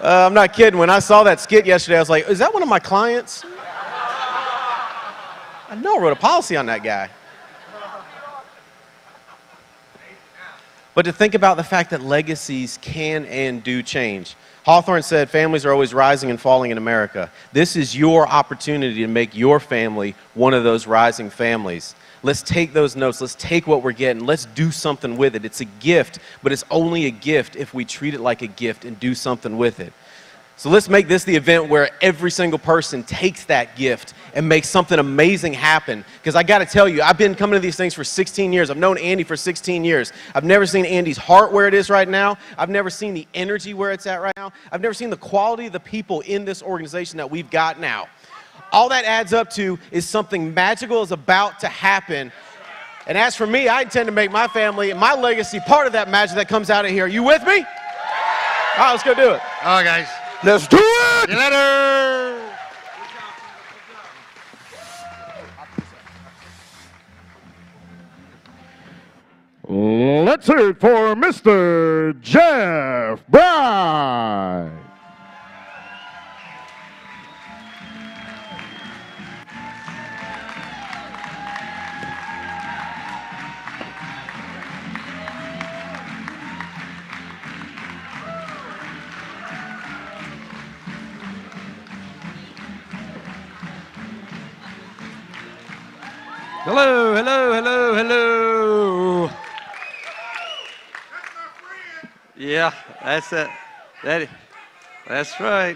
I'm not kidding. When I saw that skit yesterday, I was like, is that one of my clients? I know I wrote a policy on that guy. But to think about the fact that legacies can and do change. Hawthorne said families are always rising and falling in America. This is your opportunity to make your family one of those rising families. Let's take those notes. Let's take what we're getting. Let's do something with it. It's a gift, but it's only a gift if we treat it like a gift and do something with it. So let's make this the event where every single person takes that gift and makes something amazing happen. Because I got to tell you, I've been coming to these things for 16 years. I've known Andy for 16 years. I've never seen Andy's heart where it is right now. I've never seen the energy where it's at right now. I've never seen the quality of the people in this organization that we've got now. All that adds up to is something magical is about to happen. And as for me, I intend to make my family and my legacy part of that magic that comes out of here. You with me? All right, let's go do it. All right, guys. Let's do it! See you later! Let's hear it for Mr. Jeff Bright. Hello, hello, hello, hello. Yeah, that's it. That's right.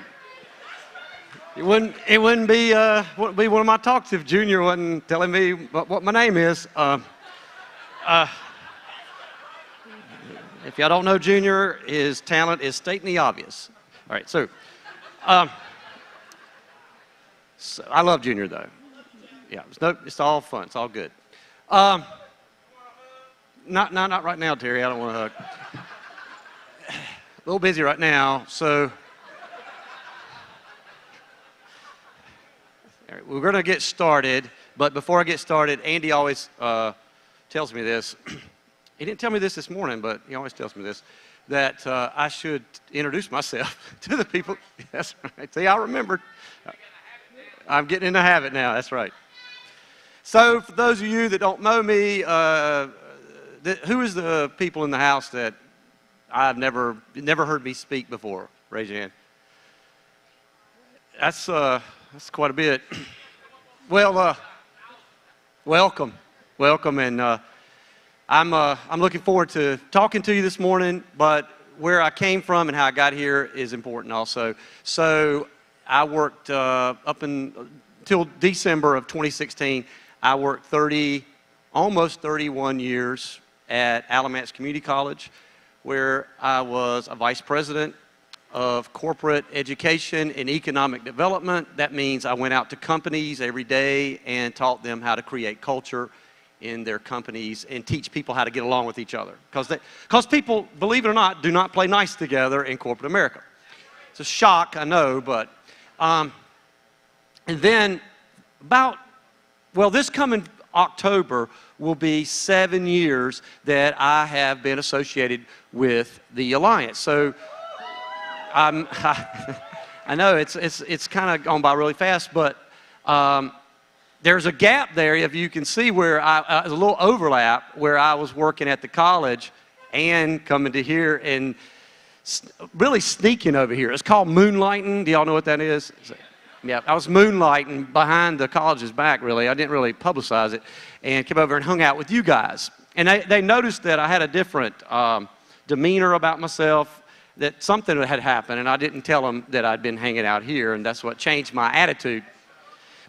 It wouldn't be one of my talks if Junior wasn't telling me what my name is. If y'all don't know Junior, his talent is stating the obvious. All right, so I love Junior though. Yeah, it's all fun. It's all good. Not right now, Terry. I don't want to hug. A little busy right now, so all right, we're going to get started. But before I get started, Andy always tells me this. He didn't tell me this morning, but he always tells me this, that I should introduce myself to the people. That's right. See, I remembered. I'm getting in the habit now. That's right. So for those of you that don't know me, who is the people in the house that I've never heard me speak before? Raise your hand. That's quite a bit. Well, welcome, and I'm looking forward to talking to you this morning. But where I came from and how I got here is important also. So I worked up until December of 2016. I worked almost 31 years at Alamance Community College, where I was a vice president of corporate education and economic development. That means I went out to companies every day and taught them how to create culture in their companies and teach people how to get along with each other. Because people, believe it or not, do not play nice together in corporate America. It's a shock, I know, but and then this coming October will be 7 years that I have been associated with the Alliance. So I know it's kind of gone by really fast, but there's a gap there, if you can see, where there's a little overlap where I was working at the college and coming to here and really sneaking over here. It's called moonlighting. Do y'all know what that is? Yeah, I was moonlighting behind the college's back, really. I didn't really publicize it, and came over and hung out with you guys. And they noticed that I had a different demeanor about myself, that something had happened, and I didn't tell them that I'd been hanging out here, and that's what changed my attitude.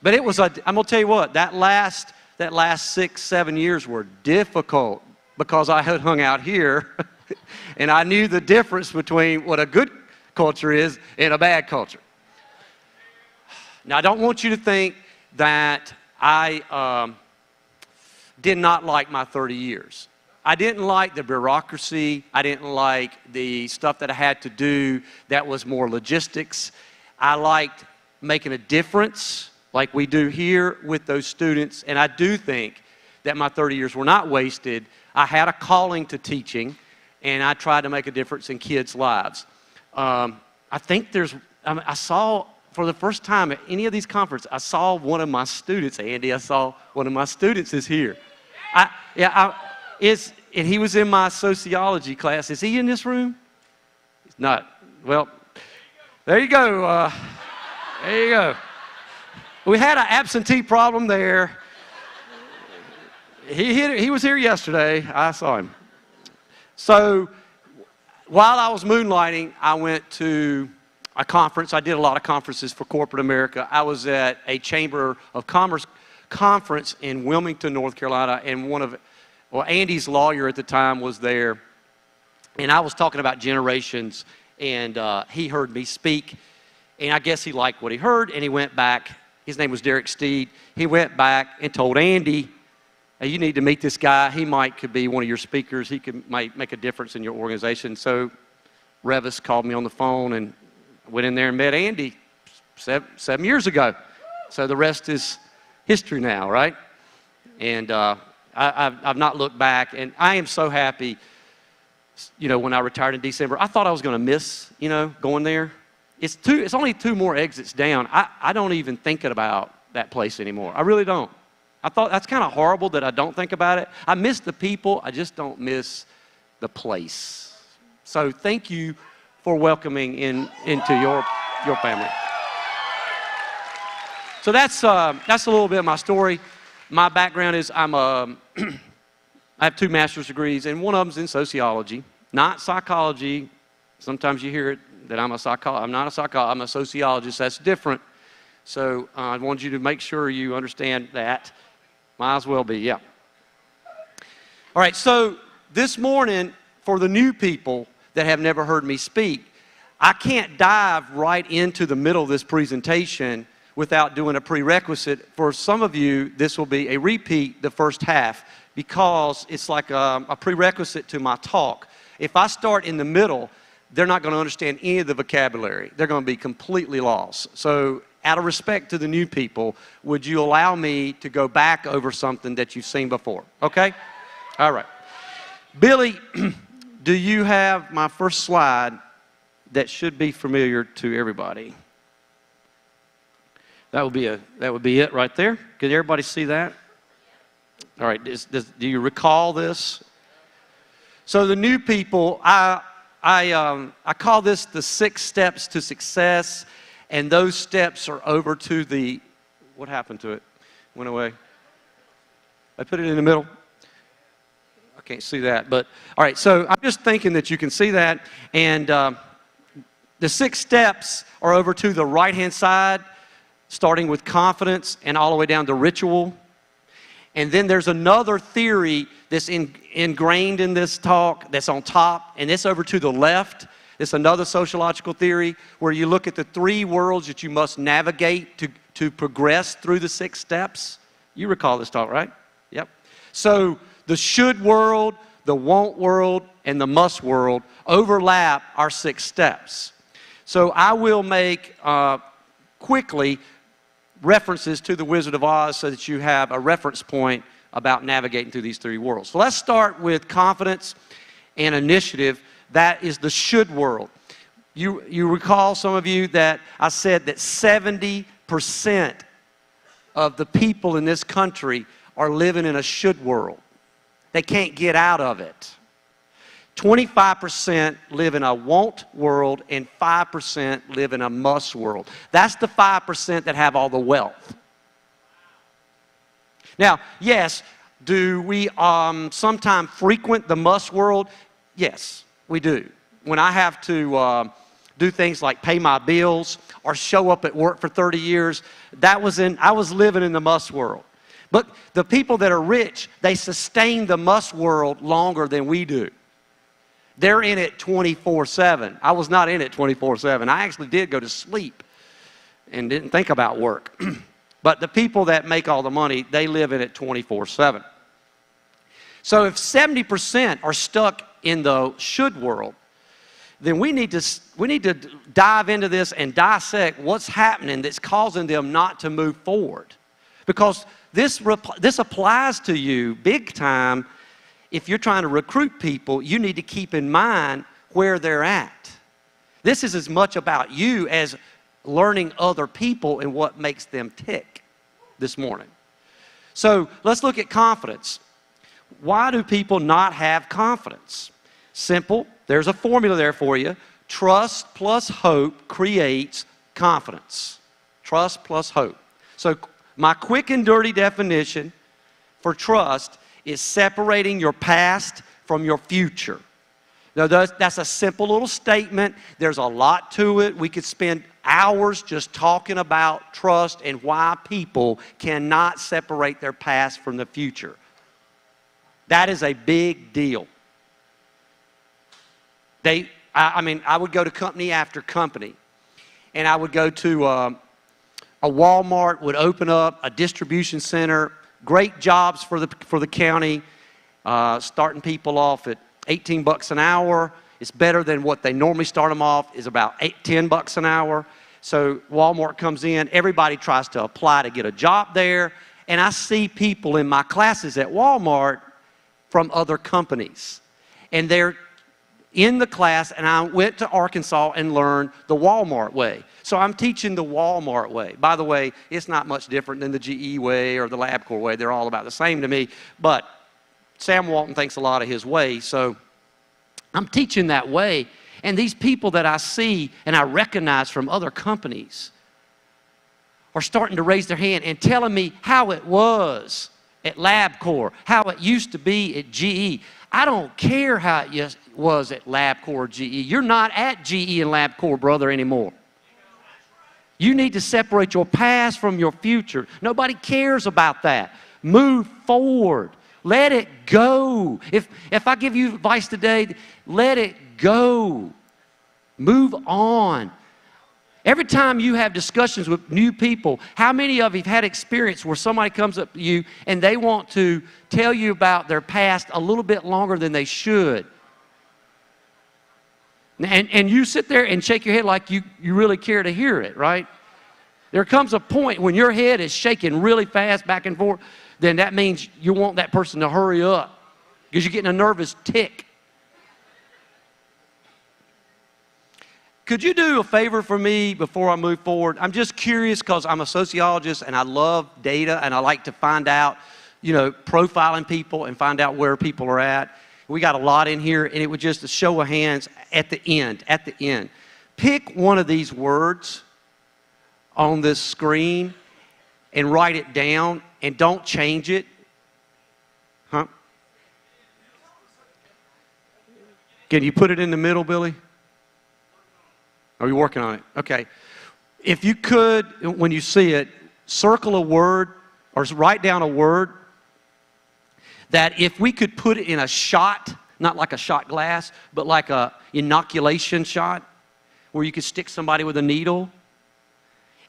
But I'm going to tell you what, that last 6, 7 years were difficult because I had hung out here, and I knew the difference between what a good culture is and a bad culture. Now, I don't want you to think that I did not like my 30 years. I didn't like the bureaucracy. I didn't like the stuff that I had to do that was more logistics. I liked making a difference like we do here with those students. And I do think that my 30 years were not wasted. I had a calling to teaching, and I tried to make a difference in kids' lives. I think I saw, for the first time at any of these conferences, I saw one of my students, Andy, I saw one of my students is here. And he was in my sociology class. Is he in this room? He's not. Well, there you go. There you go. We had an absentee problem there. He was here yesterday. I saw him. So while I was moonlighting, I went to a conference. I did a lot of conferences for corporate America. I was at a Chamber of Commerce conference in Wilmington, North Carolina, and Andy's lawyer at the time was there, and I was talking about generations, and he heard me speak, and I guess he liked what he heard, and he went back. His name was Derek Steed. He went back and told Andy, hey, you need to meet this guy. He could be one of your speakers. He might make a difference in your organization. So Revis called me on the phone and went in there and met Andy 7 years ago. So the rest is history now, right? And I've not looked back, and I am so happy. You know, when I retired in December, I thought I was going to miss, going there. It's only 2 more exits down. I don't even think about that place anymore. I really don't. I thought that's kind of horrible that I don't think about it. I miss the people. I just don't miss the place. So thank you for welcoming into your family. So that's a little bit of my story. My background is I have 2 master's degrees, and one of them's in sociology, not psychology. Sometimes you hear it that I'm a psychologist. I'm not a psychologist. I'm a sociologist. That's different. So I want you to make sure you understand that. Might as well be, yeah. All right, so this morning, for the new people that have never heard me speak, I can't dive right into the middle of this presentation without doing a prerequisite. For some of you, this will be a repeat the first half because it's like a prerequisite to my talk. If I start in the middle, they're not going to understand any of the vocabulary. They're going to be completely lost. So out of respect to the new people, would you allow me to go back over something that you've seen before? Okay? All right. Billy, do you have my first slide that should be familiar to everybody? That would be it right there. Could everybody see that? All right. Do you recall this? So the new people, I call this the 6 steps to success, and those steps are over to what happened to it? Went away. I put it in the middle. I can't see that, but all right. So I'm just thinking that you can see that, and the 6 steps are over to the right-hand side, starting with confidence and all the way down to ritual. And then there's another theory that's ingrained in this talk that's on top, and it's over to the left. It's another sociological theory where you look at the 3 worlds that you must navigate to progress through the 6 steps. You recall this talk, right? Yep. So the should world, the want world, and the must world overlap our 6 steps. So I will make quickly references to the Wizard of Oz so that you have a reference point about navigating through these 3 worlds. So let's start with confidence and initiative. That is the should world. You recall, some of you, that I said that 70% of the people in this country are living in a should world. They can't get out of it. 25% live in a want world, and 5% live in a must world. That's the 5% that have all the wealth. Now, yes, do we sometimes frequent the must world? Yes, we do. When I have to do things like pay my bills or show up at work for 30 years, I was living in the must world. But the people that are rich, they sustain the must world longer than we do. They're in it 24/7. I was not in it 24/7. I actually did go to sleep and didn't think about work. But the people that make all the money, they live in it 24/7. So if 70% are stuck in the should world, then we need to dive into this and dissect what's happening that's causing them not to move forward. Because this applies to you big time. If you're trying to recruit people, you need to keep in mind where they're at. This is as much about you as learning other people and what makes them tick this morning. So let's look at confidence. Why do people not have confidence? Simple. There's a formula there for you. Trust plus hope creates confidence. Trust plus hope. So my quick and dirty definition for trust is separating your past from your future. Now, that's a simple little statement. There's a lot to it. We could spend hours just talking about trust and why people cannot separate their past from the future. That is a big deal. I would go to company after company, and I would go to a Walmart would open up a distribution center, great jobs for the county, starting people off at $18 an hour. It's better than what they normally start them off, is about $10 an hour. So Walmart comes in, everybody tries to apply to get a job there, and I see people in my classes at Walmart from other companies. And they're in the class, and I went to Arkansas and learned the Walmart way. So I'm teaching the Walmart way. By the way, it's not much different than the GE way or the LabCorp way. They're all about the same to me. But Sam Walton thinks a lot of his way, so I'm teaching that way. And these people that I see and I recognize from other companies are starting to raise their hand and telling me how it was at LabCorp, how it used to be at GE. I don't care how it was at LabCorp or GE. You're not at GE and LabCorp, brother, anymore. You need to separate your past from your future. Nobody cares about that. Move forward. Let it go. If I give you advice today, let it go. Move on. Every time you have discussions with new people, how many of you have had experience where somebody comes up to you and they want to tell you about their past a little bit longer than they should? And you sit there and shake your head like you really care to hear it, right? There comes a point when your head is shaking really fast back and forth, then that means you want that person to hurry up because you're getting a nervous tick. Could you do a favor for me before I move forward? I'm just curious because I'm a sociologist and I love data and I like to find out, profiling people and find out where people are at. We got a lot in here, and it would just a show of hands at the end. Pick one of these words on this screen and write it down and don't change it. Huh? Can you put it in the middle, Billy? Are you working on it? Okay. If you could, when you see it, circle a word or write down a word that if we could put it in a shot, not like a shot glass, but like a inoculation shot where you could stick somebody with a needle,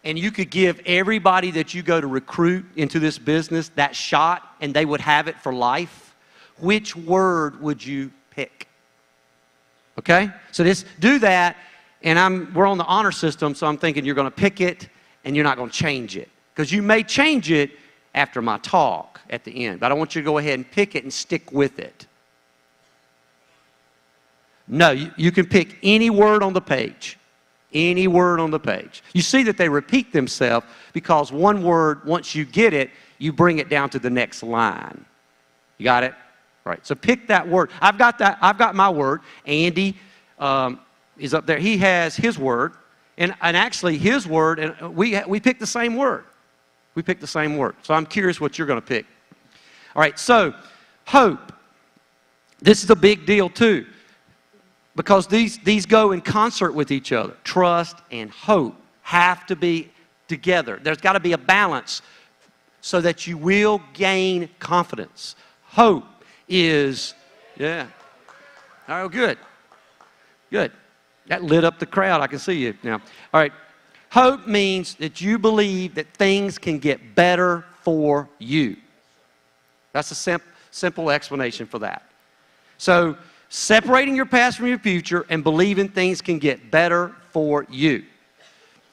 and you could give everybody that you go to recruit into this business that shot and they would have it for life, which word would you pick? Okay? So just do that. And we're on the honor system, so I'm thinking you're going to pick it and you're not going to change it. Because you may change it after my talk at the end. But I want you to go ahead and pick it and stick with it. No, you can pick any word on the page. Any word on the page. You see that they repeat themselves because one word, once you get it, you bring it down to the next line. You got it? All right. So pick that word. I've got my word. Andy is up there. He has his word, and actually his word, and we picked the same word. We picked the same word. So I'm curious what you're going to pick. All right, so hope. This is a big deal too, because these go in concert with each other. Trust and hope have to be together. There's got to be a balance so that you will gain confidence. Hope is, yeah. Oh, good. Good. That lit up the crowd. I can see you now. All right. Hope means that you believe that things can get better for you. That's a simple explanation for that. So, separating your past from your future and believing things can get better for you.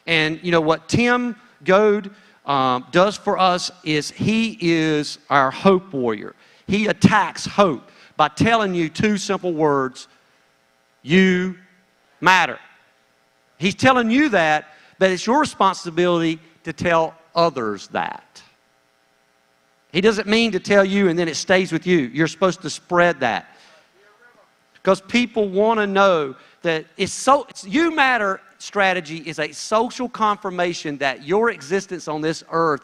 And you know what Tim Goad does for us is he is our hope warrior. He attacks hope by telling you two simple words: you matter. He's telling you that, but it's your responsibility to tell others that. He doesn't mean to tell you and then it stays with you. You're supposed to spread that. Because people want to know that You Matter strategy is a social confirmation that your existence on this earth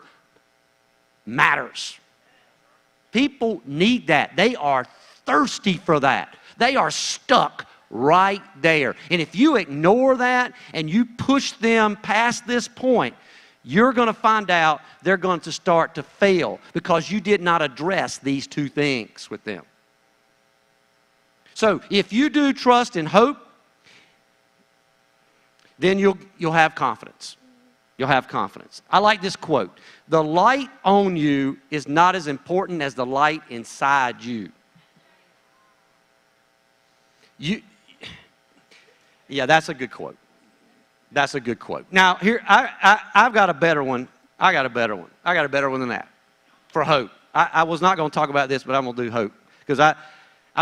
matters. People need that. They are thirsty for that. They are stuck right there. And if you ignore that and you push them past this point, you're going to find out they're going to start to fail because you did not address these two things with them. So if you do trust and hope, then you'll have confidence. You'll have confidence. I like this quote. The light on you is not as important as the light inside you. Yeah, that's a good quote. That's a good quote. Now, here, I've got a better one. I got a better one than that for hope. I was not going to talk about this, but I'm going to do hope because I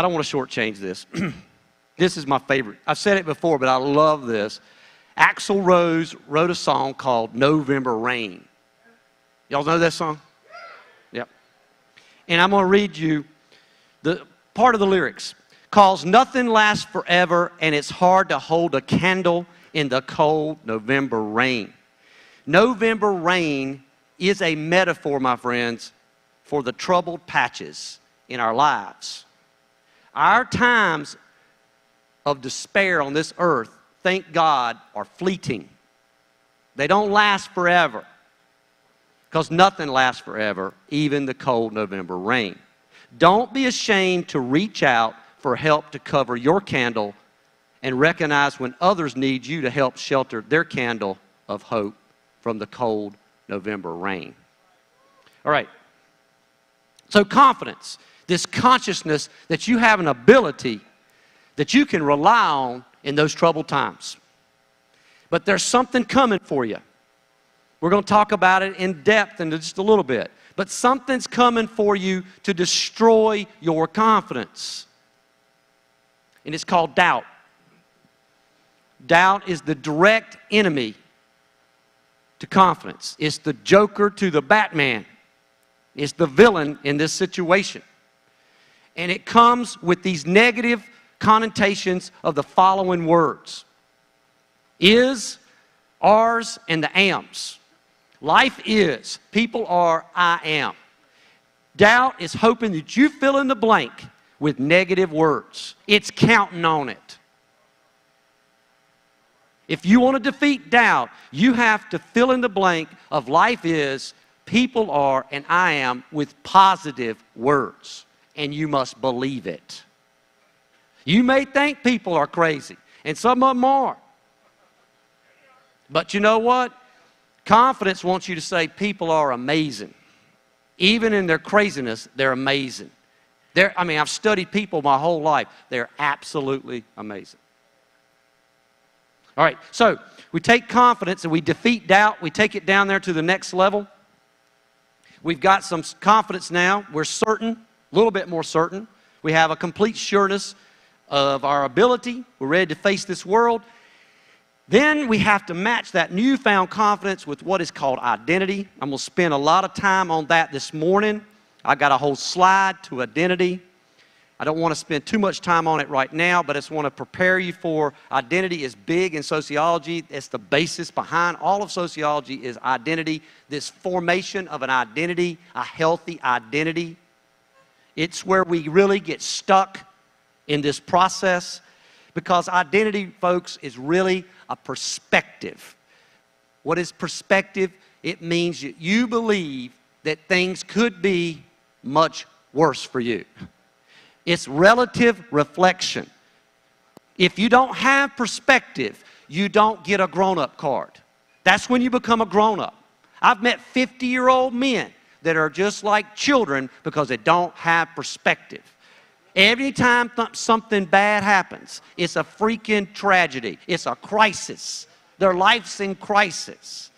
don't want to shortchange this. This is my favorite. I've said it before, but I love this. Axl Rose wrote a song called November Rain. Y'all know that song? Yep. And I'm going to read you the part of the lyrics. "'Cause nothing lasts forever, and it's hard to hold a candle in the cold November rain." November rain is a metaphor, my friends, for the troubled patches in our lives. Our times of despair on this earth, thank God, are fleeting. They don't last forever because nothing lasts forever, even the cold November rain. Don't be ashamed to reach out for help to cover your candle and recognize when others need you to help shelter their candle of hope from the cold November rain. All right. So confidence, this consciousness that you have an ability that you can rely on in those troubled times. But there's something coming for you. We're going to talk about it in depth in just a little bit. But something's coming for you to destroy your confidence. And it's called doubt. Doubt is the direct enemy to confidence. It's the Joker to the Batman. It's the villain in this situation. And it comes with these negative connotations of the following words: is, ours, and the ams. Life is, people are, I am. Doubt is hoping that you fill in the blank with negative words. It's counting on it. If you want to defeat doubt, you have to fill in the blank of life is, people are, and I am with positive words. And you must believe it. You may think people are crazy, and some of them are. But you know what? Confidence wants you to say people are amazing. Even in their craziness, they're amazing. I've studied people my whole life. They're absolutely amazing. All right, so we take confidence and we defeat doubt. We take it down there to the next level. We've got some confidence now. We're certain, a little bit more certain. We have a complete sureness of our ability. We're ready to face this world. Then we have to match that newfound confidence with what is called identity. I'm going to spend a lot of time on that this morning. I got a whole slide to identity. I don't want to spend too much time on it right now, but I just want to prepare you for identity is big in sociology. It's the basis behind all of sociology is identity, this formation of an identity, a healthy identity. It's where we really get stuck in this process because identity, folks, is really a perspective. What is perspective? It means that you believe that things could be much worse for you. It's relative reflection. If you don't have perspective, you don't get a grown-up card. That's when you become a grown-up. I've met 50-year-old men that are just like children because they don't have perspective. Every time something bad happens, it's a freaking tragedy. It's a crisis. Their life's in crisis.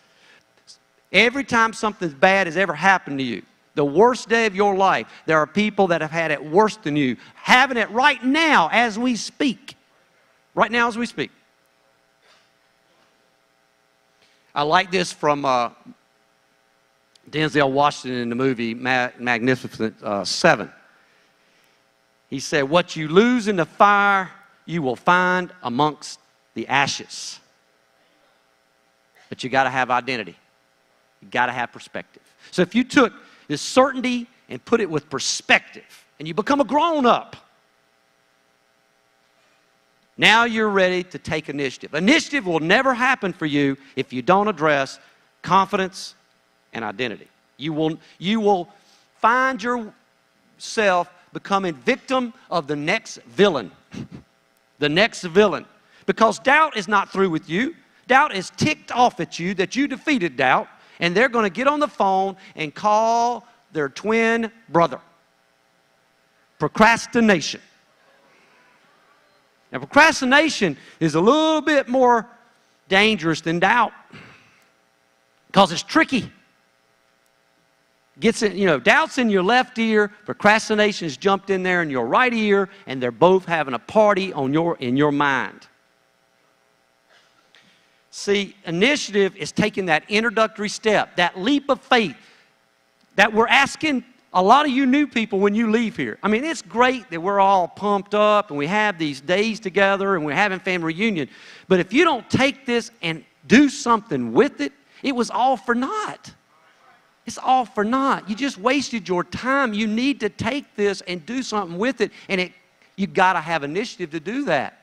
Every time something bad has ever happened to you, the worst day of your life, there are people that have had it worse than you, having it right now as we speak. Right now as we speak. I like this from Denzel Washington in the movie Magnificent Seven. He said, what you lose in the fire, you will find amongst the ashes. But you got to have identity. You got to have perspective. So if you took this certainty and put it with perspective, and you become a grown-up, now you're ready to take initiative. Initiative will never happen for you if you don't address confidence and identity. You will find yourself becoming victim of the next villain. The next villain. Because doubt is not through with you. Doubt is ticked off at you that you defeated doubt, and they're going to get on the phone and call their twin brother. Procrastination. Now, procrastination is a little bit more dangerous than doubt because it's tricky. Gets in, doubt's in your left ear, procrastination's jumped in there in your right ear, and they're both having a party in your mind. See, initiative is taking that introductory step, that leap of faith that we're asking a lot of you new people when you leave here. I mean, it's great that we're all pumped up and we have these days together and we're having family reunion. But if you don't take this and do something with it, it was all for naught. It's all for naught. You just wasted your time. You need to take this and do something with it. And you got to have initiative to do that.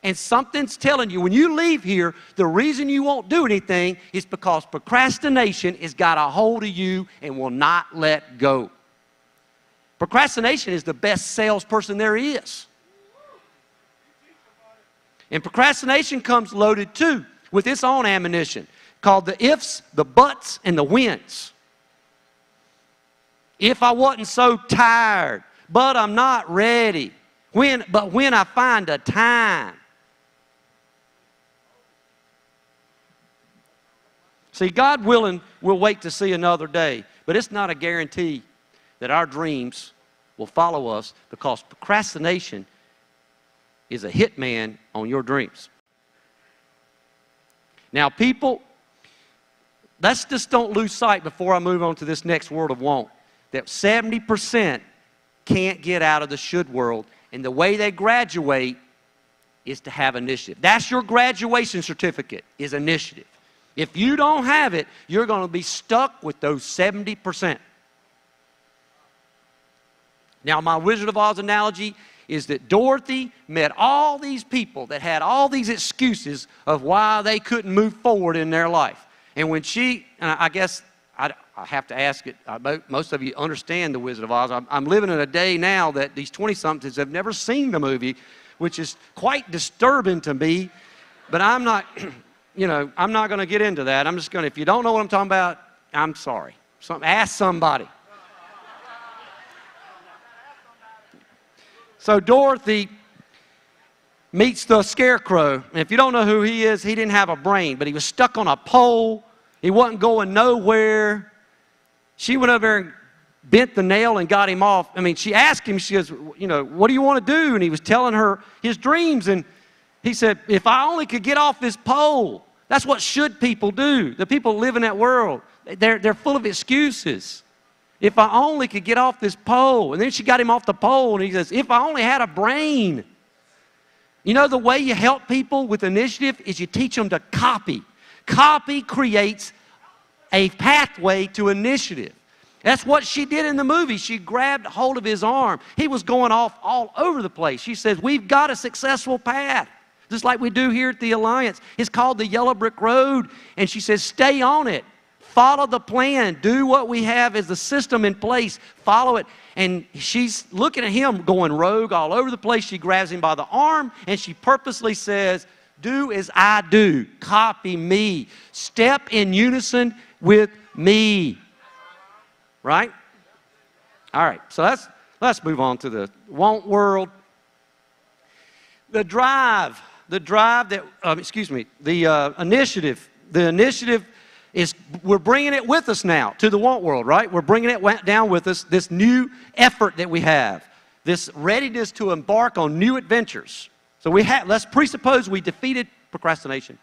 And something's telling you when you leave here, the reason you won't do anything is because procrastination has got a hold of you and will not let go. Procrastination is the best salesperson there is. And procrastination comes loaded too with its own ammunition called the ifs, the buts, and the whens. If I wasn't so tired, but I'm not ready. But when I find a time. See, God willing, we'll wait to see another day. But it's not a guarantee that our dreams will follow us because procrastination is a hitman on your dreams. Now, people, let's just don't lose sight before I move on to this next word of want, that 70% can't get out of the should world, and the way they graduate is to have initiative. That's your graduation certificate, is initiative. If you don't have it, you're going to be stuck with those 70%. Now, my Wizard of Oz analogy is that Dorothy met all these people that had all these excuses of why they couldn't move forward in their life. And when and I guess I have to ask it, most of you understand the Wizard of Oz. I'm living in a day now that these 20-somethings have never seen the movie, which is quite disturbing to me. But I'm not, I'm not going to get into that. I'm just going to, if you don't know what I'm talking about, I'm sorry. Ask somebody. So Dorothy meets the Scarecrow. And if you don't know who he is, he didn't have a brain, but he was stuck on a pole. He wasn't going nowhere. She went over there and bent the nail and got him off. I mean, she asked him, she goes, what do you want to do? And he was telling her his dreams. And he said, if I only could get off this pole. That's what should people do. The people who live in that world, they're full of excuses. If I only could get off this pole. And then she got him off the pole, and he says, if I only had a brain. You know, the way you help people with initiative is you teach them to copy. Copy creates a pathway to initiative. That's what she did in the movie. She grabbed hold of his arm. He was going off all over the place. She says, we've got a successful path, just like we do here at the Alliance. It's called the Yellow Brick Road. And she says, stay on it. Follow the plan. Do what we have as the system in place. Follow it. And she's looking at him going rogue all over the place. She grabs him by the arm, and she purposely says, do as I do. Copy me. Step in unison with me. Right? All right. So let's move on to the want world. The drive that, the initiative. The initiative is, we're bringing it with us now to the want world, right? We're bringing it down with us, this new effort that we have, this readiness to embark on new adventures. So let's presuppose we defeated procrastination.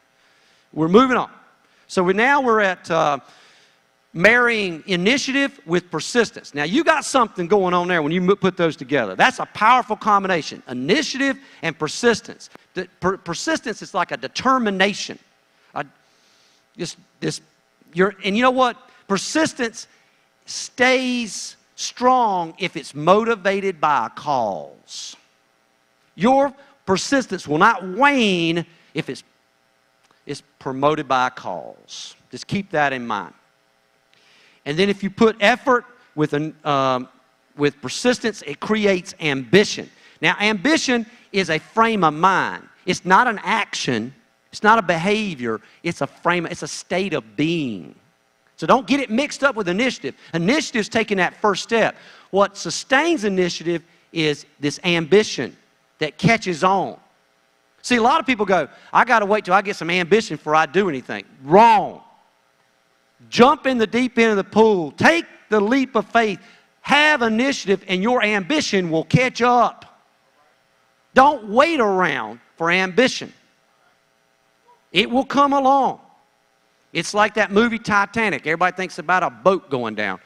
We're moving on. So we're at marrying initiative with persistence. Now, you got something going on there when you put those together. That's a powerful combination, initiative and persistence. Persistence is like a determination. And you know what? Persistence stays strong if it's motivated by a cause. Your persistence will not wane if it's promoted by a cause. Just keep that in mind. And then if you put effort with persistence, it creates ambition. Now, ambition is a frame of mind. It's not an action. It's not a behavior. It's a state of being. So don't get it mixed up with initiative. Initiative is taking that first step. What sustains initiative is this ambition that catches on. See, a lot of people go, I got to wait till I get some ambition before I do anything. Wrong. Jump in the deep end of the pool. Take the leap of faith. Have initiative, and your ambition will catch up. Don't wait around for ambition. It will come along. It's like that movie Titanic. Everybody thinks about a boat going down.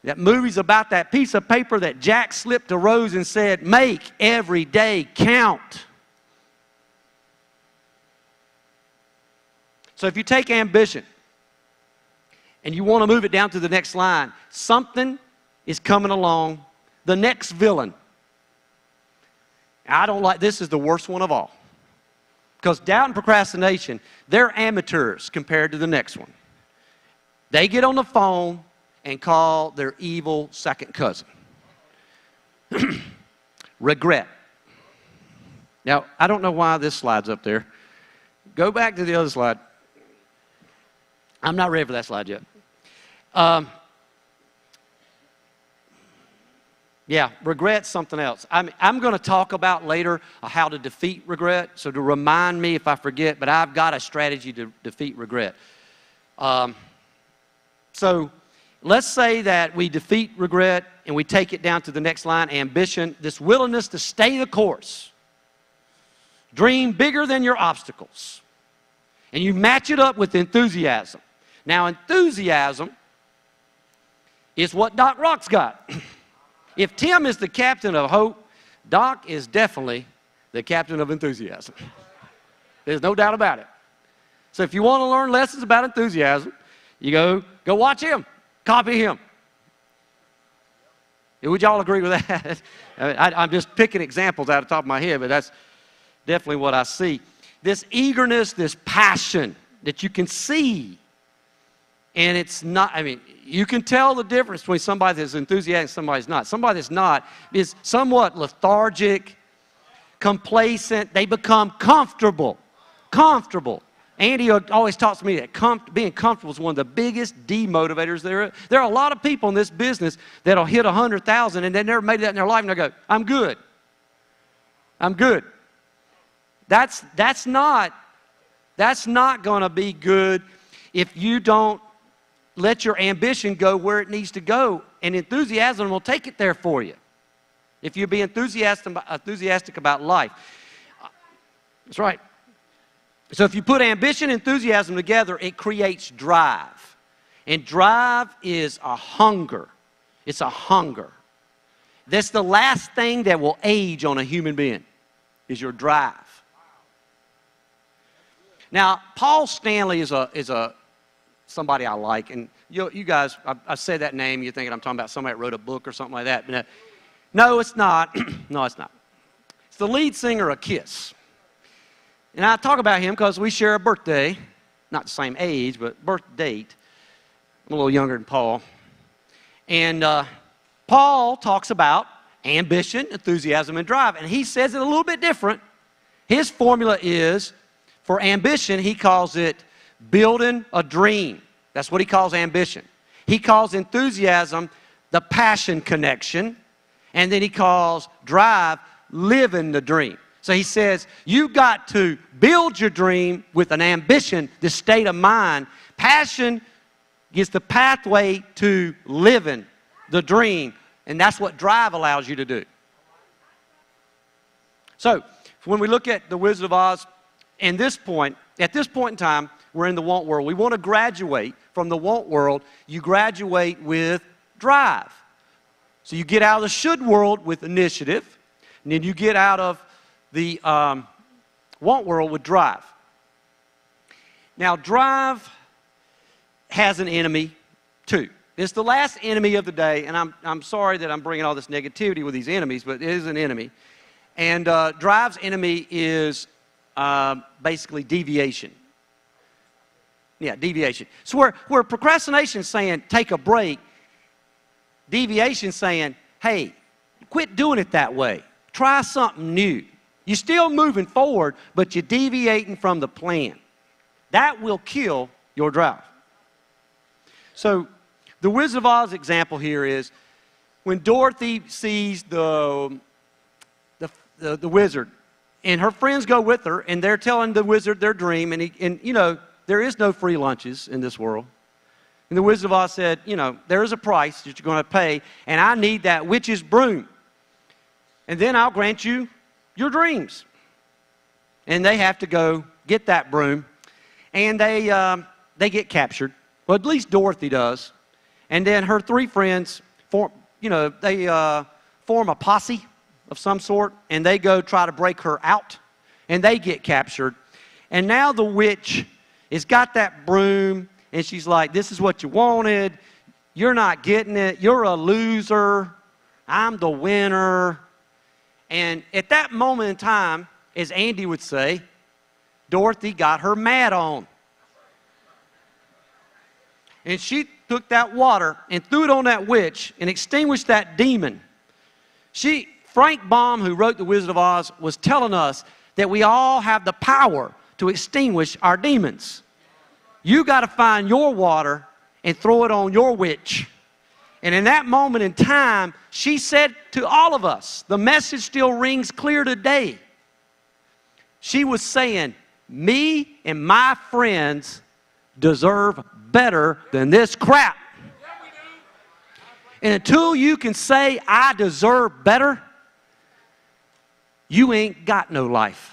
That movie's about that piece of paper that Jack slipped to Rose and said, make every day count. So if you take ambition and you want to move it down to the next line, something is coming along, the next villain. I don't like, this is the worst one of all. Because doubt and procrastination, they're amateurs compared to the next one. They get on the phone and call their evil second cousin. Regret. Now, I don't know why this slide's up there. Go back to the other slide. I'm not ready for that slide yet. Yeah, regret's something else. I'm going to talk about later how to defeat regret, so to remind me if I forget, but I've got a strategy to defeat regret. So let's say that we defeat regret and we take it down to the next line, ambition, this willingness to stay the course. Dream bigger than your obstacles. And you match it up with enthusiasm. Now, enthusiasm is what Doc Rock's got. If Tim is the captain of hope, Doc is definitely the captain of enthusiasm. There's no doubt about it. So if you want to learn lessons about enthusiasm, you go watch him, copy him. Would y'all agree with that? I'm just picking examples out of the top of my head, but that's definitely what I see. This eagerness, this passion that you can see. And it's not, I mean, you can tell the difference between somebody that's enthusiastic and somebody that's not. Somebody that's not is somewhat lethargic, complacent. They become comfortable. Comfortable. Andy always talks to me that being comfortable is one of the biggest demotivators there. There are a lot of people in this business that'll hit 100,000 and they never made that in their life and they go, I'm good. I'm good. That's not going to be good if you don't let your ambition go where it needs to go, and enthusiasm will take it there for you. If you be enthusiastic about life. That's right. So if you put ambition and enthusiasm together, it creates drive. And drive is a hunger. It's a hunger. That's the last thing that will age on a human being, is your drive. Now, Paul Stanley is somebody I like, and you guys, I said that name, you're thinking I'm talking about somebody that wrote a book or something like that. But no, it's not. No, it's not. It's the lead singer of Kiss. And I talk about him because we share a birthday, not the same age, but birth date. I'm a little younger than Paul. And Paul talks about ambition, enthusiasm, and drive, and he says it a little bit different. His formula is, for ambition, he calls it building a dream. That's what he calls ambition. He calls enthusiasm the passion connection. And then he calls drive living the dream. So he says, you've got to build your dream with an ambition, this state of mind. Passion is the pathway to living the dream. And that's what drive allows you to do. So when we look at The Wizard of Oz, at this point in time, we're in the want world. We want to graduate from the want world. You graduate with drive. So you get out of the should world with initiative, and then you get out of the want world with drive. Now, drive has an enemy too. It's the last enemy of the day, and I'm sorry that I'm bringing all this negativity with these enemies, but it is an enemy. And drive's enemy is basically deviation. Yeah, deviation. So where procrastination is saying, take a break, deviation saying, hey, quit doing it that way. Try something new. You're still moving forward, but you're deviating from the plan. That will kill your drive. So the Wizard of Oz example here is when Dorothy sees the wizard, and her friends go with her, and they're telling the wizard their dream, and you know, there is no free lunches in this world. And the Wizard of Oz said, you know, there is a price that you're going to pay, and I need that witch's broom. And then I'll grant you your dreams. And they have to go get that broom, and they get captured. Well, at least Dorothy does. And then her three friends form a posse of some sort, and they go try to break her out, and they get captured. And now the witch has got that broom, and she's like, this is what you wanted. You're not getting it. You're a loser. I'm the winner. And at that moment in time, as Andy would say, Dorothy got her mad on. And she took that water and threw it on that witch and extinguished that demon. Frank Baum, who wrote The Wizard of Oz, was telling us that we all have the power to extinguish our demons. You got to find your water and throw it on your witch. And in that moment in time, she said to all of us, the message still rings clear today. She was saying, me and my friends deserve better than this crap. And until you can say, I deserve better, you ain't got no life.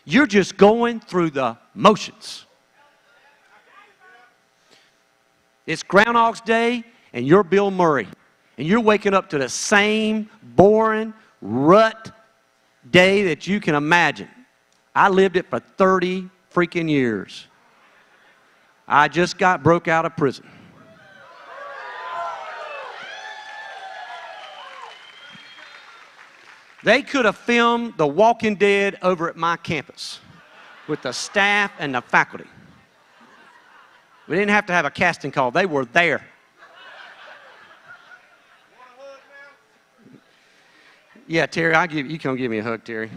You're just going through the motions. It's Groundhog's Day, and you're Bill Murray. And you're waking up to the same boring rut day that you can imagine. I lived it for 30 freaking years. I just broke out of prison. They could have filmed The Walking Dead over at my campus with the staff and the faculty. We didn't have to have a casting call. They were there. Yeah, Terry, you come give me a hug, Terry.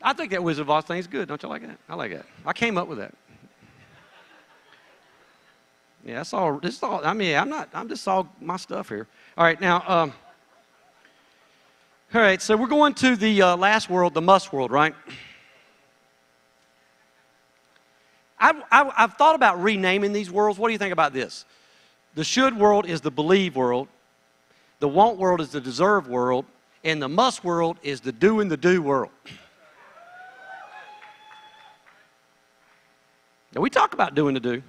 I think that Wizard of Oz thing is good. Don't you like that? I like that. I came up with that. Yeah, that's all. This is all. I mean, I'm just all my stuff here. All right, now. All right, so we're going to the last world, the must world, right? I've thought about renaming these worlds. What do you think about this? The should world is the believe world. The want world is the deserve world. And the must world is the do and the do world. Now, we talk about doing the do.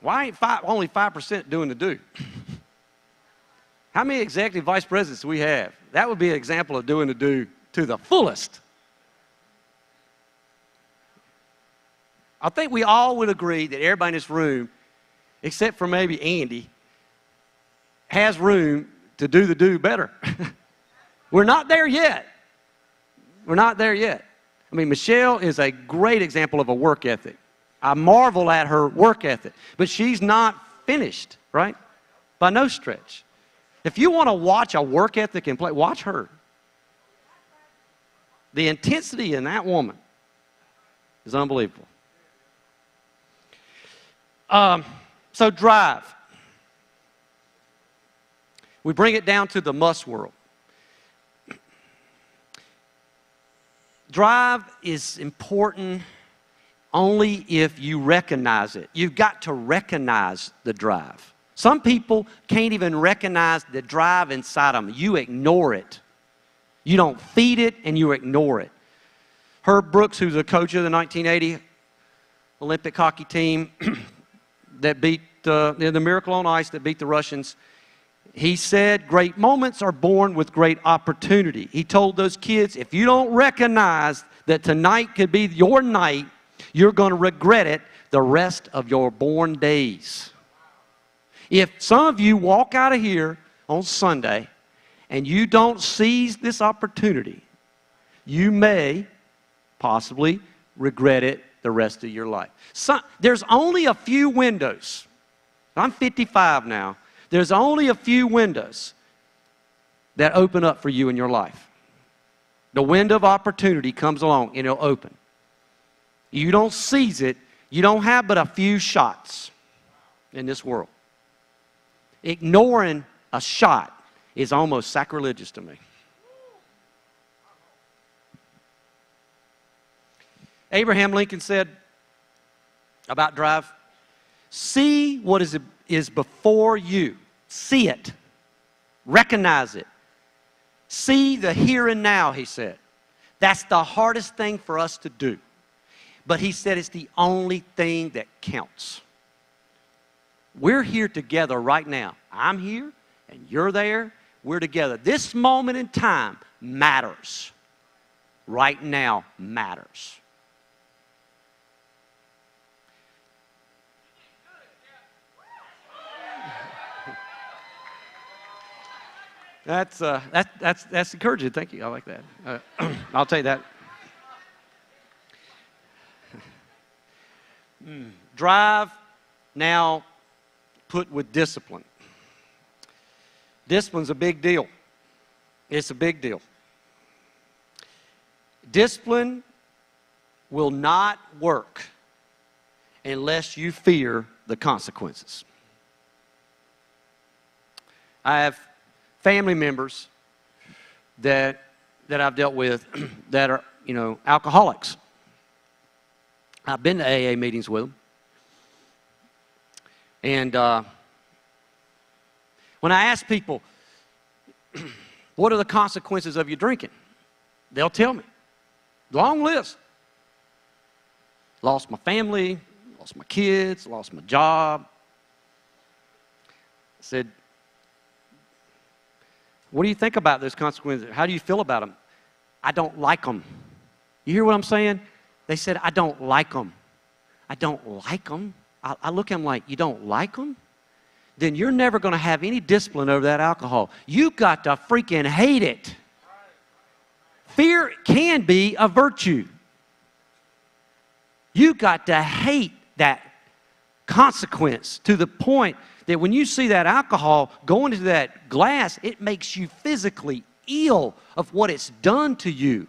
Why ain't only 5% doing the do? How many executive vice presidents do we have? That would be an example of doing the do to the fullest. I think we all would agree that everybody in this room, except for maybe Andy, has room to do the do better. We're not there yet. We're not there yet. I mean, Michelle is a great example of a work ethic. I marvel at her work ethic, but she's not finished, right? By no stretch. If you want to watch a work ethic and play, watch her. The intensity in that woman is unbelievable. So drive. We bring it down to the must world. Drive is important only if you recognize it. You've got to recognize the drive. Some people can't even recognize the drive inside them. You ignore it. You don't feed it, and you ignore it. Herb Brooks, who's a coach of the 1980 Olympic hockey team that beat the Miracle on Ice that beat the Russians, he said, great moments are born with great opportunity. He told those kids, if you don't recognize that tonight could be your night, you're going to regret it the rest of your born days. If some of you walk out of here on Sunday and you don't seize this opportunity, you may possibly regret it the rest of your life. There's only a few windows. I'm 55 now. There's only a few windows that open up for you in your life. The window of opportunity comes along and it'll open. You don't seize it, you don't have but a few shots in this world. Ignoring a shot is almost sacrilegious to me. Abraham Lincoln said about drive, see what is before you. See it. Recognize it. See the here and now, he said. That's the hardest thing for us to do. But he said it's the only thing that counts. We're here together right now. I'm here and you're there. We're together. This moment in time matters. Right now matters. That's encouraging. Thank you. I like that. I'll tell you that. Drive now put with discipline. Discipline's a big deal. It's a big deal. Discipline will not work unless you fear the consequences. I have family members that I've dealt with that are, alcoholics. I've been to AA meetings with them. And when I ask people, what are the consequences of your drinking? They'll tell me. Long list. Lost my family, lost my kids, lost my job. I said, what do you think about those consequences? How do you feel about them? I don't like them. You hear what I'm saying? They said, I don't like them. I don't like them. I look at them like, you don't like them? Then you're never going to have any discipline over that alcohol. You got to freaking hate it. Fear can be a virtue. You got to hate that consequence to the point that when you see that alcohol go into that glass, it makes you physically ill of what it's done to you.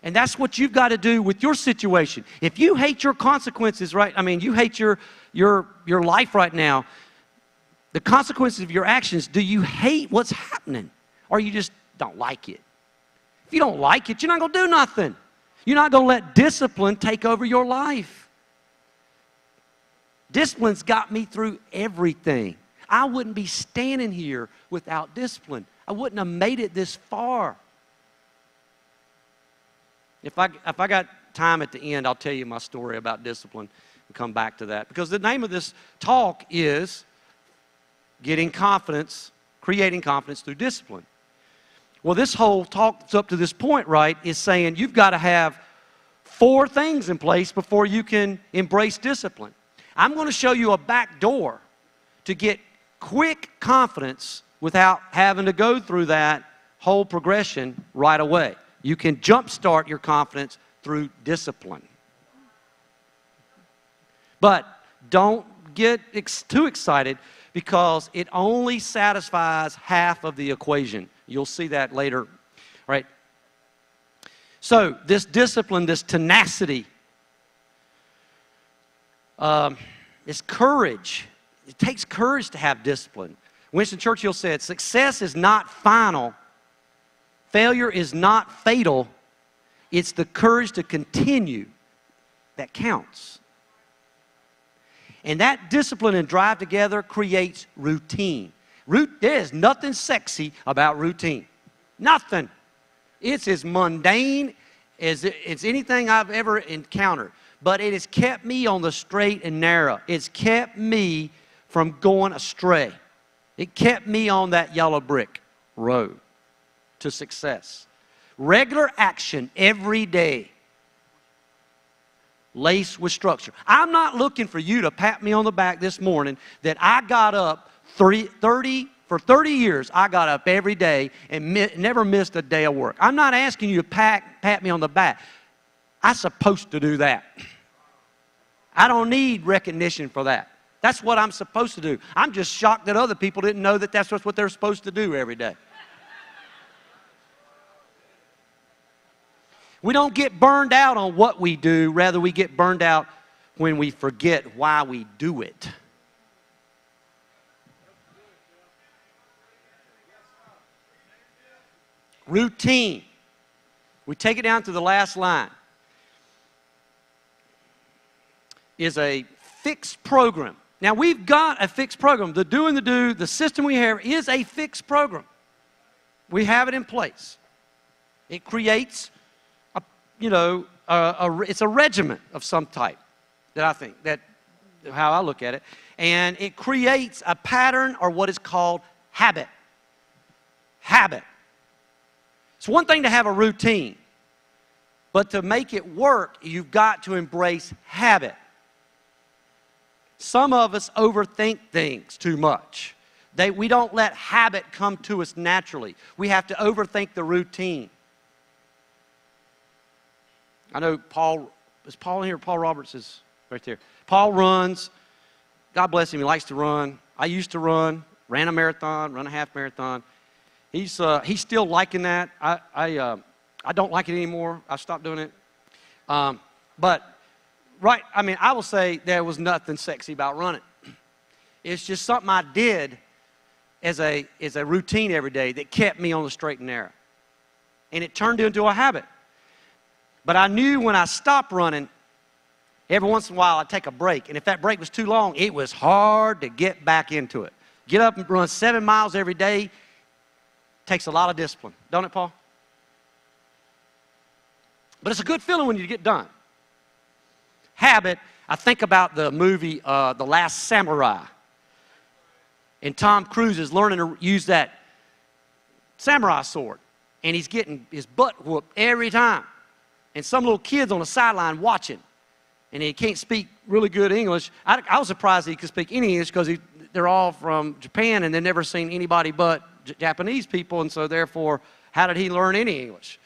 And that's what you've got to do with your situation. If you hate your consequences, right? I mean, you hate your life right now. The consequences of your actions, do you hate what's happening? Or you just don't like it? If you don't like it, you're not going to do nothing. You're not going to let discipline take over your life. Discipline's got me through everything. I wouldn't be standing here without discipline. I wouldn't have made it this far. If I got time at the end, I'll tell you my story about discipline and come back to that. Because the name of this talk is Getting Confidence, Creating Confidence Through Discipline. Well, this whole talk up to this point, right, is saying you've got to have 4 things in place before you can embrace discipline. I'm going to show you a back door to get quick confidence without having to go through that whole progression right away. You can jumpstart your confidence through discipline. But don't get too excited because it only satisfies half of the equation. You'll see that later, right? So this discipline, this tenacity, is courage. It takes courage to have discipline. Winston Churchill said, success is not final. Failure is not fatal, It's the courage to continue that counts. And that discipline and drive together creates routine. There is nothing sexy about routine. Nothing. It's as mundane as anything I've ever encountered. But it has kept me on the straight and narrow. It's kept me from going astray. It kept me on that yellow brick road to success. Regular action every day, laced with structure. I'm not looking for you to pat me on the back this morning that I got up for 30 years, I got up every day and never missed a day of work. I'm not asking you to pat me on the back. I'm supposed to do that. I don't need recognition for that. That's what I'm supposed to do. I'm just shocked that other people didn't know that that's what they're supposed to do every day. We don't get burned out on what we do. Rather, we get burned out when we forget why we do it. Routine. We take it down to the last line. Is a fixed program. Now, we've got a fixed program. The do and the do, the system we have is a fixed program. We have it in place. It creates it's a regiment of some type that I think, that how I look at it. And it creates a pattern or what is called habit. Habit. It's one thing to have a routine, but to make it work, you've got to embrace habit. Some of us overthink things too much. We don't let habit come to us naturally. We have to overthink the routine. I know Paul, is Paul in here? Paul Roberts is right there. Paul runs. God bless him, he likes to run. I used to run, ran a marathon, run a half marathon. He's still liking that. I don't like it anymore. I stopped doing it. I will say there was nothing sexy about running. It's just something I did as a routine every day that kept me on the straight and narrow. And it turned into a habit. But I knew when I stopped running, every once in a while I'd take a break. And if that break was too long, it was hard to get back into it. Get up and run 7 miles every day takes a lot of discipline. Don't it, Paul? But it's a good feeling when you get done. Habit, I think about the movie The Last Samurai. And Tom Cruise is learning to use that samurai sword. And he's getting his butt whooped every time. And some little kid's on the sideline watching. And he can't speak really good English. I was surprised he could speak any English because they're all from Japan and they've never seen anybody but Japanese people. And so therefore, how did he learn any English?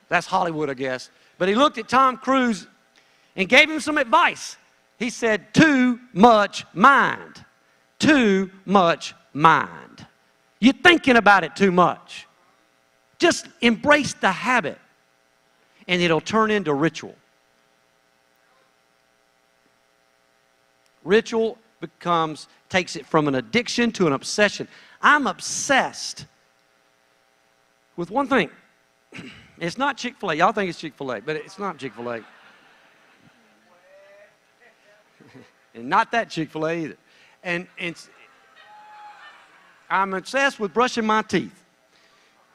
That's Hollywood, I guess. But he looked at Tom Cruise and gave him some advice. He said, too much mind. Too much mind. You're thinking about it too much. Just embrace the habit, and it'll turn into ritual. Ritual takes it from an addiction to an obsession. I'm obsessed with one thing. It's not Chick-fil-A. Y'all think it's Chick-fil-A, but it's not Chick-fil-A. And not that Chick-fil-A either. And I'm obsessed with brushing my teeth.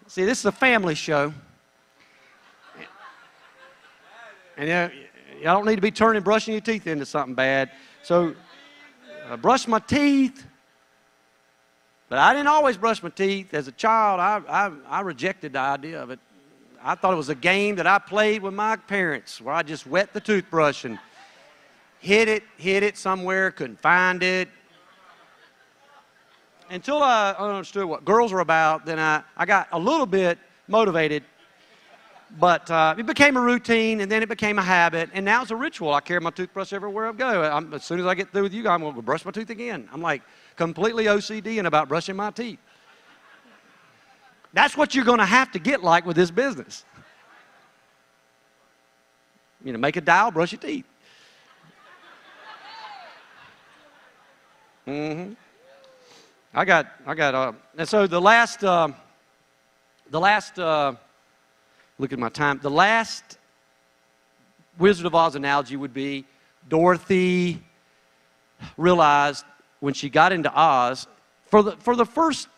See, this is a family show. And y'all don't need to be turning brushing your teeth into something bad. So I brushed my teeth. But I didn't always brush my teeth. As a child, I rejected the idea of it. I thought it was a game that I played with my parents where I just wet the toothbrush and hid it somewhere, couldn't find it. Until I understood what girls were about, then I got a little bit motivated. But it became a routine, and then it became a habit, and now it's a ritual. I carry my toothbrush everywhere I go. As soon as I get through with you, I'm going to brush my teeth again. I'm like completely OCD about brushing my teeth. That's what you're going to have to get like with this business. You know, make a dial, brush your teeth. Mm-hmm. And so the last look at my time. The last Wizard of Oz analogy would be Dorothy realized when she got into Oz, for the first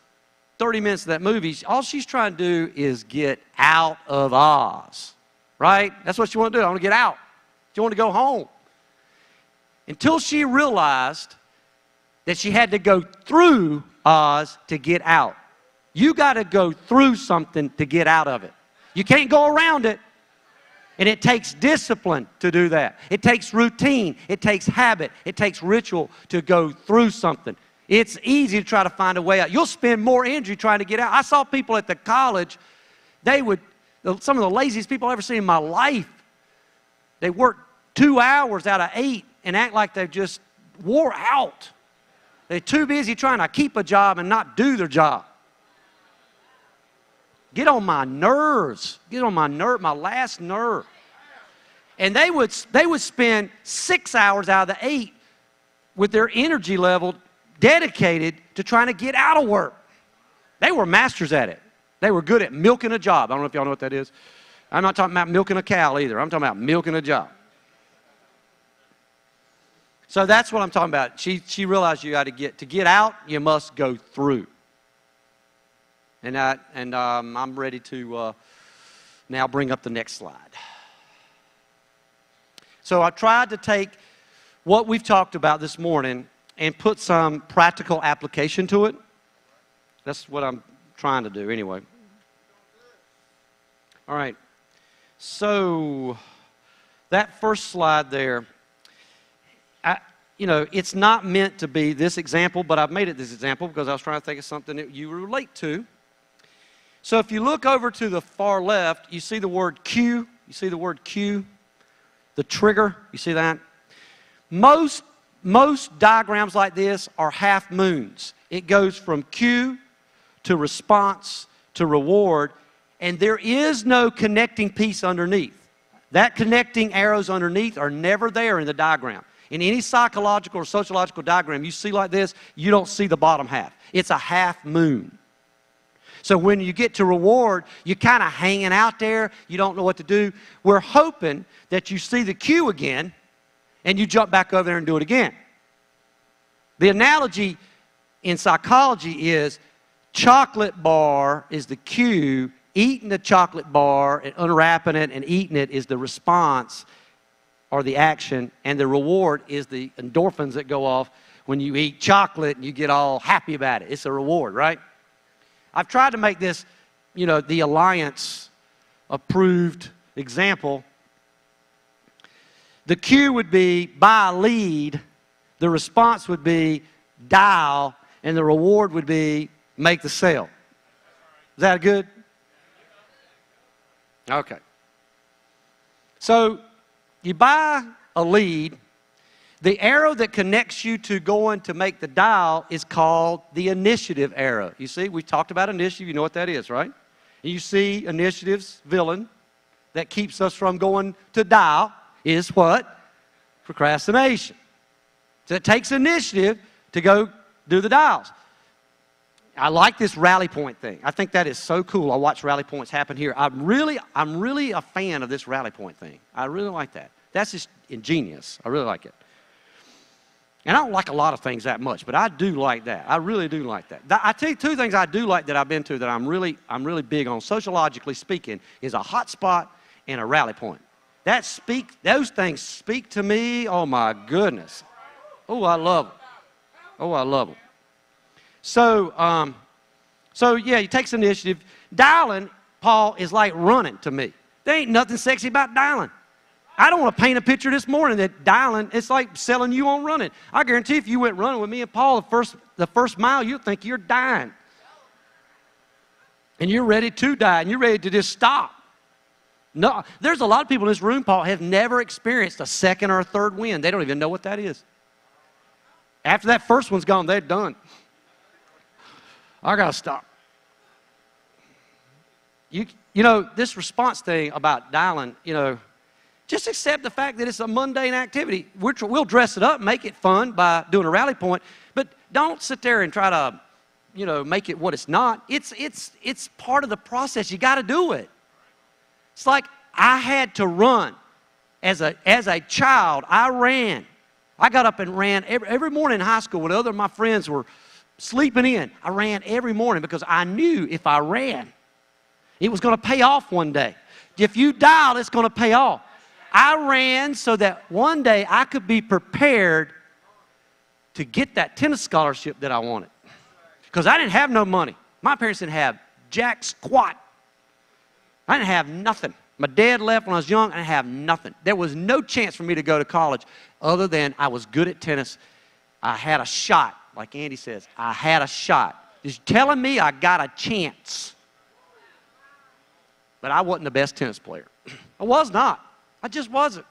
30 minutes of that movie, all she's trying to do is get out of Oz, right? That's what she wanted to do. I want to get out. She wanted to go home. Until she realized that she had to go through Oz to get out. You got to go through something to get out of it. You can't go around it. And it takes discipline to do that. It takes routine. It takes habit. It takes ritual to go through something. It's easy to try to find a way out. You'll spend more energy trying to get out. I saw people at the college, some of the laziest people I've ever seen in my life, they work 2 hours out of 8 and act like they've just wore out. They're too busy trying to keep a job and not do their job. Get on my nerves. Get on my last nerve. And they would spend 6 hours out of the 8 with their energy level dedicated to trying to get out of work. They were masters at it. They were good at milking a job. I don't know if y'all know what that is. I'm not talking about milking a cow either. I'm talking about milking a job. So that's what I'm talking about. She realized you got to get out, you must go through. And I'm ready to now bring up the next slide. So I tried to take what we've talked about this morning and put some practical application to it. That's what I'm trying to do anyway. All right. So that first slide there, it's not meant to be this example, but I've made it this example because I was trying to think of something that you relate to. So if you look over to the far left, you see the word Q. You see the word Q? The trigger. You see that? Most diagrams like this are half moons. It goes from cue to response to reward, and there is no connecting piece underneath. That connecting arrows underneath are never there in the diagram. In any psychological or sociological diagram you see like this, you don't see the bottom half. It's a half moon. So when you get to reward, you're kind of hanging out there. You don't know what to do. We're hoping that you see the cue again and you jump back over there and do it again. The analogy in psychology is chocolate bar is the cue. Eating the chocolate bar and unwrapping it and eating it is the response or the action, and the reward is the endorphins that go off when you eat chocolate and you get all happy about it. It's a reward, right? I've tried to make this, the Alliance approved example. The cue would be buy a lead, the response would be dial, and the reward would be make the sale. Is that good? Okay. So you buy a lead. The arrow that connects you to going to make the dial is called the initiative arrow. You see, we talked about initiative. You know what that is, right? And you see initiative's villain that keeps us from going to dial is what? Procrastination. So it takes initiative to go do the dials. I like this rally point thing. I think that is so cool. I watch rally points happen here. I'm really a fan of this rally point thing. I really like that. That's just ingenious. I really like it. And I don't like a lot of things that much, but I do like that. I really do like that. I tell you two things I do like that I've been to that I'm really big on, sociologically speaking, is a hot spot and a rally point. Those things speak to me. Oh my goodness. Oh, I love them. Oh, I love them. So yeah, he takes initiative. Dialing, Paul, is like running to me. There ain't nothing sexy about dialing. I don't want to paint a picture this morning that dialing, it's like selling you on running. I guarantee if you went running with me and Paul the first mile, you'll think you're dying. And you're ready to die, and you're ready to just stop. No, there's a lot of people in this room, Paul, have never experienced a second or a third wind. They don't even know what that is. After that first one's gone, they're done. I got to stop. This response thing about dialing, just accept the fact that it's a mundane activity. We'll dress it up, make it fun by doing a rally point, but don't sit there and try to, make it what it's not. It's part of the process. You got to do it. It's like I had to run. As a child, I ran. I got up and ran every morning in high school when other of my friends were sleeping in. I ran every morning because I knew if I ran, it was going to pay off one day. If you dial, it's going to pay off. I ran so that one day I could be prepared to get that tennis scholarship that I wanted. Because I didn't have no money. My parents didn't have jack squat. I didn't have nothing. My dad left when I was young. I didn't have nothing. There was no chance for me to go to college other than I was good at tennis. I had a shot, like Andy says. I had a shot. Just telling me I got a chance. But I wasn't the best tennis player. I was not. I just wasn't.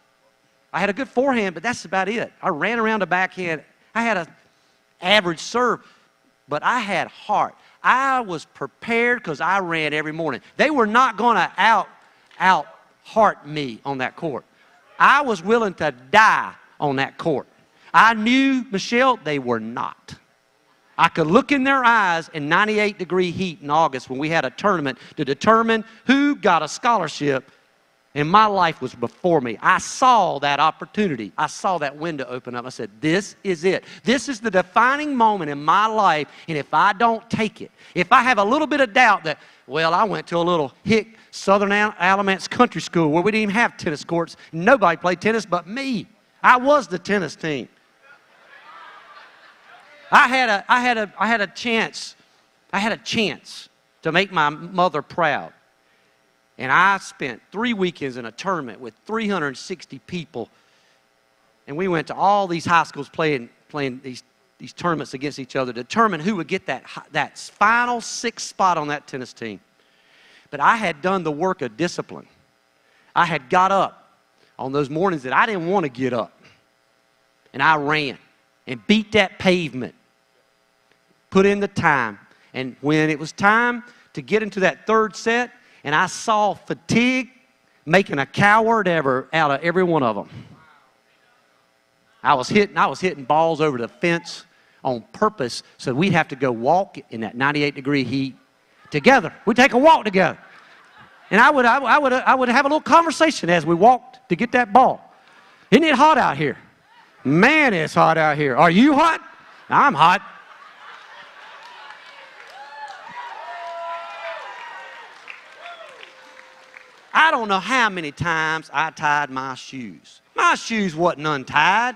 I had a good forehand, but that's about it. I ran around the backhand. I had an average serve, but I had heart. I was prepared because I ran every morning. They were not going to out-heart me on that court. I was willing to die on that court. I knew, Michelle, they were not. I could look in their eyes in 98-degree heat in August when we had a tournament to determine who got a scholarship, and my life was before me. I saw that opportunity. I saw that window open up. I said, this is it. This is the defining moment in my life, and if I don't take it, if I have a little bit of doubt that, well, I went to a little hick Southern Alamance Country School where we didn't even have tennis courts. Nobody played tennis but me. I was the tennis team. I had a chance to make my mother proud. And I spent 3 weekends in a tournament with 360 people. And we went to all these high schools playing these tournaments against each other to determine who would get that final 6th spot on that tennis team. But I had done the work of discipline. I had got up on those mornings that I didn't want to get up. And I ran and beat that pavement. Put in the time. And when it was time to get into that 3rd set, and I saw fatigue making a coward out of every one of them. I was hitting balls over the fence on purpose so we'd have to go walk in that 98-degree heat together. We'd take a walk together. And I would have a little conversation as we walked to get that ball. Isn't it hot out here? Man, it's hot out here. Are you hot? I'm hot. I don't know how many times I tied my shoes. My shoes wasn't untied.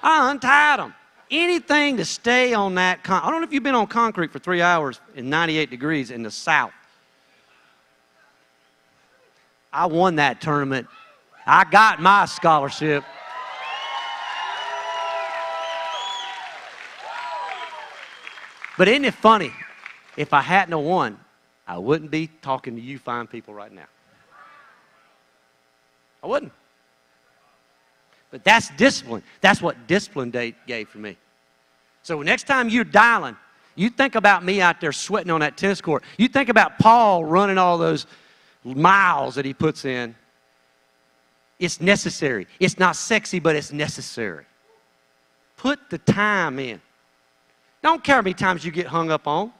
I untied them. Anything to stay on that I don't know if you've been on concrete for 3 hours in 98 degrees in the south. I won that tournament. I got my scholarship. But isn't it funny? If I hadn't won, I wouldn't be talking to you fine people right now. I wouldn't. But that's discipline. That's what discipline gave for me. So next time you're dialing, you think about me out there sweating on that tennis court. You think about Paul running all those miles that he puts in. It's necessary. It's not sexy, but it's necessary. Put the time in. Don't care how many times you get hung up on.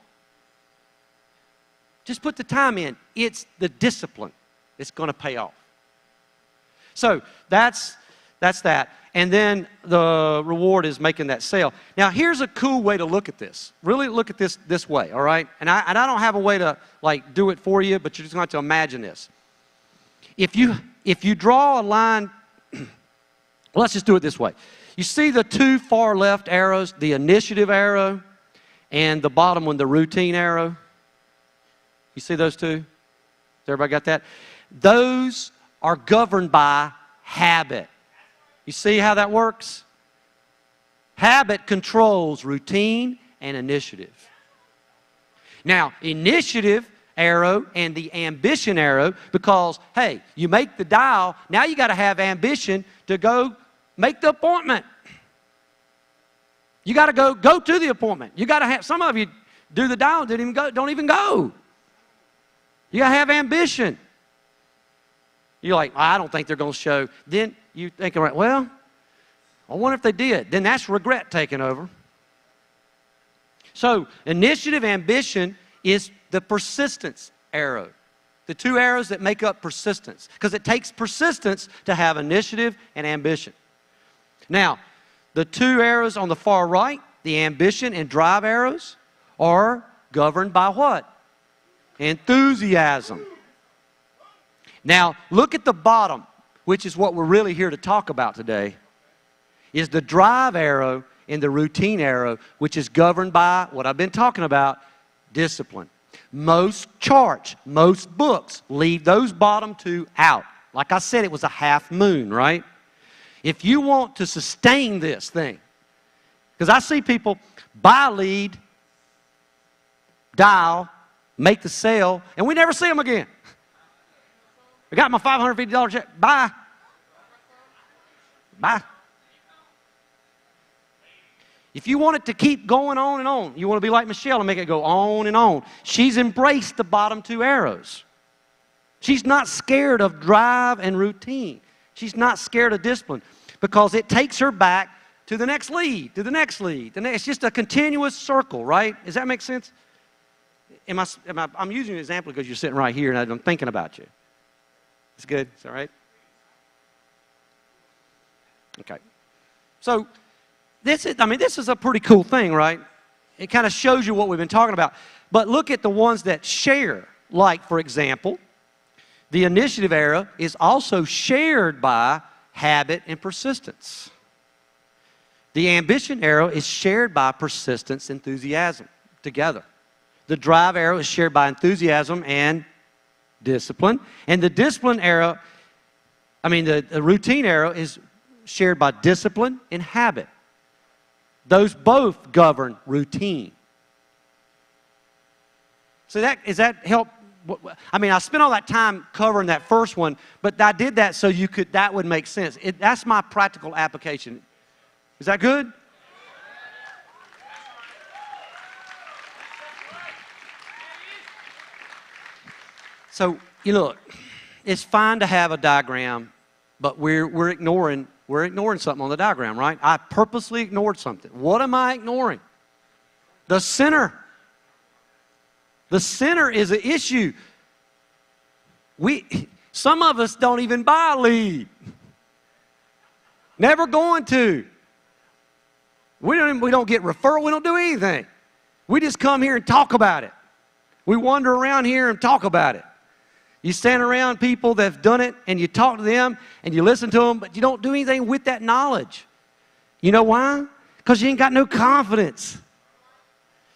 Just put the time in. It's the discipline that's going to pay off. So that's that. And then the reward is making that sale. Now, here's a cool way to look at this. Really look at this way, all right? And I don't have a way to, like, do it for you, but you're just going to have to imagine this. If you draw a line, well, let's just do it this way. You see the 2 far left arrows, the initiative arrow and the bottom one, the routine arrow? You see those two? Has everybody got that? Those are governed by habit. You see how that works? Habit controls routine and initiative. Now, initiative arrow and the ambition arrow, because, hey, you make the dial, now you got to have ambition to go make the appointment. You got to go to the appointment. You got to have, some of you do the dial, don't even go. You got to have ambition. You're like, I don't think they're going to show. Then you think, well, I wonder if they did. Then that's regret taking over. So initiative, ambition is the persistence arrow. The two arrows that make up persistence. Because it takes persistence to have initiative and ambition. Now, the two arrows on the far right, the ambition and drive arrows, are governed by what? Enthusiasm. Now, look at the bottom, which is what we're really here to talk about today, is the drive arrow and the routine arrow, which is governed by what I've been talking about, discipline. Most charts, most books leave those bottom two out. Like I said, it was a half moon, right? If you want to sustain this thing, because I see people buy a lead, dial, make the sale, and we never see them again. I got my $550 check. Bye. Bye. If you want it to keep going on and on, you want to be like Michelle and make it go on and on. She's embraced the bottom two arrows. She's not scared of drive and routine. She's not scared of discipline because it takes her back to the next lead, to the next lead. It's just a continuous circle, right? Does that make sense? I'm using an example because you're sitting right here and I'm thinking about you. It's good? Is that right? Okay. So, this is a pretty cool thing, right? It kind of shows you what we've been talking about. But look at the ones that share. Like, for example, the initiative arrow is also shared by habit and persistence. The ambition arrow is shared by persistence, enthusiasm together. The drive arrow is shared by enthusiasm and discipline. And the discipline arrow, the routine arrow is shared by discipline and habit. Those both govern routine. So does that help? I spent all that time covering that first one, but I did that so that would make sense. That's my practical application. Is that good? So, look, it's fine to have a diagram, but we're ignoring something on the diagram, right? I purposely ignored something. What am I ignoring? The center. The center is an issue. Some of us don't even buy a lead. Never going to. We don't get referral. We don't do anything. We just come here and talk about it. We wander around here and talk about it. You stand around people that have done it, and you talk to them, and you listen to them, but you don't do anything with that knowledge. You know why? Because you ain't got no confidence.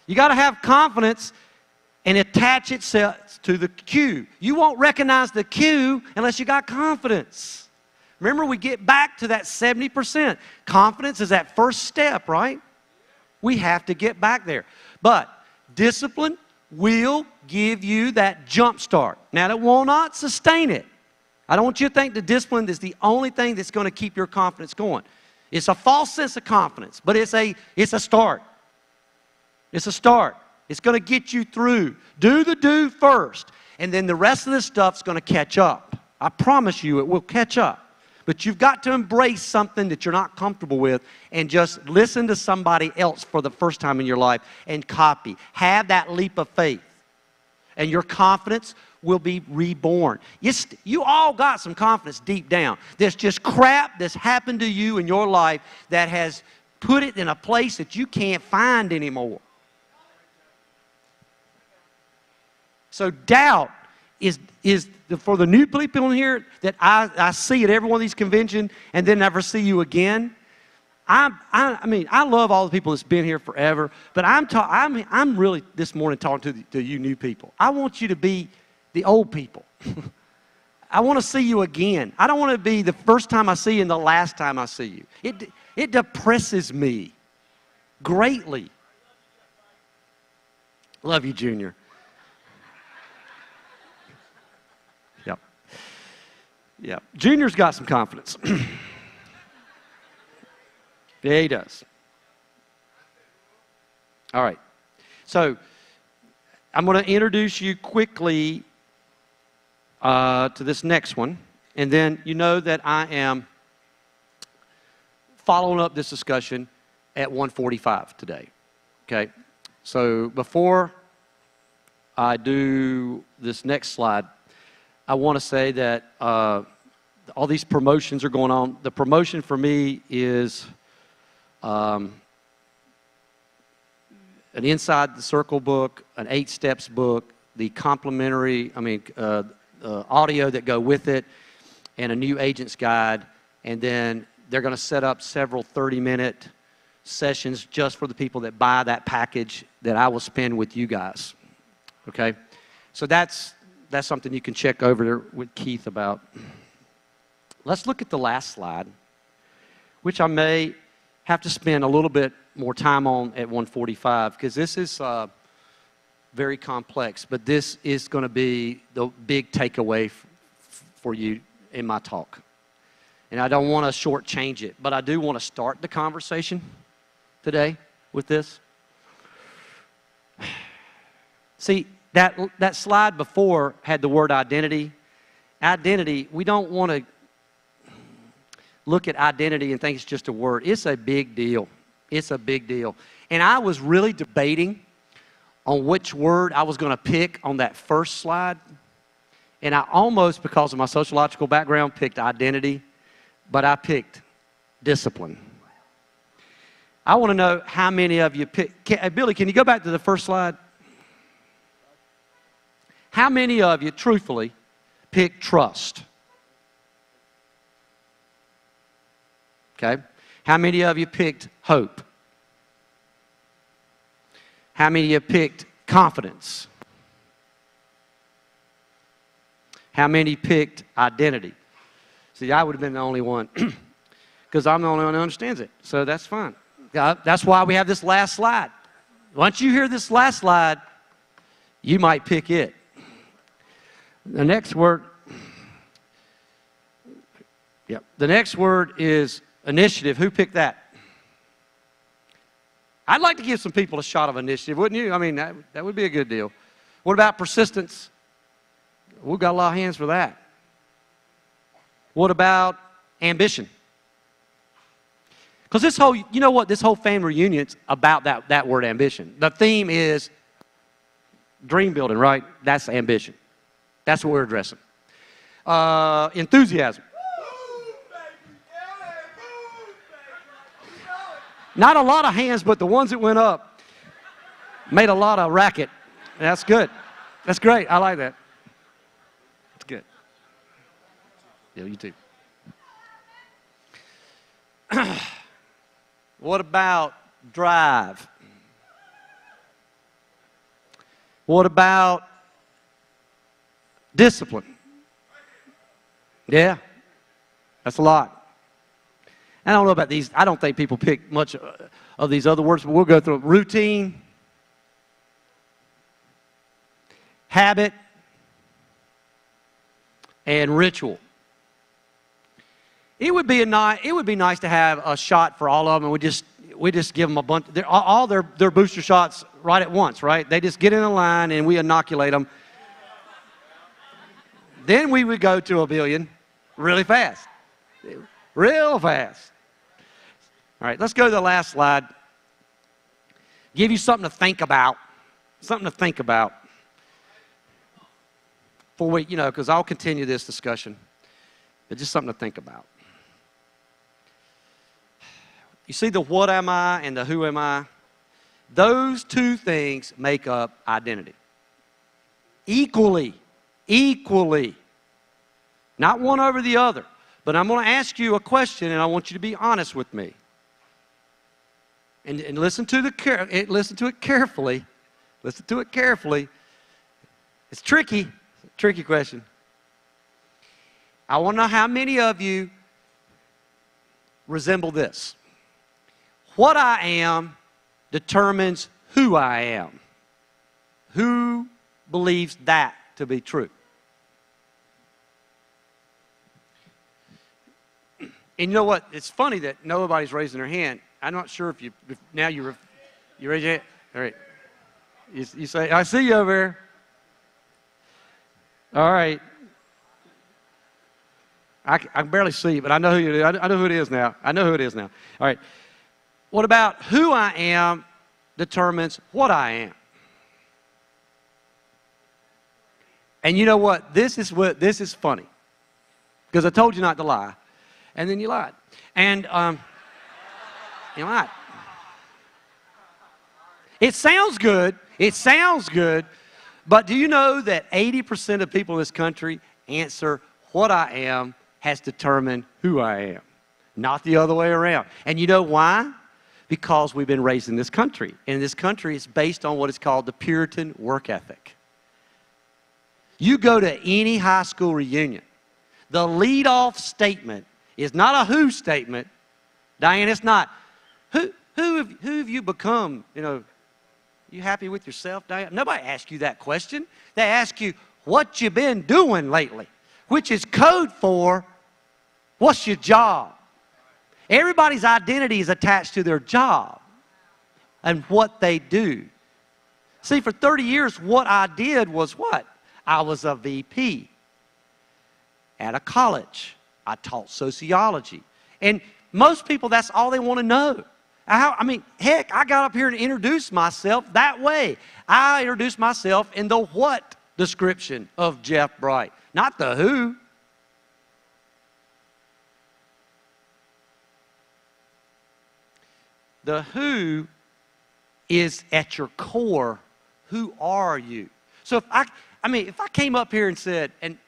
You got to have confidence and attach itself to the cue. You won't recognize the cue unless you got confidence. Remember, we get back to that 70%. Confidence is that first step, right? We have to get back there. But discipline will give you that jump start. Now, it will not sustain it. I don't want you to think the discipline is the only thing that's going to keep your confidence going. It's a false sense of confidence, but it's a start. It's a start. It's going to get you through. Do the do first, and then the rest of this stuff's going to catch up. I promise you it will catch up. But you've got to embrace something that you're not comfortable with and just listen to somebody else for the first time in your life and copy. Have that leap of faith. And your confidence will be reborn. You all got some confidence deep down. There's just crap that's happened to you in your life that has put it in a place that you can't find anymore. So doubt is for the new people in here that I see at every one of these conventions and then never see you again. I love all the people that's been here forever, but I'm really this morning talking to you new people. I want you to be the old people. I want to see you again. I don't want to be the first time I see you and the last time I see you. It depresses me greatly. Love you, Junior. Yeah, Junior's got some confidence. Yeah, he does. All right. So I'm going to introduce you quickly to this next one. And then you know that I am following up this discussion at 1:45 today. Okay? So before I do this next slide, I want to say that all these promotions are going on. The promotion for me is an Inside the Circle book, an 8 Steps book, the complimentary, audio that go with it, and a new agent's guide. And then they're going to set up several 30-minute sessions just for the people that buy that package that I will spend with you guys. Okay? So that's something you can check over there with Keith about. Let's look at the last slide, which I may have to spend a little bit more time on at 1:45 because this is very complex, but this is going to be the big takeaway for you in my talk. And I don't want to shortchange it, but I do want to start the conversation today with this. See, that slide before had the word identity. Identity, we don't want to look at identity and think it's just a word. It's a big deal. It's a big deal. And I was really debating on which word I was going to pick on that first slide. And I almost, because of my sociological background, picked identity, but I picked discipline. I want to know how many of you picked. Billy, can you go back to the first slide? How many of you, truthfully, picked trust? Okay. How many of you picked hope? How many of you picked confidence? How many picked identity? See, I would have been the only one because I'm the only one who understands it. So that's fine. That's why we have this last slide. Once you hear this last slide, you might pick it. The next word, the next word is initiative. Who picked that? I'd like to give some people a shot of initiative, wouldn't you? I mean, that would be a good deal. What about persistence? We've got a lot of hands for that. What about ambition? Because this whole, you know what, this whole family reunion's about that word ambition. The theme is dream building, right? That's ambition. That's what we're addressing. Enthusiasm. Not a lot of hands, but the ones that went up made a lot of racket. That's good. That's great. I like that. That's good. Yeah, you too. What about drive? What about discipline? Yeah, that's a lot. I don't know about these. I don't think people pick much of these other words, but we'll go through it. Routine, habit, and ritual. It would be nice to have a shot for all of them, and we just give them a bunch. All their booster shots right at once, right? They just get in a line and we inoculate them. Then we would go to 1 billion really fast. Real fast. All right, let's go to the last slide. Give you something to think about. Something to think about. For we, because I'll continue this discussion. But just something to think about. You see the what am I and the who am I? Those two things make up identity. Equally. Not one over the other. But I'm going to ask you a question, and I want you to be honest with me. And listen to it carefully. Listen to it carefully. It's tricky. It's a tricky question. I want to know how many of you resemble this. What I am determines who I am. Who believes that to be true? And you know what? It's funny that nobody's raising their hand. I'm not sure if now you raise your hand. All right. You say, I see you over there. All right. I can barely see you, but I know who it is. I know who it is now. I know who it is now. All right. What about who I am determines what I am? And you know what? This is funny. Because I told you not to lie. And then you lied. And you lied. It sounds good. It sounds good. But do you know that 80% of people in this country answer what I am has determined who I am, not the other way around. And you know why? Because we've been raised in this country. And this country is based on what is called the Puritan work ethic. You go to any high school reunion, the lead-off statement is not a who statement. Diane, it's not, who have you become? You know, you happy with yourself, Diane? Nobody asks you that question. They ask you, what you been doing lately? Which is code for, what's your job? Everybody's identity is attached to their job and what they do. See, for 30 years, what I did was what? I was a VP at a college. I taught sociology. And most people, that's all they want to know. I mean, heck, I got up here and introduced myself that way. I introduced myself in the what description of Jeff Bright, not the who. The who is at your core, who are you? So if I came up here and said, and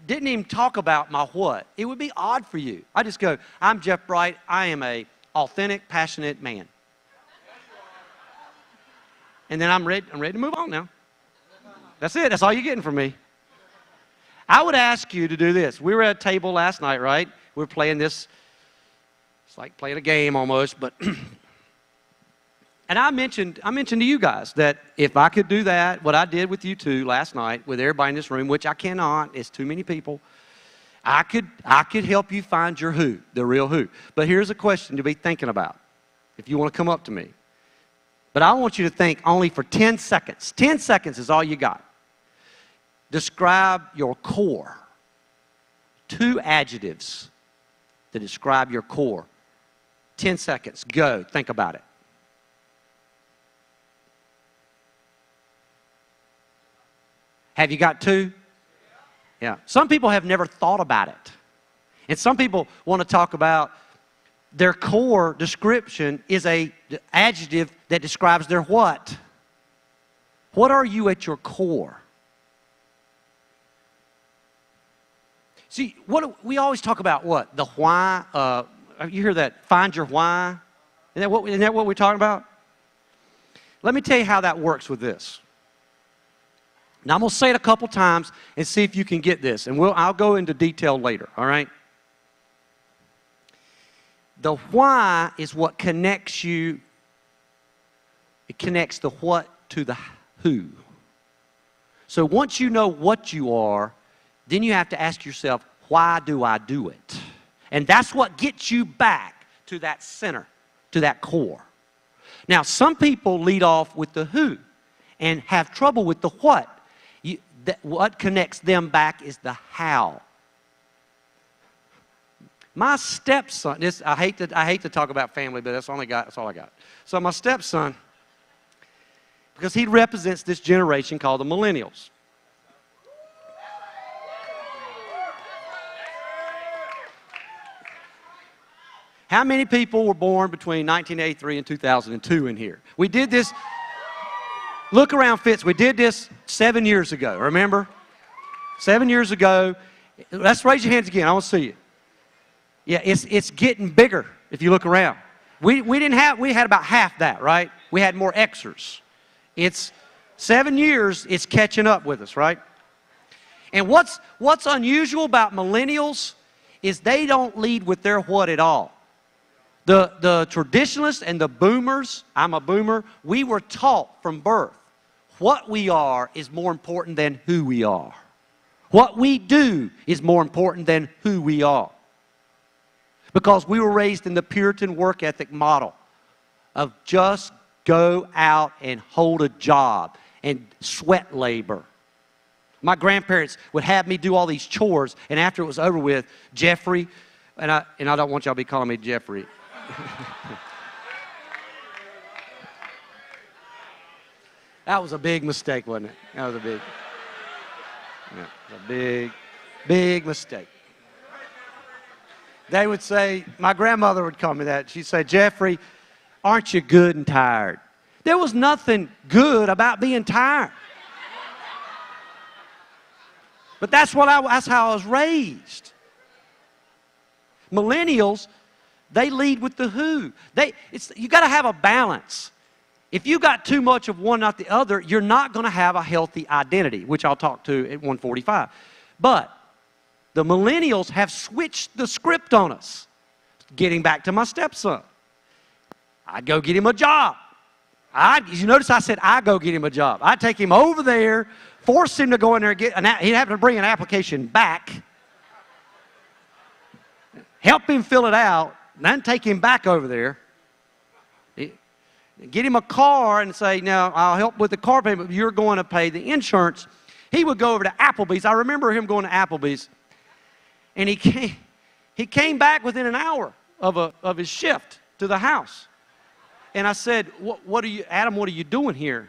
didn't even talk about my what, it would be odd for you. I just go, I'm Jeff Bright. I am a authentic, passionate man. And then I'm ready to move on now. That's it. That's all you're getting from me. I would ask you to do this. We were at a table last night, right? We were playing this. It's like playing a game almost, but and I mentioned to you guys that if I could do that, what I did with you two last night, with everybody in this room, which I cannot, it's too many people, I could help you find your who, the real who. But here's a question to be thinking about if you want to come up to me. But I want you to think only for 10 seconds. 10 seconds is all you got. Describe your core. 2 adjectives to describe your core. 10 seconds. Go. Think about it. Have you got 2? Yeah. Some people have never thought about it. And some people want to talk about their core description is an adjective that describes their what. What are you at your core? See, we always talk about what? The why. You hear that? Find your why. Isn't that what we're talking about? Let me tell you how that works with this. Now, I'm going to say it a couple times and see if you can get this. And I'll go into detail later, all right? The why is what connects you. It connects the what to the who. So once you know what you are, then you have to ask yourself, why do I do it? And that's what gets you back to that center, to that core. Now, some people lead off with the who and have trouble with the what. What connects them back is the how. My stepson, I hate to talk about family, but that's all I got. So my stepson, because he represents this generation called the millennials. How many people were born between 1983 and 2002 in here? We did this, look around Fitz, we did this 7 years ago, remember? 7 years ago. Let's raise your hands again, I want to see you. Yeah, it's getting bigger if you look around. We had about half that, right? We had more Xers. It's 7 years, it's catching up with us, right? And what's unusual about millennials is they don't lead with their what at all. The traditionalists and the boomers, I'm a boomer, we were taught from birth what we are is more important than who we are. What we do is more important than who we are. Because we were raised in the Puritan work ethic model of just go out and hold a job and sweat labor. My grandparents would have me do all these chores, and after it was over with, Jeffrey, and I don't want y'all to be calling me Jeffrey. That was a big mistake, wasn't it? That was a big. Yeah, a big, big mistake. They would say, my grandmother would call me that. She'd say, Jeffrey, aren't you good and tired? There was nothing good about being tired. But that's how I was raised. Millennials, they lead with the who. You got to have a balance. If you got too much of one, not the other, you're not going to have a healthy identity, which I'll talk to at 145. But the millennials have switched the script on us. Getting back to my stepson. I'd go get him a job. You notice I said I'd go get him a job. I'd take him over there, force him to go in there and he'd have to bring an application back, help him fill it out, and then take him back over there. Get him a car and say, now, I'll help with the car payment, but you're going to pay the insurance. He would go over to Applebee's. I remember him going to Applebee's, and he came back within an hour of his shift to the house. And I said, Adam, what are you doing here?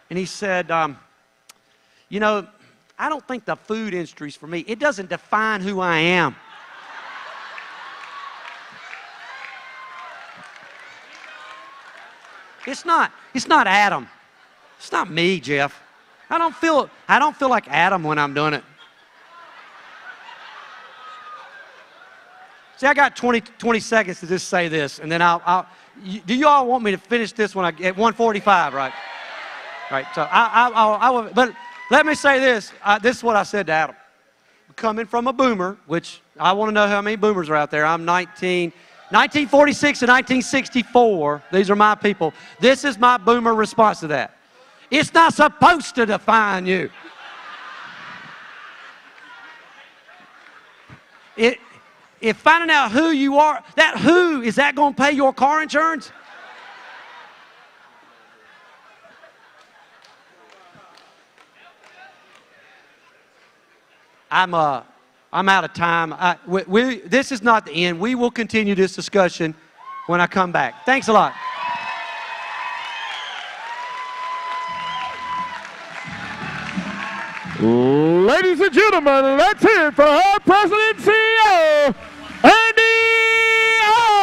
And he said, you know, I don't think the food industry's for me. It doesn't define who I am. It's not Adam. It's not me, Jeff. I don't feel like Adam when I'm doing it. See, I got 20 seconds to just say this, and then do you all want me to finish this when at 145, right? Right. So I will, but let me say this. This is what I said to Adam. Coming from a boomer, which I want to know how many boomers are out there. I'm 1946 to 1964, these are my people. This is my boomer response to that. It's not supposed to define you. If finding out who you are, is that going to pay your car insurance? I'm out of time. This is not the end. We will continue this discussion when I come back. Thanks a lot. Ladies and gentlemen, let's hear it for our President and CEO, Andy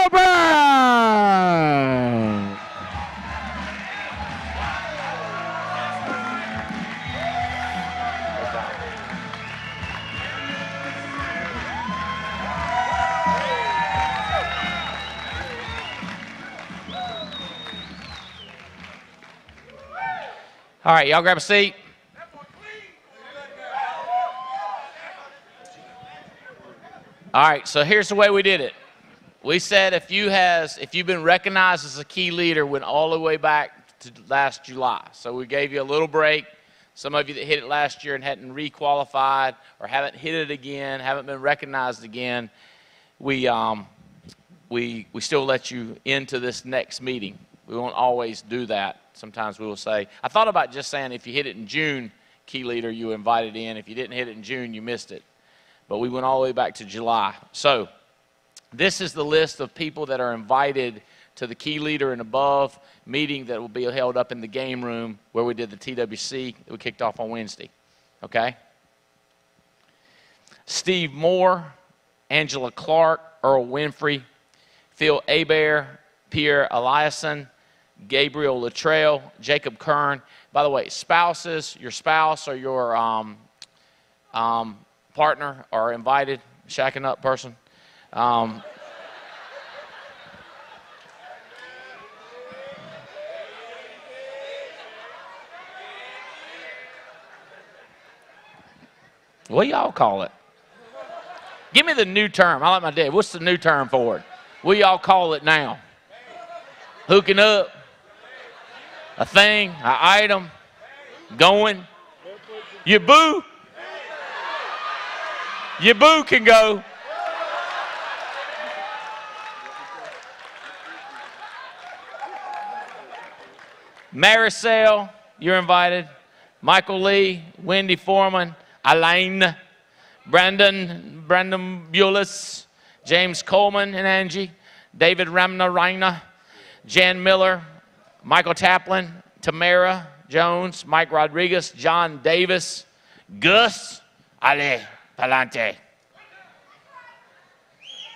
Albright. All right, y'all grab a seat. All right, so here's the way we did it. We said if you've been recognized as a key leader, went all the way back to last July. So we gave you a little break. Some of you that hit it last year and hadn't requalified or haven't hit it again, haven't been recognized again, we still let you into this next meeting. We won't always do that. Sometimes we will say, I thought about just saying if you hit it in June, key leader, you were invited in. If you didn't hit it in June, you missed it. But we went all the way back to July. So this is the list of people that are invited to the key leader and above meeting that will be held up in the game room where we did the TWC that we kicked off on Wednesday. Okay? Steve Moore, Angela Clark, Earl Winfrey, Phil Hebert, Pierre Eliasson, Gabriel Luttrell, Jacob Kern. By the way, spouses, your spouse or your partner are invited, shacking up person. What do y'all call it? Give me the new term. I like my dad. What's the new term for it? What do y'all call it now? Hooking up? A thing? An item? Going? Your boo? Your boo can go. Maricel, you're invited. Michael Lee, Wendy Foreman, Elaine, Brandon Bulis, James Coleman and Angie, David Ramnarina, Jan Miller, Michael Taplin, Tamara Jones, Mike Rodriguez, John Davis, Gus, Ale, Palante.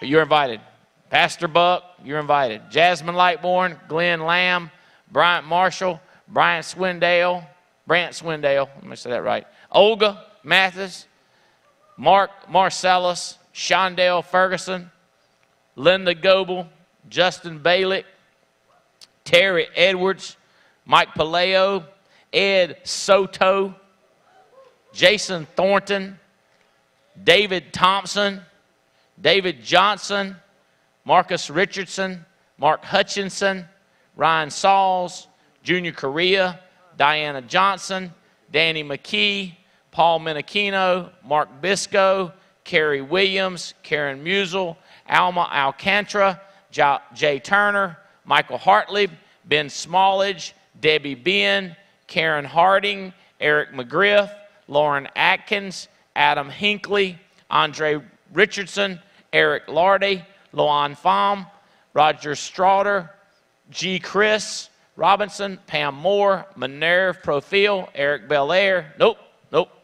But you're invited. Pastor Buck, you're invited. Jasmine Lightborn, Glenn Lamb, Bryant Marshall, Brant Swindale, let me say that right. Olga Mathis, Mark Marcellus, Shondale Ferguson, Linda Goebel, Justin Balick, Terry Edwards, Mike Paleo, Ed Soto, Jason Thornton, David Thompson, David Johnson, Marcus Richardson, Mark Hutchinson, Ryan Sauls, Junior Correa, Diana Johnson, Danny McKee, Paul Menachino, Mark Bisco, Kerry Williams, Karen Musel, Alma Alcantara, Jay Turner, Michael Hartley, Ben Smallage, Debbie Ben, Karen Harding, Eric McGriff, Lauren Atkins, Adam Hinckley, Andre Richardson, Eric Lardy, Loan Pham, Roger Strauder, G. Chris Robinson, Pam Moore, Minerve Profil, Eric Belair. Nope,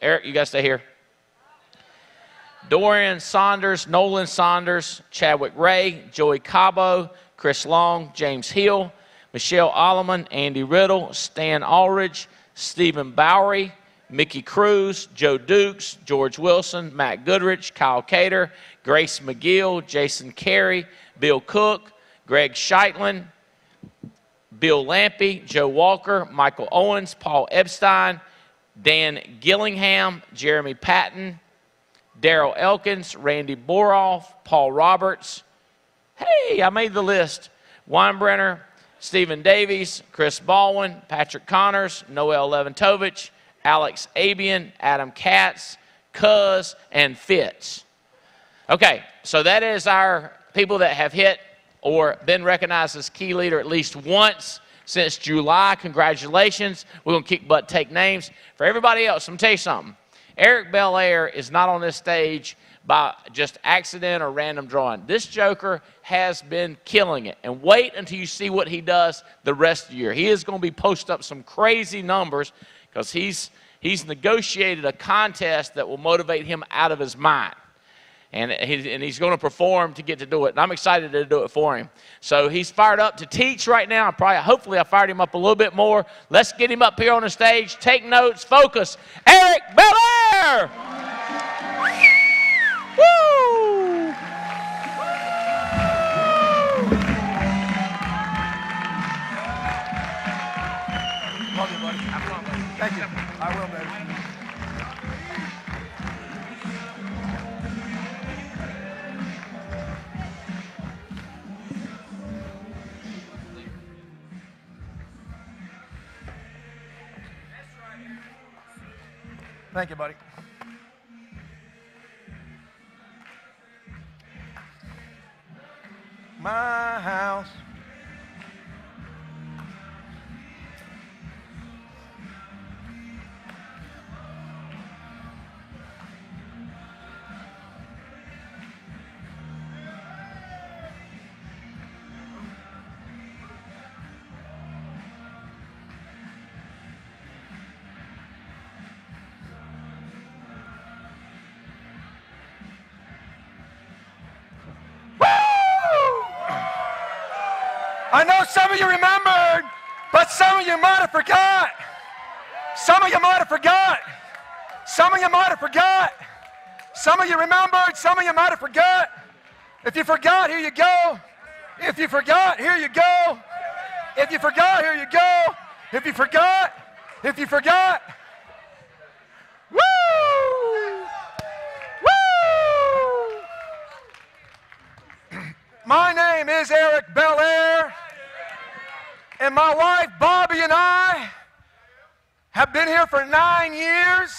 Eric, you got to stay here. Dorian Saunders, Nolan Saunders, Chadwick Ray, Joey Cabo, Chris Long, James Hill, Michelle Alleman, Andy Riddle, Stan Aldridge, Stephen Bowery, Mickey Cruz, Joe Dukes, George Wilson, Matt Goodrich, Kyle Cater, Grace McGill, Jason Carey, Bill Cook, Greg Sheitlin, Bill Lampy, Joe Walker, Michael Owens, Paul Epstein, Dan Gillingham, Jeremy Patton, Daryl Elkins, Randy Boroff, Paul Roberts. Hey, I made the list. Weinbrenner, Stephen Davies, Chris Baldwin, Patrick Connors, Noel Leventovich, Alex Abian, Adam Katz, Cuz, and Fitz. Okay, so that is our people that have hit or been recognized as key leader at least once since July. Congratulations. We're going to kick butt, take names. For everybody else, I'm going to tell you something. Eric Belair is not on this stage by just accident or random drawing. This joker has been killing it. And wait until you see what he does the rest of the year. He is going to be posting up some crazy numbers because he's negotiated a contest that will motivate him out of his mind. And he's going to perform to get to do it. And I'm excited to do it for him. So he's fired up to teach right now. Hopefully I fired him up a little bit more. Let's get him up here on the stage. Take notes. Focus. Eric Belair! Woo! Love you, buddy. Have fun, buddy. Thank you. I will, baby. Thank you, buddy. My house. I know some of you remembered, but some of you might have forgot. Some of you might have forgot. Some of you might have forgot. Some of you remembered, some of you might have forgot. If you forgot, here you go. If you forgot, here you go. If you forgot, here you go. If you forgot, if you forgot. Woo! Woo! My name is Eric Belair. And my wife, Bobby, and I have been here for 9 years.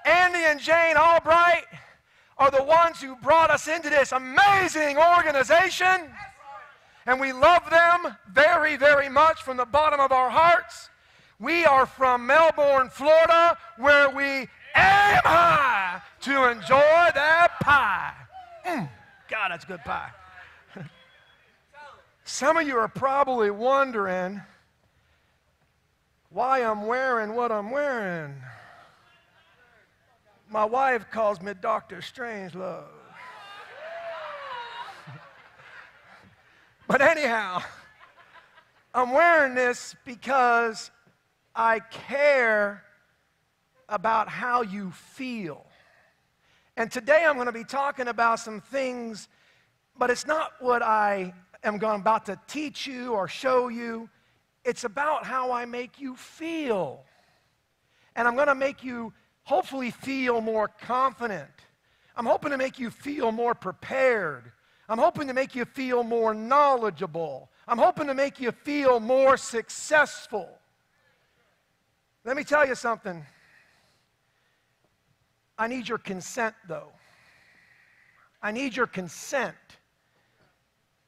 Andy and Jane Albright are the ones who brought us into this amazing organization. And we love them very, very much from the bottom of our hearts. We are from Melbourne, Florida, where we aim high to enjoy that pie. God, that's good pie. Some of you are probably wondering why I'm wearing what I'm wearing. My wife calls me Dr. Strangelove. But anyhow, I'm wearing this because I care about how you feel. And today I'm going to be talking about some things, but it's not what I am about to teach you or show you. It's about how I make you feel. And I'm going to make you hopefully feel more confident. I'm hoping to make you feel more prepared. I'm hoping to make you feel more knowledgeable. I'm hoping to make you feel more successful. Let me tell you something. I need your consent, though. I need your consent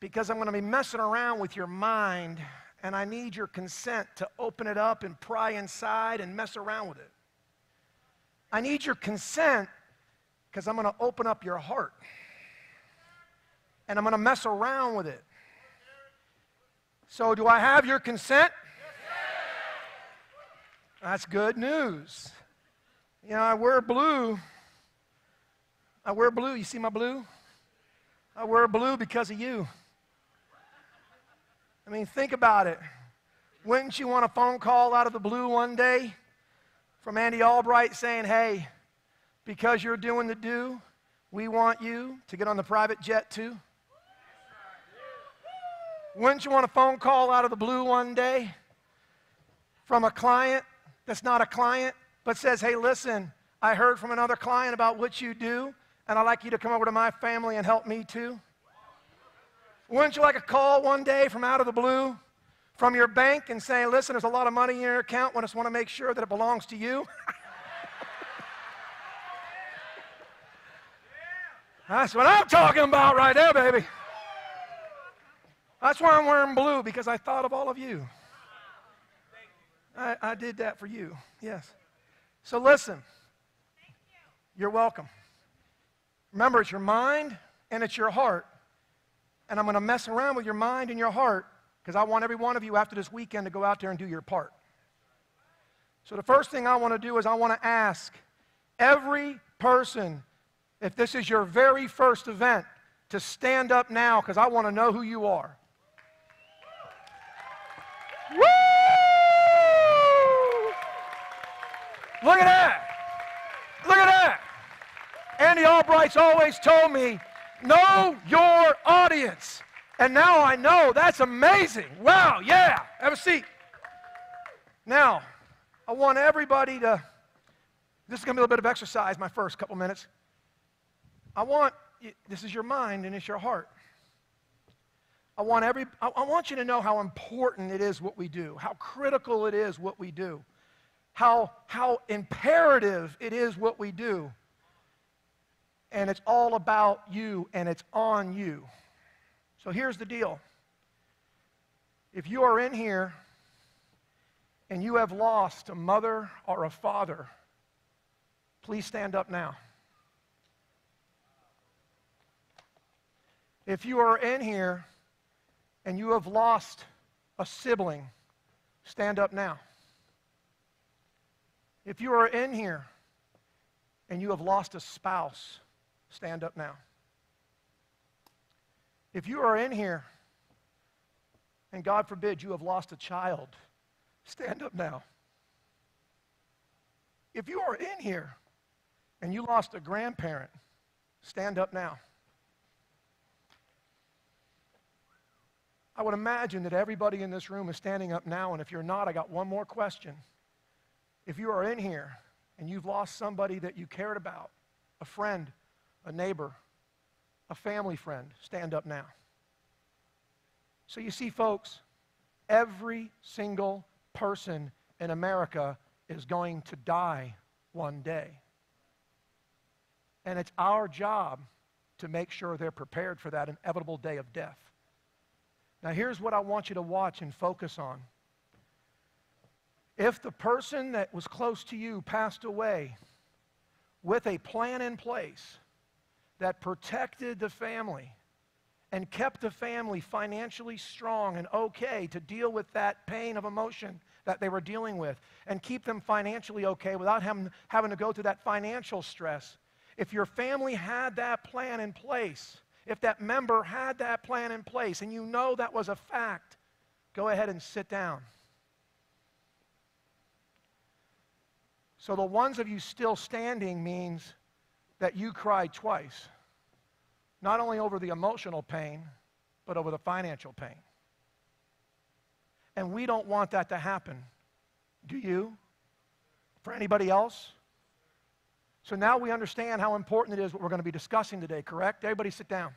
because I'm going to be messing around with your mind, and I need your consent to open it up and pry inside and mess around with it. I need your consent because I'm going to open up your heart, and I'm going to mess around with it. So do I have your consent? That's good news. You know, I wear blue. I wear blue. You see my blue? I wear blue because of you. I mean, think about it. Wouldn't you want a phone call out of the blue one day from Andy Albright saying, hey, because you're doing the do, we want you to get on the private jet too? Wouldn't you want a phone call out of the blue one day from a client that's not a client, but says, hey, listen, I heard from another client about what you do, and I'd like you to come over to my family and help me too? Wouldn't you like a call one day from out of the blue from your bank and saying, listen, there's a lot of money in your account, I just want to make sure that it belongs to you? That's what I'm talking about right there, baby. That's why I'm wearing blue, because I thought of all of you. I did that for you, yes. So listen, you're welcome. Remember, it's your mind and it's your heart. And I'm going to mess around with your mind and your heart because I want every one of you after this weekend to go out there and do your part. So the first thing I want to do is I want to ask every person, if this is your very first event, to stand up now because I want to know who you are. Woo! Look at that. Look at that. Andy Albright's always told me, know your audience. And now I know. That's amazing. Wow, yeah. Have a seat. Now, I want everybody to, this is going to be a little bit of exercise, my first couple minutes. This is your mind and it's your heart. I want you to know how important it is what we do, how critical it is what we do, how imperative it is what we do. And it's all about you and it's on you. So here's the deal. If you are in here and you have lost a mother or a father, please stand up now. If you are in here and you have lost a sibling, stand up now. If you are in here and you have lost a spouse, stand up now. If you are in here and God forbid you have lost a child, stand up now. If you are in here and you lost a grandparent, stand up now. I would imagine that everybody in this room is standing up now, and if you're not, I got one more question. If you are in here and you've lost somebody that you cared about, a friend, a neighbor, a family friend, stand up now. So you see, folks, every single person in America is going to die one day. And it's our job to make sure they're prepared for that inevitable day of death. Now, here's what I want you to watch and focus on. If the person that was close to you passed away with a plan in place that protected the family and kept the family financially strong and okay to deal with that pain of emotion that they were dealing with and keep them financially okay without having to go through that financial stress. If your family had that plan in place, if that member had that plan in place and you know that was a fact, go ahead and sit down. So the ones of you still standing means that you cried twice. Not only over the emotional pain, but over the financial pain. And we don't want that to happen. Do you? For anybody else? So now we understand how important it is what we're going to be discussing today, correct? Everybody sit down.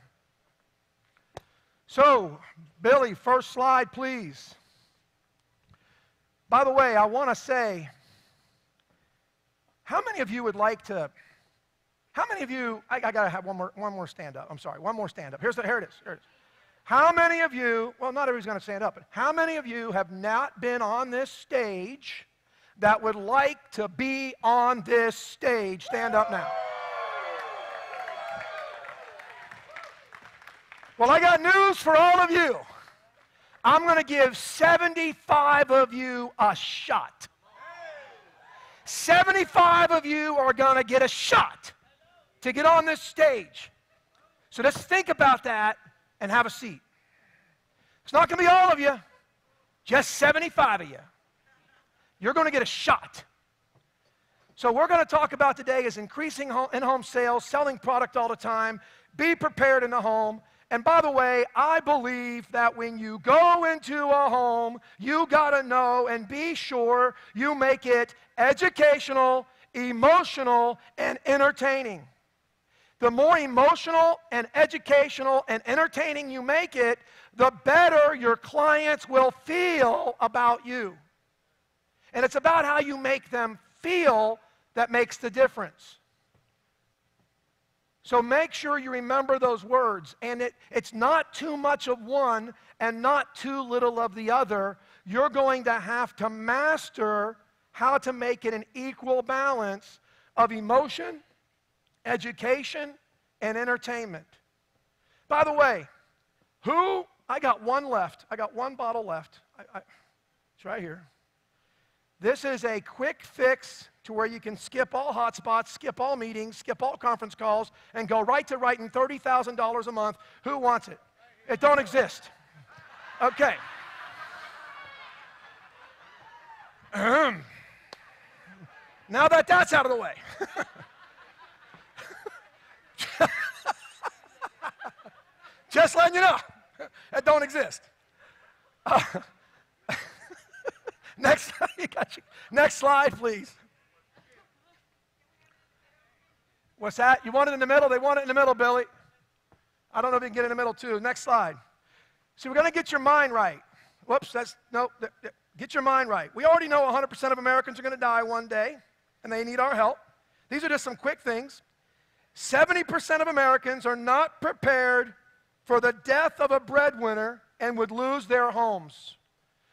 So, Billy, first slide, please. By the way, I want to say, how many of you would like to... How many of you, I got to have one more stand up. I'm sorry, one more stand up. Here it is. How many of you, well, not everybody's going to stand up, but how many of you have not been on this stage that would like to be on this stage? Stand up now. Well, I got news for all of you. I'm going to give 75 of you a shot. 75 of you are going to get a shot to get on this stage. So let's think about that and have a seat. It's not going to be all of you, just 75 of you. You're going to get a shot. So we're going to talk about today is increasing in-home sales, selling product all the time, be prepared in the home. And by the way, I believe that when you go into a home, you got to know and be sure you make it educational, emotional, and entertaining. The more emotional and educational and entertaining you make it, the better your clients will feel about you. And it's about how you make them feel that makes the difference. So make sure you remember those words. And it's not too much of one and not too little of the other. You're going to have to master how to make it an equal balance of emotion, education, and entertainment. By the way, I got one left. I got one bottle left. It's right here. This is a quick fix to where you can skip all hotspots, skip all meetings, skip all conference calls, and go right to writing $30,000 a month. Who wants it? It don't exist. Okay. Now that that's out of the way. Just letting you know, it don't exist. Next slide, please. What's that? You want it in the middle? They want it in the middle, Billy. I don't know if you can get it in the middle, too. Next slide. See, we're going to get your mind right. Whoops, get your mind right. We already know 100% of Americans are going to die one day, and they need our help. These are just some quick things. 70% of Americans are not prepared for the death of a breadwinner and would lose their homes.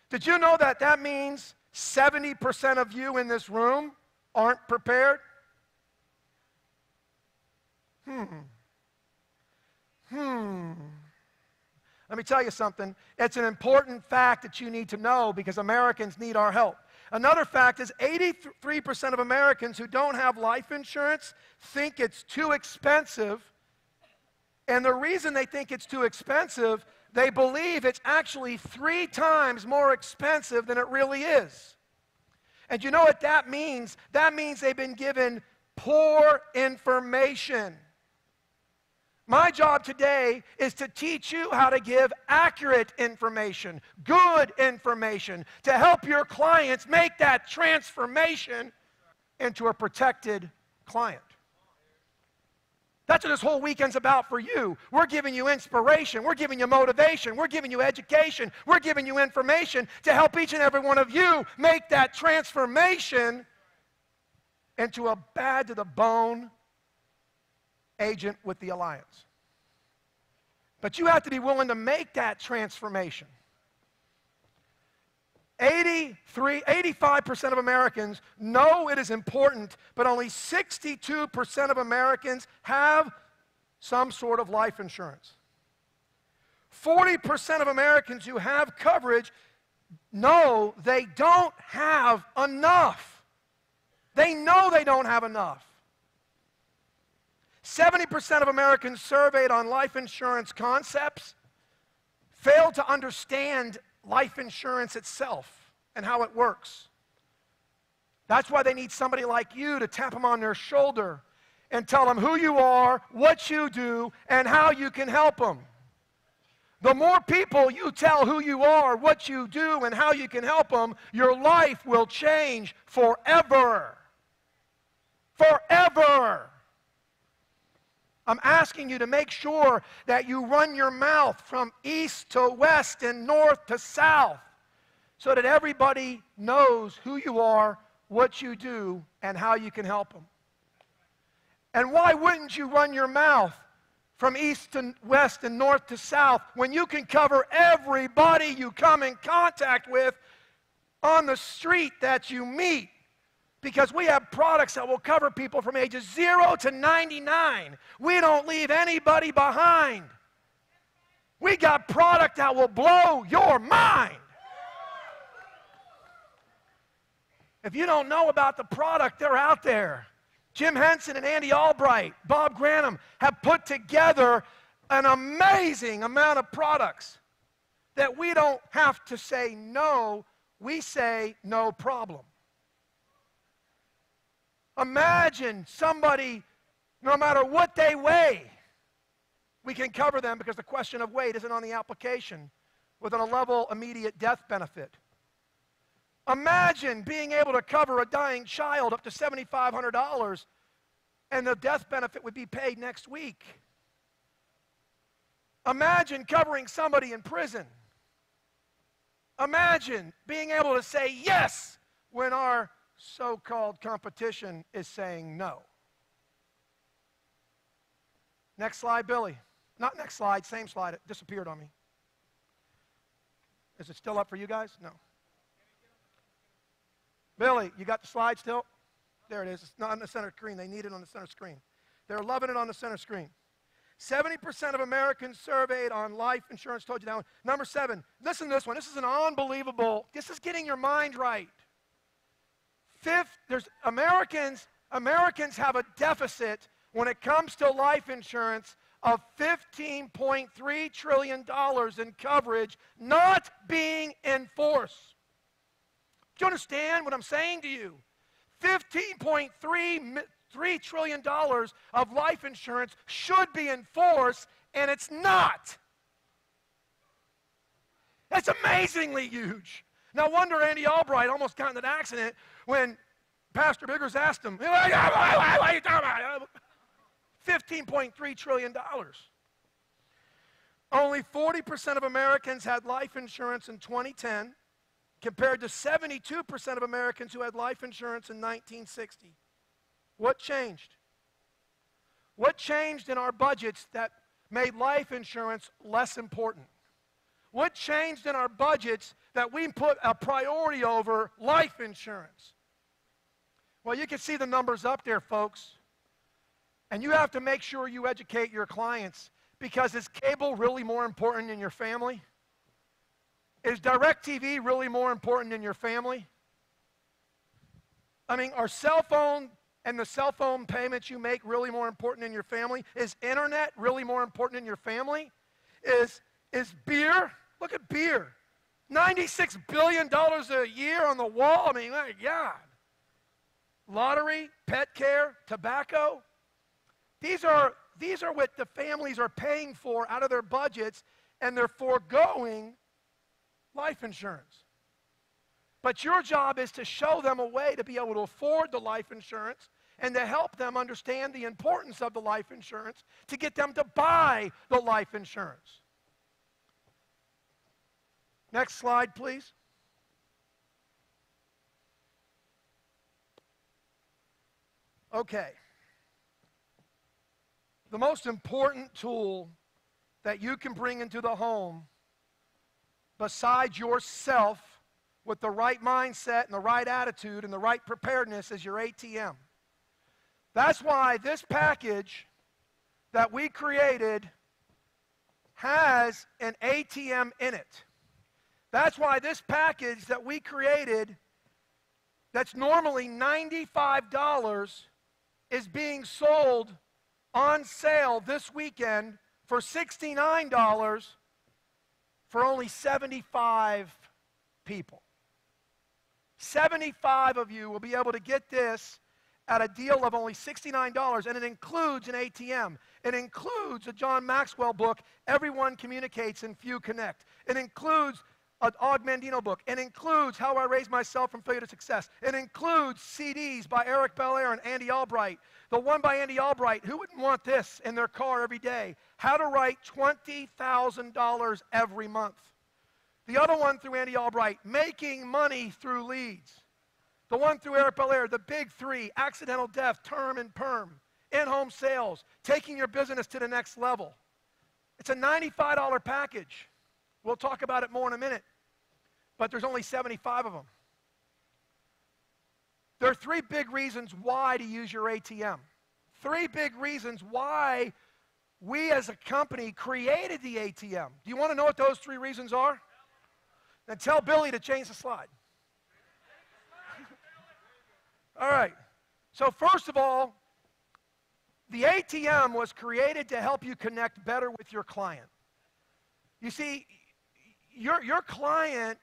Did you know that that means 70% of you in this room aren't prepared? Let me tell you something. It's an important fact that you need to know because Americans need our help. Another fact is 83% of Americans who don't have life insurance think it's too expensive. And the reason they think it's too expensive, they believe it's actually 3 times more expensive than it really is. And you know what that means? That means they've been given poor information. My job today is to teach you how to give accurate information, good information, to help your clients make that transformation into a protected client. That's what this whole weekend's about for you. We're giving you inspiration. We're giving you motivation. We're giving you education. We're giving you information to help each and every one of you make that transformation into a bad-to-the-bone agent with the Alliance. But you have to be willing to make that transformation. 85% of Americans know it is important, but only 62% of Americans have some sort of life insurance. 40% of Americans who have coverage know they don't have enough. They know they don't have enough. 70% of Americans surveyed on life insurance concepts fail to understand life insurance itself and how it works. That's why they need somebody like you to tap them on their shoulder and tell them who you are, what you do, and how you can help them. The more people you tell who you are, what you do, and how you can help them, your life will change forever. Forever. I'm asking you to make sure that you run your mouth from east to west and north to south so that everybody knows who you are, what you do, and how you can help them. And why wouldn't you run your mouth from east to west and north to south when you can cover everybody you come in contact with on the street that you meet? Because we have products that will cover people from ages 0 to 99. We don't leave anybody behind. We got product that will blow your mind. If you don't know about the product, they're out there. Jim Henson and Andy Albright, Bob Granum have put together an amazing amount of products that we don't have to say no, we say no problem. Imagine somebody, no matter what they weigh, we can cover them because the question of weight isn't on the application with a level immediate death benefit. Imagine being able to cover a dying child up to $7,500 and the death benefit would be paid next week. Imagine covering somebody in prison. Imagine being able to say yes when our so-called competition is saying no. Next slide, Billy. Not next slide, same slide. It disappeared on me. Is it still up for you guys? No. Billy, you got the slide still? There it is. It's not on the center screen. They need it on the center screen. They're loving it on the center screen. 70% of Americans surveyed on life insurance, told you that one. Number 7, listen to this one. This is an unbelievable, this is getting your mind right. Americans have a deficit when it comes to life insurance of $15.3 trillion in coverage not being enforced. Do you understand what I'm saying to you? $15.3 trillion of life insurance should be enforced, and it's not. That's amazingly huge. No wonder Andy Albright almost got in an accident when Pastor Biggers asked him, $15.3 trillion. Only 40% of Americans had life insurance in 2010, compared to 72% of Americans who had life insurance in 1960. What changed? What changed in our budgets that made life insurance less important? What changed in our budgets that we put a priority over life insurance? Well, you can see the numbers up there, folks. And you have to make sure you educate your clients, because is cable really more important than your family? Is DirecTV really more important than your family? I mean, are cell phone and the cell phone payments you make really more important than your family? Is internet really more important than your family? Is beer? Look at beer. $96 billion a year on the wall. I mean, my God. Lottery, pet care, tobacco. These are what the families are paying for out of their budgets, and they're foregoing life insurance. But your job is to show them a way to be able to afford the life insurance and to help them understand the importance of the life insurance to get them to buy the life insurance. Next slide, please. Okay. The most important tool that you can bring into the home besides yourself with the right mindset and the right attitude and the right preparedness is your ATM. That's why this package that we created has an ATM in it. That's why this package that we created, that's normally $95, is being sold on sale this weekend for $69 for only 75 people. 75 of you will be able to get this at a deal of only $69, and it includes an ATM. It includes a John Maxwell book, Everyone Communicates and Few Connect. It includes an Og Mandino book. It includes How I Raised Myself from Failure to Success. It includes CDs by Eric Belair and Andy Albright. The one by Andy Albright, who wouldn't want this in their car every day? How to write $20,000 every month. The other one through Andy Albright, Making Money Through Leads. The one through Eric Belair, The Big Three, Accidental Death, Term and Perm, In-Home Sales, Taking Your Business to the Next Level. It's a $95 package. We'll talk about it more in a minute, but there's only 75 of them. There are three big reasons why to use your ATM. Three big reasons why we as a company created the ATM. Do you want to know what those three reasons are? Then tell Billy to change the slide. All right. So first of all, the ATM was created to help you connect better with your client. You see, your client,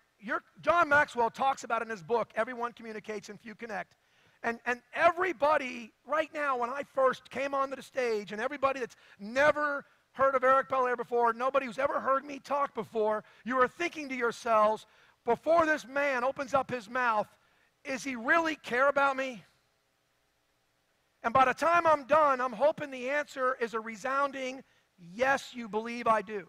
John Maxwell talks about in his book, Everyone Communicates and Few Connect. And everybody, right now, when I first came onto the stage, and everybody that's never heard of Eric Belair before, nobody who's ever heard me talk before, you are thinking to yourselves, before this man opens up his mouth, is he really care about me? And by the time I'm done, I'm hoping the answer is a resounding, yes, you believe I do.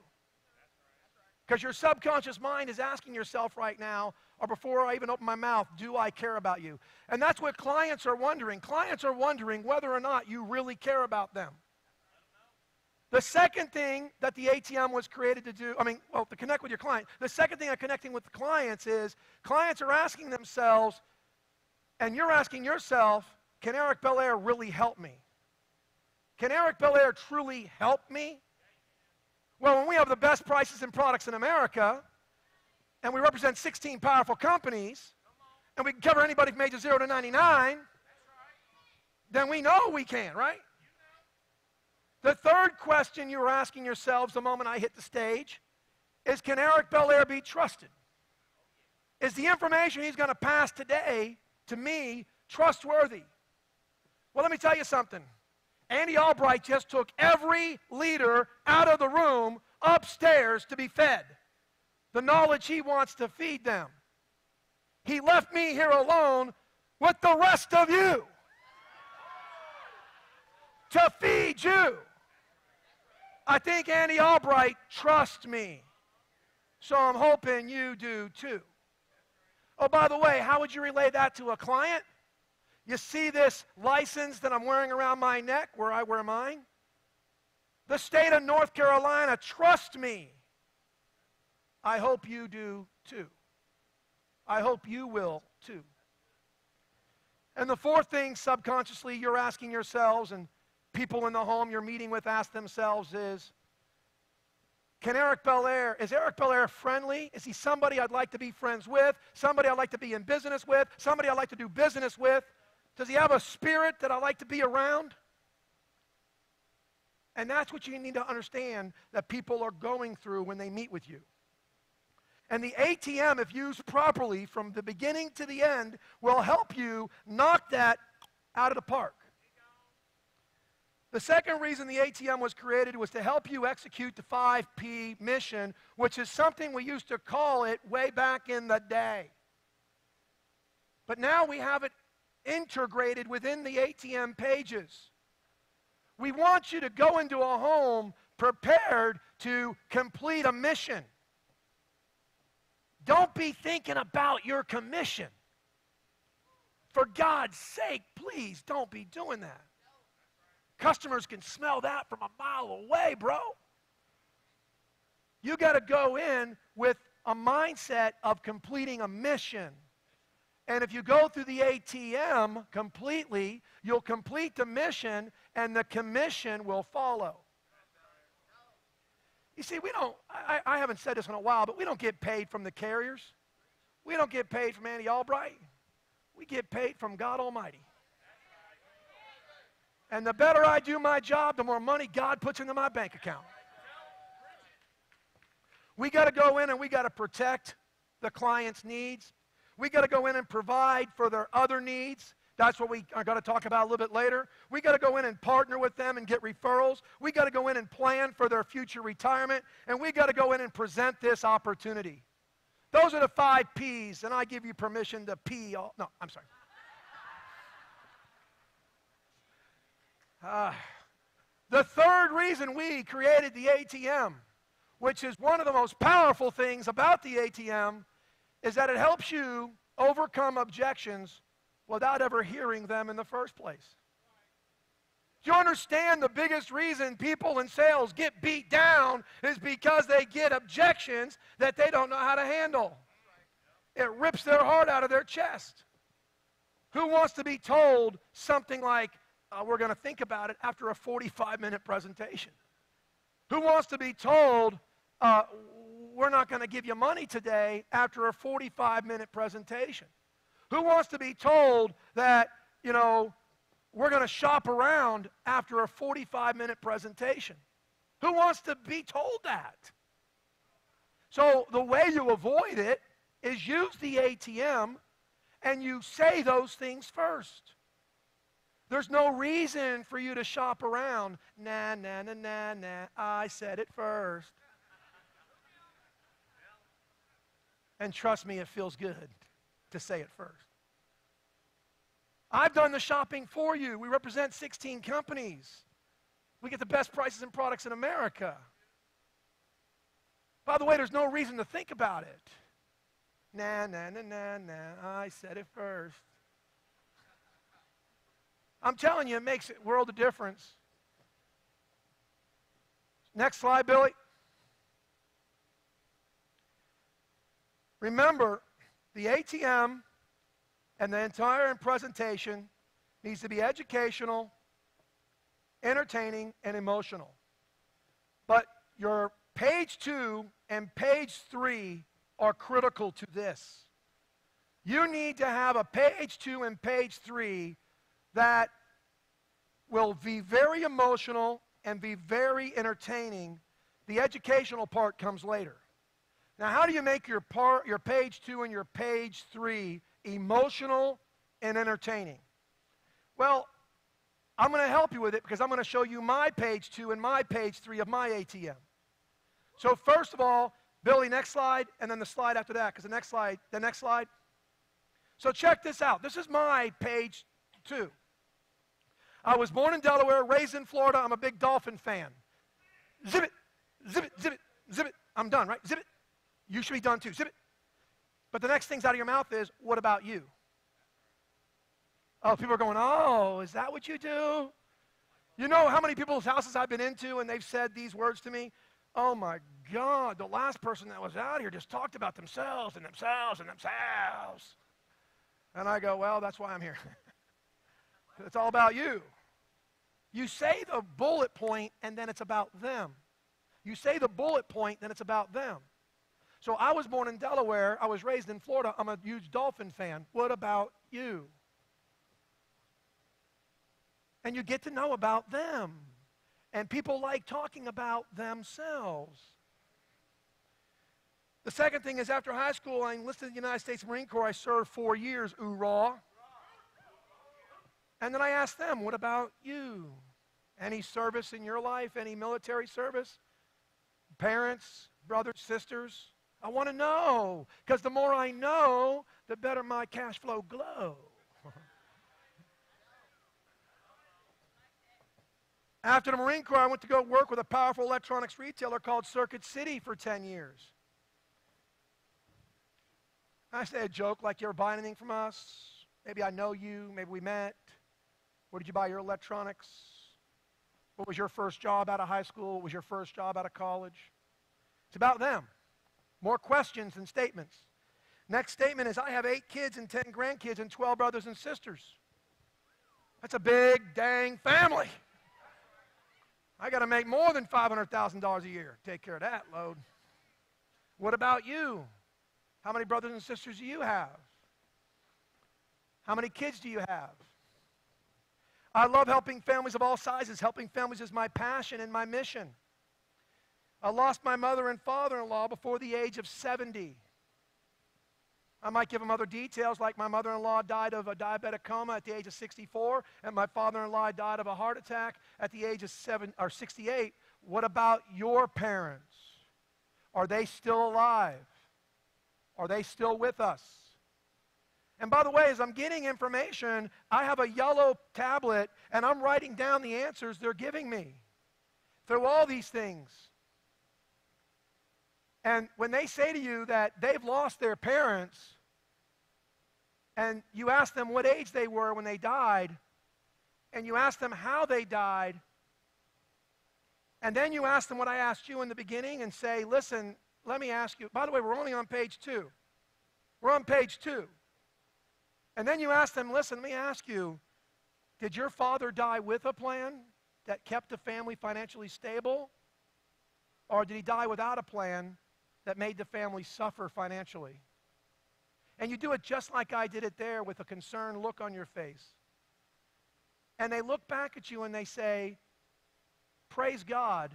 Because your subconscious mind is asking yourself right now, or before I even open my mouth, do I care about you? And that's what clients are wondering. Clients are wondering whether or not you really care about them. The second thing that the ATM was created to do, to connect with your client. The second thing of connecting with the clients is, clients are asking themselves, and you're asking yourself, can Eric Belair really help me? Can Eric Belair truly help me? Well, when we have the best prices and products in America, and we represent 16 powerful companies, and we can cover anybody from ages 0 to 99, then we know we can, right? The third question you were asking yourselves the moment I hit the stage is, can Eric Belair be trusted? Is the information he's going to pass today to me trustworthy? Well, let me tell you something. Andy Albright just took every leader out of the room upstairs to be fed the knowledge he wants to feed them. He left me here alone with the rest of you to feed you. I think Andy Albright trusts me, so I'm hoping you do too. Oh, by the way, how would you relay that to a client? You see this license that I'm wearing around my neck where I wear mine? The state of North Carolina trusts me. I hope you do too. I hope you will too. And the fourth thing subconsciously you're asking yourselves, and people in the home you're meeting with ask themselves, is Eric Belair friendly? Is he somebody I'd like to be friends with? Somebody I'd like to be in business with? Somebody I'd like to do business with? Does he have a spirit that I like to be around? And that's what you need to understand that people are going through when they meet with you. And the ATM, if used properly from the beginning to the end, will help you knock that out of the park. The second reason the ATM was created was to help you execute the 5P mission, which is something we used to call it way back in the day. But now we have it integrated within the ATM pages. We want you to go into a home prepared to complete a mission. Don't be thinking about your commission. For God's sake, please don't be doing that. Customers can smell that from a mile away, bro. You got to go in with a mindset of completing a mission. And if you go through the ATM completely, you'll complete the mission and the commission will follow. You see, we don't, I haven't said this in a while, but we don't get paid from the carriers. We don't get paid from Andy Albright. We get paid from God Almighty. And the better I do my job, the more money God puts into my bank account. We got to go in and we got to protect the client's needs. We got to go in and provide for their other needs. That's what we are going to talk about a little bit later. We got to go in and partner with them and get referrals. We got to go in and plan for their future retirement. And we got to go in and present this opportunity. Those are the 5 P's, and I give you permission to pee all. No, I'm sorry. The third reason we created the ATM, which is one of the most powerful things about the ATM, is that it helps you overcome objections without ever hearing them in the first place. Do you understand the biggest reason people in sales get beat down is because they get objections that they don't know how to handle? It rips their heart out of their chest. Who wants to be told something like, we're going to think about it after a 45-minute presentation? Who wants to be told, we're not going to give you money today after a 45-minute presentation? Who wants to be told that, you know, we're going to shop around after a 45-minute presentation? Who wants to be told that? So the way you avoid it is use the ATM and you say those things first. There's no reason for you to shop around. Nah, nah, nah, nah, nah. I said it first. And trust me, it feels good to say it first. I've done the shopping for you. We represent 16 companies. We get the best prices and products in America. By the way, there's no reason to think about it. Nah, nah, nah, nah, nah. I said it first. I'm telling you, it makes a world of difference. Next slide, Billy. Remember, the ATM and the entire presentation needs to be educational, entertaining, and emotional. But your page 2 and page 3 are critical to this. You need to have a page 2 and page 3 that will be very emotional and be very entertaining. The educational part comes later. Now, how do you make your page 2 and your page 3 emotional and entertaining? Well, I'm going to help you with it because I'm going to show you my page 2 and my page 3 of my ATM. So first of all, Billy, next slide, and then the slide after that, because the next slide. So check this out. This is my page 2. I was born in Delaware, raised in Florida. I'm a big Dolphin fan. Zip it, zip it, zip it, zip it. I'm done, right? Zip it. You should be done too. Zip it. But the next thing's out of your mouth is, what about you? Oh, people are going, oh, is that what you do? You know how many people's houses I've been into and they've said these words to me? Oh my God, the last person that was out here just talked about themselves and themselves and themselves. And I go, well, that's why I'm here. It's all about you. You say the bullet point and then it's about them. You say the bullet point, then it's about them. So I was born in Delaware. I was raised in Florida. I'm a huge Dolphin fan. What about you? And you get to know about them. And people like talking about themselves. The second thing is after high school, I enlisted in the United States Marine Corps. I served 4 years, oorah. And then I asked them, what about you? Any service in your life? Any military service? Parents, brothers, sisters? I want to know, because the more I know, the better my cash flow glow. After the Marine Corps, I went to go work with a powerful electronics retailer called Circuit City for 10 years. I say a joke like, you ever buy anything from us? Maybe I know you, maybe we met. Where did you buy your electronics? What was your first job out of high school? What was your first job out of college? It's about them. More questions than statements. Next statement is, I have 8 kids and 10 grandkids and 12 brothers and sisters. That's a big dang family. I got to make more than $500,000 a year. Take care of that load. What about you? How many brothers and sisters do you have? How many kids do you have? I love helping families of all sizes. Helping families is my passion and my mission. I lost my mother and father-in-law before the age of 70. I might give them other details, like my mother-in-law died of a diabetic coma at the age of 64, and my father-in-law died of a heart attack at the age of 68. What about your parents? Are they still alive? Are they still with us? And by the way, as I'm getting information, I have a yellow tablet, and I'm writing down the answers they're giving me through all these things. And when they say to you that they've lost their parents, and you ask them what age they were when they died, and you ask them how they died, and then you ask them what I asked you in the beginning and say, listen, let me ask you. By the way, we're only on page 2. We're on page 2. And then you ask them, listen, let me ask you, did your father die with a plan that kept the family financially stable? Or did he die without a plan that made the family suffer financially? And you do it just like I did it there, with a concerned look on your face. And they look back at you and they say, praise God,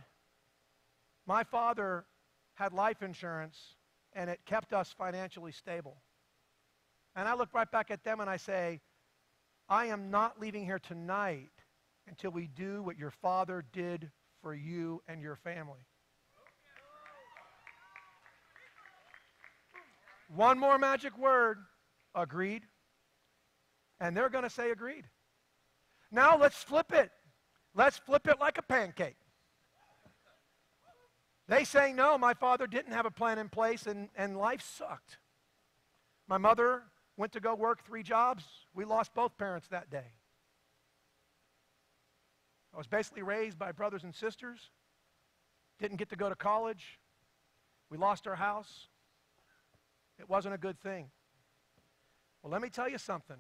my father had life insurance and it kept us financially stable. And I look right back at them and I say, I am not leaving here tonight until we do what your father did for you and your family. One more magic word, agreed. And they're going to say agreed. Now let's flip it. Let's flip it like a pancake. They say, no, my father didn't have a plan in place and life sucked. My mother went to go work 3 jobs. We lost both parents that day. I was basically raised by brothers and sisters. Didn't get to go to college. We lost our house. It wasn't a good thing. Well, let me tell you something.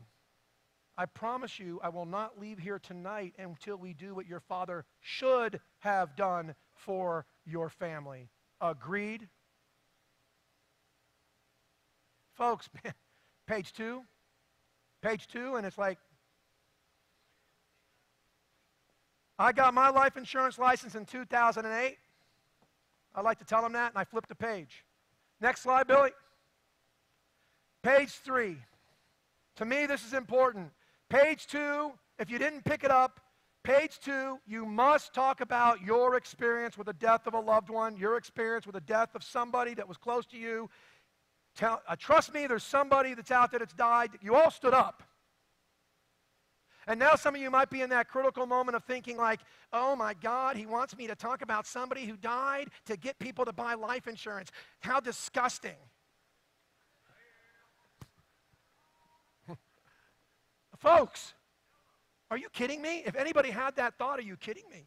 I promise you I will not leave here tonight until we do what your father should have done for your family. Agreed? Folks, page 2, and it's like, I got my life insurance license in 2008. I like to tell them that, and I flip the page. Next slide, Billy. Page 3. To me, this is important. Page 2, if you didn't pick it up, page 2, you must talk about your experience with the death of a loved one, your experience with the death of somebody that was close to you. Trust me, there's somebody that's out there that's died. You all stood up. And now some of you might be in that critical moment of thinking like, oh my God, he wants me to talk about somebody who died to get people to buy life insurance. How disgusting. Folks, are you kidding me? If anybody had that thought, are you kidding me?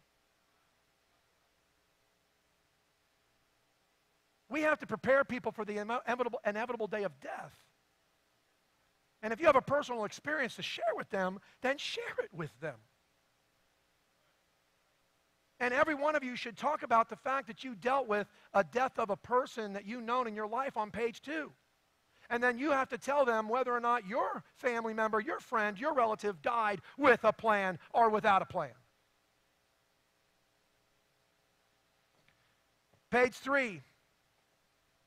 We have to prepare people for the inevitable day of death. And if you have a personal experience to share with them, then share it with them. And every one of you should talk about the fact that you dealt with a death of a person that you've known in your life on page 2. And then you have to tell them whether or not your family member, your friend, your relative died with a plan or without a plan. Page 3.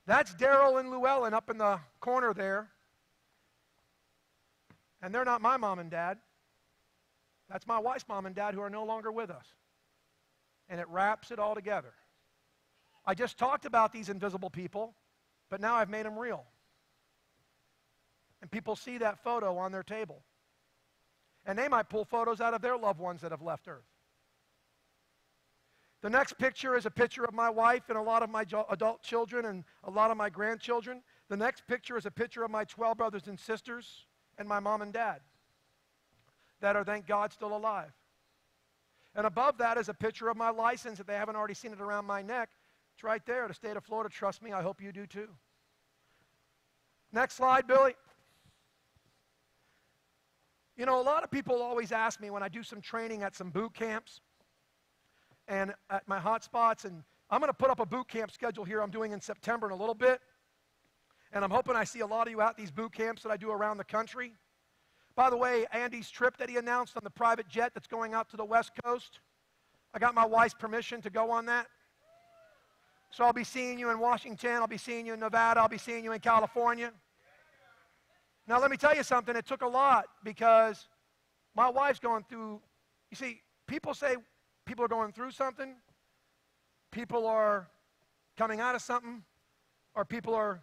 That's Daryl and Llewellyn up in the corner there. And they're not my mom and dad. That's my wife's mom and dad who are no longer with us. And it wraps it all together. I just talked about these invisible people, but now I've made them real. And people see that photo on their table. And they might pull photos out of their loved ones that have left Earth. The next picture is a picture of my wife and a lot of my adult children and a lot of my grandchildren. The next picture is a picture of my 12 brothers and sisters and my mom and dad that are, thank God, still alive. And above that is a picture of my license, if they haven't already seen it around my neck. It's right there, the state of Florida. Trust me, I hope you do too. Next slide, Billy. You know, a lot of people always ask me when I do some training at some boot camps, and at my hot spots. And I'm going to put up a boot camp schedule here I'm doing in September in a little bit. And I'm hoping I see a lot of you out at these boot camps that I do around the country. By the way, Andy's trip that he announced on the private jet that's going out to the West Coast, I got my wife's permission to go on that. So I'll be seeing you in Washington, I'll be seeing you in Nevada, I'll be seeing you in California. Now let me tell you something, it took a lot because my wife's going through, you see, people say people are going through something, people are coming out of something, or people are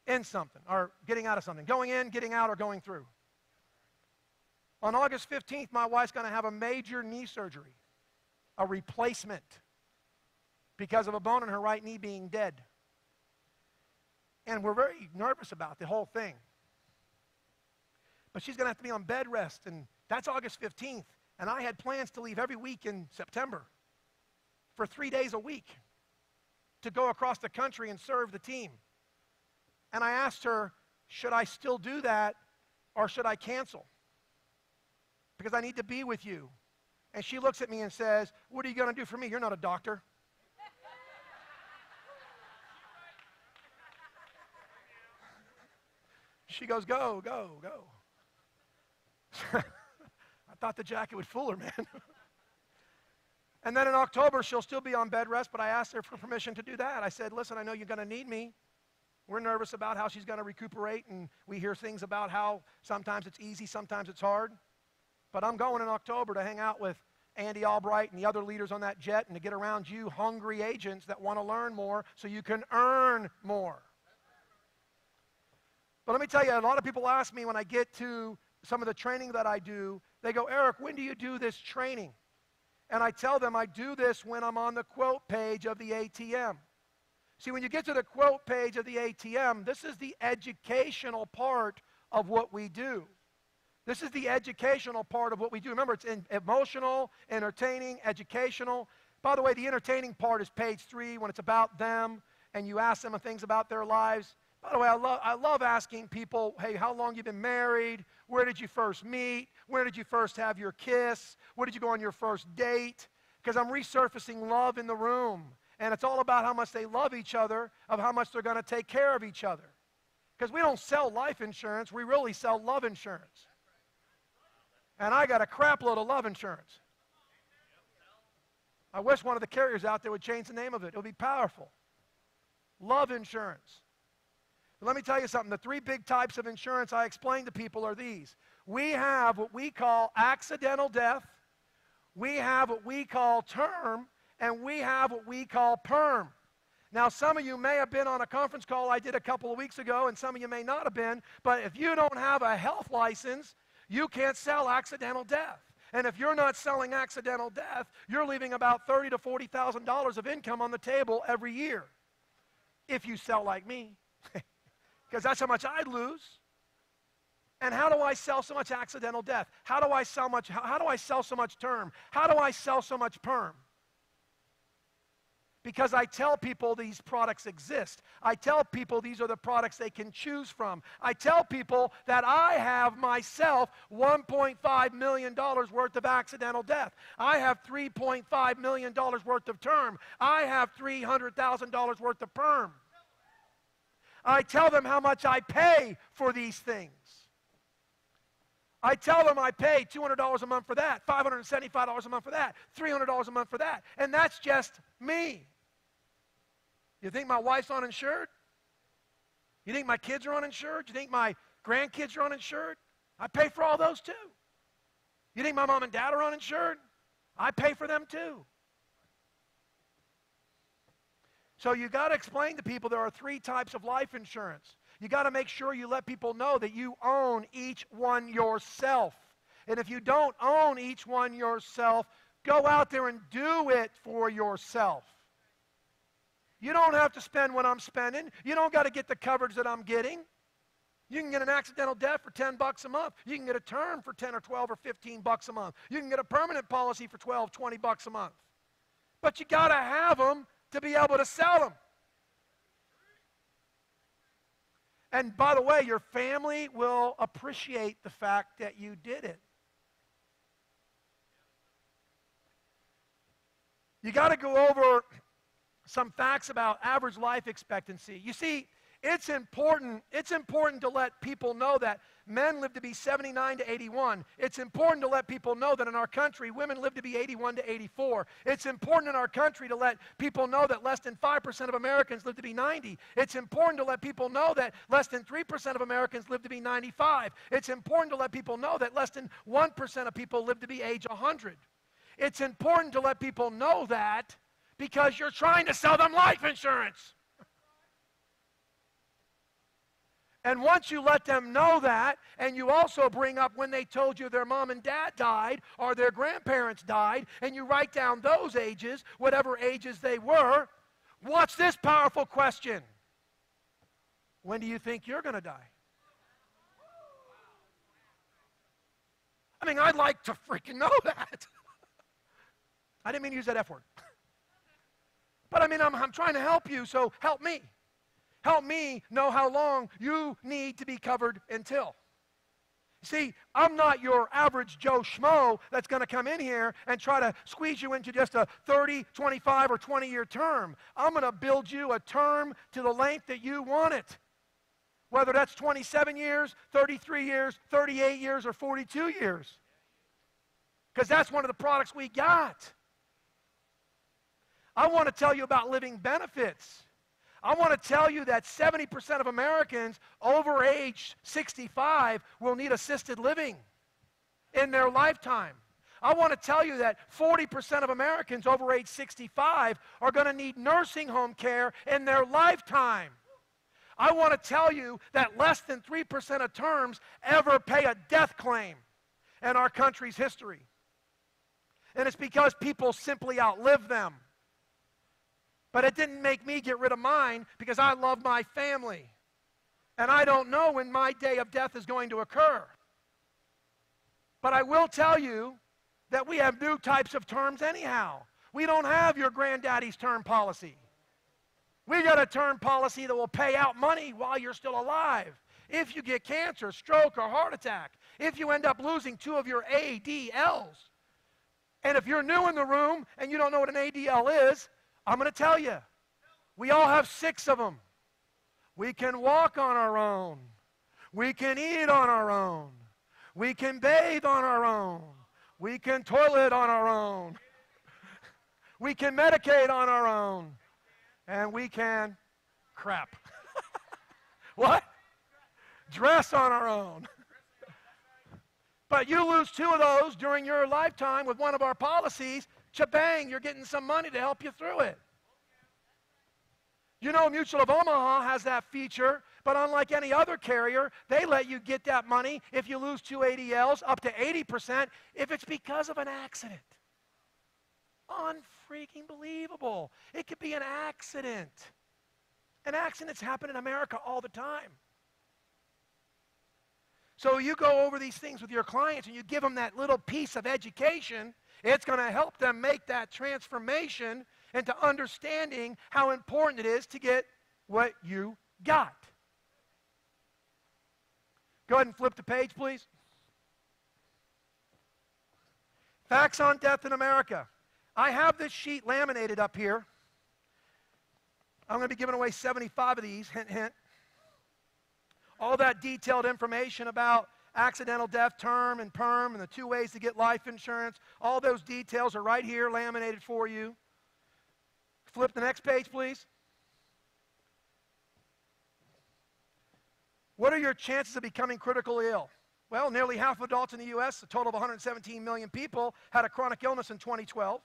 in something, or getting out of something. Going in, getting out, or going through. On August 15th, my wife's going to have a major knee surgery, a replacement, because of a bone in her right knee being dead. And we're very nervous about the whole thing. But she's going to have to be on bed rest, and that's August 15th. And I had plans to leave every week in September for 3 days a week to go across the country and serve the team. And I asked her, should I still do that or should I cancel? Because I need to be with you. And she looks at me and says, what are you going to do for me? You're not a doctor. She goes, go, go, go. I thought the jacket would fool her, man. And then in October, she'll still be on bed rest, but I asked her for permission to do that. I said, listen, I know you're going to need me. We're nervous about how she's going to recuperate, and we hear things about how sometimes it's easy, sometimes it's hard. But I'm going in October to hang out with Andy Albright and the other leaders on that jet and to get around you hungry agents that want to learn more so you can earn more. But let me tell you, a lot of people ask me when I get to some of the training that I do, they go, Eric, when do you do this training? And I tell them I do this when I'm on the quote page of the ATM. See, when you get to the quote page of the ATM, this is the educational part of what we do. This is the educational part of what we do. Remember, it's emotional, entertaining, educational. By the way, the entertaining part is page 3 when it's about them and you ask them things about their lives. By the way, I love asking people, hey, how long you been married? Where did you first meet? Where did you first have your kiss? Where did you go on your first date? Because I'm resurfacing love in the room. And it's all about how much they love each other, of how much they're going to take care of each other. Because we don't sell life insurance, we really sell love insurance. And I got a crap load of love insurance. I wish one of the carriers out there would change the name of it. It would be powerful. Love insurance. But let me tell you something. The 3 big types of insurance I explain to people are these. We have what we call accidental death. We have what we call term. And we have what we call perm. Now, some of you may have been on a conference call I did a couple of weeks ago, and some of you may not have been. But if you don't have a health license, you can't sell accidental death. And if you're not selling accidental death, you're leaving about $30,000 to $40,000 of income on the table every year. If you sell like me. Because that's how much I'd lose. And how do I sell so much accidental death? How do I sell so much term? How do I sell so much perm? Because I tell people these products exist. I tell people these are the products they can choose from. I tell people that I have myself $1.5 million worth of accidental death. I have $3.5 million worth of term. I have $300,000 worth of perm. I tell them how much I pay for these things. I tell them I pay $200 a month for that, $575 a month for that, $300 a month for that, and that's just me. You think my wife's uninsured? You think my kids are uninsured? You think my grandkids are uninsured? I pay for all those too. You think my mom and dad are uninsured? I pay for them too. So you got to explain to people there are 3 types of life insurance. You got to make sure you let people know that you own each one yourself. And if you don't own each one yourself, go out there and do it for yourself. You don't have to spend what I'm spending. You don't got to get the coverage that I'm getting. You can get an accidental death for $10 a month. You can get a term for 10 or 12 or 15 bucks a month. You can get a permanent policy for 12, 20 bucks a month. But you got to have them to be able to sell them. And by the way, your family will appreciate the fact that you did it. You got to go over some facts about average life expectancy. You see, it's important to let people know that men live to be 79 to 81. It's important to let people know that in our country, women live to be 81 to 84. It's important in our country to let people know that less than 5% of Americans live to be 90. It's important to let people know that less than 3% of Americans live to be 95. It's important to let people know that less than 1% of people live to be age 100. It's important to let people know that because you're trying to sell them life insurance. And once you let them know that, and you also bring up when they told you their mom and dad died or their grandparents died, and you write down those ages, whatever ages they were, what's this powerful question? When do you think you're going to die? I mean, I'd like to freaking know that. I didn't mean to use that F word. But I mean, I'm trying to help you, so help me. Help me know how long you need to be covered until. See, I'm not your average Joe Schmo that's going to come in here and try to squeeze you into just a 30, 25, or 20-year term. I'm going to build you a term to the length that you want it. Whether that's 27 years, 33 years, 38 years, or 42 years. Because that's one of the products we got. I want to tell you about living benefits. I want to tell you that 70% of Americans over age 65 will need assisted living in their lifetime. I want to tell you that 40% of Americans over age 65 are going to need nursing home care in their lifetime. I want to tell you that less than 3% of terms ever pay a death claim in our country's history. And it's because people simply outlive them. But it didn't make me get rid of mine because I love my family. And I don't know when my day of death is going to occur. But I will tell you that we have new types of terms anyhow. We don't have your granddaddy's term policy. We got a term policy that will pay out money while you're still alive. If you get cancer, stroke, or heart attack. If you end up losing 2 of your ADLs. And if you're new in the room and you don't know what an ADL is, I'm going to tell you, we all have 6 of them. We can walk on our own. We can eat on our own. We can bathe on our own. We can toilet on our own. We can medicate on our own. And we can crap. What? Dress on our own. But you lose 2 of those during your lifetime with one of our policies, shebang, you're getting some money to help you through it. You know, Mutual of Omaha has that feature, but unlike any other carrier, they let you get that money if you lose 2 ADLs up to 80% if it's because of an accident. Unfreaking believable. It could be an accident. And accidents happen in America all the time. So you go over these things with your clients and you give them that little piece of education. It's going to help them make that transformation into understanding how important it is to get what you got. Go ahead and flip the page, please. Facts on death in America. I have this sheet laminated up here. I'm going to be giving away 75 of these, hint, hint. All that detailed information about accidental death, term, and perm, and the 2 ways to get life insurance. All those details are right here, laminated for you. Flip the next page, please. What are your chances of becoming critically ill? Well, nearly half of adults in the U.S., a total of 117 million people, had a chronic illness in 2012.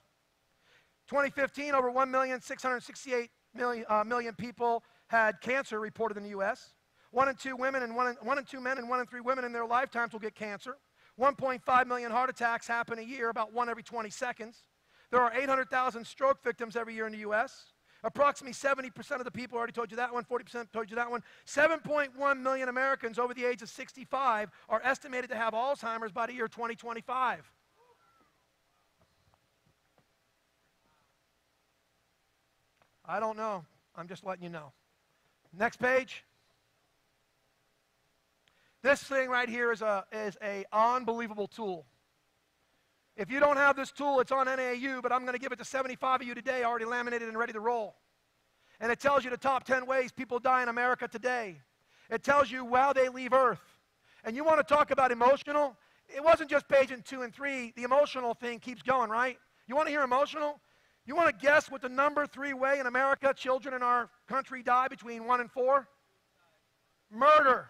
2015, over 1,668,000 million people had cancer reported in the U.S. 1 in 2 women and 1 in 2 men and 1 in 3 women in their lifetimes will get cancer. 1.5 million heart attacks happen a year, about 1 every 20 seconds. There are 800,000 stroke victims every year in the U.S. Approximately 70% of the people, I already told you that one, 40% told you that one. 7.1 million Americans over the age of 65 are estimated to have Alzheimer's by the year 2025. I don't know. I'm just letting you know. Next page. This thing right here is a unbelievable tool. If you don't have this tool, it's on NAU, but I'm going to give it to 75 of you today, already laminated and ready to roll. And it tells you the top 10 ways people die in America today. It tells you how they leave Earth. And you want to talk about emotional? It wasn't just page 2 and 3. The emotional thing keeps going, right? You want to hear emotional? You want to guess what the number 3 way in America children in our country die between 1 and 4? Murder.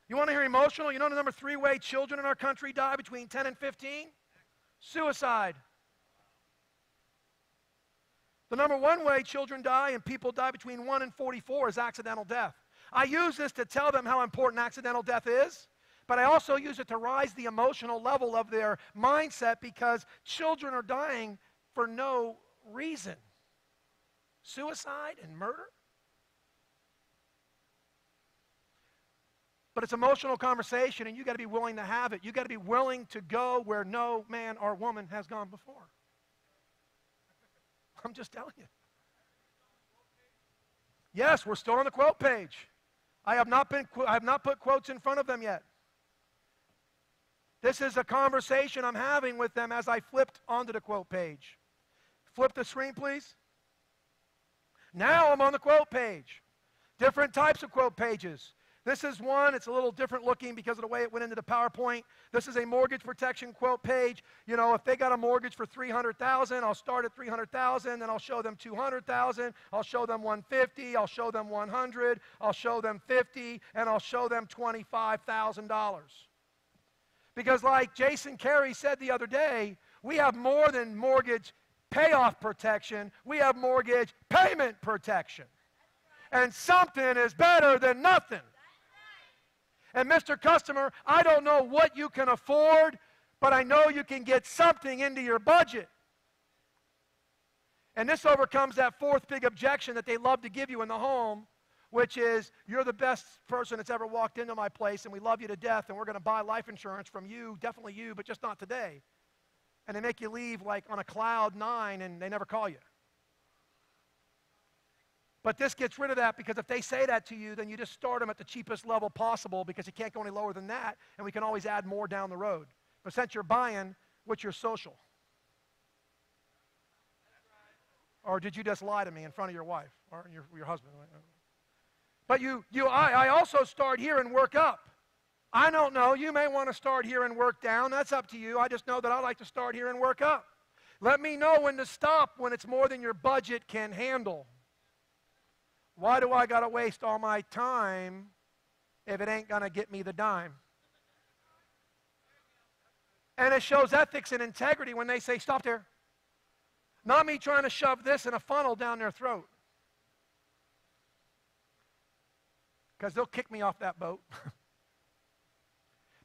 You want to hear emotional? You know the number 3 way children in our country die between 10 and 15? Suicide. The number 1 way children die and people die between 1 and 44 is accidental death. I use this to tell them how important accidental death is, but I also use it to rise the emotional level of their mindset because children are dying for no reason. Suicide and murder. But it's emotional conversation, and you got to be willing to have it. You got to be willing to go where no man or woman has gone before. I'm just telling you. Yes, we're still on the quote page. I have not put quotes in front of them yet. This is a conversation I'm having with them as I flipped onto the quote page. Flip the screen, please. Now I'm on the quote page. Different types of quote pages. This is one, it's a little different looking because of the way it went into the PowerPoint. This is a mortgage protection quote page. You know, if they got a mortgage for $300,000, I'll start at $300,000, then I'll show them $200,000, I'll show them $150,000, I'll show them $100,000, I'll show them $50,000, and I'll show them $25,000. Because like Jason Carey said the other day, we have more than mortgage payoff protection, we have mortgage payment protection. And something is better than nothing. And Mr. Customer, I don't know what you can afford, but I know you can get something into your budget. And this overcomes that 4th big objection that they love to give you in the home, which is, you're the best person that's ever walked into my place, and we love you to death, and we're going to buy life insurance from you, definitely you, but just not today. And they make you leave like on a cloud 9, and they never call you. But this gets rid of that, because if they say that to you, then you just start them at the cheapest level possible, because you can't go any lower than that, and we can always add more down the road. But since you're buying, what's your social? Or did you just lie to me in front of your wife or your husband? But I also start here and work up. I don't know. You may want to start here and work down. That's up to you. I just know that I like to start here and work up. Let me know when to stop when it's more than your budget can handle. Why do I got to waste all my time if it ain't going to get me the dime? And it shows ethics and integrity when they say, stop there. Not me trying to shove this in a funnel down their throat. Because they'll kick me off that boat.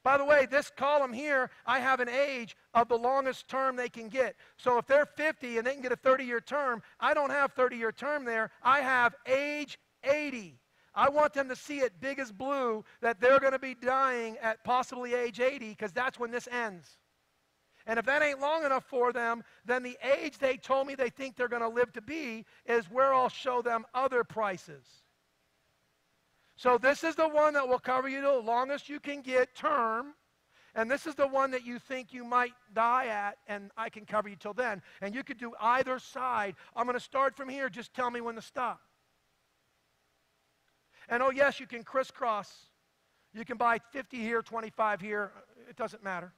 By the way, this column here, I have an age of the longest term they can get. So if they're 50 and they can get a 30-year term, I don't have 30-year term there. I have age 80. I want them to see it big as blue that they're going to be dying at possibly age 80, because that's when this ends. And if that ain't long enough for them, then the age they told me they think they're going to live to be is where I'll show them other prices. So this is the one that will cover you the longest you can get term, and this is the one that you think you might die at, and I can cover you till then. And you could do either side. I'm going to start from here. Just tell me when to stop. And oh yes, you can crisscross. You can buy 50 here, 25 here. It doesn't matter.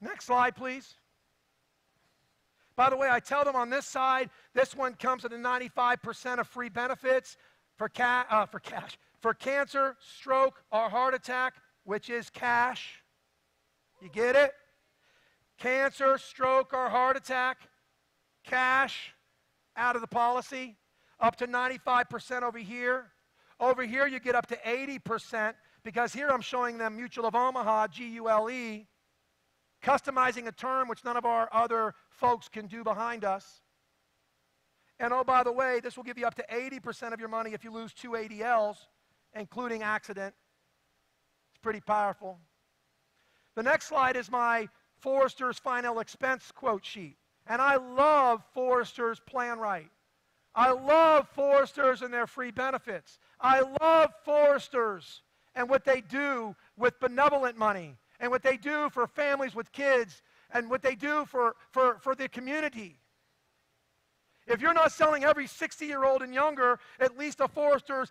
Next slide, please. By the way, I tell them on this side, this one comes with a 95% of free benefits for cancer, stroke, or heart attack, which is cash. You get it? Cancer, stroke, or heart attack, cash out of the policy, up to 95% over here. Over here, you get up to 80%, because here I'm showing them Mutual of Omaha, GULE, customizing a term which none of our other folks can do behind us. And oh, by the way, this will give you up to 80% of your money if you lose 2 ADLs, including accident. It's pretty powerful. The next slide is my Forrester's final expense quote sheet. And I love Forrester's Plan Right. I love Foresters and their free benefits. I love Foresters and what they do with benevolent money and what they do for families with kids and what they do for the community. If you're not selling every 60-year-old and younger at least a Forester's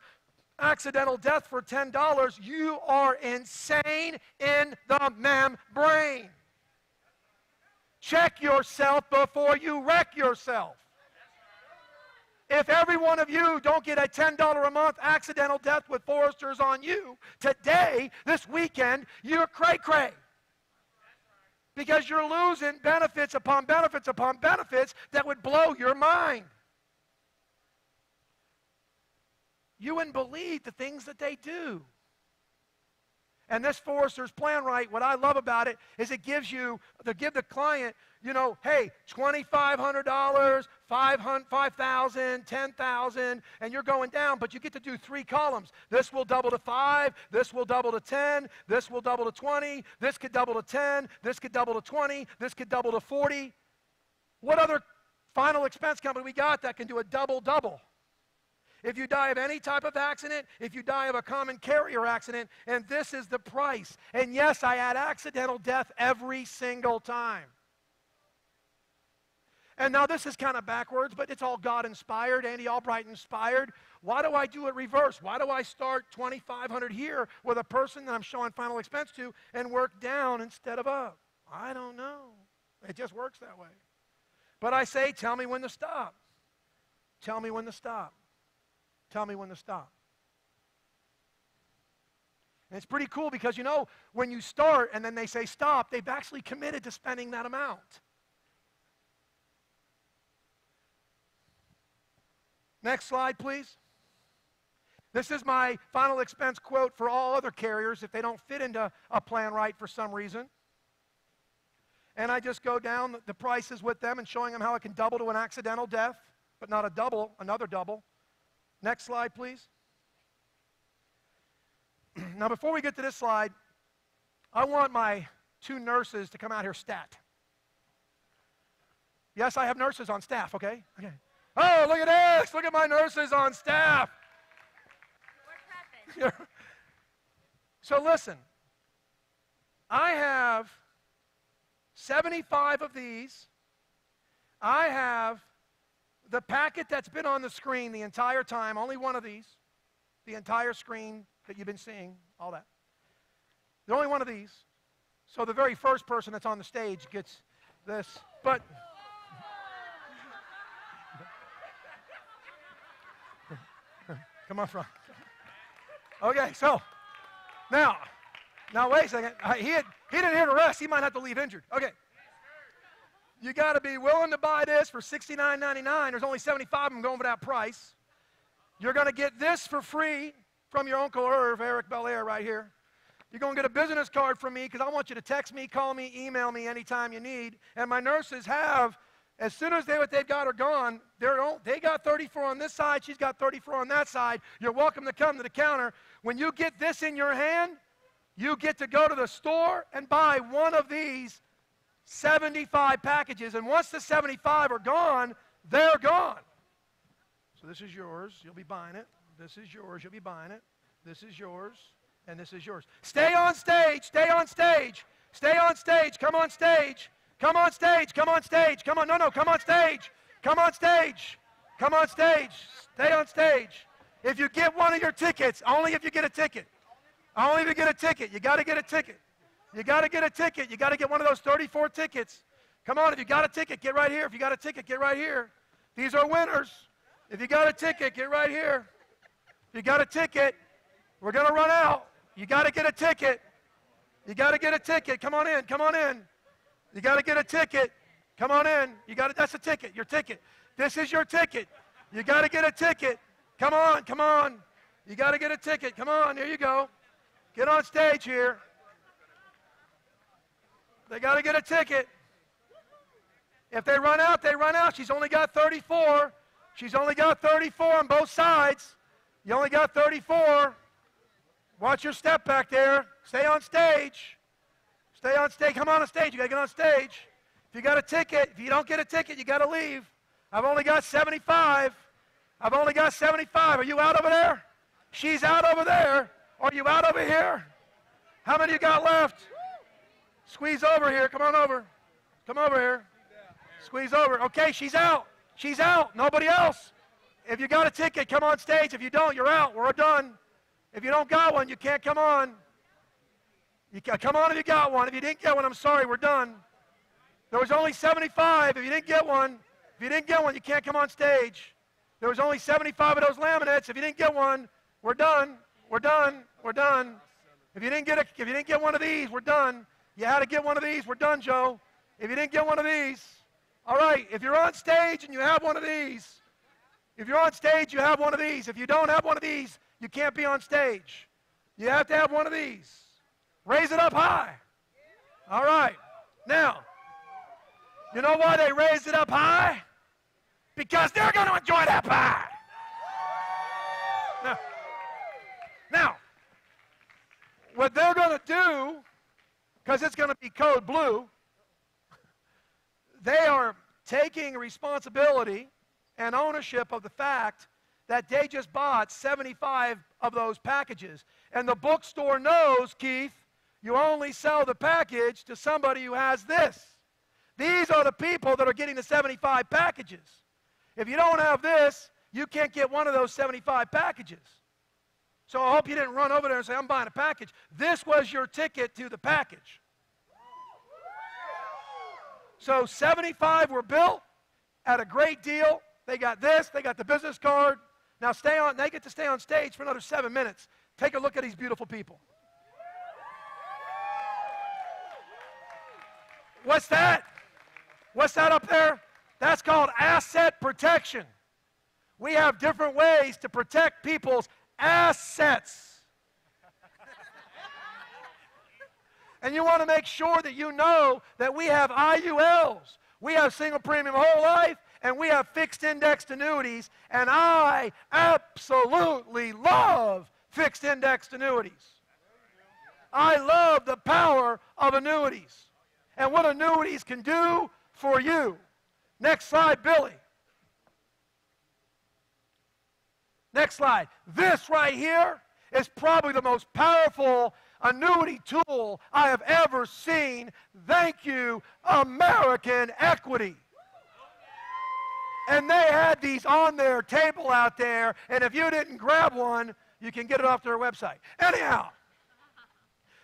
accidental death for $10, you are insane in the membrane. Check yourself before you wreck yourself. If every one of you don't get a $10 a month accidental death with Foresters on you today, this weekend, you're cray-cray. Because you're losing benefits upon benefits upon benefits that would blow your mind. You wouldn't believe the things that they do. And this Forester's Plan Right, what I love about it is it gives you, to give the client, you know, hey, $2,500, $5,000, $10,000, and you're going down, but you get to do 3 columns. This will double to 5, this will double to 10, this will double to 20, this could double to 10, this could double to 20, this could double to 40. What other final expense company we got that can do a double-double? If you die of any type of accident, if you die of a common carrier accident, and this is the price. And yes, I add accidental death every single time. And now this is kind of backwards, but it's all God-inspired, Andy Albright inspired. Why do I do it reverse? Why do I start $2,500 here with a person that I'm showing final expense to and work down instead of up? I don't know. It just works that way. But I say, tell me when to stop. Tell me when to stop. Tell me when to stop. And it's pretty cool because, you know, when you start and then they say stop, they've actually committed to spending that amount. Next slide, please. This is my final expense quote for all other carriers if they don't fit into a Plan Right for some reason. And I just go down the prices with them and showing them how it can double to an accidental death, but not a double, another double. Next slide, please. Now, before we get to this slide, I want my 2 nurses to come out here stat. Yes, I have nurses on staff, okay? Okay. Oh, look at this. Look at my nurses on staff. We're prepping. So listen, I have 75 of these. I have the packet that's been on the screen the entire time, only one of these, the entire screen that you've been seeing, all that. The only one of these. So the very first person that's on the stage gets this. But come on, front. Okay, so now wait a second. He didn't hit a rest. He might have to leave injured. Okay. You got to be willing to buy this for $69.99. There's only 75 of them going for that price. You're going to get this for free from your Uncle Irv, Eric Belair, right here. You're going to get a business card from me because I want you to text me, call me, email me anytime you need. And my nurses have, as soon as what they've got are gone, they got 34 on this side, she's got 34 on that side. You're welcome to come to the counter. When you get this in your hand, you get to go to the store and buy one of these 75 packages, and once the 75 are gone, they're gone. So this is yours. You'll be buying it. This is yours. You'll be buying it. This is yours, and this is yours. Stay on stage. Stay on stage. Stay on stage. Come on stage. Come on stage. Come on stage. Come on. No. Come on stage. Come on stage. Come on stage. Stay on stage. If you get one of your tickets, only if you get a ticket. Only if you get a ticket. You got to get a ticket. You got to get a ticket. You got to get one of those 34 tickets. Come on, if you got a ticket, get right here. If you got a ticket, get right here. These are winners. If you got a ticket, get right here. If you got a ticket, we're going to run out. You got to get a ticket. You got to get a ticket. Come on in. Come on in. You got to get a ticket. Come on in. That's a ticket. Your ticket. This is your ticket. You got to get a ticket. Come on. Come on. You got to get a ticket. Come on. There you go. Get on stage here. They got to get a ticket. If they run out, they run out. She's only got 34. She's only got 34 on both sides. You only got 34. Watch your step back there. Stay on stage. Stay on stage. Come on stage. You got to get on stage. If you got a ticket, if you don't get a ticket, you got to leave. I've only got 75. I've only got 75. Are you out over there? She's out over there. Are you out over here? How many you got left? Squeeze over here. Come on over. Come over here. Squeeze over. Okay, she's out. She's out. Nobody else. If you got a ticket, come on stage. If you don't, you're out. We're done. If you don't got one, you can't come on. You can come on if you got one. If you didn't get one, I'm sorry, we're done. There was only 75. If you didn't get one, you can't come on stage. There was only 75 of those laminates. If you didn't get one, we're done. We're done. We're done. If you didn't get one of these, we're done. You had to get one of these. We're done, Joe. If you didn't get one of these, all right. If you're on stage and you have one of these, if you're on stage, you have one of these. If you don't have one of these, you can't be on stage. You have to have one of these. Raise it up high. All right. Now, you know why they raised it up high? Because they're going to enjoy that pie. Now, what they're going to do, because it's going to be code blue, they are taking responsibility and ownership of the fact that they just bought 75 of those packages. And the bookstore knows, Keith, you only sell the package to somebody who has this. These are the people that are getting the 75 packages. If you don't have this, you can't get one of those 75 packages. So I hope you didn't run over there and say, I'm buying a package. This was your ticket to the package. So 75 were built at a great deal. They got this, they got the business card. Now they get to stay on stage for another 7 minutes. Take a look at these beautiful people. What's that? What's that up there? That's called asset protection. We have different ways to protect people's assets. And you want to make sure that you know that we have IULs. We have single premium whole life, and we have fixed indexed annuities, and I absolutely love fixed indexed annuities. I love the power of annuities and what annuities can do for you. Next slide, Billy. Next slide. This right here is probably the most powerful annuity tool I have ever seen. Thank you, American Equity. And they had these on their table out there, and if you didn't grab one, you can get it off their website. Anyhow,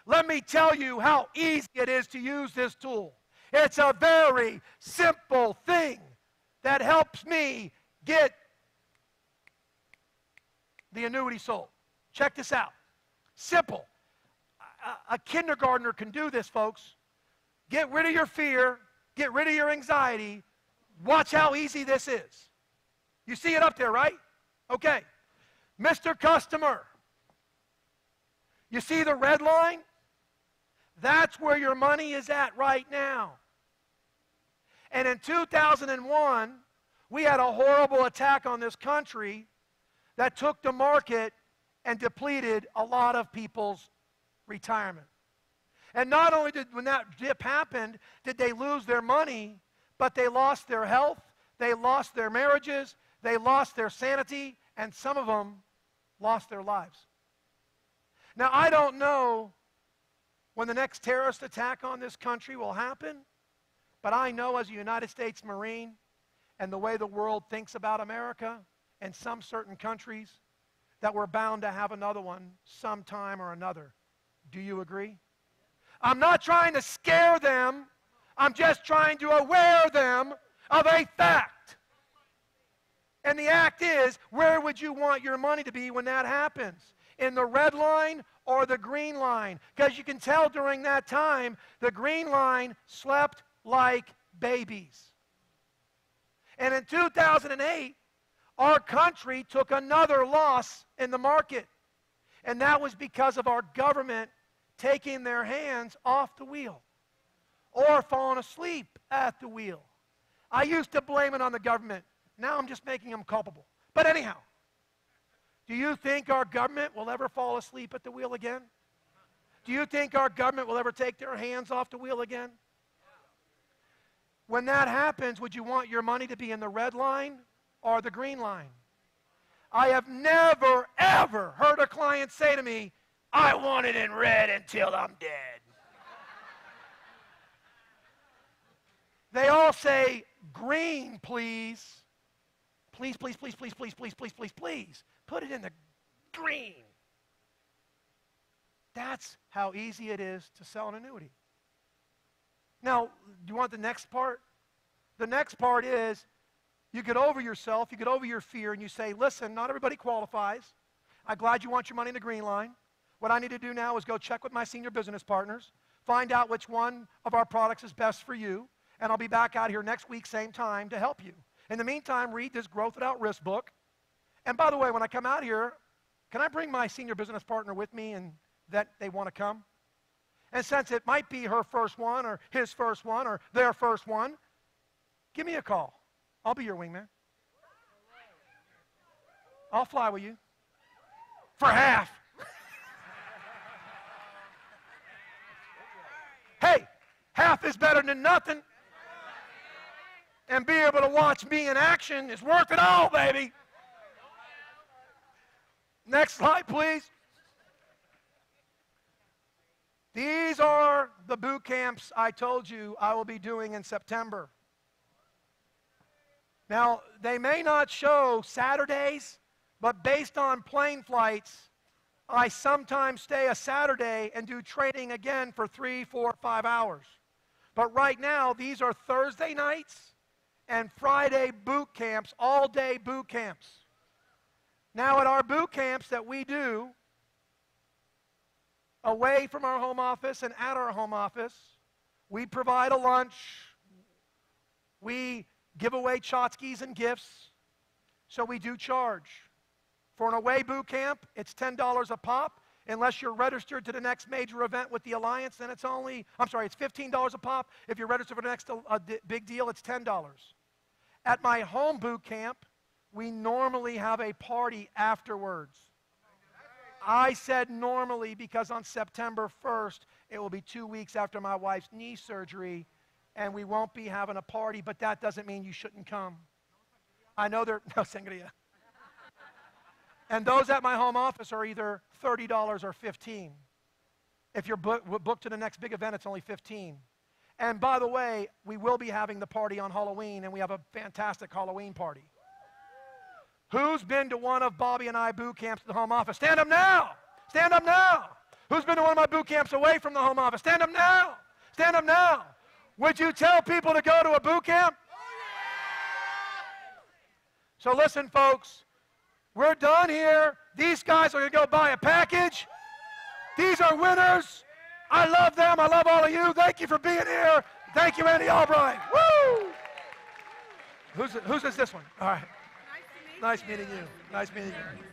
let me tell you how easy it is to use this tool. It's a very simple thing that helps me get the annuity sold. Check this out. Simple. A kindergartner can do this, folks. Get rid of your fear. Get rid of your anxiety. Watch how easy this is. You see it up there, right? Okay. Mr. Customer, you see the red line? That's where your money is at right now. And in 2001, we had a horrible attack on this country that took the market and depleted a lot of people's retirement. And not only did, when that dip happened, did they lose their money, but they lost their health, they lost their marriages, they lost their sanity, and some of them lost their lives. Now, I don't know when the next terrorist attack on this country will happen, but I know as a United States Marine and the way the world thinks about America and some certain countries that we're bound to have another one sometime or another. Do you agree? I'm not trying to scare them. I'm just trying to aware them of a fact. And the act is, where would you want your money to be when that happens? In the red line or the green line? Because you can tell during that time, the green line slept like babies. And in 2008, our country took another loss in the market. And that was because of our government taking their hands off the wheel or falling asleep at the wheel. I used to blame it on the government. Now I'm just making them culpable. But anyhow, do you think our government will ever fall asleep at the wheel again? Do you think our government will ever take their hands off the wheel again? When that happens, would you want your money to be in the red line or the green line? I have never, ever heard a client say to me, I want it in red until I'm dead. They all say, green, please. Please, please, please, please, please, please, please, please, please. Put it in the green. That's how easy it is to sell an annuity. Now, do you want the next part? The next part is you get over yourself, you get over your fear, and you say, listen, not everybody qualifies. I'm glad you want your money in the green line. What I need to do now is go check with my senior business partners, find out which one of our products is best for you, and I'll be back out here next week, same time, to help you. In the meantime, read this Growth Without Risk book. And by the way, when I come out here, can I bring my senior business partner with me and that they want to come? And since it might be her first one or his first one or their first one, give me a call. I'll be your wingman. I'll fly with you. For half. Hey, half is better than nothing. And be able to watch me in action is worth it all, baby. Next slide, please. These are the boot camps I told you I will be doing in September. Now, they may not show Saturdays, but based on plane flights, I sometimes stay a Saturday and do training again for 3, 4, 5 hours. But right now, these are Thursday nights and Friday boot camps, all-day boot camps. Now, at our boot camps that we do, away from our home office and at our home office, we provide a lunch. We give away tchotchkes and gifts, so we do charge. For an away boot camp, it's $10 a pop. Unless you're registered to the next major event with the Alliance, then it's $15 a pop. If you're registered for the next big deal, it's $10. At my home boot camp, we normally have a party afterwards. I said normally because on September 1st, it will be 2 weeks after my wife's knee surgery, and we won't be having a party, but that doesn't mean you shouldn't come. I know no sangria. And those at my home office are either $30 or $15. If you're booked to the next big event, it's only $15. And by the way, we will be having the party on Halloween, and we have a fantastic Halloween party. Who's been to one of Bobby and I boot camps at the home office? Stand up now. Stand up now. Who's been to one of my boot camps away from the home office? Stand up now. Stand up now. Would you tell people to go to a boot camp? So listen, folks. We're done here. These guys are going to go buy a package. These are winners. I love them. I love all of you. Thank you for being here. Thank you, Andy Albright. Woo! Whose is this one? All right. Nice meeting you. Nice meeting you.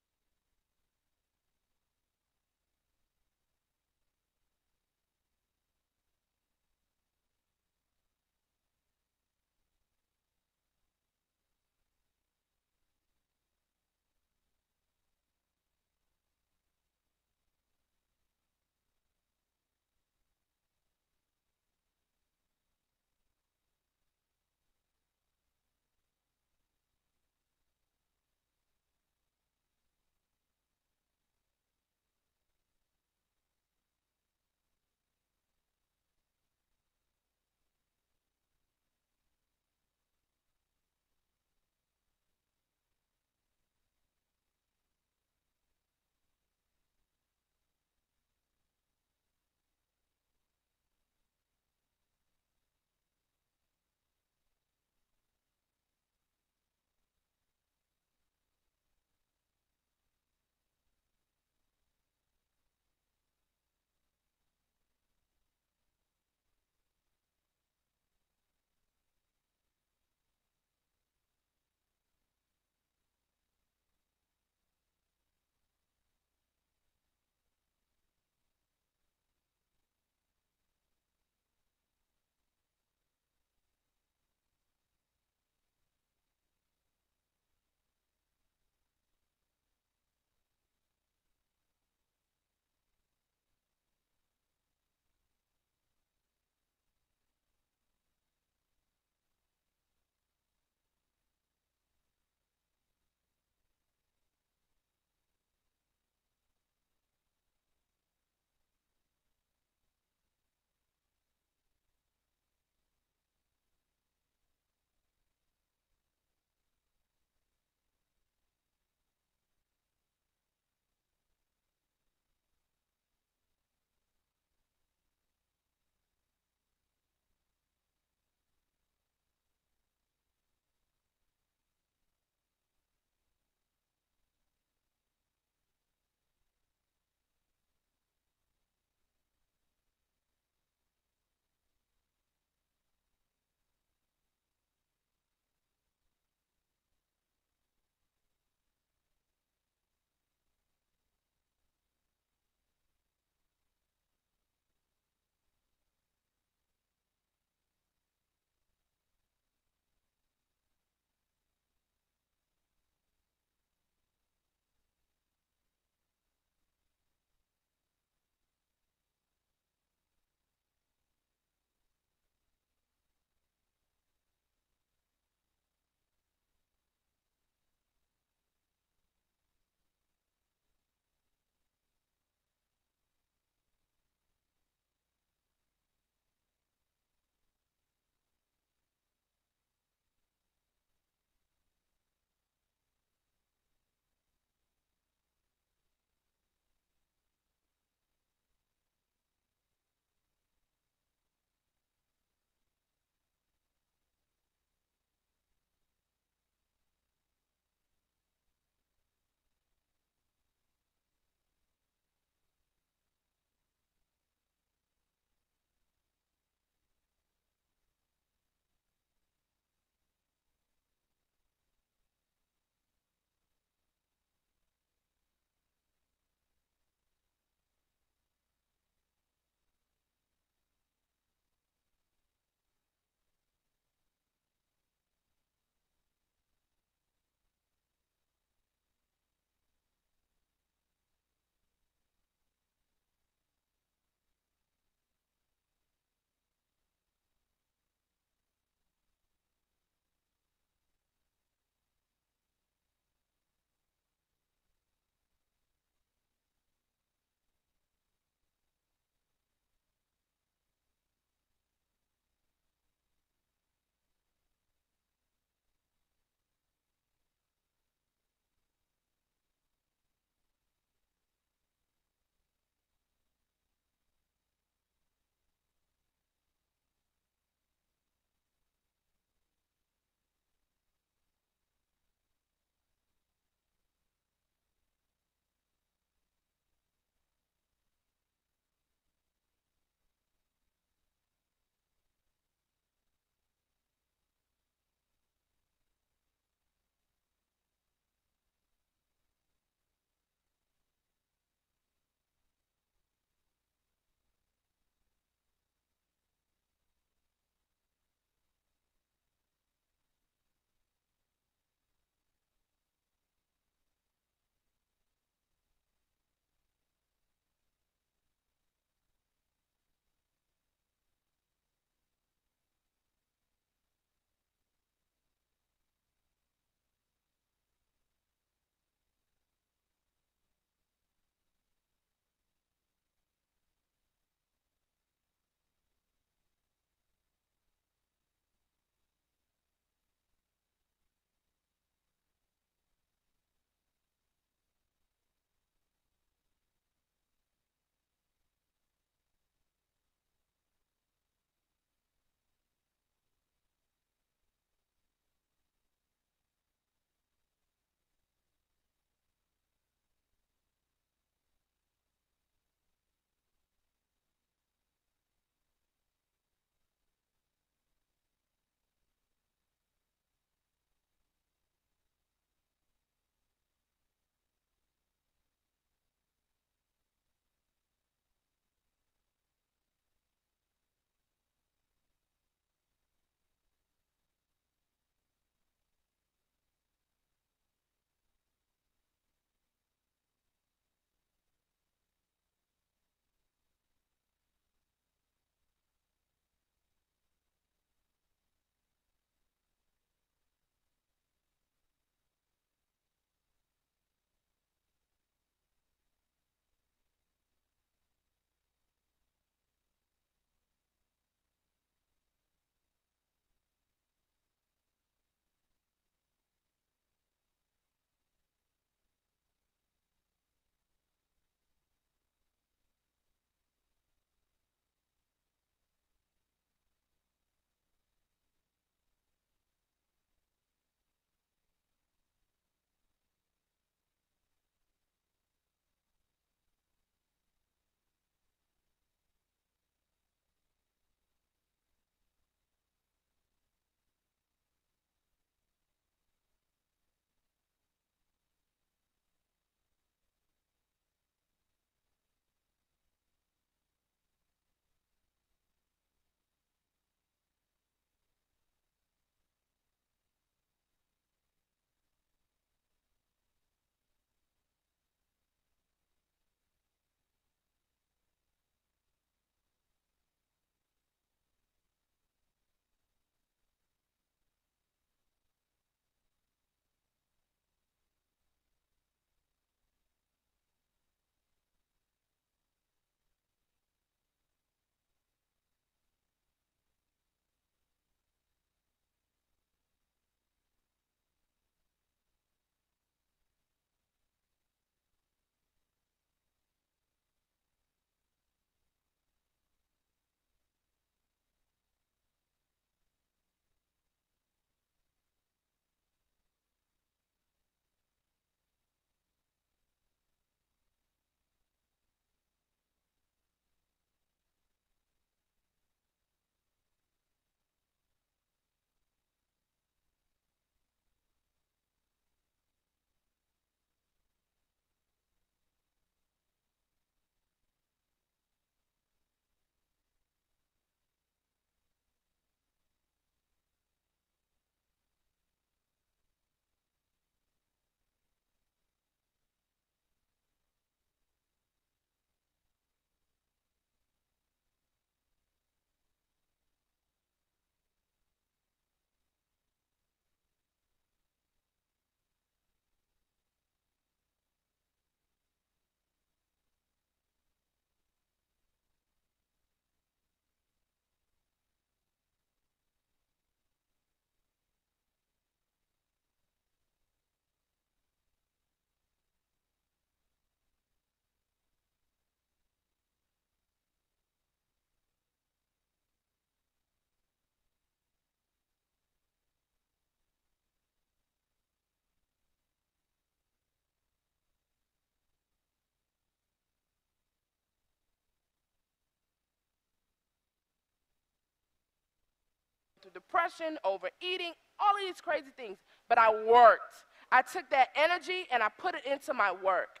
depression, overeating, all of these crazy things. But I worked. I took that energy and I put it into my work.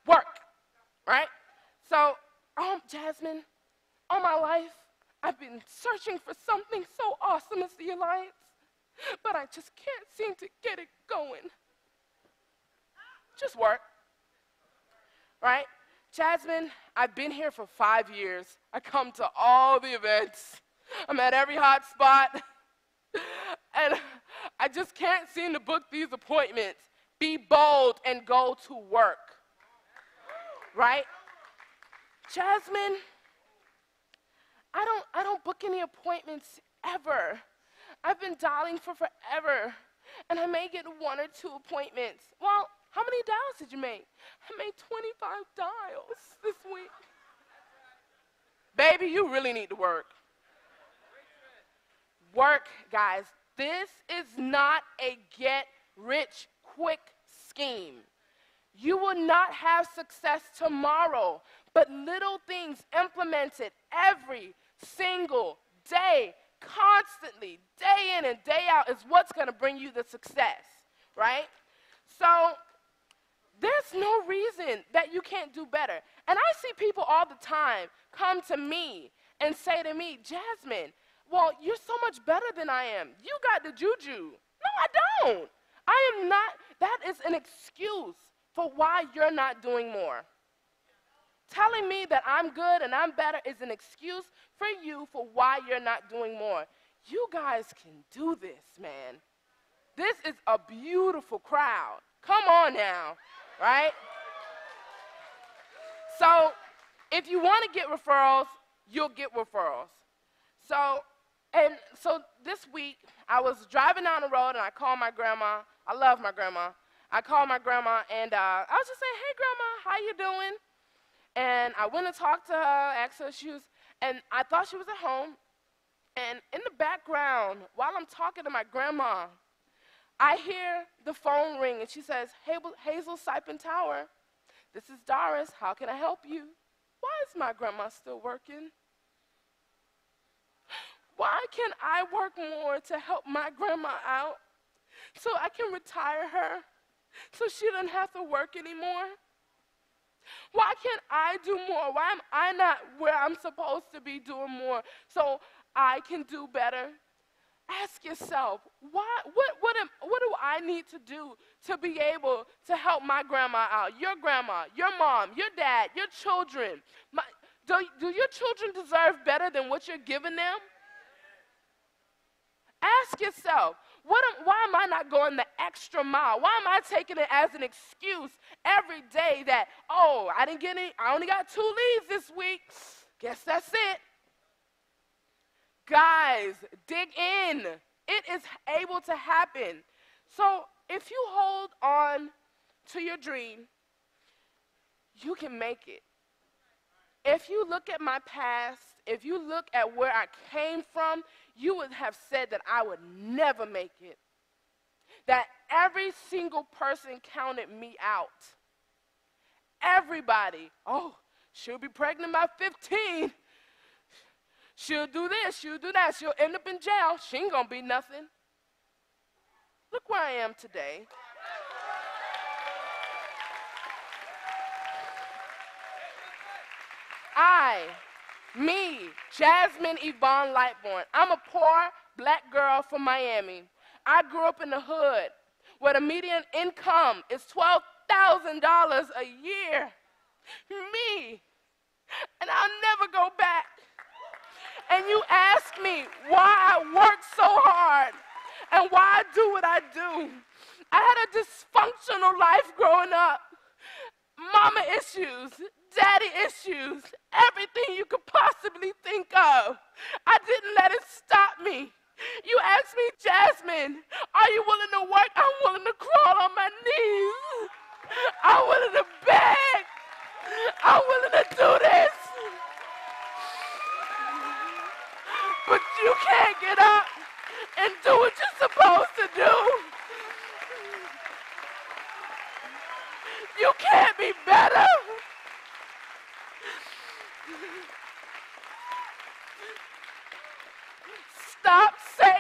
Work, right? So, Jasmine, all my life, I've been searching for something so awesome as the Alliance, but I just can't seem to get it going. Just work, right? Jasmine, I've been here for 5 years. I come to all the events. I'm at every hot spot. And I just can't seem to book these appointments. Be bold and go to work, right? Jasmine, I don't book any appointments ever. I've been dialing for forever, and I may get 1 or 2 appointments. Well, how many dials did you make? I made 25 dials this week. Baby, you really need to work. Work, guys. This is not a get-rich-quick scheme. You will not have success tomorrow, but little things implemented every single day, constantly, day in and day out, is what's going to bring you the success, right? So there's no reason that you can't do better. And I see people all the time come to me and say to me, Jasmine, well, you're so much better than I am. You got the juju. No, I don't. I am not. That is an excuse for why you're not doing more. Telling me that I'm good and I'm better is an excuse for you for why you're not doing more. You guys can do this, man. This is a beautiful crowd. Come on now, right? So if you want to get referrals, you'll get referrals. So this week, I was driving down the road and I called my grandma. I love my grandma. I called my grandma and I was just saying, hey, grandma, how you doing? And I went and talked to her, asked her if she was, and I thought she was at home. And in the background, while I'm talking to my grandma, I hear the phone ring and she says, Hazel Sipin Tower, this is Doris, how can I help you? Why is my grandma still working? Why can't I work more to help my grandma out so I can retire her so she doesn't have to work anymore? Why can't I do more? Why am I not where I'm supposed to be doing more so I can do better? Ask yourself, what do I need to do to be able to help my grandma out? Your grandma, your mom, your dad, your children. Do your children deserve better than what you're giving them? Ask yourself, why am I not going the extra mile? Why am I taking it as an excuse every day that, oh, I only got 2 leads this week. Guess that's it. Guys, dig in. It is able to happen. So if you hold on to your dream, you can make it. If you look at my past, if you look at where I came from, you would have said that I would never make it. That every single person counted me out. Everybody. Oh, she'll be pregnant by 15. She'll do this, she'll do that. She'll end up in jail. She ain't gonna be nothing. Look where I am today. Me, Jasmine Yvonne Lightbourne. I'm a poor black girl from Miami. I grew up in the hood where the median income is $12,000 a year. Me. And I'll never go back. And you ask me why I work so hard and why I do what I do. I had a dysfunctional life growing up. Mama issues, daddy issues, everything you could possibly think of. I didn't let it stop me. You asked me, Jasmine, are you willing to work? I'm willing to crawl on my knees. I'm willing to beg. I'm willing to do this. But you can't get up and do what you're supposed to do. You can't be better. Stop saying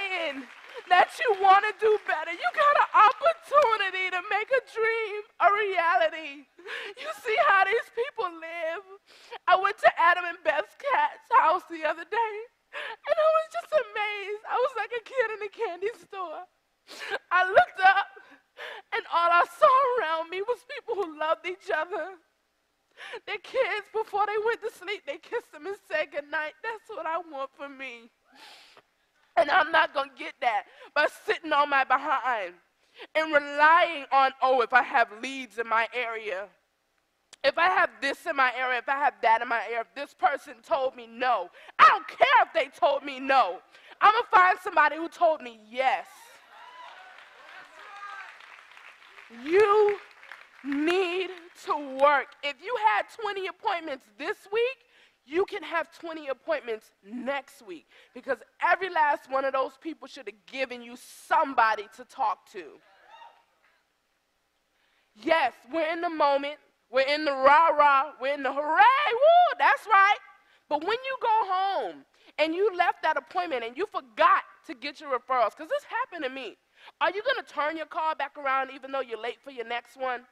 you want to do better. You got an opportunity to make a dream a reality. You see how these people live. I went to Adam and Beth's cat's house the other day, and I was just amazed. I was like a kid in a candy store. I looked up, and all I saw around me was people who loved each other. Their kids, before they went to sleep, they kissed them and said goodnight. That's what I want for me. And I'm not going to get that by sitting on my behind and relying on, oh, if I have leads in my area, if I have this in my area, if I have that in my area, if this person told me no. I don't care if they told me no. I'm going to find somebody who told me yes. You need to work. If you had 20 appointments this week, you can have 20 appointments next week, because every last one of those people should have given you somebody to talk to. Yes, we're in the moment. We're in the rah-rah. We're in the hooray. Woo, that's right. But when you go home and you left that appointment and you forgot to get your referrals, because this happened to me, are you going to turn your car back around even though you're late for your next one?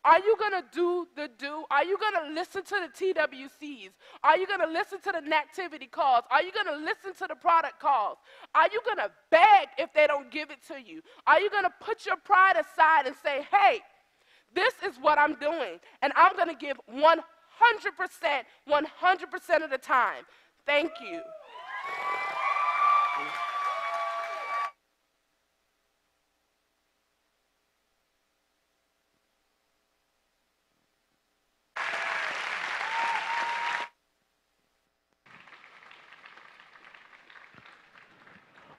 Are you going to do the do? Are you going to listen to the TWCs? Are you going to listen to the Nactivity calls? Are you going to listen to the product calls? Are you going to beg if they don't give it to you? Are you going to put your pride aside and say, hey, this is what I'm doing, and I'm going to give 100% of the time. Thank you.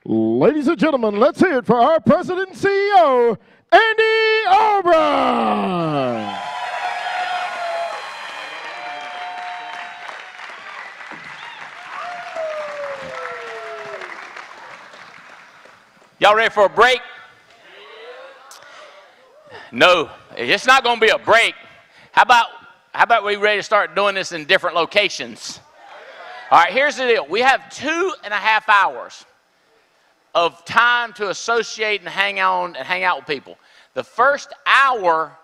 Ladies and gentlemen, let's hear it for our president and CEO, Andy O'Brien. Y'all ready for a break? No, it's not going to be a break. How about we ready to start doing this in different locations? All right, here's the deal. We have 2.5 hours of time to associate and hang out with people. The first hour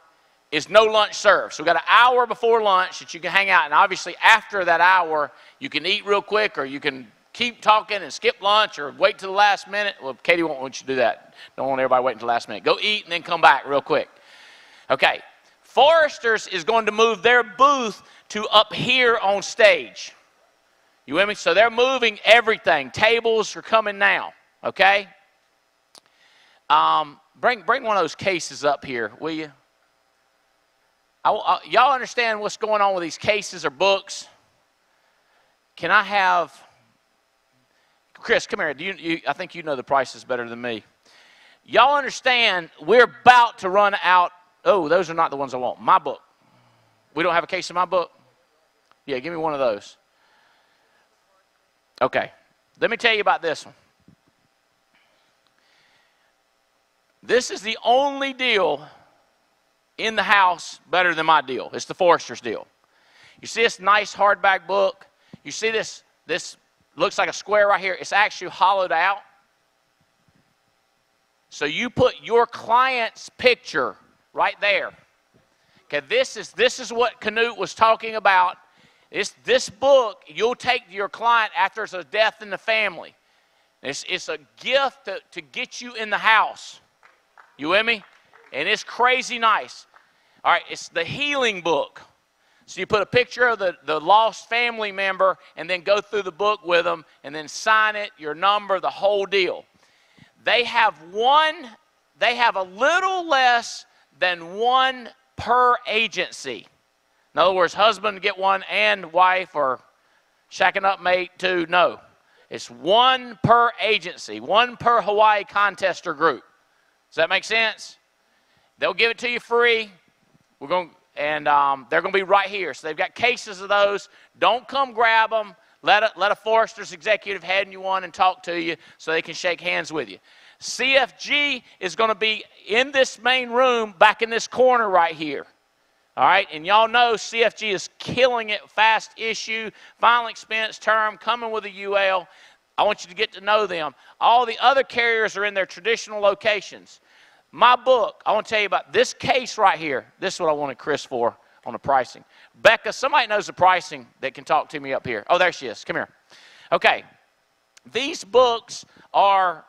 is no lunch served. So we've got an hour before lunch that you can hang out, and obviously after that hour, you can eat real quick, or you can keep talking and skip lunch, or wait till the last minute. Well, Katie won't want you to do that. Don't want everybody waiting till the last minute. Go eat and then come back real quick. Okay, Forrester's is going to move their booth to up here on stage. You with me? So they're moving everything. Tables are coming now. Okay? Bring one of those cases up here, will you? Y'all understand what's going on with these cases or books? Can I have Chris, come here. I think you know the prices better than me. Y'all understand we're about to run out. Oh, those are not the ones I want. My book. We don't have a case of my book? Yeah, give me one of those. Okay. Let me tell you about this one. This is the only deal in the house better than my deal. It's the Forrester's deal. You see this nice hardback book? You see this looks like a square right here. It's actually hollowed out. So you put your client's picture right there. Okay, this is what Canute was talking about. This book you'll take to your client after there's a death in the family. It's a gift to get you in the house. You with me? And it's crazy nice. All right, it's the healing book. So you put a picture of the lost family member and then go through the book with them and then sign it, your number, the whole deal. They have a little less than one per agency. In other words, husband get one and wife, or shacking up mate too. No, it's one per agency, one per Hawaii contester group. Does that make sense? They'll give it to you free. They're going to be right here. So they've got cases of those. Don't come grab them. Let a Forrester's executive hand you one and talk to you so they can shake hands with you. CFG is going to be in this main room back in this corner right here. All right, and y'all know CFG is killing it. Fast issue, final expense term, coming with a UL. I want you to get to know them. All the other carriers are in their traditional locations. My book, I want to tell you about this case right here. This is what I wanted Chris for on the pricing. Becca, somebody knows the pricing that can talk to me up here. Oh, there she is. Come here. Okay. These books are,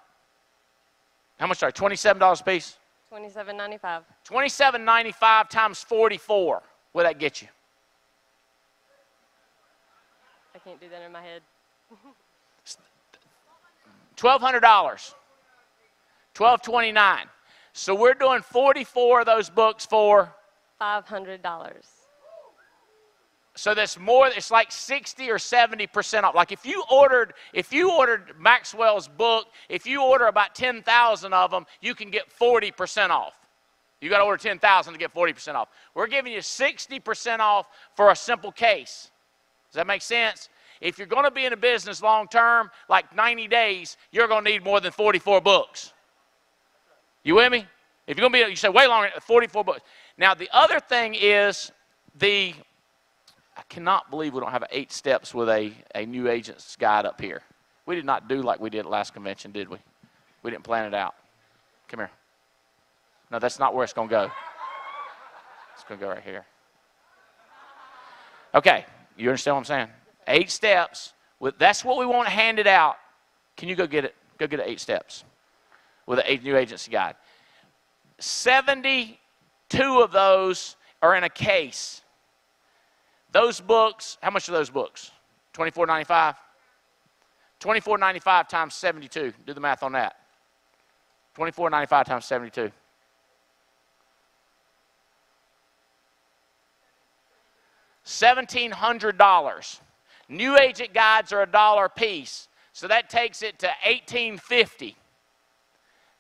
how much are they? $27 a piece? $27.95. $27.95 times 44. What'd that get you? I can't do that in my head. $1,200. $1,229. So we're doing 44 of those books for $500. So that's more, it's like 60 or 70% off. Like if you ordered Maxwell's book, if you order about 10,000 of them, you can get 40% off. You got to order 10,000 to get 40% off. We're giving you 60% off for a simple case. Does that make sense? If you're going to be in a business long term, like 90 days, you're going to need more than 44 books. You with me? If you're going to be, you say way longer, 44 books. Now the other thing is I cannot believe we don't have 8 steps with a new agent's guide up here. We did not do like we did at last convention, did we? We didn't plan it out. Come here. No, that's not where it's going to go. It's going to go right here. Okay, you understand what I'm saying? 8 steps. That's what we want handed out. Can you go get it? Go get it 8 steps with a new agency guide. 72 of those are in a case. Those books, how much are those books? $24.95? $24.95 times 72. Do the math on that. $24.95 times 72. $1,700. New agent guides are $1 a piece, so that takes it to $1,850.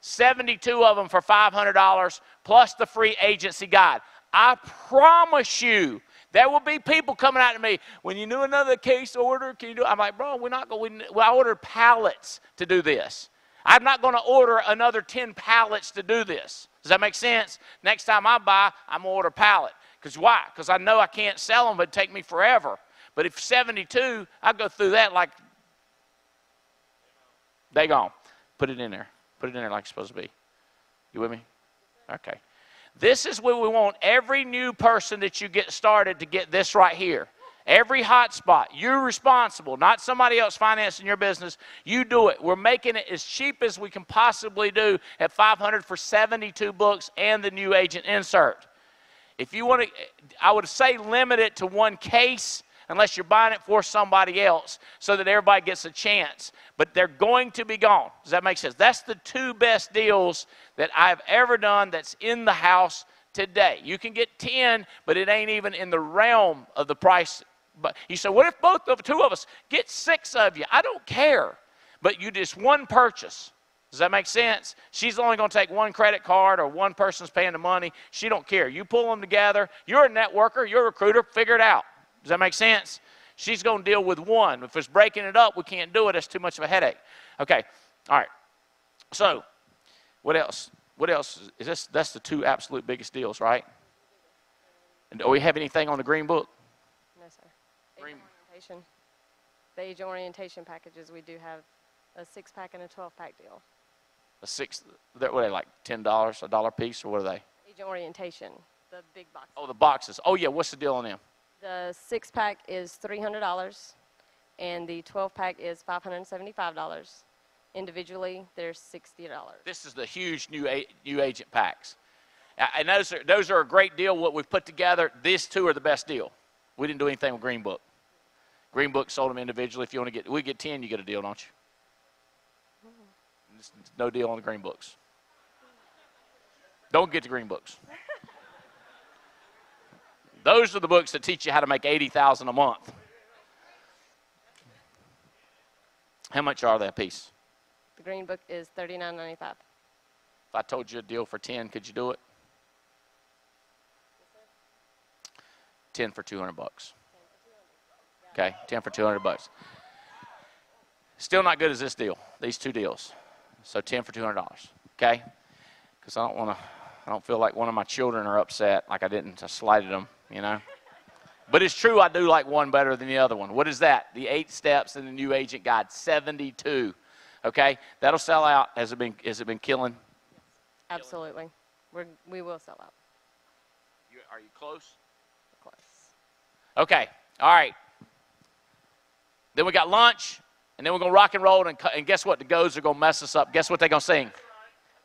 72 of them for $500 plus the free agency guide. I promise you, there will be people coming out to me, when you do another case order, can you do it? I'm like, bro, we're not going, I ordered pallets to do this. I'm not going to order another 10 pallets to do this. Does that make sense? Next time I buy, I'm going to order a pallet. Because why? Because I know I can't sell them, but it'd take me forever. But if 72, I go through that like, they gone. Put it in there. Put it in there like it's supposed to be. You with me? Okay. This is what we want every new person that you get started to get this right here. Every hot spot, you're responsible, not somebody else financing your business. You do it. We're making it as cheap as we can possibly do at $500 for 72 books and the new agent insert. If you want to, I would say limit it to 1 case unless you're buying it for somebody else so that everybody gets a chance. But they're going to be gone. Does that make sense? That's the 2 best deals that I've ever done that's in the house today. You can get 10, but it ain't even in the realm of the price. But you say, what if both of 2 of us get 6 of you? I don't care. But you just 1 purchase. Does that make sense? She's only going to take 1 credit card or 1 person's paying the money. She don't care. You pull them together. You're a networker. You're a recruiter. Figure it out. Does that make sense? She's going to deal with 1. If it's breaking it up, we can't do it. It's too much of a headache. Okay. All right. So what else? What else? Is this? That's the 2 absolute biggest deals, right? And do we have anything on the green book? No, sir. Agent orientation. The agent orientation packages, we do have a 6-pack and a 12-pack deal. A 6, what are they, like $10, $1 a piece, or what are they? Agent orientation, the big box. Oh, the boxes. Oh, yeah. What's the deal on them? The 6-pack is $300, and the 12-pack is $575. Individually, they're $60. This is the huge new agent packs. And those are a great deal, what we've put together. These 2 are the best deal. We didn't do anything with Green Book. Green Book sold them individually. If you want to we get 10, you get a deal, don't you? No deal on the Green Books. Don't get the Green Books. Those are the books that teach you how to make $80,000 a month. How much are they a piece? The Green Book is $39.95. If I told you a deal for 10, could you do it? 10 for $200. Okay, 10 for $200. Still not good as this deal. These 2 deals. So 10 for $200. Okay, because I don't feel like one of my children are upset, like I slighted them. You know. But it's true, I do like one better than the other one. What is that? The 8 steps in the new agent guide, 72. Okay, that'll sell out. Has it been killing? Absolutely. We will sell out. Are you close? Close. Okay, all right. Then we got lunch, and then we're going to rock and roll, and guess what? The Goes are going to mess us up. Guess what they're going to sing?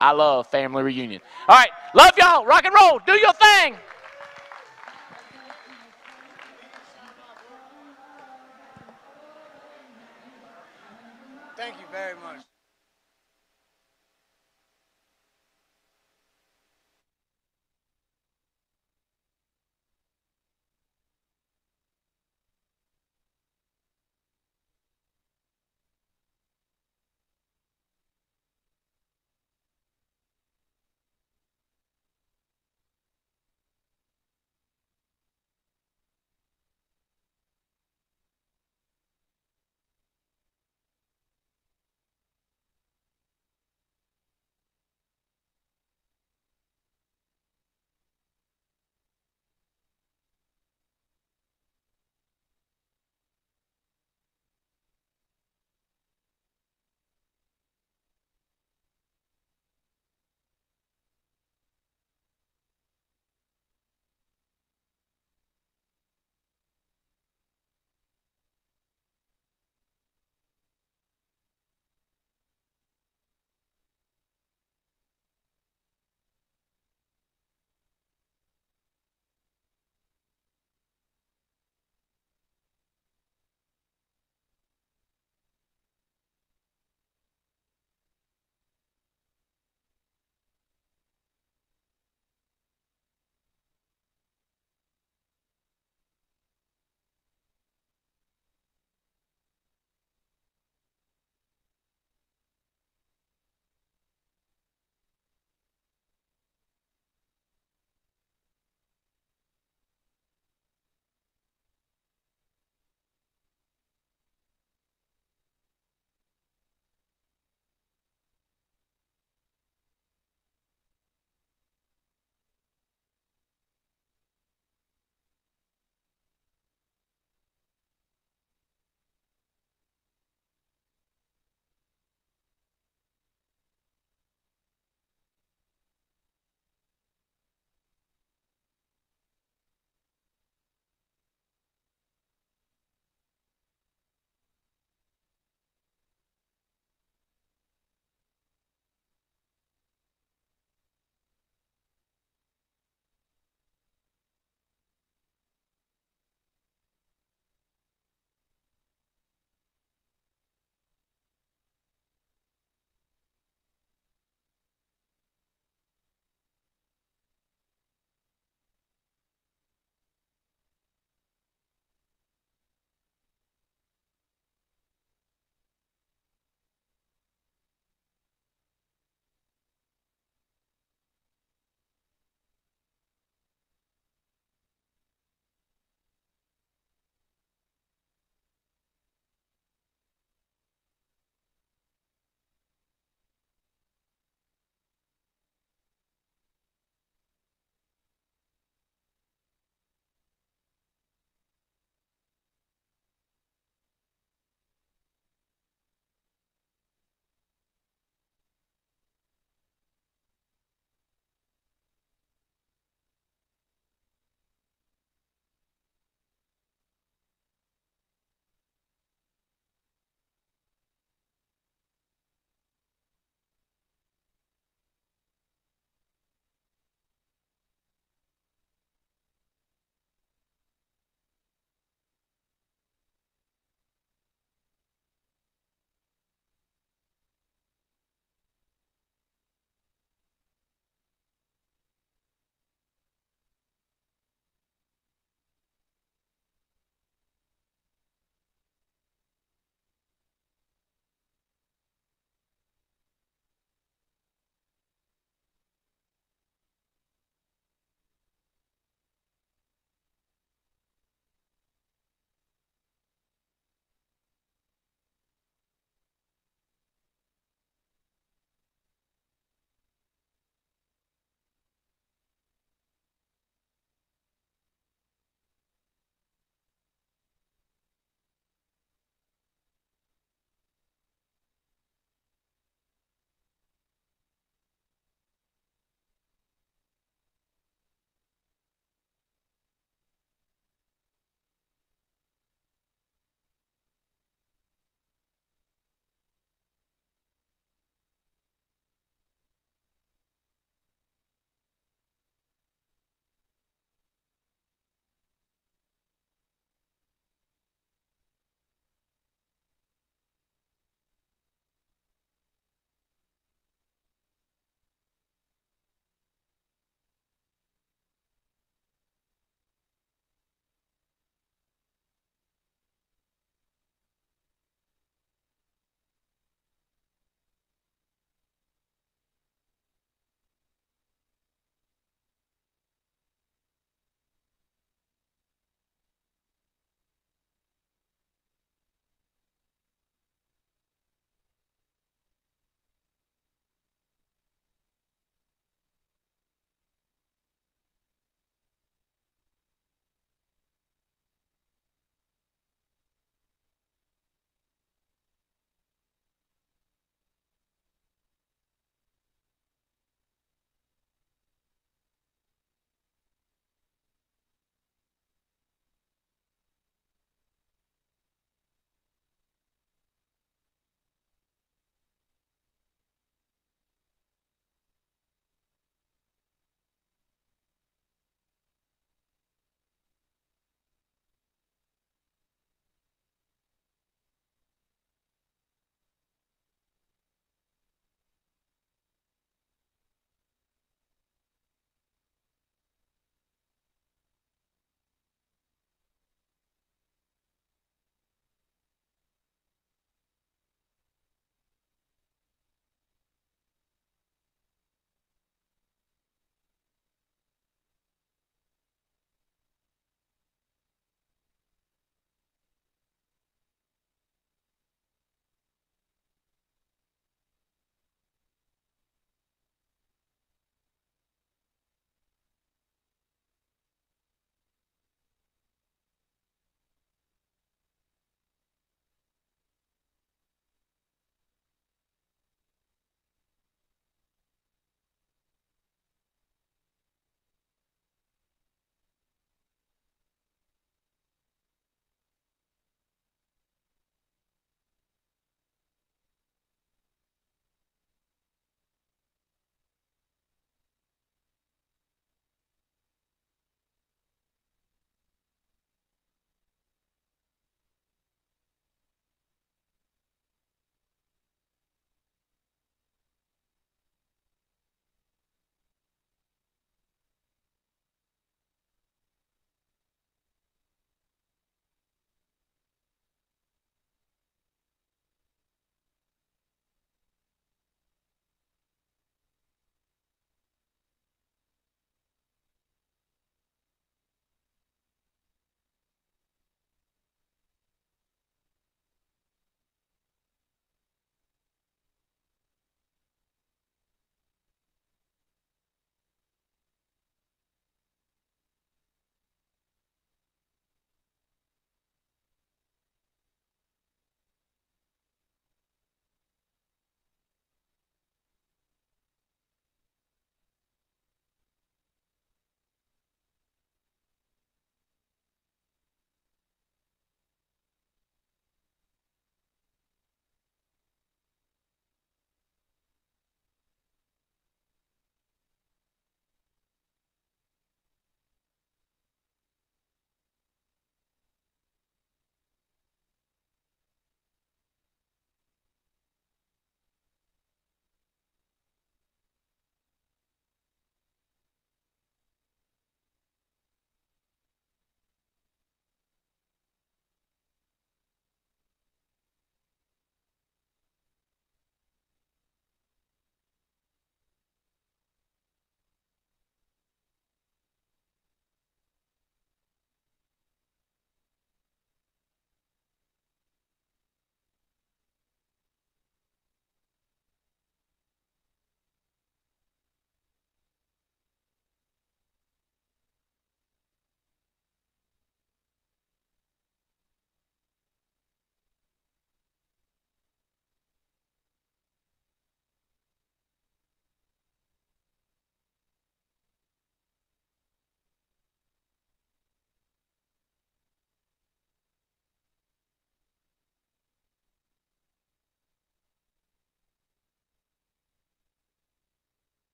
I Love Family Reunion. All right, love y'all. Rock and roll. Do your thing. Thank you very much.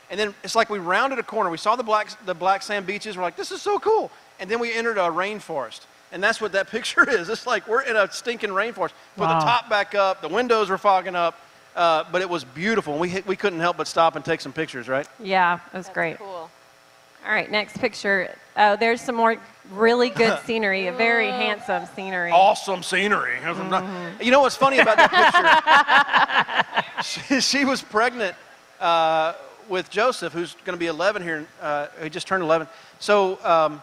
And then it's like we rounded a corner. We saw the black sand beaches. We're like, this is so cool. And then we entered a rainforest. And that's what that picture is. It's like we're in a stinking rainforest. Put the top back up. The windows were fogging up. But it was beautiful. We couldn't help but stop and take some pictures, right? Yeah, it was great. Cool. All right, next picture. Oh, there's some more really good scenery, a very handsome scenery. Awesome scenery. You know what's funny about that picture? she was pregnant with Joseph, who's going to be 11 here. He just turned 11. So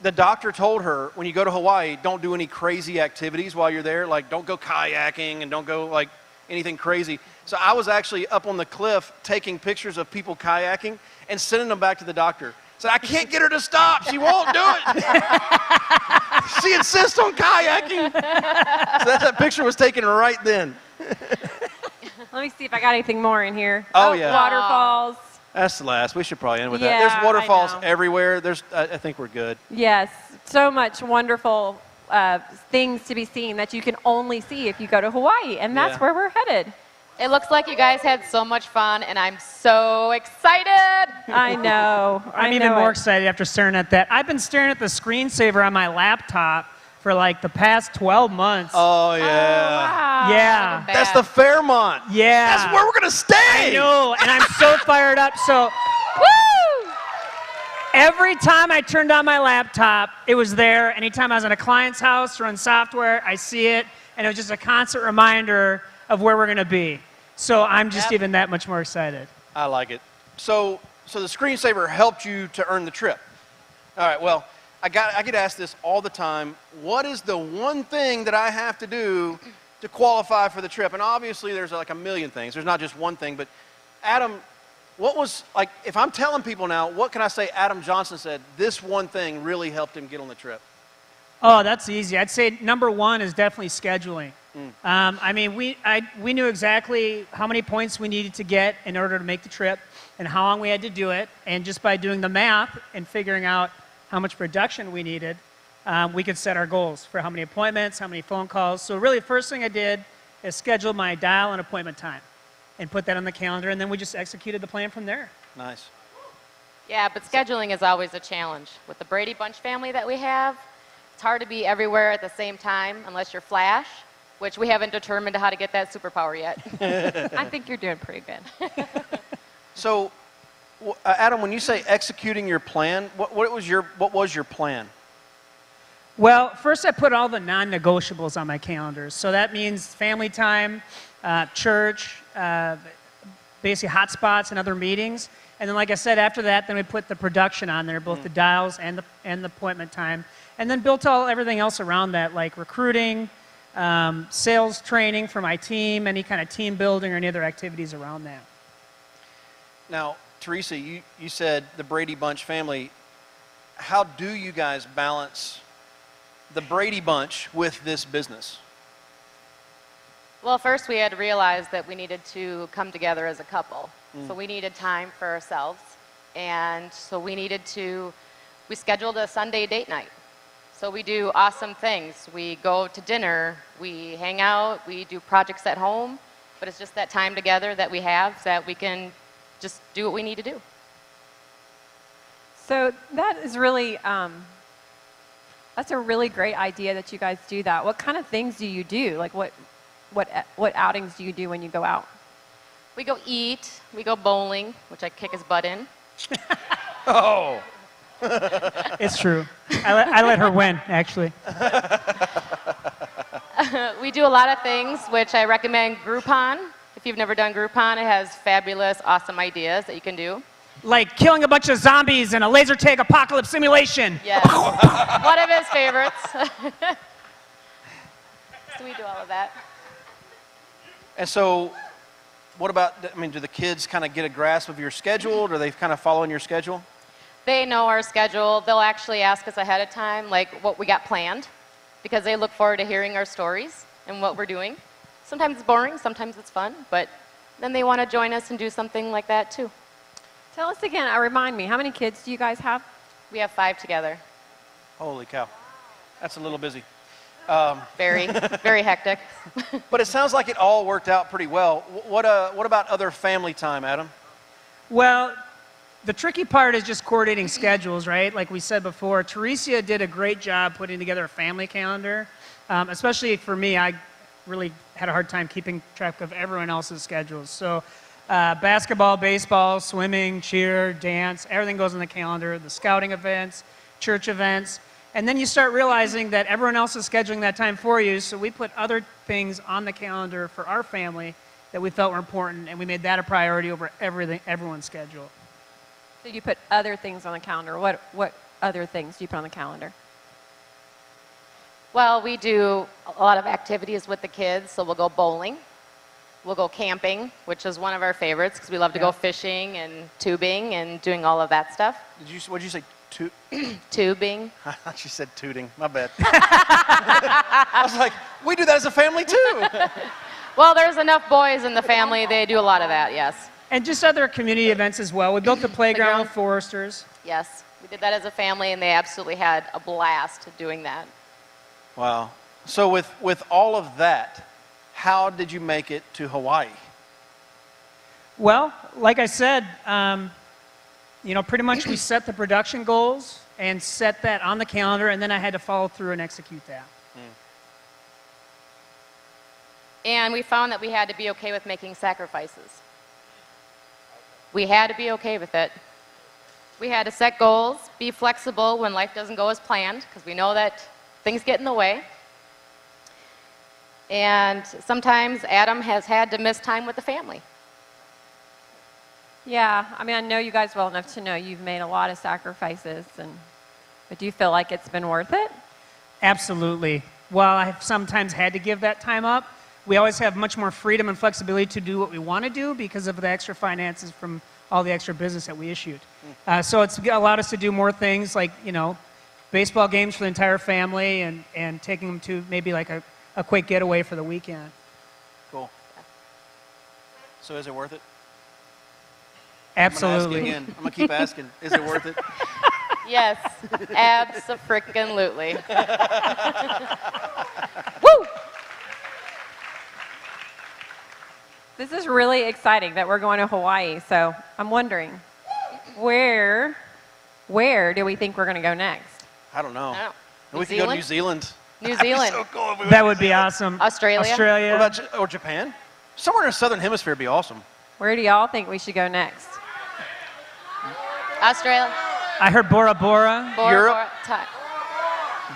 the doctor told her, when you go to Hawaii, don't do any crazy activities while you're there. Like, don't go kayaking and don't go, like, anything crazy. So I was actually up on the cliff taking pictures of people kayaking and sending them back to the doctor. So I can't get her to stop. She won't do it. She insists on kayaking. So that picture was taken right then. Let me see if I got anything more in here. Oh, yeah. Waterfalls. That's the last. We should probably end with Yeah, that. There's waterfalls I know. everywhere. I think we're good. Yes, so much wonderful things to be seen that you can only see if you go to Hawaii, and that's where we're headed. It looks like you guys had so much fun, and I'm so excited. I know. I'm even more excited after staring at that. I've been staring at the screensaver on my laptop for like the past 12 months. Oh, yeah. Wow. Yeah. That's the Fairmont. Yeah. That's where we're going to stay. I know, and I'm so fired up. So, Woo! every time I turned on my laptop, it was there. Anytime I was in a client's house or on software, I see it, and it was just a constant reminder of where we're going to be. So I'm just even that much more excited. I like it. So the screensaver helped you to earn the trip. All right, well, I get asked this all the time. What is the one thing that I have to do to qualify for the trip? And obviously there's like a million things. There's not just one thing. But Adam, what was, like, if I'm telling people now, what can I say Adam Johnson said, this one thing really helped him get on the trip? Oh, that's easy. I'd say number one is definitely scheduling. I mean, we knew exactly how many points we needed to get in order to make the trip and how long we had to do it. And just by doing the math and figuring out how much production we needed, we could set our goals for how many appointments, how many phone calls. So really, the first thing I did is schedule my dial and appointment time and put that on the calendar, and then we just executed the plan from there. Nice. Yeah, but scheduling is always a challenge. With the Brady Bunch family that we have, it's hard to be everywhere at the same time unless you're Flash, which we haven't determined how to get that superpower yet. I think you're doing pretty good. So, Adam, when you say executing your plan, what was your plan? Well, first I put all the non-negotiables on my calendar. So that means family time, church, basically hotspots and other meetings. And then, like I said, after that, then we put the production on there, both the dials and the appointment time. And then built everything else around that, like recruiting, sales training for my team, any kind of team building or any other activities around that. Now, Teresa, you said the Brady Bunch family. How do you guys balance the Brady Bunch with this business? Well, first we had to realize that we needed to come together as a couple. So we needed time for ourselves. And so we scheduled a Sunday date night. So we do awesome things. We go to dinner, we hang out, we do projects at home, but it's just that time together that we have so that we can just do what we need to do. So that is really, that's a really great idea that you guys do that. What kind of things do you do? Like what outings do you do when you go out? We go eat, we go bowling, which I kick his butt in. Oh. It's true. I let her win, actually. We do a lot of things, which I recommend Groupon. If you've never done Groupon, it has fabulous, awesome ideas that you can do. Like killing a bunch of zombies in a laser tag apocalypse simulation. Yes. One of his favorites. So we do all of that. And so, what about, I mean, do the kids kind of get a grasp of your schedule, or are they kind of following your schedule? They know our schedule. They'll actually ask us ahead of time, like, what we got planned, because they look forward to hearing our stories and what we're doing. Sometimes it's boring, sometimes it's fun, but then they want to join us and do something like that, too. Tell us again, remind me, how many kids do you guys have? We have 5 together. Holy cow. That's a little busy. Very, very hectic. But it sounds like it all worked out pretty well. What about other family time, Adam? Well, the tricky part is just coordinating schedules, right? Like we said before, Teresia did a great job putting together a family calendar. Especially for me, I really had a hard time keeping track of everyone else's schedules. So basketball, baseball, swimming, cheer, dance, everything goes on the calendar, the scouting events, church events. And then you start realizing that everyone else is scheduling that time for you, so we put other things on the calendar for our family that we felt were important, and we made that a priority over everyone's schedule. So you put other things on the calendar. What other things do you put on the calendar? Well, we do a lot of activities with the kids, so we'll go bowling. We'll go camping, which is one of our favorites because we love to go fishing and tubing and doing all of that stuff. What did you say? Tubing. I thought you said tooting. My bad. I was like, we do that as a family too. Well, there's enough boys in the family. They do a lot of that, yes. And just other community events as well. We built the playground with Foresters. Yes, we did that as a family, and they absolutely had a blast doing that. Wow. So with all of that, how did you make it to Hawaii? Well, like I said, pretty much we set the production goals and set that on the calendar, and then I had to follow through and execute that. And we found that we had to be okay with making sacrifices. We had to be okay with it. We had to set goals, be flexible when life doesn't go as planned, because we know that things get in the way. And sometimes Adam has had to miss time with the family. Yeah, I mean, I know you guys well enough to know you've made a lot of sacrifices, but do you feel like it's been worth it? Absolutely. While I've sometimes had to give that time up, we always have much more freedom and flexibility to do what we want to do because of the extra finances from all the extra business that we issued. So it's allowed us to do more things like, baseball games for the entire family and taking them to maybe like a quick getaway for the weekend. Cool. So is it worth it? Absolutely. I'm going to keep asking. Is it worth it? Yes, abso-frickin-lutely. Woo! This is really exciting that we're going to Hawaii, so I'm wondering, where do we think we're going to go next? I don't know. New We could go to New Zealand. New Zealand. So cool if we That went would to be New Zealand. awesome. Australia. What about or Japan? Somewhere in the southern hemisphere would be awesome. Where do y'all think we should go next? Australia. I heard Bora Bora. Europe.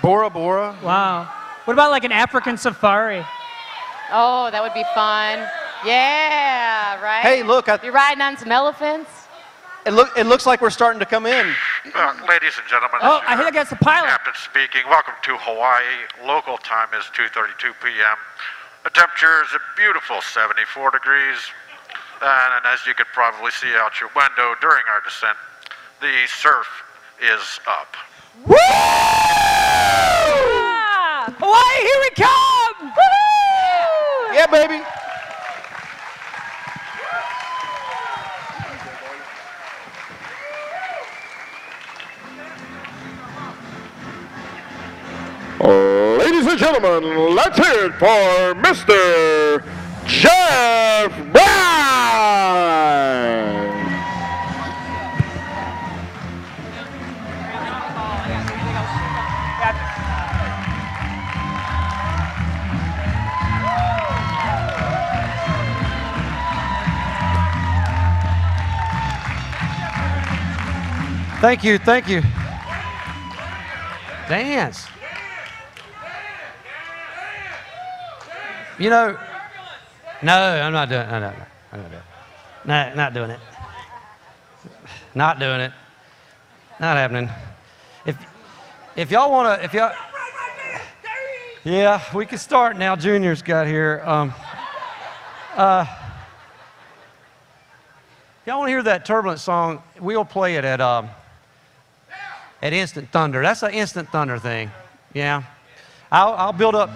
Bora Bora. Wow. What about like an African safari? Oh, that would be fun. Yeah, right? Hey, look. Be riding on some elephants. It looks like we're starting to come in. Ladies and gentlemen, Oh, I think that's the pilot. Captain speaking. Welcome to Hawaii. Local time is 2:32 p.m. The temperature is a beautiful 74 degrees. And as you could probably see out your window during our descent, the surf is up. Woo! Hawaii, here we come! Woo! Yeah, baby. Ladies and gentlemen, let's hear it for Mr. Jeff Brown. Thank you, thank you. Dance. No, I'm not doing it. I'm not doing it. No, not doing it. Not doing it. Not happening. If y'all want to, yeah, we can start now. Junior's got here. If y'all want to hear that Turbulent song, we'll play it at Instant Thunder. That's an Instant Thunder thing. Yeah, I'll build up.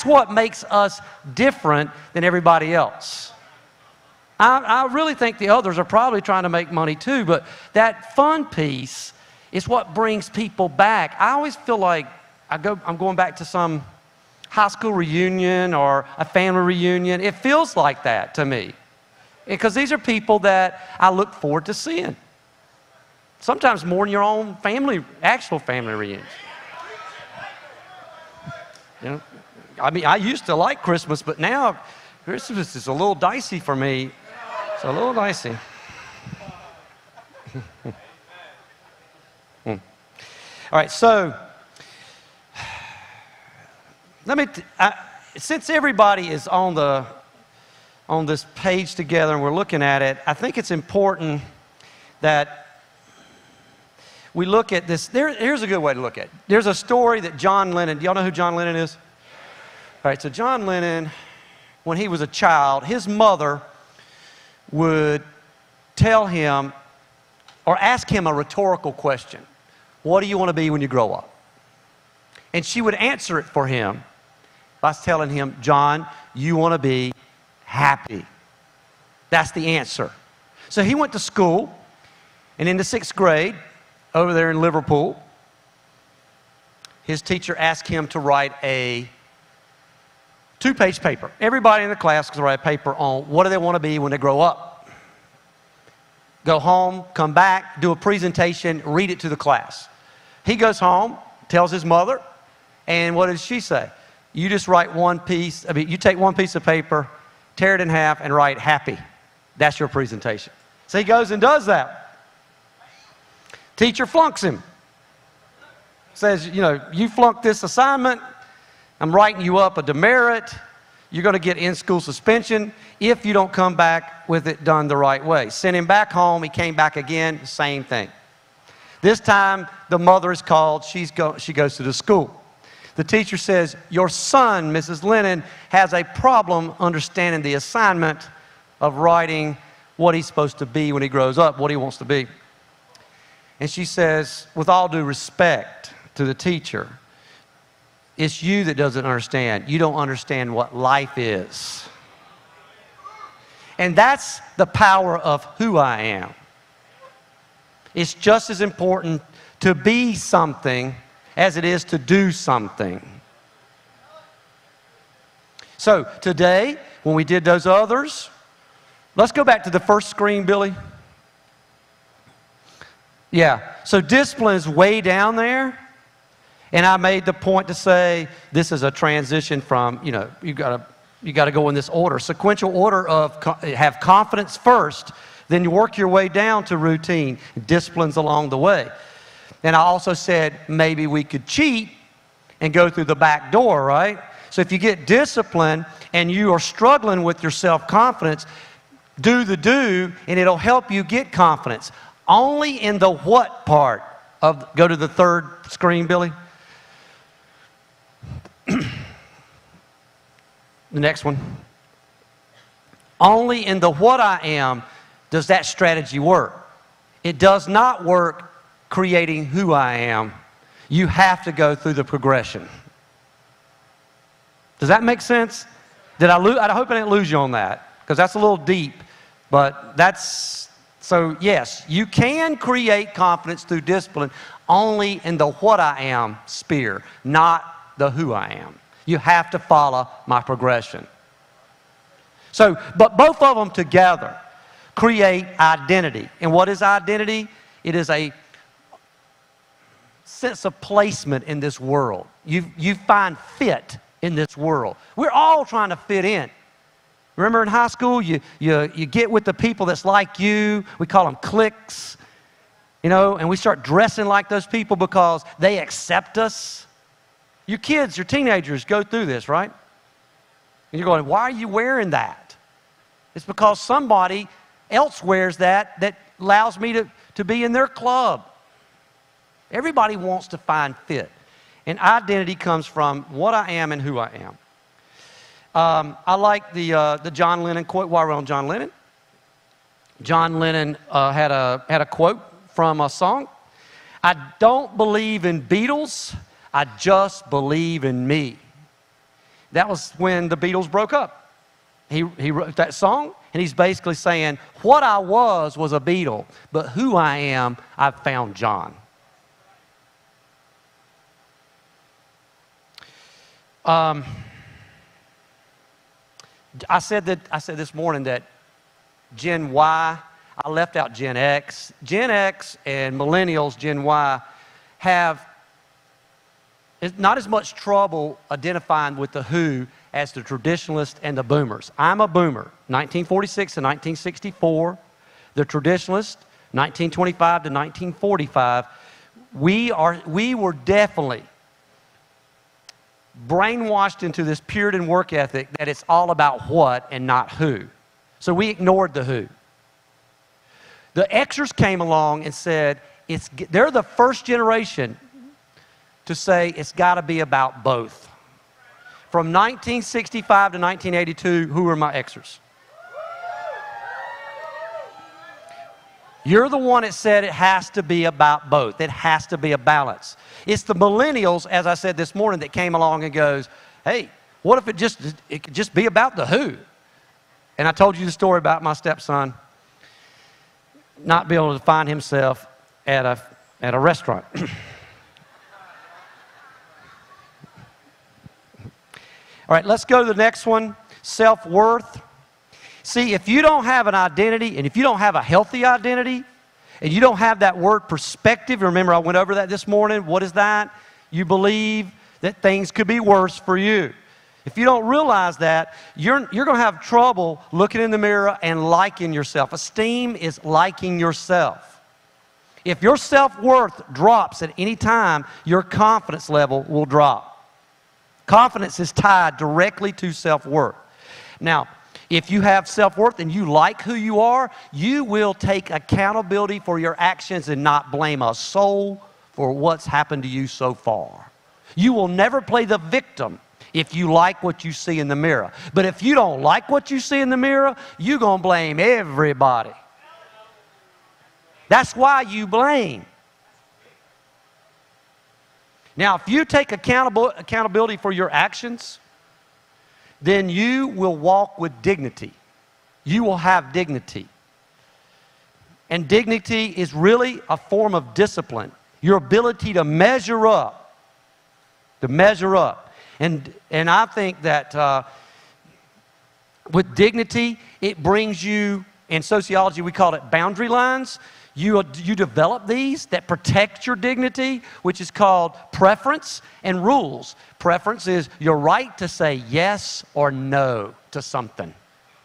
what makes us different than everybody else. I really think the others are probably trying to make money too, but that fun piece is what brings people back. I always feel like I'm going back to some high school reunion or a family reunion. It feels like that to me, because these are people that I look forward to seeing. Sometimes more than your own family, actual family reunions. You know, I mean, I used to like Christmas, but now Christmas is a little dicey for me. It's a little dicey. All right, so since everybody is on this page together and we're looking at it, I think it's important that we look at this. Here's a good way to look at it. There's a story that John Lennon, do y'all know who John Lennon is? All right, so John Lennon, when he was a child, his mother would tell him or ask him a rhetorical question. What do you want to be when you grow up? And she would answer it for him by telling him, John, you want to be happy. That's the answer. So he went to school, and in the 6th grade, over there in Liverpool, his teacher asked him to write a 2-page paper. Everybody in the class could write a paper on what do they want to be when they grow up. Go home, come back, do a presentation, read it to the class. He goes home, tells his mother, and what does she say? You just write you take one piece of paper, tear it in half, and write happy. That's your presentation. So he goes and does that. Teacher flunks him. Says, you know, you flunked this assignment. I'm writing you up a demerit. You're going to get in-school suspension if you don't come back with it done the right way. Sent him back home. He came back again, same thing. This time, the mother is called. She goes to the school. The teacher says, your son, Mrs. Lennon, has a problem understanding the assignment of writing what he's supposed to be when he grows up, what he wants to be. And she says, with all due respect to the teacher, it's you that doesn't understand. You don't understand what life is. And that's the power of who I am. It's just as important to be something as it is to do something. So today, when we did those others, let's go back to the first screen, Billy. Yeah, so discipline is way down there. And I made the point to say this is a transition from, you know, you got to go in this order. Sequential order of have confidence first, then you work your way down to routine, disciplines along the way. And I also said maybe we could cheat and go through the back door, right? So if you get discipline and you are struggling with your self-confidence, do the do, and it'll help you get confidence. Only in the what part of, go to the third screen, Billy. The next one. Only in the what I am does that strategy work. It does not work creating who I am. You have to go through the progression. Does that make sense? I hope I didn't lose you on that, because that's a little deep, but that's, so yes, you can create confidence through discipline only in the what I am sphere, not the who I am. You have to follow my progression. So, but both of them together create identity. And what is identity? It is a sense of placement in this world. You find fit in this world. We're all trying to fit in. Remember in high school, you get with the people that's like you. We call them cliques, you know, and we start dressing like those people because they accept us. Your kids, your teenagers go through this, right? And you're going, why are you wearing that? It's because somebody else wears that allows me to be in their club. Everybody wants to find fit. And identity comes from what I am and who I am. I like the John Lennon quote while we're on John Lennon. John Lennon had a quote from a song. I don't believe in Beatles. I just believe in me. that was when the Beatles broke up. He wrote that song, and he's basically saying, what I was a Beatle, but who I am, I've found John. I said this morning that Gen Y, I left out Gen X. Gen X and millennials, Gen Y, have not as much trouble identifying with the Who as the traditionalists and the boomers. I'm a boomer, 1946 and 1964. The traditionalists, 1925 to 1945. We were definitely brainwashed into this Puritan work ethic that it's all about what and not who. So we ignored the Who. The Xers came along and said, they're the first generation to say it's got to be about both. From 1965 to 1982, who were my Xers? You're the one that said it has to be about both. It has to be a balance. It's the millennials, as I said this morning, that came along and goes, hey, what if it could just be about the Who? And I told you the story about my stepson not being able to find himself at a restaurant. All right, let's go to the next one, self-worth. See, if you don't have an identity, and if you don't have a healthy identity, and you don't have that word perspective, remember I went over that this morning, what is that? You believe that things could be worse for you. If you don't realize that, you're going to have trouble looking in the mirror and liking yourself. Esteem is liking yourself. If your self-worth drops at any time, your confidence level will drop. Confidence is tied directly to self-worth. Now, if you have self-worth and you like who you are, you will take accountability for your actions and not blame a soul for what's happened to you so far. You will never play the victim if you like what you see in the mirror. But if you don't like what you see in the mirror, you're going to blame everybody. That's why you blame. Now, if you take accountability for your actions, then you will walk with dignity. You will have dignity. And dignity is really a form of discipline. Your ability to measure up. To measure up. And I think that with dignity, it brings you, in sociology we call it boundary lines. You develop these that protect your dignity, which is called preference and rules. Preference is your right to say yes or no to something.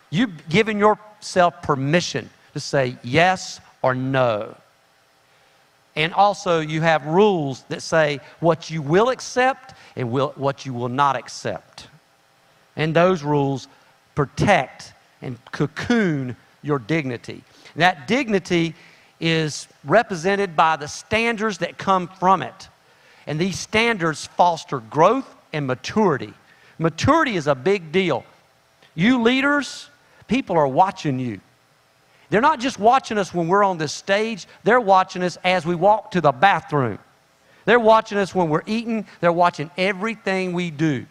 You've given yourself permission to say yes or no. And also you have rules that say what you will accept and what you will not accept. And those rules protect and cocoon your dignity. That dignity is represented by the standards that come from it. And these standards foster growth and maturity. Maturity is a big deal. You leaders, people are watching you. They're not just watching us when we're on this stage, they're watching us as we walk to the bathroom. They're watching us when we're eating, they're watching everything we do.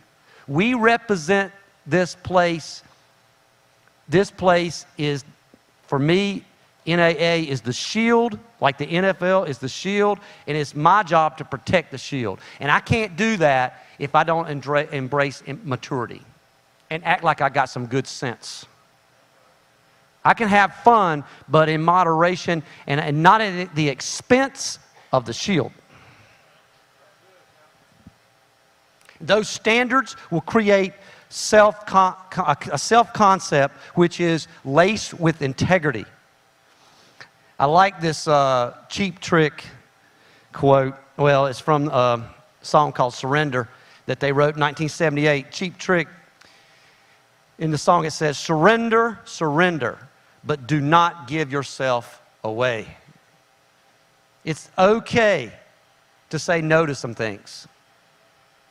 We represent this place. This place is, for me, NAA is the shield, like the NFL is the shield, and it's my job to protect the shield. And I can't do that if I don't embrace maturity and act like I got some good sense. I can have fun, but in moderation and not at the expense of the shield. Those standards will create a self-concept which is laced with integrity. I like this Cheap Trick quote. Well, it's from a song called Surrender that they wrote in 1978. Cheap Trick, in the song it says, surrender, surrender, but do not give yourself away. It's okay to say no to some things.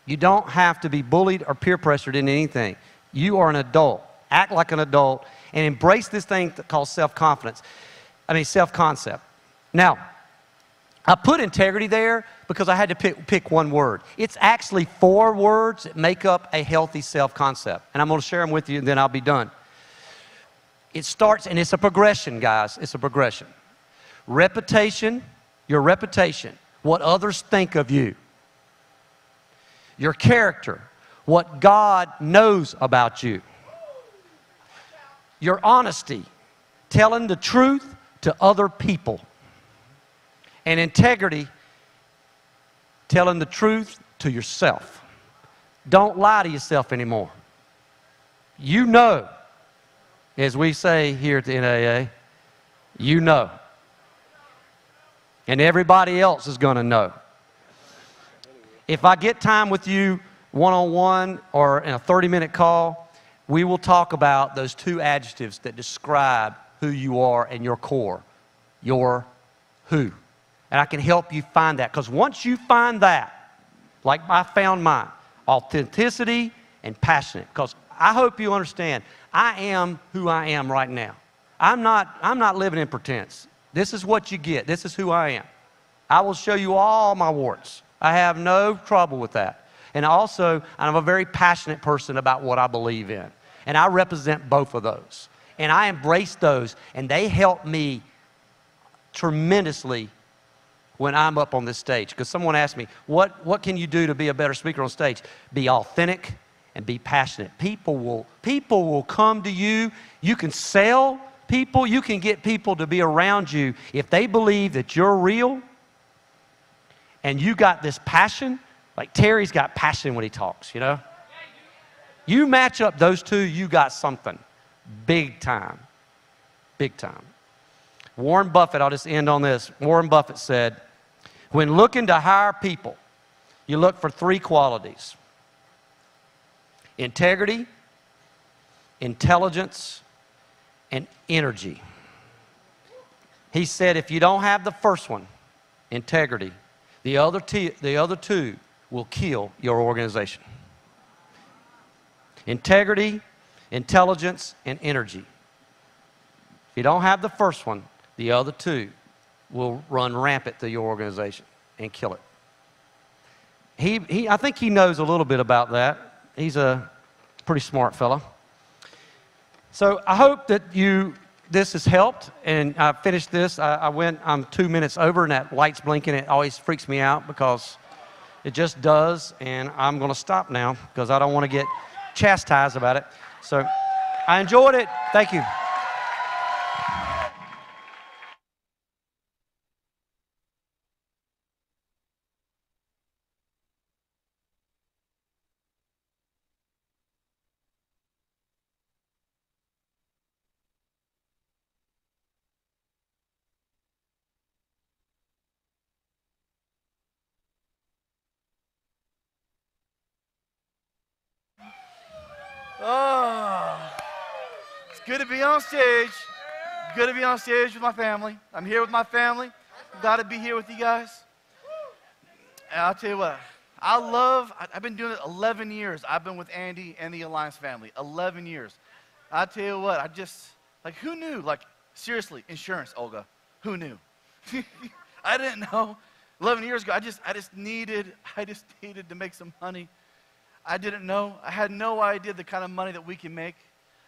You don't have to be bullied or peer pressured into anything. You are an adult. Act like an adult and embrace this thing called self-confidence. Self-concept. Now, I put integrity there because I had to pick one word. It's actually 4 words that make up a healthy self-concept. And I'm going to share them with you, and then I'll be done. It starts, and it's a progression, guys. It's a progression. Reputation, your reputation, what others think of you. Your character, what God knows about you. Your honesty, telling the truth to other people. And integrity, telling the truth to yourself. Don't lie to yourself anymore. You know, as we say here at the NAA, you know. And everybody else is going to know. If I get time with you one-on-one or in a 30-minute call, we will talk about those 2 adjectives that describe who you are and your core. Your who. And I can help you find that. Because once you find that, like I found mine, authenticity and passionate. Because I hope you understand, I am who I am right now. I'm not living in pretense. This is what you get. This is who I am. I will show you all my warts. I have no trouble with that. And also, I'm a very passionate person about what I believe in. And I represent both of those. And I embrace those. And they help me tremendously when I'm up on this stage. Because someone asked me, what can you do to be a better speaker on stage? Be authentic and be passionate. People will come to you. You can sell people. You can get people to be around you if they believe that you're real and you got this passion. Like Terry's got passion when he talks, you know. You match up those 2, you got something. Big time. Big time. Warren Buffett, I'll just end on this. Warren Buffett said, when looking to hire people, you look for 3 qualities. Integrity, intelligence, and energy. He said if you don't have the first one, integrity, the other 2 will kill your organization. Integrity, intelligence, and energy. If you don't have the first one, the other 2 will run rampant through your organization and kill it. I think he knows a little bit about that. He's a pretty smart fella. So I hope that this has helped. And I finished this. I'm 2 minutes over, and that light's blinking. It always freaks me out because it just does. And I'm going to stop now because I don't want to get chastised about it. So I enjoyed it. Thank you. Oh, it's good to be on stage. Good to be on stage with my family. I'm here with my family. I'm glad to be here with you guys. And I'll tell you what, I've been doing it 11 years. I've been with Andy and the Alliance family, 11 years. I'll tell you what, who knew? Like, seriously, insurance, Olga, who knew? I didn't know. 11 years ago, I just needed to make some money. I didn't know. I had no idea the kind of money that we can make.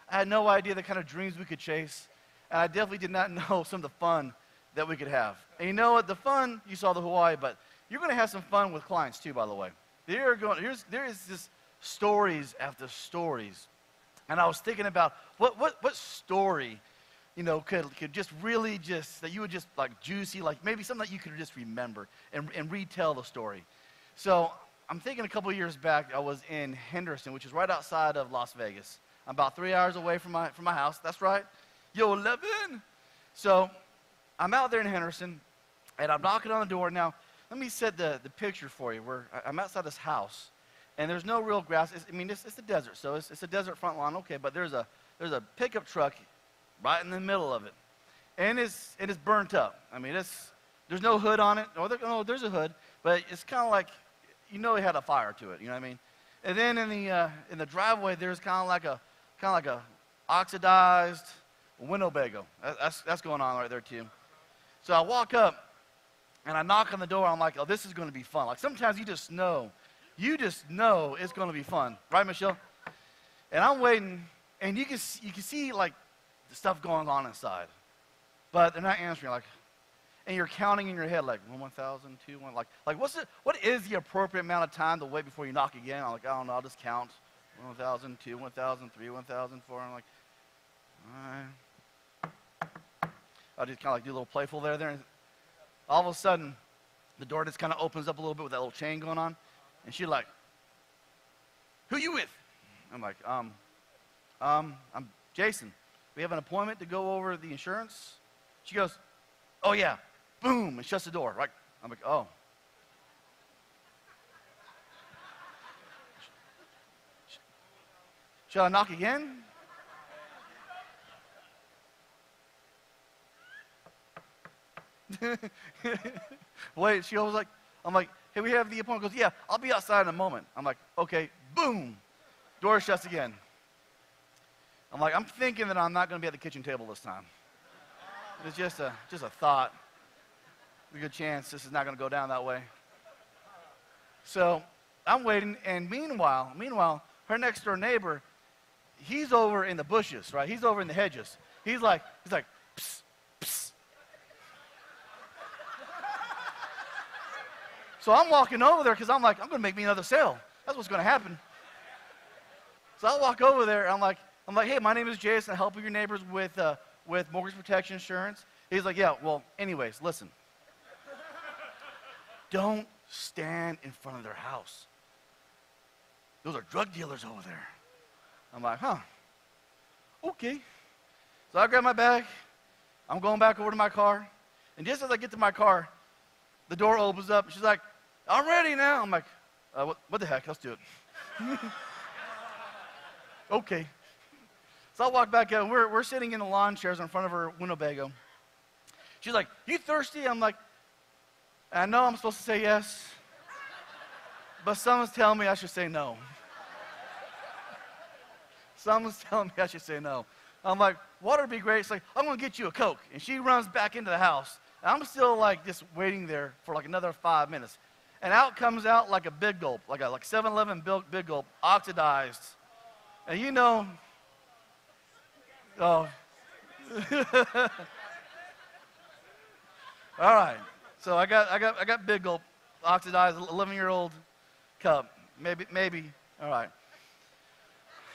I had no idea the kind of dreams we could chase. And I definitely did not know some of the fun that we could have. And you know what? The fun, you saw the Hawaii, but you're going to have some fun with clients too, by the way. There is just stories after stories. And I was thinking about what story, could just really that you would just like juicy, like maybe something that you could just remember and retell the story. So I'm thinking a couple of years back, I was in Henderson, which is right outside of Las Vegas. I'm about 3 hours away from my house. That's right. Yo, 11. So I'm out there in Henderson, and I'm knocking on the door. Now, let me set the picture for you. I'm outside this house, and there's no real grass. It's the desert, so it's a desert front lawn. Okay, but there's a pickup truck right in the middle of it, and it's burnt up. There's no hood on it. No, there's a hood, but it's kind of like, it had a fire to it. You know what I mean? And then in the driveway, there's kind of like a oxidized Winnebago. That's going on right there too. So I walk up, And I knock on the door. I'm like, oh, this is going to be fun. Like sometimes you just know it's going to be fun. Right, Michelle? And I'm waiting, and you can see like the stuff going on inside. But they're not answering. Like, and you're counting in your head like 1,000, 2, 1. Like what is the appropriate amount of time to wait before you knock again? I'm like, I don't know. I'll just count 1,000, 2, 1,000, 3, 1,000, 4. I'm like, all right. I'll just kind of like do a little playful there. And all of a sudden, the door just kind of opens up a little bit with that little chain going on. And she's like, who you with? I'm like, I'm Jason. We have an appointment to go over the insurance. She goes, oh yeah. Boom, and shuts the door. Right? I'm like, oh. Shall I knock again? Wait, she was like, I'm like, hey, we have the appointment. Goes, yeah, I'll be outside in a moment. I'm like, okay, boom. Door shuts again. I'm like, I'm thinking that I'm not going to be at the kitchen table this time. It's just a thought. A good chance this is not going to go down that way. So I'm waiting, and meanwhile, her next door neighbor, he's over in the bushes, right? He's over in the hedges. He's like, psst, psst. So I'm walking over there because I'm like, I'm going to make me another sale. That's what's going to happen. So I walk over there, and I'm like, hey, my name is Jason. I help your neighbors with mortgage protection insurance. He's like, yeah, well, anyways, listen. Don't stand in front of their house. Those are drug dealers over there. I'm like, huh, okay. So I grab my bag. I'm going back over to my car. And just as I get to my car, the door opens up. She's like, I'm ready now. I'm like, what the heck? Let's do it. Okay. So I walk back out. We're sitting in the lawn chairs in front of her Winnebago. She's like, you thirsty? I'm like, I know I'm supposed to say yes, but someone's telling me I should say no. Someone's telling me I should say no. I'm like, water would be great. It's like, I'm going to get you a Coke. And she runs back into the house. And I'm still like just waiting there for like another 5 minutes. And out comes out like a Big Gulp, like 7-Eleven Big Gulp, oxidized. And you know, oh. All right. So I got Big Gulp, oxidized, 11-year-old cup. Maybe. All right.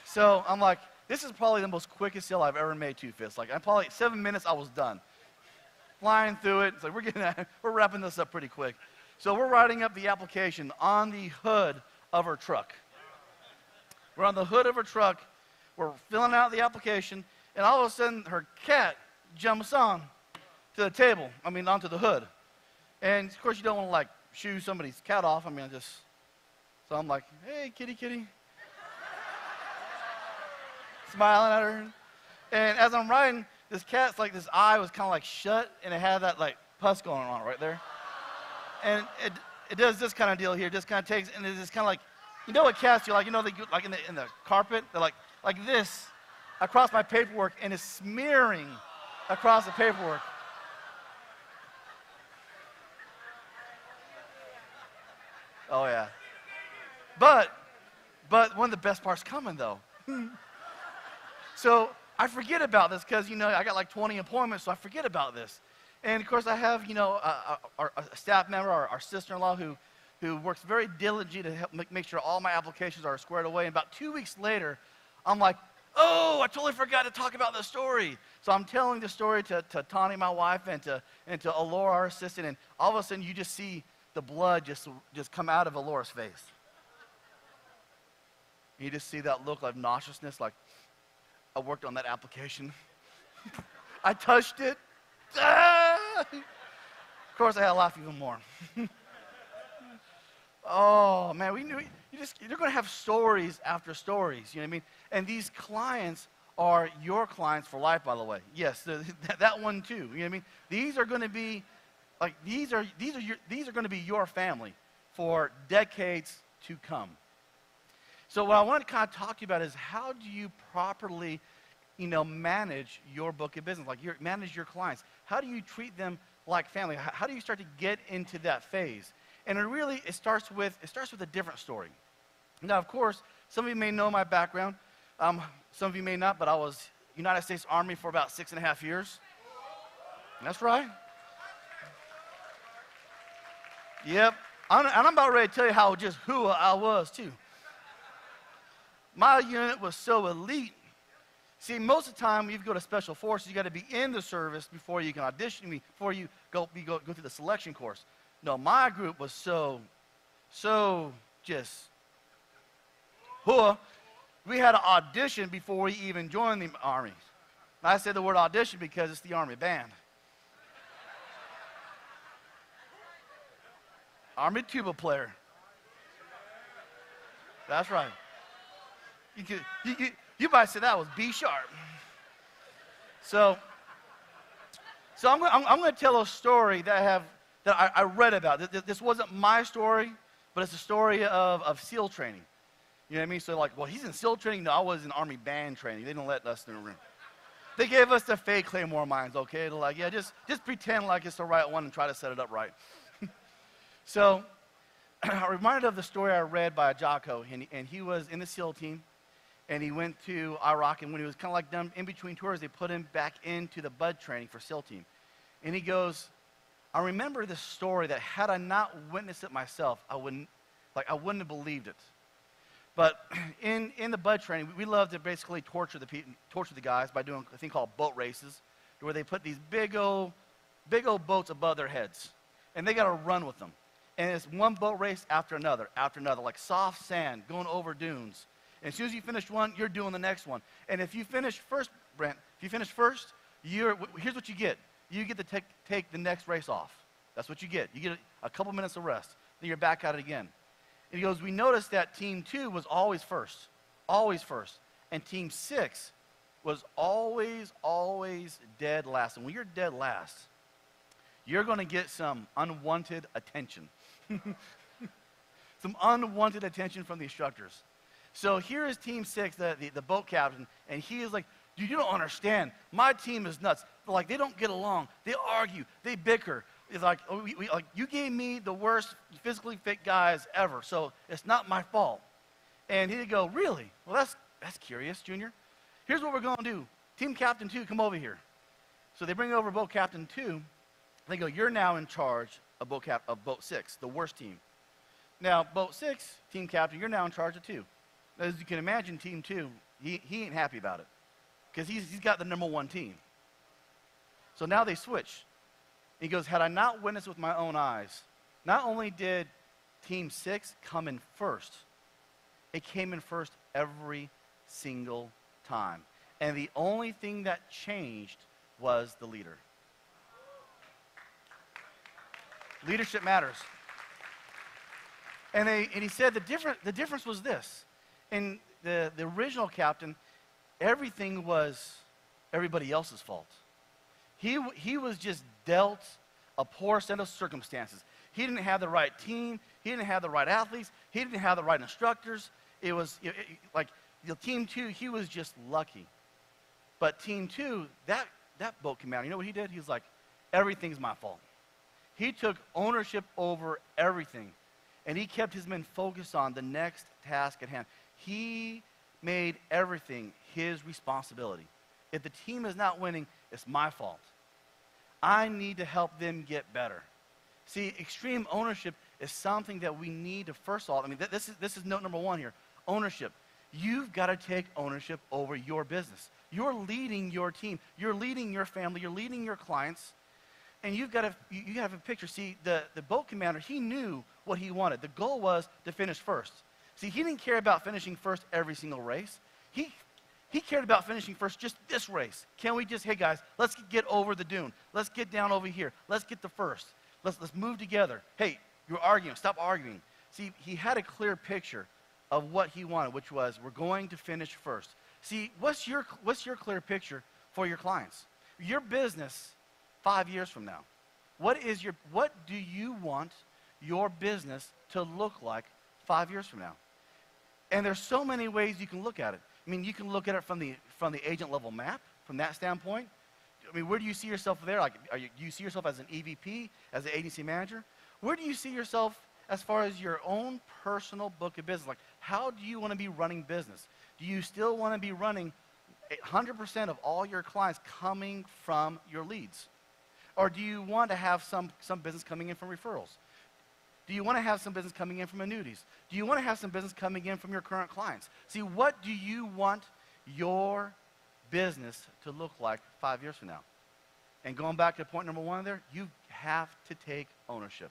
So I'm like, this is probably the most quickest sale I've ever made, Two Fists. Like, I'm probably 7 minutes, I was done. Flying through it. It's like, we're wrapping this up pretty quick. So we're writing up the application on the hood of her truck. We're on the hood of her truck. We're filling out the application, and all of a sudden, her cat jumps on to the table. Onto the hood. And of course, you don't want to like shoo somebody's cat off. So I'm like, hey, kitty. Smiling at her. And as I'm riding, this cat's like, this eye was kind of like shut, and it had that like pus going on right there. And it does this kind of deal here. Just kind of takes, and it's just kind of like, you know what cats do? Like, you know, they like in the carpet, they're like this across my paperwork, and it's smearing across the paperwork. Oh yeah. But one of the best parts coming though. So I forget about this because, you know, I got like 20 appointments, so I forget about this. And of course I have, you know, a staff member, our sister-in-law who works very diligently to help make sure all my applications are squared away. And about 2 weeks later, I'm like, oh, I totally forgot to talk about the story. So I'm telling the story to Tani, my wife, and to Alora, our assistant, and all of a sudden you just see the blood just come out of Alora's face. You just see that look of nauseousness, like, I worked on that application. I touched it. Ah! Of course, I had to laugh even more. Oh, man, we knew you're going to have stories after stories, you know what I mean? And these clients are your clients for life, by the way. Yes, that one too, you know what I mean? These are going to be, like, these are going to be your family for decades to come. So what I want to kind of talk to you about is how do you properly, you know, manage your book of business, like manage your clients. How do you treat them like family? How do you start to get into that phase? And it starts with a different story. Now, of course, some of you may know my background. Some of you may not, but I was United States Army for about 6.5 years. That's right. Yep. And I'm about ready to tell you who I was, too. My unit was so elite. See, most of the time, when you go to Special Forces, you got to be in the service before you can audition, before you go through the selection course. No, my group was so just, we had an audition before we even joined the Army. And I say the word audition because it's the Army band. Army tuba player. That's right. You might say that was B sharp. So I'm going to tell a story that I read about. This wasn't my story, but it's a story of SEAL training. You know what I mean? So like, well, he's in SEAL training. No, I was in Army band training. They didn't let us in the room. They gave us the fake Claymore mines, okay? They're like, yeah, just pretend like it's the right one and try to set it up right. So I'm reminded of the story I read by Jocko, and he was in the SEAL team, and he went to Iraq, and when he was kind of like done in between tours, they put him back into the BUD training for SEAL team. And he goes, I remember this story that had I not witnessed it myself, I wouldn't have believed it. But in the BUD training, we love to basically torture the guys by doing a thing called boat races, where they put these big old boats above their heads, and they got to run with them. And it's one boat race after another, like soft sand going over dunes. And as soon as you finish one, you're doing the next one. And if you finish first, Brent, here's what you get. You get to take the next race off. That's what you get. You get a couple minutes of rest. Then you're back at it again. And he goes, we noticed that Team 2 was always first. And Team 6 was always dead last. And when you're dead last, you're going to get some unwanted attention. Some unwanted attention from the instructors. So here is Team 6, the boat captain, and he is like, dude, you don't understand. My team is nuts. Like, they don't get along. They argue. They bicker. It's like, you gave me the worst physically fit guys ever, so it's not my fault. And he'd go, really? Well, that's curious, Junior. Here's what we're going to do. Team Captain 2, come over here. So they bring over Boat Captain 2. They go, you're now in charge of Boat 6, the worst team. Now, Boat 6, Team Captain, you're now in charge of 2. As you can imagine, Team 2, he ain't happy about it because he's got the #1 team. So now they switch. He goes, had I not witnessed with my own eyes, not only did Team 6 come in first, it came in first every single time. And the only thing that changed was the leader. Leadership matters. And he said the difference was this. In the original captain, everything was everybody else's fault. He was just dealt a poor set of circumstances. He didn't have the right team. He didn't have the right athletes. He didn't have the right instructors. It was like Team 2, he was just lucky. But Team 2, that boat commander, you know what he did? He was like, everything's my fault. He took ownership over everything. And he kept his men focused on the next task at hand. He made everything his responsibility. If the team is not winning, it's my fault. I need to help them get better. See, extreme ownership is something that we need to, first of all, I mean, this is note #1 here, ownership. You've got to take ownership over your business. You're leading your team. You're leading your family. You're leading your clients. And you have a picture. See, the boat commander, he knew what he wanted. The goal was to finish first. See, he didn't care about finishing first every single race. He cared about finishing first just this race. Can we just, hey guys, let's get over the dune. Let's get down over here. Let's get the first. Let's move together. Hey, you're arguing. Stop arguing. See, he had a clear picture of what he wanted, which was we're going to finish first. See, what's your clear picture for your clients? Your business 5 years from now. What do you want your business to look like 5 years from now? And there's so many ways you can look at it. I mean, you can look at it from the agent level map, from that standpoint. I mean, where do you see yourself there? Like, do you see yourself as an EVP, as an agency manager? Where do you see yourself as far as your own personal book of business? Like, how do you want to be running business? Do you still want to be running 100% of all your clients coming from your leads? Or do you want to have some business coming in from referrals? Do you want to have some business coming in from annuities? Do you want to have some business coming in from your current clients? See, what do you want your business to look like 5 years from now? And going back to point number 1 there, you have to take ownership.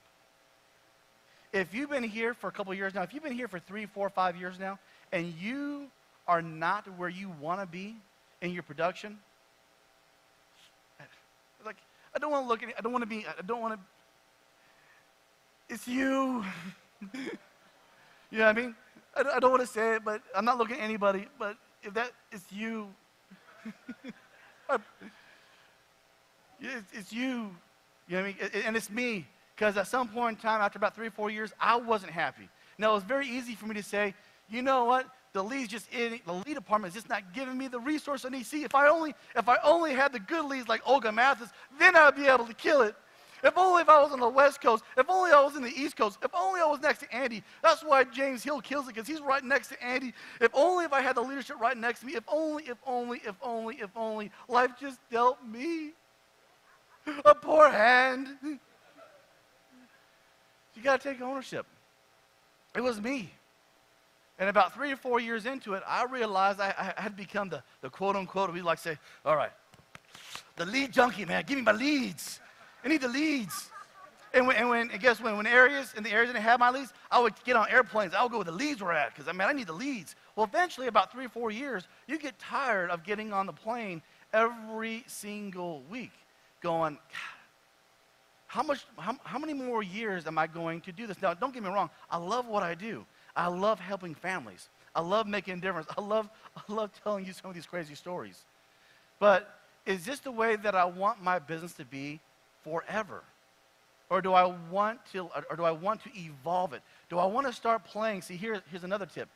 If you've been here for a couple of years now, if you've been here for 3, 4, 5 years now, and you are not where you want to be in your production, like, I don't want to look at it, I don't want to, it's you. You know what I mean? I don't want to say it, but I'm not looking at anybody, but if that is you, it's you. You know what I mean? And it's me. Because at some point in time, after about 3 or 4 years, I wasn't happy. Now, it was very easy for me to say, you know what? The lead department is just not giving me the resource I need. See, if I only had the good leads like Olga Mathis, then I'd be able to kill it. If only if I was on the West Coast, if only I was in the East Coast, if only I was next to Andy. That's why James Hill kills it, because he's right next to Andy. If only if I had the leadership right next to me, if only, life just dealt me a poor hand. You got to take ownership. It was me. And about 3 or 4 years into it, I realized I had become the quote-unquote, we like to say, all right, the lead junkie, man, give me my leads. I need the leads. And guess when areas, in the areas that didn't have my leads, I would get on airplanes. I would go where the leads were at, because, I need the leads. Well, eventually, about 3 or 4 years, you get tired of getting on the plane every single week going, God, how many more years am I going to do this? Now, don't get me wrong. I love what I do. I love helping families. I love making a difference. I love telling you some of these crazy stories. But is this the way that I want my business to be forever? Or do I want to evolve it? Do I want to start playing? See, here's another tip.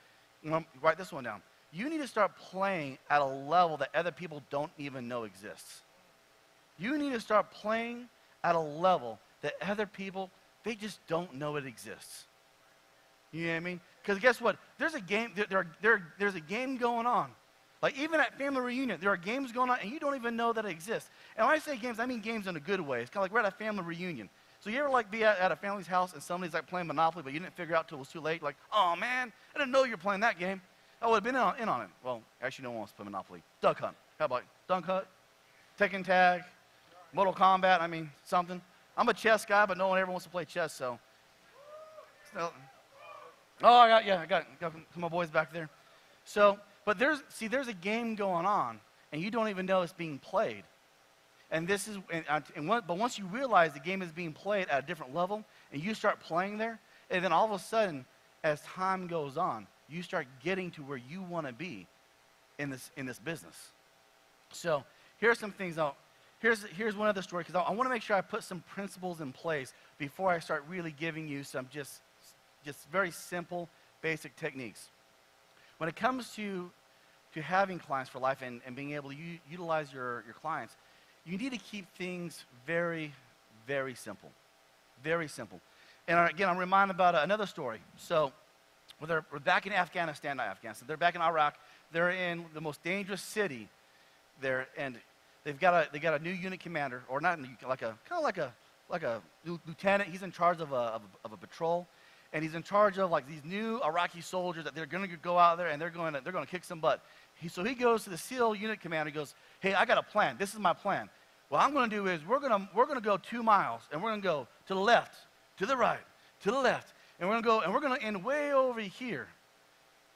Write this one down. You need to start playing at a level that other people don't even know exists. You need to start playing at a level that other people, they just don't know it exists. You know what I mean? Because guess what? There's a game. There's a game going on. Like even at family reunion, there are games going on, and you don't even know that it exists. And when I say games, I mean games in a good way. It's kind of like we're at a family reunion. So you ever like be at a family's house and somebody's like playing Monopoly, but you didn't figure out till it was too late? Like, oh man, I didn't know you were playing that game. I would have been in on it. Well, actually, no one wants to play Monopoly. Duck Hunt. How about Duck Hunt? Tekken Tag. Mortal Kombat. Something. I'm a chess guy, but no one ever wants to play chess, so. Oh, I got my boys back there. So, but there's a game going on, and you don't even know it's being played. And this is, but once you realize the game is being played at a different level, and you start playing there, and then all of a sudden, as time goes on, you start getting to where you want to be in this business. So, here's some things. Here's one other story, because I want to make sure I put some principles in place before I start really giving you some just very simple, basic techniques. When it comes to having clients for life and being able to utilize your clients, you need to keep things very, very simple. Very simple. And again, I'm reminded about another story. So we're back in Afghanistan, not Afghanistan. They're back in Iraq. They're in the most dangerous city there, and they got a new unit commander, or not like a lieutenant. He's in charge of a patrol. And he's in charge of like these new Iraqi soldiers that they're going to go out there and they're going to kick some butt. So he goes to the SEAL unit commander. He goes, "Hey, I got a plan. This is my plan. What I'm going to do is we're going to go 2 miles, and we're going to go to the left, to the right, to the left, and we're going to end way over here,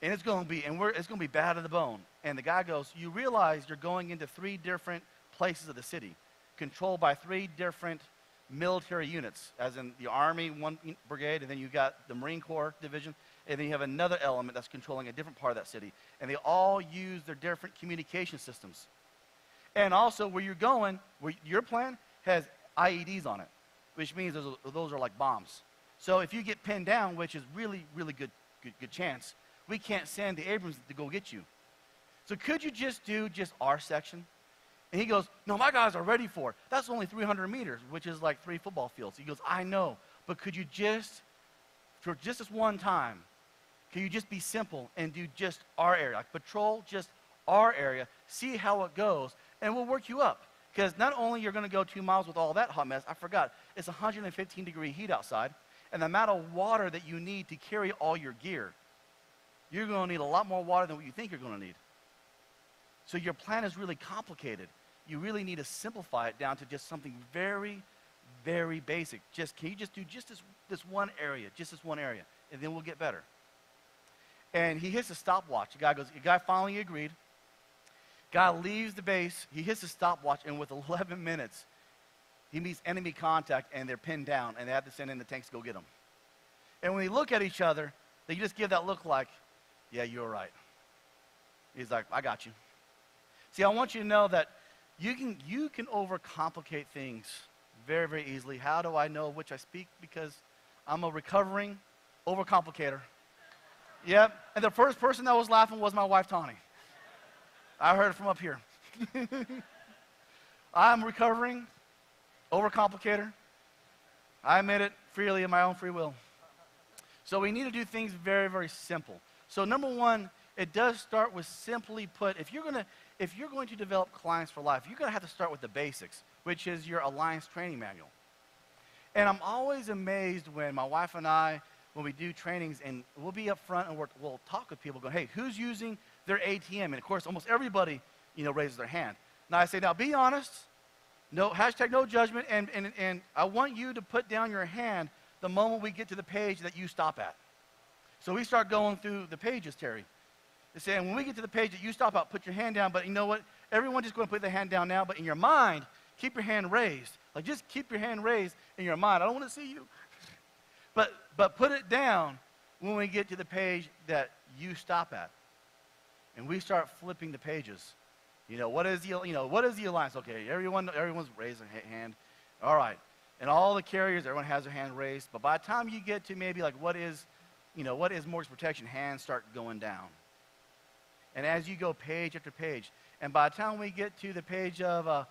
and it's going to be bad to the bone." And the guy goes, "You realize you're going into 3 different places of the city, controlled by 3 different military units, as in the Army, 1 brigade, and then you got the Marine Corps division, and then you have another element that's controlling a different part of that city. And they all use their different communication systems. And also, where you're going, your plan has IEDs on it, which means those are like bombs. So if you get pinned down, which is really, really good chance, we can't send the Abrams to go get you. So could you just do our section? And he goes, no, my guys are ready for it. That's only 300 meters, which is like 3 football fields. He goes, I know, but could you just, for just this one time, can you just be simple and do just our area? Like patrol just our area, see how it goes, and we'll work you up. Because not only you're going to go 2 miles with all that hot mess, I forgot, it's 115-degree heat outside, and the amount of water that you need to carry all your gear, you're going to need a lot more water than what you think you're going to need. So your plan is really complicated. You really need to simplify it down to just something very, very basic. Can you just do just this one area, and then we'll get better. And he hits a stopwatch. The guy finally agreed. Guy leaves the base. He hits the stopwatch, and with 11 minutes, he meets enemy contact, and they're pinned down, and they have to send in the tanks to go get them. And when they look at each other, they just give that look like, yeah, you're right. He's like, I got you. See, I want you to know that you can overcomplicate things very, very easily. How do I know which I speak? Because I'm a recovering overcomplicator. Yep. And the first person that was laughing was my wife, Tawny. I heard it from up here. I'm recovering overcomplicator. I admit it freely in my own free will. So we need to do things very, very simple. So number one, it does start with simply put, if you're going to develop clients for life, you're going to have to start with the basics, which is your Alliance training manual. And I'm always amazed when my wife and I, when we do trainings, and we'll be up front and we'll talk with people, go, hey, who's using their ATM? And of course, almost everybody, raises their hand. Now I say, now be honest, no judgment, and I want you to put down your hand the moment we get to the page that you stop at. So we start going through the pages, Terry. They say, and when we get to the page that you stop at, put your hand down, but you know what? Everyone just going to put their hand down now, but in your mind, keep your hand raised. Like, just keep your hand raised in your mind. I don't want to see you. But put it down when we get to the page that you stop at. And we start flipping the pages. What is the Alliance? Okay, everyone's raising a hand. All right. And all the carriers, everyone has their hand raised. But by the time you get to maybe like what is mortgage protection, hands start going down. And as you go page after page, and by the time we get to the page of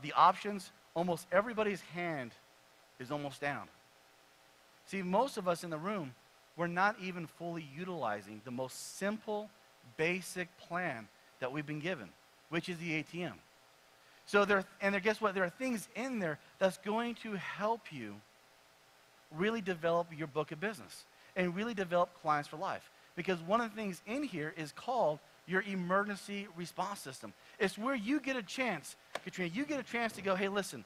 the options, almost everybody's hand is almost down. See, most of us in the room, we're not even fully utilizing the most simple, basic plan that we've been given, which is the ATM. So guess what? There are things in there that's going to help you really develop your book of business and really develop clients for life. Because one of the things in here is called your emergency response system. It's where you get a chance, Katrina, you get a chance to go, hey, listen,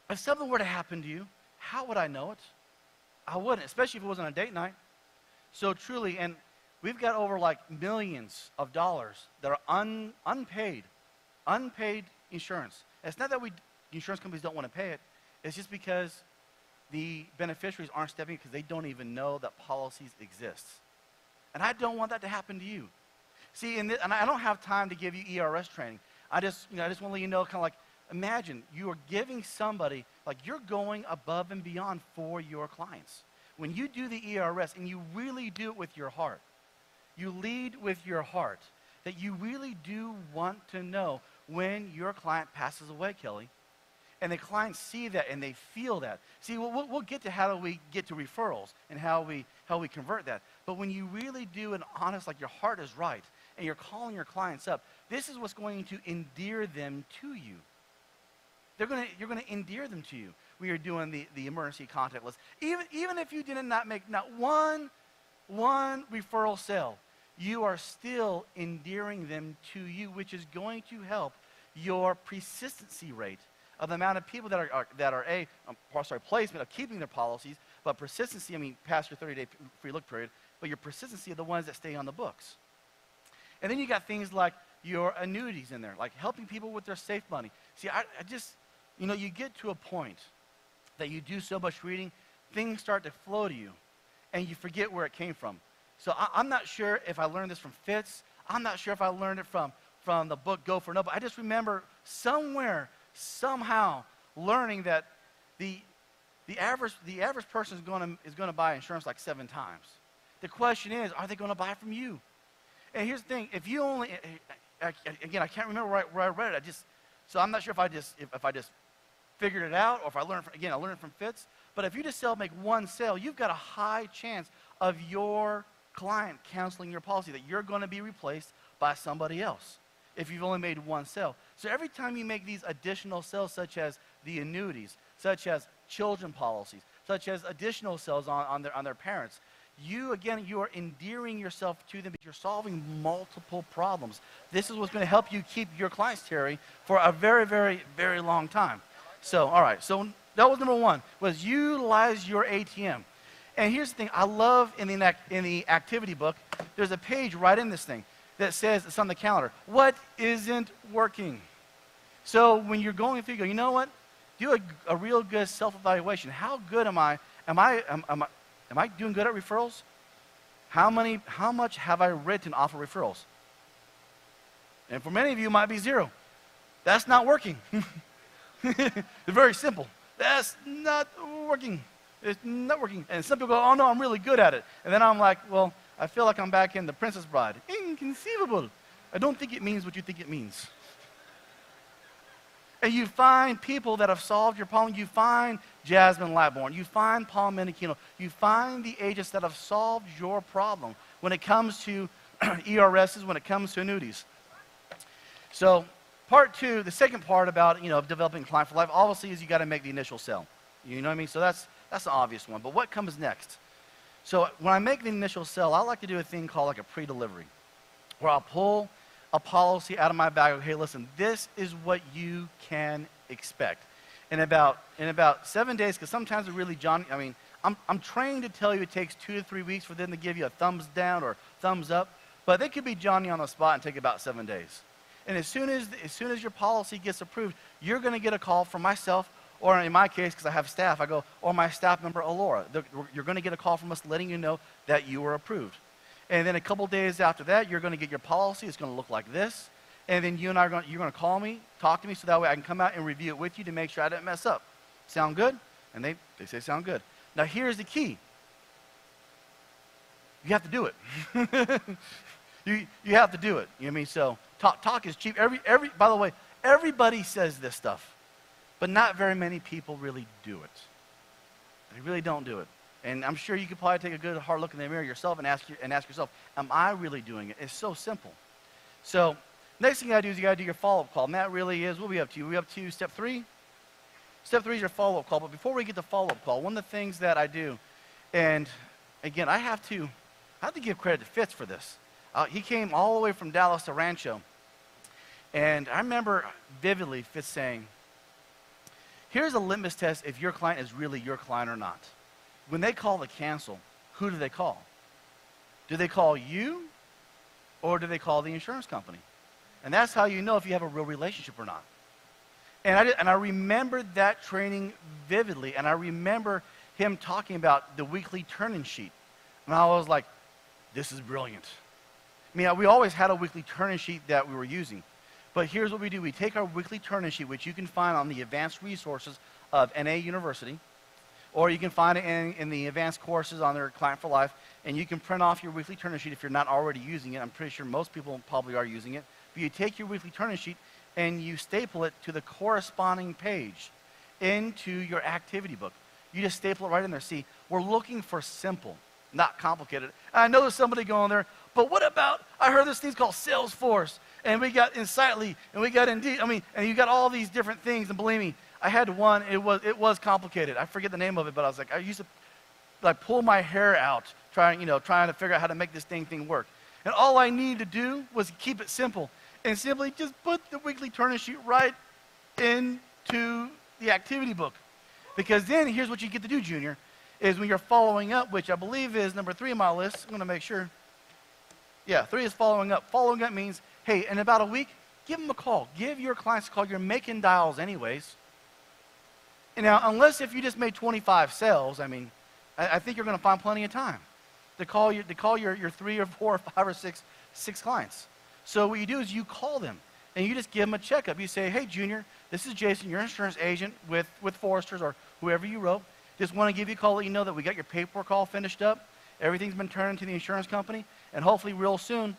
if something were to happen to you, how would I know it? I wouldn't, especially if it wasn't a date night. So truly, and we've got over like millions of dollars that are unpaid insurance. It's not that insurance companies don't want to pay it. It's just because the beneficiaries aren't stepping in because they don't even know that policies exist. And I don't want that to happen to you. See, and I don't have time to give you ERS training. I just want to let you know, kind of like, imagine you are giving somebody, like you're going above and beyond for your clients. When you do the ERS and you really do it with your heart, you lead with your heart, that you really do want to know when your client passes away, Kelly, and the clients see that and they feel that. See, we'll get to how do we get to referrals and how we convert that. But when you really do an honest, like your heart is right, and you're calling your clients up, this is what's going to endear them to you. You're going to endear them to you. We are doing the emergency contact list. Even if you did not make not one referral sale, you are still endearing them to you, which is going to help your persistency rate of the amount of people that are placement of keeping their policies, but persistency, I mean, past your 30-day free look period, but your persistency of the ones that stay on the books. And then you got things like your annuities in there, like helping people with their safe money. See, I just, you get to a point that you do so much reading, things start to flow to you, and you forget where it came from. So I'm not sure if I learned this from Fitz. I'm not sure if I learned it from the book Go for No, but I just remember somewhere, somehow, learning that the average person is going to buy insurance like 7 times. The question is, are they going to buy it from you? And here's the thing: if you only, again, I can't remember where I read it. So I'm not sure if I just figured it out or if I learned I learned it from Fitz. But if you just make one sale, you've got a high chance of your client canceling your policy, that you're going to be replaced by somebody else if you've only made one sale. So every time you make these additional sales, such as the annuities, such as children policies, such as additional sales on their parents, you are endearing yourself to them, but you're solving multiple problems. This is what's going to help you keep your clients, Terry, for a very, very, very long time. So, all right, so that was number one, was utilize your ATM. And here's the thing, I love in the activity book, there's a page right in this thing that says, it's on the calendar, what isn't working? So when you're going through, you go, you know what? Do a real good self-evaluation. How good am I? Am I doing good at referrals? How much have I written off of referrals? And for many of you, it might be 0. That's not working. It's very simple. That's not working. It's not working. And some people go, oh no, I'm really good at it. And then I'm like, well, I feel like I'm back in The Princess Bride. Inconceivable. I don't think it means what you think it means. And you find people that have solved your problem. You find Jasmine Lightborn. You find Paul Mendicino. You find the agents that have solved your problem when it comes to ERSs, when it comes to annuities. So part 2, the second part about developing a client for life, obviously, is you got to make the initial sale. You know what I mean? So that's the obvious one. But what comes next? So when I make the initial sale, I like to do a thing called like a pre-delivery, where I'll pull a policy out of my bag. Hey, listen, this is what you can expect. In about 7 days, because sometimes it really, I'm trained to tell you it takes 2 to 3 weeks for them to give you a thumbs down or thumbs up, but they could be Johnny on the spot and take about 7 days. And as soon as your policy gets approved, you're going to get a call from myself, or in my case, because I have staff, I go, or my staff member, Alora. You're going to get a call from us letting you know that you were approved. And then a couple days after that, you're going to get your policy. It's going to look like this. And then you and I you're going to call me, talk to me, so that way I can come out and review it with you to make sure I didn't mess up. Sound good? And they say sound good. Now here's the key. You have to do it. you have to do it. You know what I mean? So talk is cheap. By the way, everybody says this stuff, but not very many people really do it. They really don't do it. And I'm sure you could probably take a good hard look in the mirror yourself and ask yourself, am I really doing it? It's so simple. So next thing you got to do is you got to do your follow-up call. And that really is, what are we up to? Are we up to step 3? Step 3 is your follow-up call. But before we get to follow-up call, one of the things that I do, and again, I have to give credit to Fitz for this. He came all the way from Dallas to Rancho. And I remember vividly Fitz saying, here's a litmus test if your client is really your client or not. When they call to cancel, who do they call? Do they call you, or do they call the insurance company? And that's how you know if you have a real relationship or not. And I remembered that training vividly, and I remember him talking about the weekly turn-in sheet. And I was like, this is brilliant. I mean, we always had a weekly turn-in sheet that we were using. But here's what we do. We take our weekly turn-in sheet, which you can find on the advanced resources of NA University, or you can find it in the advanced courses on their Client for Life, and you can print off your weekly turn-in sheet if you're not already using it. I'm pretty sure most people probably are using it. But you take your weekly turn-in sheet and you staple it to the corresponding page into your activity book. You just staple it right in there. See, we're looking for simple, not complicated. I know there's somebody going there, but what about, I heard this thing's called Salesforce, and we got Insightly, and we got Indeed. And you got all these different things, and believe me, I had one, it was complicated. I forget the name of it, but I was like, I used to like pull my hair out trying to figure out how to make this thing work. And all I needed to do was keep it simple and simply just put the weekly turn-in sheet right into the activity book. Because then here's what you get to do, Junior, is when you're following up, which I believe is number 3 on my list. I'm going to make sure. Yeah, 3 is following up. Following up means, hey, in about a week, give them a call. Give your clients a call. You're making dials anyways. And now, unless if you just made 25 sales, I think you're going to find plenty of time to call your 3 or 4 or 5 or 6 clients. So what you do is you call them, and you just give them a checkup. You say, hey, Junior, this is Jason, your insurance agent with Foresters or whoever you wrote. Just want to give you a call, let you know that we got your paperwork all finished up. Everything's been turned into the insurance company, and hopefully real soon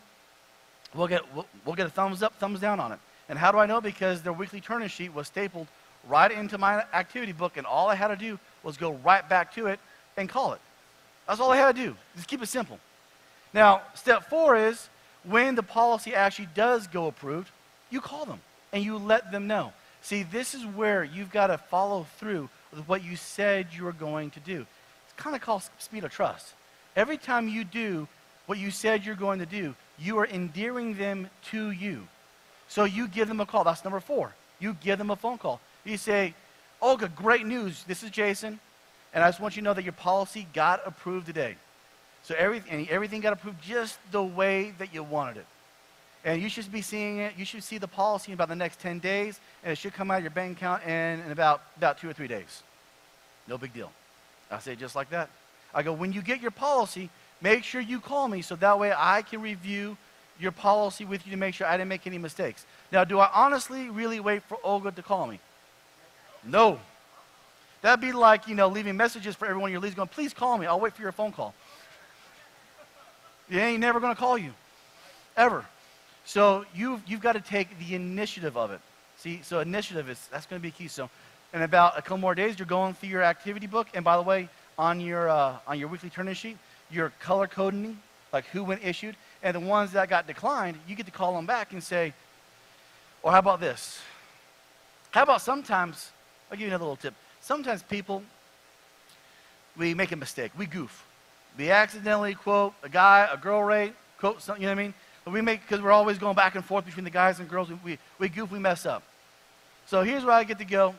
we'll get a thumbs up, thumbs down on it. And how do I know? Because their weekly turn-in sheet was stapled right into my activity book, and all I had to do was go right back to it and call it. That's all I had to do. Just keep it simple. Now, step 4 is when the policy actually does go approved, you call them and you let them know. See, this is where you've got to follow through with what you said you were going to do. It's kind of called speed of trust. Every time you do what you said you're going to do, you are endearing them to you. So you give them a call. That's number 4. You give them a phone call. You say, Olga, great news. This is Jason, and I just want you to know that your policy got approved today. So everything got approved just the way that you wanted it. And you should be seeing it. You should see the policy in about the next 10 days, and it should come out of your bank account in about 2 or 3 days. No big deal. I say it just like that. I go, when you get your policy, make sure you call me so that way I can review your policy with you to make sure I didn't make any mistakes. Now, do I honestly really wait for Olga to call me? No. That'd be like, leaving messages for everyone in your leads going, please call me. I'll wait for your phone call. They ain't never going to call you, ever. So you've got to take the initiative of it. See, so initiative that's going to be key. So in about a couple more days, you're going through your activity book. And by the way, on your weekly turn-in sheet, you're color coding, like who went issued. And the ones that got declined, you get to call them back and say, well, how about this? How about sometimes, I'll give you another little tip. Sometimes people, we make a mistake. We goof. We accidentally quote a guy, a girl rate, quote something, you know what I mean? But we make, because we're always going back and forth between the guys and girls, we goof, we mess up. So here's where I get to go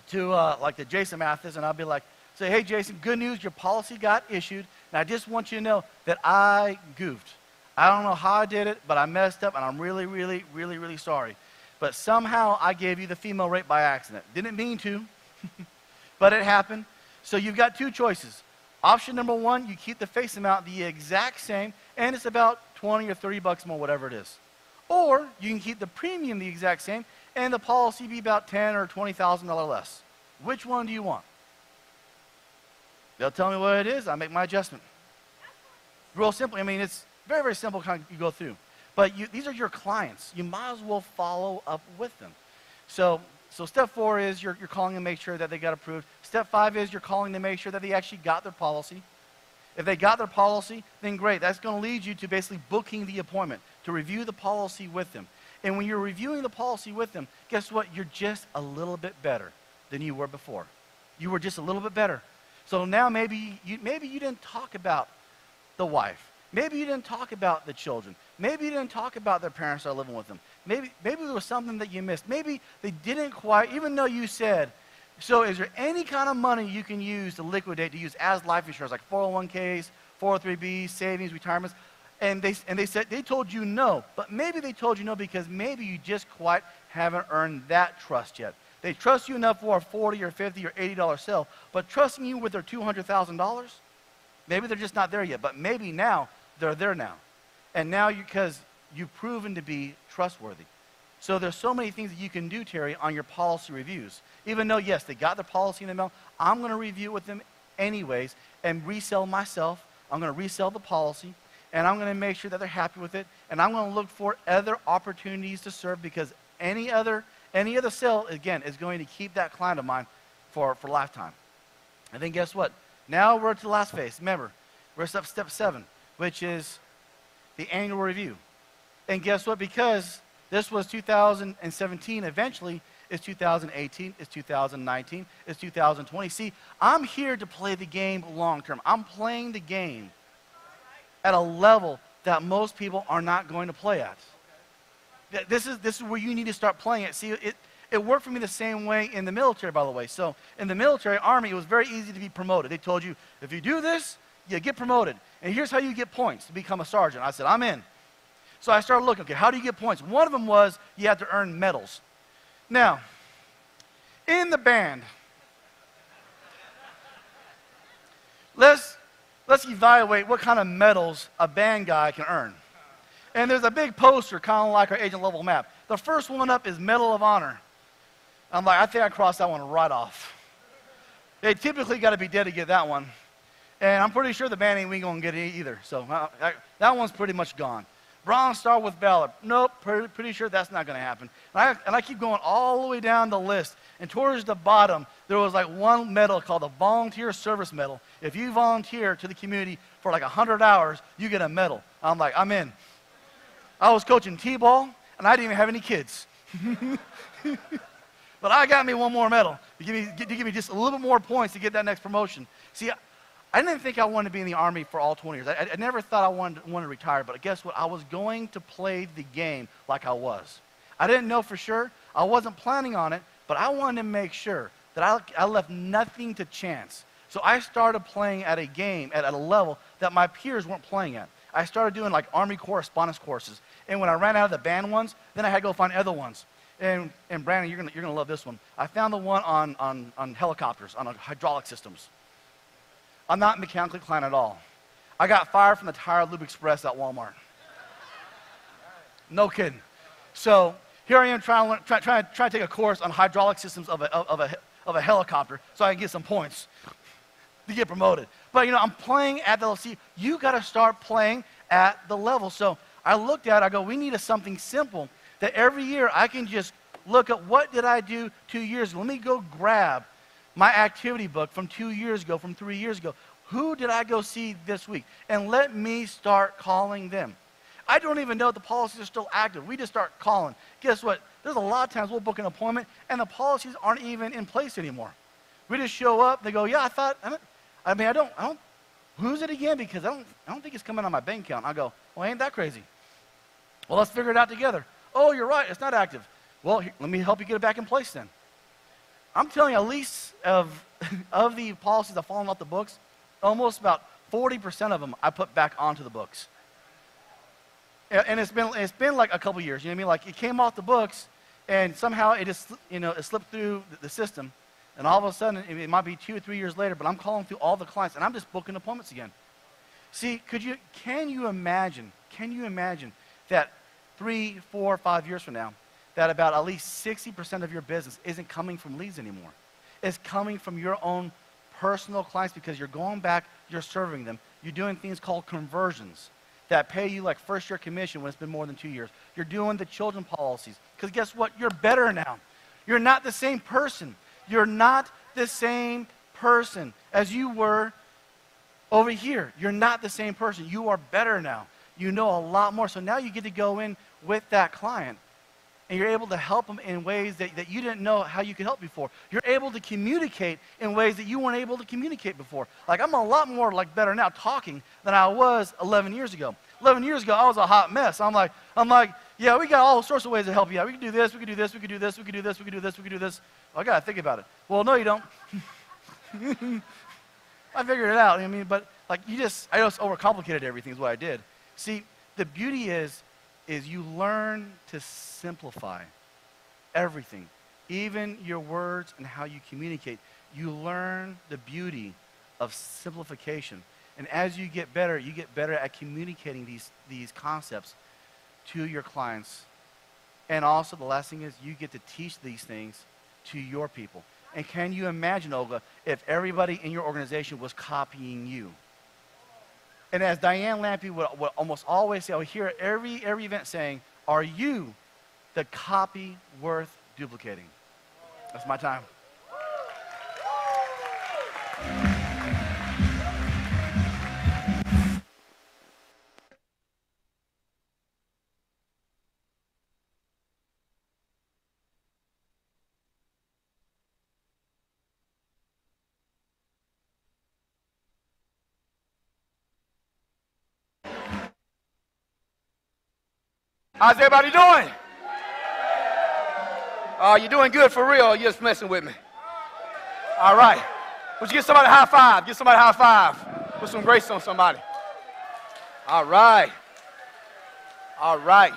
to like the Jason Mathis, and I'll be like, say, hey, Jason, good news, your policy got issued, and I just want you to know that I goofed. I don't know how I did it, but I messed up, and I'm really, really, really, really sorry. But somehow I gave you the female rate by accident. Didn't mean to, but it happened. So you've got 2 choices. Option number 1, you keep the face amount the exact same, and it's about 20 or 30 bucks more, whatever it is. Or you can keep the premium the exact same, and the policy be about $10,000 or $20,000 less. Which one do you want? They'll tell me what it is. I make my adjustment. Real simple. I mean, it's very, very simple kind of you go through. But these are your clients. You might as well follow up with them. So step 4 is you're calling to make sure that they got approved. Step 5 is you're calling to make sure that they actually got their policy. If they got their policy, then great. That's going to lead you to basically booking the appointment to review the policy with them. And when you're reviewing the policy with them, guess what? You're just a little bit better than you were before. You were just a little bit better. So now maybe you didn't talk about the wife. Maybe you didn't talk about the children. Maybe you didn't talk about their parents that are living with them. Maybe there was something that you missed. Maybe they didn't quite, even though you said, so is there any kind of money you can use to liquidate, to use as life insurance, like 401ks, 403bs, savings, retirements? And they said, they told you no, but maybe they told you no because maybe you just quite haven't earned that trust yet. They trust you enough for a $40 or $50 or $80 sale, but trusting you with their $200,000, maybe they're just not there yet, but maybe now they're there now. And now because you've proven to be trustworthy. So there's so many things that you can do, Terry, on your policy reviews. Even though, yes, they got their policy in the mail, I'm going to review it with them anyways and resell myself. I'm going to resell the policy, and I'm going to make sure that they're happy with it, and I'm going to look for other opportunities to serve because any other sale, again, is going to keep that client of mine for a lifetime. And then guess what? Now we're to the last phase. Remember, we're at step 7, which is the annual review. And guess what? Because this was 2017, eventually it's 2018, it's 2019, it's 2020. See, I'm here to play the game long term. I'm playing the game at a level that most people are not going to play at. This is where you need to start playing it. See, it worked for me the same way in the military, by the way. So in the military, Army, it was very easy to be promoted. They told you, if you do this, you get promoted. And here's how you get points to become a sergeant. I said, I'm in. So I started looking, okay, how do you get points? One of them was you had to earn medals. Now, in the band, let's evaluate what kind of medals a band guy can earn. And there's a big poster, kind of like our agent level map. The first one up is Medal of Honor. I'm like, I think I crossed that one right off. They typically got to be dead to get that one. And I'm pretty sure the band ain't going to get it either. So that one's pretty much gone. Bronze Star with Valor. Nope, pretty sure that's not going to happen. And I keep going all the way down the list. And towards the bottom, there was like one medal called the Volunteer Service Medal. If you volunteer to the community for like 100 hours, you get a medal. I'm like, I'm in. I was coaching T-ball, and I didn't even have any kids. But I got me one more medal to give me just a little bit more points to get that next promotion. See, I didn't think I wanted to be in the Army for all 20 years. I never thought I wanted to retire, but guess what? I was going to play the game like I was. I didn't know for sure. I wasn't planning on it, but I wanted to make sure that I left nothing to chance. So I started playing at a game at a level that my peers weren't playing at. I started doing like Army correspondence courses. And when I ran out of the band ones, then I had to go find other ones. And Brandon, you're gonna love this one. I found the one on helicopters, on hydraulic systems. I'm not mechanically inclined at all. I got fired from the Tire Lube Express at Walmart. No kidding. So here I am trying to take a course on hydraulic systems of a helicopter so I can get some points to get promoted. But I'm playing at the level. See, you got to start playing at the level. So I looked at it, I go, we need something simple that every year I can just look at what did I do 2 years ago. Let me go grab my activity book from 2 years ago, from 3 years ago. Who did I go see this week? And let me start calling them. I don't even know if the policies are still active. We just start calling. Guess what? There's a lot of times we'll book an appointment and the policies aren't even in place anymore. We just show up, they go, yeah, I don't, who's it again? Because I don't think it's coming on my bank account. I go, well, ain't that crazy? Well, let's figure it out together. Oh, you're right, it's not active. Well, here, let me help you get it back in place then. I'm telling you, at least of the policies that have fallen off the books, almost about 40% of them I put back onto the books. And it's been like a couple years, you know what I mean? Like it came off the books and somehow it just, it slipped through the system. And all of a sudden, it might be 2 or 3 years later, but I'm calling through all the clients and I'm just booking appointments again. See, can you imagine that 3, 4, 5 years from now, that about at least 60% of your business isn't coming from leads anymore? It's coming from your own personal clients because you're going back, you're serving them. You're doing things called conversions that pay you like first-year commission when it's been more than 2 years. You're doing the children policies because guess what? You're better now. You're not the same person. You're not the same person as you were over here. You're not the same person. You are better now. You know a lot more. So now you get to go in with that client and you're able to help them in ways that you didn't know how you could help before. You're able to communicate in ways that you weren't able to communicate before. Like I'm a lot more like better now talking than I was 11 years ago. 11 years ago, I was a hot mess. I'm like, yeah, we got all sorts of ways to help you out. We can do this, we can do this, we can do this, we can do this, we can do this, we can do this. Well, I got to think about it. Well, no, you don't. I figured it out. I mean, but like I just overcomplicated everything is what I did. See, the beauty is you learn to simplify everything, even your words and how you communicate. You learn the beauty of simplification. And as you get better at communicating these concepts to your clients. And also the last thing is you get to teach these things to your people. And can you imagine, Olga, if everybody in your organization was copying you? And as Diane Lampe would almost always say, I would hear at every event saying, are you the copy worth duplicating? That's my time. How's everybody doing? You're doing good for real. You're just messing with me. All right. Would you give somebody a high five? Give somebody a high five. Put some grace on somebody. All right. All right.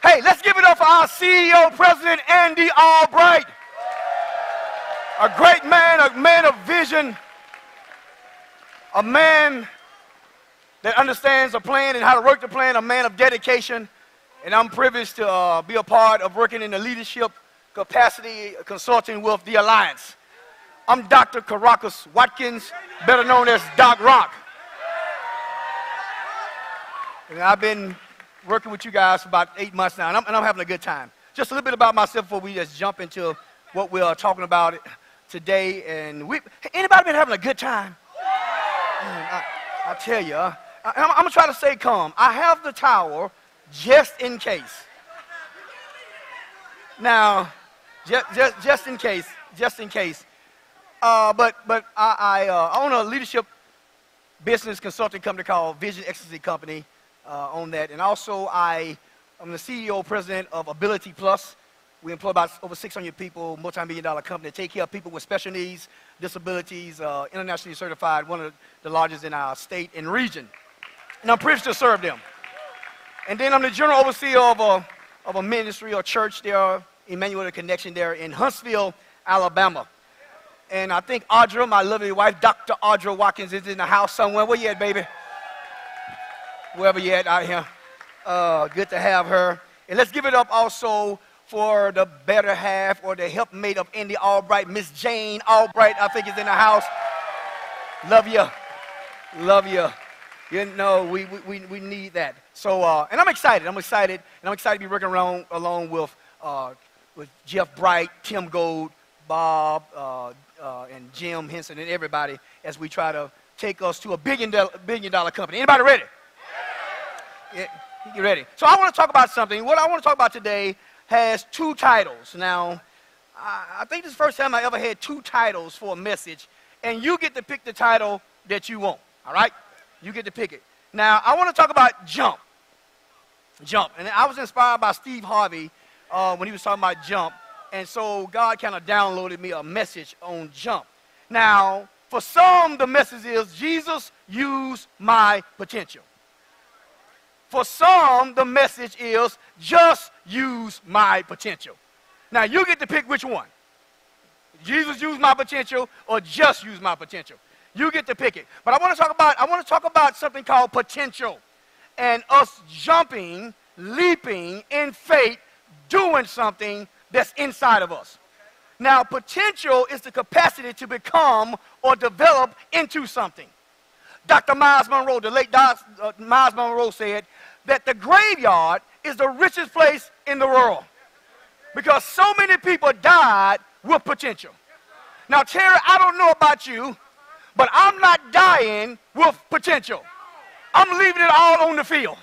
Hey, let's give it up for our CEO, President Andy Albright. A great man, a man of vision, a man that understands a plan and how to work the plan, a man of dedication. And I'm privileged to be a part of working in the leadership capacity consulting with the Alliance. I'm Dr. Caracas Watkins, better known as Doc Rock. And I've been working with you guys for about 8 months now, and I'm having a good time. Just a little bit about myself before we just jump into what we are talking about today. And anybody been having a good time? Man, I tell you, I'm going to try to stay calm. I have the towel just in case. Now, just in case. But I own a leadership business consulting company called Vision Excellency Company. On that, and also I'm the CEO, president of Ability Plus. We employ about over 600 people, multi-million-dollar company, take care of people with special needs, disabilities, internationally certified, one of the largest in our state and region. And I'm privileged to serve them. And then I'm the general overseer of a ministry or church there, Emmanuel Connection there in Huntsville, Alabama. And I think Audra, my lovely wife, Dr. Audra Watkins, is in the house somewhere. Where you at, baby? Wherever you're at out here. Good to have her. And let's give it up also for the better half or the helpmate of Andy Albright, Miss Jane Albright, I think is in the house. Love you. Love you. You know, we need that. So, and I'm excited. And I'm excited to be working along with Jeff Bright, Tim Gold, Bob, and Jim Henson and everybody as we try to take us to a billion dollar company. Anybody ready? Yeah, get ready. So I want to talk about something. What I want to talk about today has 2 titles. Now, I think this is the first time I ever had 2 titles for a message, and you get to pick the title that you want, all right? You get to pick it. Now, I want to talk about jump. Jump. And I was inspired by Steve Harvey when he was talking about jump, and so God kind of downloaded me a message on jump. Now, for some, the message is, Jesus, use my potential. For some, the message is, just use my potential. Now, you get to pick which one. Jesus, use my potential, or just use my potential. You get to pick it. But I want to talk about something called potential. And us jumping, leaping in faith, doing something that's inside of us. Now, potential is the capacity to become or develop into something. Dr. Miles Monroe, the late Miles Monroe said that the graveyard is the richest place in the world because so many people died with potential. Now, Terry, I don't know about you, but I'm not dying with potential. I'm leaving it all on the field.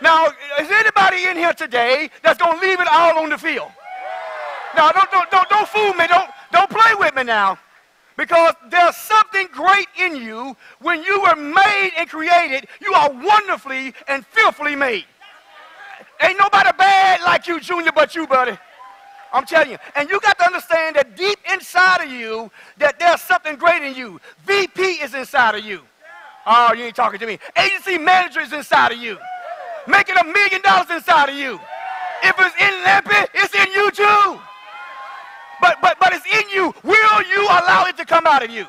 Now, is anybody in here today that's going to leave it all on the field? Now, don't fool me. Don't play with me now. Because there's something great in you. When you were made and created, you are wonderfully and fearfully made. Ain't nobody bad like you, Junior, but you, buddy. I'm telling you. And you got to understand that deep inside of you, that there's something great in you. VP is inside of you. Oh, you ain't talking to me. Agency manager is inside of you. Making $1 million inside of you. If it's in Lampy, it's in you too. But it's in you. Will you allow it to come out of you?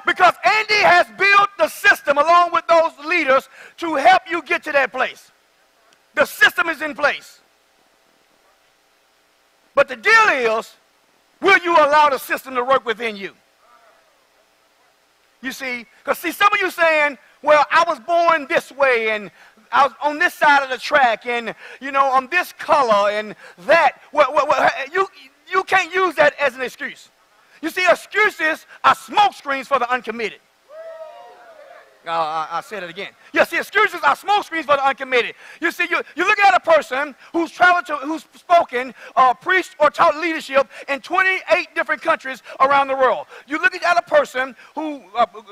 Because Andy has built the system along with those leaders to help you get to that place. The system is in place. But the deal is, will you allow the system to work within you? You see, because see, some of you saying, well, I was born this way, and I was on this side of the track, and, you know, I'm this color, and that. Well, you can't use that as an excuse. You see, excuses are smoke screens for the uncommitted. I said it again. You see, excuses are smoke screens for the uncommitted. You see, you look at a person who's traveled to, who's spoken, preached, or taught leadership in 28 different countries around the world. You look at a person who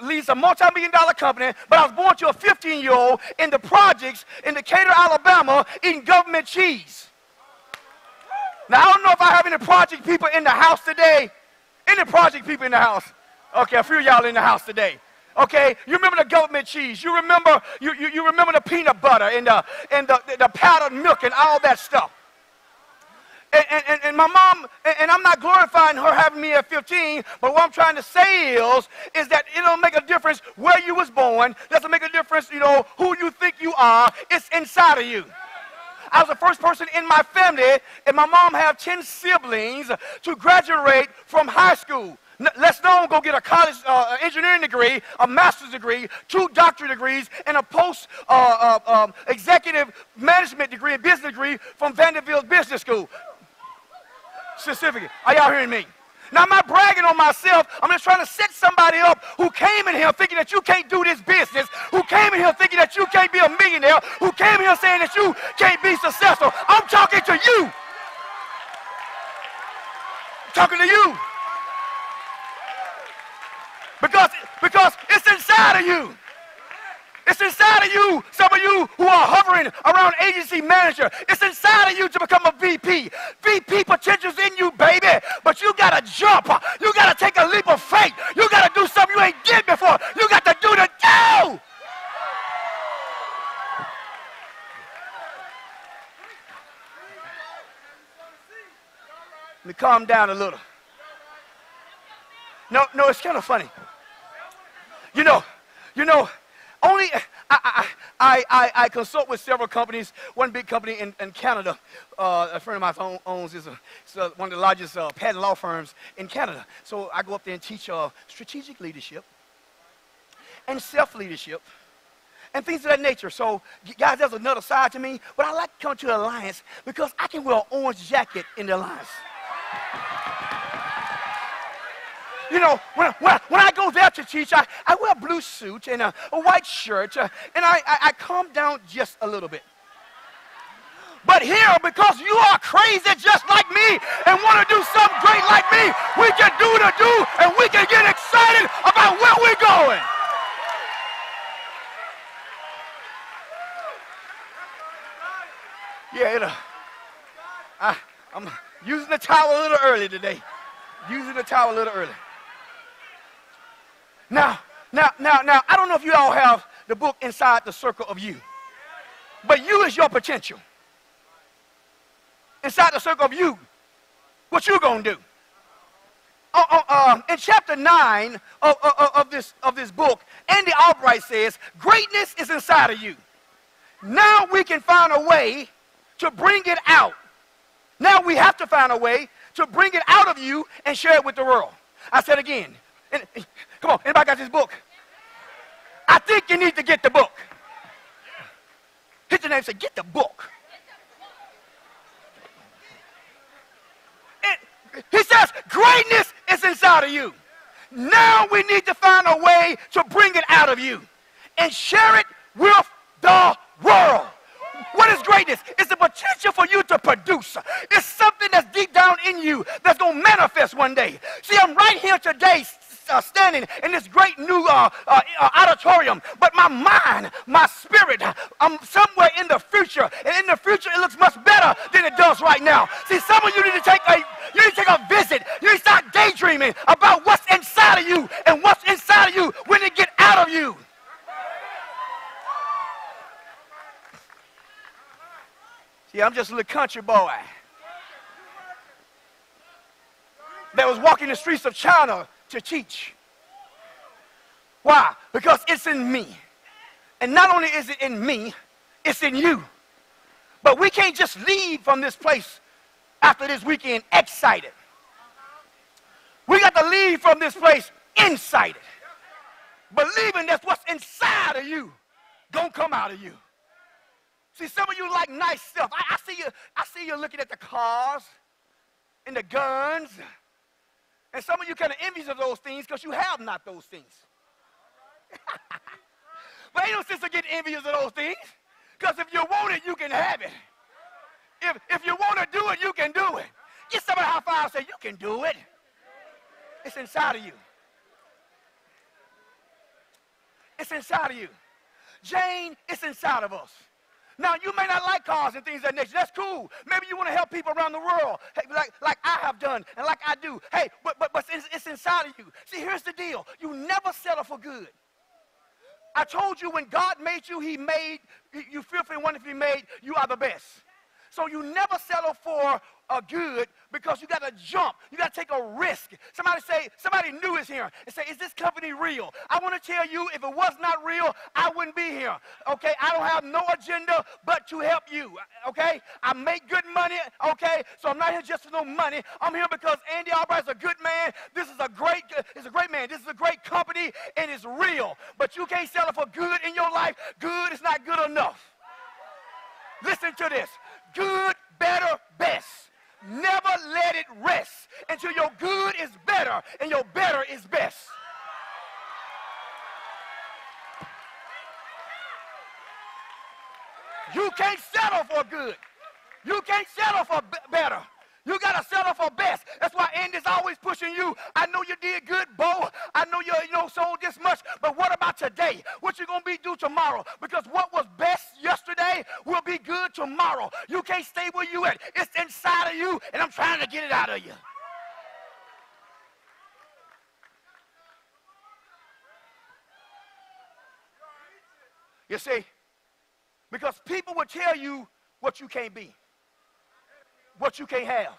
leads a multi-million-dollar company, but I was born to a 15-year-old in the projects in Decatur, Alabama, eating government cheese. Now, I don't know if I have any project people in the house today. Any project people in the house? Okay, a few of y'all in the house today. Okay, you remember the government cheese. You remember you remember the peanut butter and the powdered milk and all that stuff. And my mom, and I'm not glorifying her having me at 15, but what I'm trying to say is that it don't make a difference where you was born. It doesn't make a difference, you know, who you think you are. It's inside of you. I was the first person in my family, and my mom had 10 siblings to graduate from high school. Let's know go get a college engineering degree, a master's degree, 2 doctorate degrees, and a post executive management degree and business degree from Vanderbilt Business School. Certificate. Are y'all hearing me? Now, I'm not bragging on myself. I'm just trying to set somebody up who came in here thinking that you can't do this business, who came in here thinking that you can't be a millionaire, who came in here saying that you can't be successful. I'm talking to you. I'm talking to you. Because it's inside of you. It's inside of you, some of you who are hovering around agency manager. It's inside of you to become a VP. VP potential's in you, baby. But you got to jump. You got to take a leap of faith. You got to do something you ain't did before. You got to do the do. Let me calm down a little. No, it's kind of funny. You know, only I consult with several companies. One big company in Canada, a friend of mine owns is one of the largest patent law firms in Canada. So I go up there and teach strategic leadership and self-leadership and things of that nature. So guys, there's another side to me, but I like to come to the Alliance because I can wear an orange jacket in the Alliance. You know, when I go there to teach, I wear a blue suit and a white shirt, and I calm down just a little bit. But here, because you are crazy just like me and want to do something great like me, we can do the do, and we can get excited about where we're going. Yeah, I'm using the towel a little early today. Using the towel a little early. Now, I don't know if you all have the book Inside the Circle of You, but you is your potential. Inside the circle of you, what you gonna do? In chapter 9 of this book, Andy Albright says, greatness is inside of you. Now we can find a way to bring it out. Now we have to find a way to bring it out of you and share it with the world. I said again, come on, anybody got this book? I think you need to get the book. Hit your name and say, get the book. He says, greatness is inside of you. Now we need to find a way to bring it out of you and share it with the world. What is greatness? It's the potential for you to produce. It's something that's deep down in you that's going to manifest one day. See, I'm right here today standing in this great new auditorium, but my mind, my spirit, I'm somewhere in the future, and in the future it looks much better than it does right now. See, some of you need to take a visit. You need to start daydreaming about what's inside of you and what's inside of you when it get out of you. See, I'm just a little country boy that was walking the streets of China to teach. Why? Because it's in me. And not only is it in me, it's in you. But we can't just leave from this place after this weekend excited. We got to leave from this place incited. Believing that what's inside of you gonna come out of you. See, some of you like nice stuff. I see you looking at the cars and the guns. And some of you kind of envious of those things because you have not those things. But ain't no sense of getting envious of those things. Because if you want it, you can have it. If you want to do it, you can do it. Get somebody a high five and say, you can do it. It's inside of you. It's inside of you. Jane, it's inside of us. Now, you may not like cars and things of that nature. That's cool. Maybe you want to help people around the world, like I have done and like I do. Hey, but it's inside of you. See, here's the deal. You never settle for good. I told you when God made you, he made you fearfully and wonderfully made. You are the best. So you never settle for a good because you got to jump. You got to take a risk. Somebody new is here and say, is this company real? I want to tell you, if it was not real, I wouldn't be here. Okay? I don't have no agenda but to help you. Okay? I make good money. Okay? So I'm not here just for no money. I'm here because Andy Albright is a good man. This is a great man. This is a great company, and it's real. But you can't settle for good in your life. Good is not good enough. Listen to this. Good, better, best. Never let it rest until your good is better and your better is best. You can't settle for good. You can't settle for better. You got to settle for best. That's why Andy's always pushing you. I know you did good, Bo. I know you sold this much, but what about today? What you going to do tomorrow? Because what was best yesterday will be good tomorrow. You can't stay where you at. It's inside of you, and I'm trying to get it out of you. You see, because people will tell you what you can't be, what you can't have.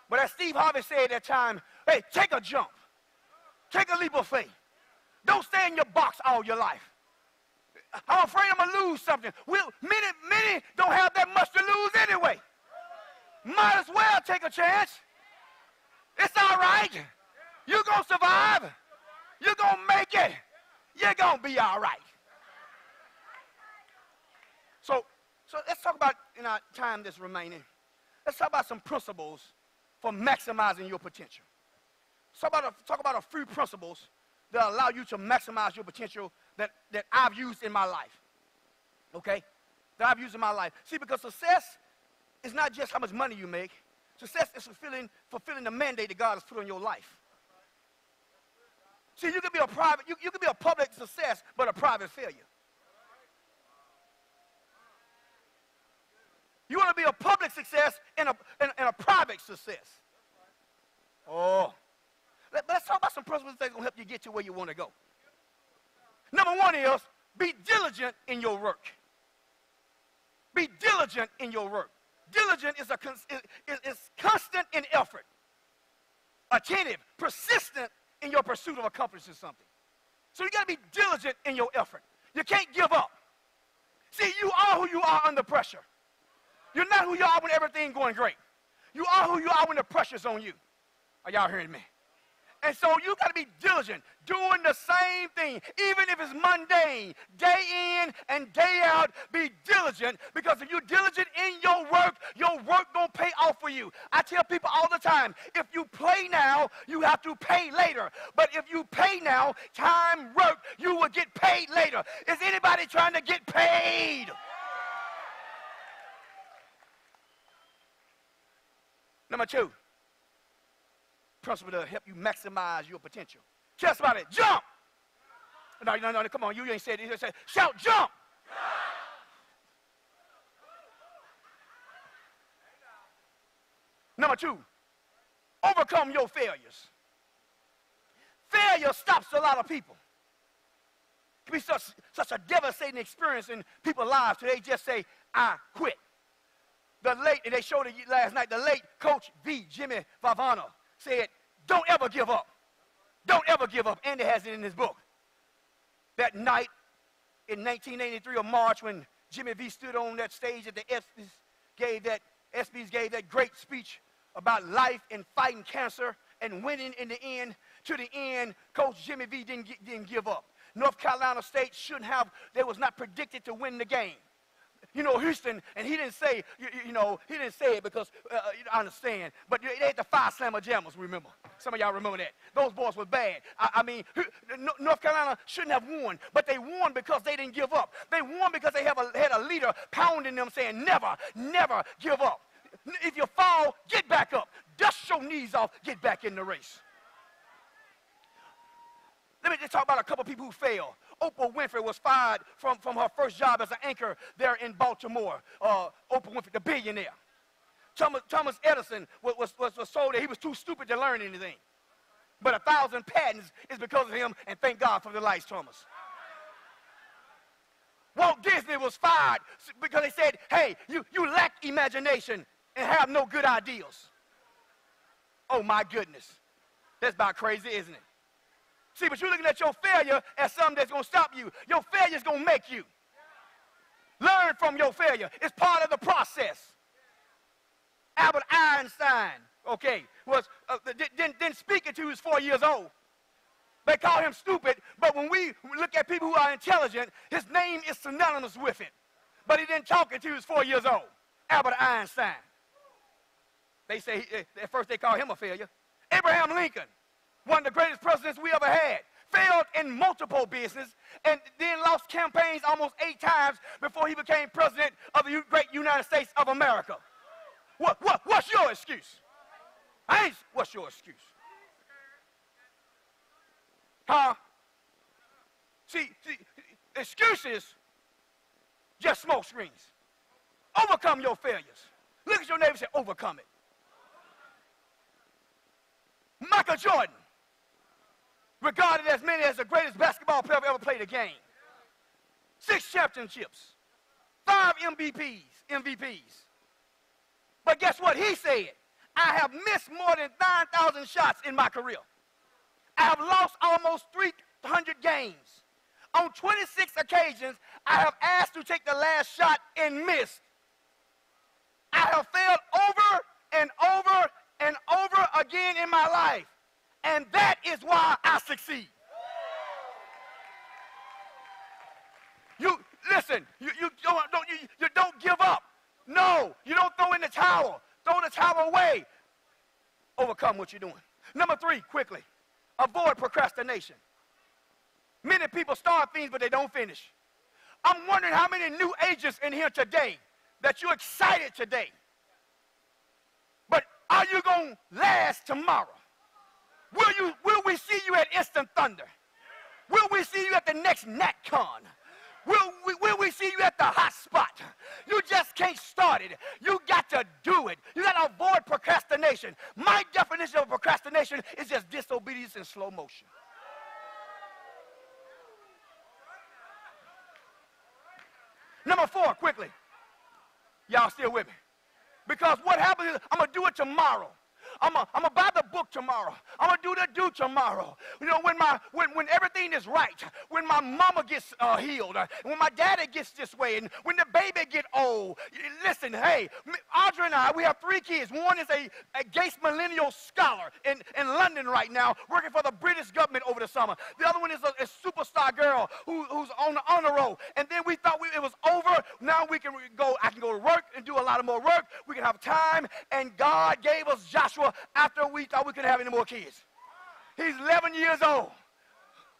But as Steve Harvey said at that time, hey, take a jump. Take a leap of faith. Don't stay in your box all your life. I'm afraid I'm going to lose something. Many don't have that much to lose anyway. Might as well take a chance. It's all right. You're going to survive. You're going to make it. You're going to be all right. So let's talk about, in our time that's remaining, let's talk about some principles for maximizing your potential. Talk about a few principles that allow you to maximize your potential that I've used in my life. Okay? That I've used in my life. See, because success is not just how much money you make. Success is fulfilling the mandate that God has put on your life. See, you can be you can be a public success, but a private failure. You want to be a public success and a private success. Oh. Let's talk about some principles that's going to help you get to where you want to go. Number one is be diligent in your work. Be diligent in your work. Diligent is constant in effort, attentive, persistent in your pursuit of accomplishing something. So you got to be diligent in your effort. You can't give up. See, you are who you are under pressure. You're not who you are when everything's going great. You are who you are when the pressure's on you. Are y'all hearing me? And so you got to be diligent, doing the same thing, even if it's mundane, day in and day out. Be diligent, because if you're diligent in your work gonna pay off for you. I tell people all the time, if you play now, you have to pay later. But if you pay now, time work, you will get paid later. Is anybody trying to get paid? Number two. Principle to help you maximize your potential. Tell somebody, jump. No, come on, you ain't said it. You said, shout, jump. Number two, overcome your failures. Failure stops a lot of people. It can be such a devastating experience in people's lives today. Just say, I quit. And they showed it last night, the late Coach V, Jimmy Valvano, said, don't ever give up. Don't ever give up. Andy has it in his book. That night in 1983 of March, when Jimmy V stood on that stage at the ESPYs gave that great speech about life and fighting cancer and winning in the end. To the end, Coach Jimmy V didn't give up. North Carolina State they was not predicted to win the game. Houston, and he didn't say, he didn't say it because, I understand, but they had the 5 Slammer Jammers, remember? Some of y'all remember that. Those boys were bad. I mean, North Carolina shouldn't have won, but they won because they didn't give up. They won because they had a leader pounding them saying, never, never give up. If you fall, get back up. Dust your knees off, get back in the race. Let me just talk about a couple people who failed. Oprah Winfrey was fired from her first job as an anchor there in Baltimore. Oprah Winfrey, the billionaire. Thomas Edison was told that he was too stupid to learn anything. But 1,000 patents is because of him, and thank God for the lights, Thomas. Walt Disney Disney was fired because they said, hey, you lack imagination and have no good ideals. Oh my goodness. That's about crazy, isn't it? See, but you're looking at your failure as something that's going to stop you. Your failure is going to make you. Learn from your failure. It's part of the process. Albert Einstein, okay, didn't speak until he was 4 years old. They call him stupid, but when we look at people who are intelligent, his name is synonymous with it. But he didn't talk until he was 4 years old. Albert Einstein. They say, at first they call him a failure. Abraham Lincoln, one of the greatest presidents we ever had, failed in multiple business and then lost campaigns almost 8 times before he became president of the great United States of America. What's your excuse? What's your excuse? Huh? See, excuses, just smoke screens. Overcome your failures. Look at your neighbor and say, overcome it. Michael Jordan, regarded as many as the greatest basketball player ever played a game. 6 championships, 5 MVPs. But guess what he said? I have missed more than 9,000 shots in my career. I have lost almost 300 games. On 26 occasions, I have asked to take the last shot and missed. I have failed over and over and over again in my life. And that is why I succeed. You listen, you don't give up. No, you don't throw in the towel. Throw the towel away. Overcome what you're doing. Number 3, quickly. Avoid procrastination. Many people start things, but they don't finish. I'm wondering how many new agents in here today that you're excited today. But are you going to last tomorrow? Will we see you at Instant Thunder? Will we see you at the next NatCon? Will we see you at the hot spot? You just can't start it. You got to do it. You got to avoid procrastination. My definition of procrastination is just disobedience in slow motion. Number 4, quickly. Y'all still with me? Because what happens is I'm going to do it tomorrow. I'm gonna buy the book tomorrow. I'm gonna do the do tomorrow. You know, when everything is right, when my mama gets healed, when my daddy gets this way, and when the baby get old. Listen, hey, Audrey and I, we have 3 kids. One is a Gates Millennial Scholar in London right now, working for the British government over the summer. The other one is a superstar girl who's on the honor roll. And then we thought it was over. Now we can go. I can go to work and do a lot of more work. We can have time. And God gave us Joshua after we thought we couldn't have any more kids. He's 11 years old.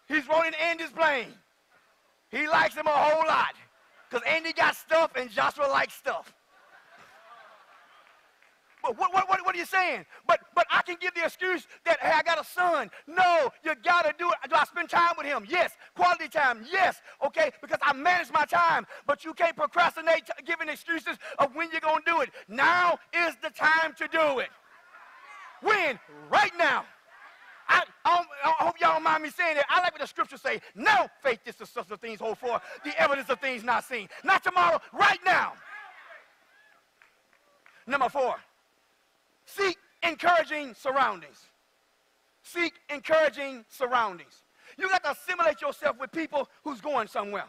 He's rolling Andy's plane. He likes him a whole lot because Andy got stuff and Joshua likes stuff. But what are you saying? But I can give the excuse that, hey, I got a son. No, you got to do it. Do I spend time with him? Yes. Quality time? Yes. Okay, because I manage my time. But you can't procrastinate giving excuses of when you're going to do it. Now is the time to do it. When? Right now. I hope y'all don't mind me saying that. I like what the scriptures say. Now faith is the substance of things hoped for, the evidence of things not seen. Not tomorrow, right now. Number 4, seek encouraging surroundings. Seek encouraging surroundings. You got to assimilate yourself with people who's going somewhere.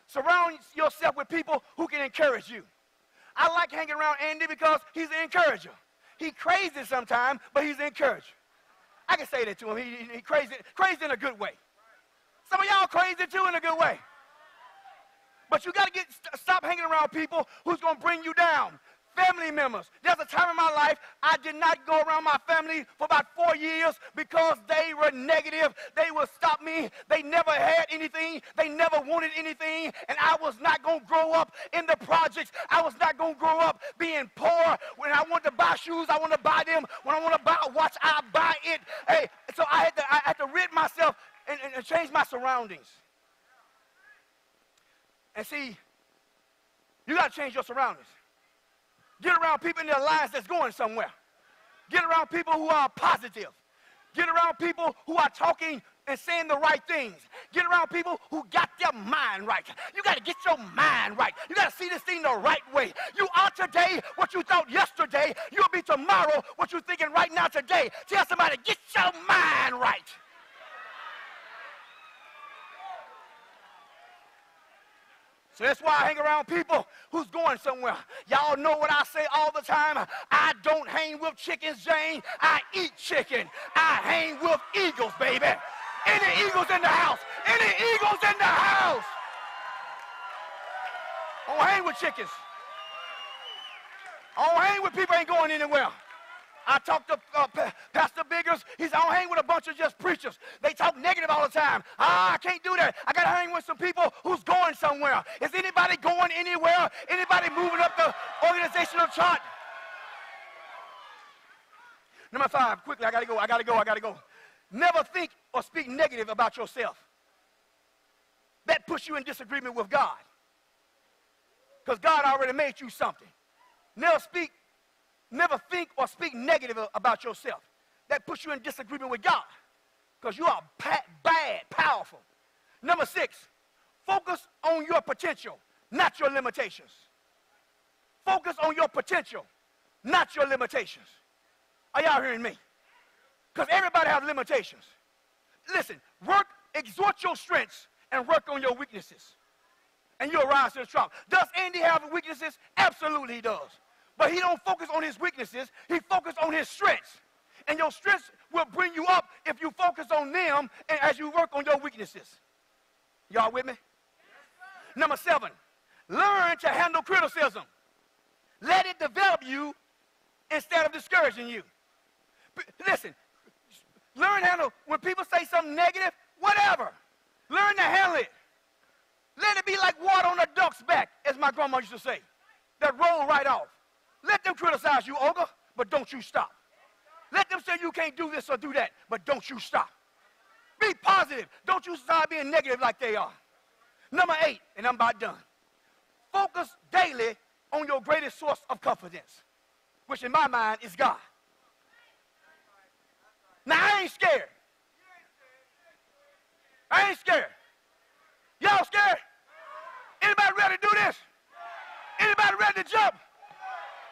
Surround yourself with people who can encourage you. I like hanging around Andy because he's an encourager. He crazy sometimes, but he's an encourager. I can say that to him. He crazy in a good way. Some of y'all crazy too in a good way. But you got to stop hanging around people who's going to bring you down. Family members. There's a time in my life I did not go around my family for about 4 years because they were negative. They would stop me. They never had anything. They never wanted anything. And I was not going to grow up in the projects. I was not going to grow up being poor. When I want to buy shoes, I want to buy them. When I want to buy a watch, I buy it. Hey, so I had to rid myself and change my surroundings. And see, you got to change your surroundings. Get around people in their lives that's going somewhere. Get around people who are positive. Get around people who are talking and saying the right things. Get around people who got their mind right. You got to get your mind right. You got to see this thing the right way. You are today what you thought yesterday. You'll be tomorrow what you're thinking right now today. Tell somebody, get your mind right. So that's why I hang around people who's going somewhere. Y'all know what I say all the time. I don't hang with chickens, Jane. I eat chicken. I hang with eagles, baby. Any eagles in the house? Any eagles in the house? I don't hang with chickens. I don't hang with people who ain't going anywhere. I talked to Pastor Biggers. He said, I don't hang with a bunch of just preachers. They talk negative all the time. I can't do that. I got to hang with some people who's going somewhere. Is anybody going anywhere? Anybody moving up the organizational chart? Number 5, quickly, I got to go. Never think or speak negative about yourself. That puts you in disagreement with God. Because God already made you something. Never think or speak negative about yourself. That puts you in disagreement with God because you are bad, powerful. Number 6, focus on your potential, not your limitations. Focus on your potential, not your limitations. Are y'all hearing me? Because everybody has limitations. Listen, exhort your strengths and work on your weaknesses. And you'll rise to the top. Does Andy have weaknesses? Absolutely he does. But he don't focus on his weaknesses. He focuses on his strengths. And your strengths will bring you up if you focus on them and as you work on your weaknesses. Y'all with me? Number 7, learn to handle criticism. Let it develop you instead of discouraging you. Listen, learn to handle, when people say something negative, whatever. Learn to handle it. Let it be like water on a duck's back, as my grandma used to say. That roll right off. Let them criticize you, Olga, but don't you stop. Let them say you can't do this or do that, but don't you stop. Be positive. Don't you start being negative like they are. Number 8, and I'm about done. Focus daily on your greatest source of confidence, which in my mind is God. Now, I ain't scared. I ain't scared. Y'all scared? Anybody ready to do this? Anybody ready to jump?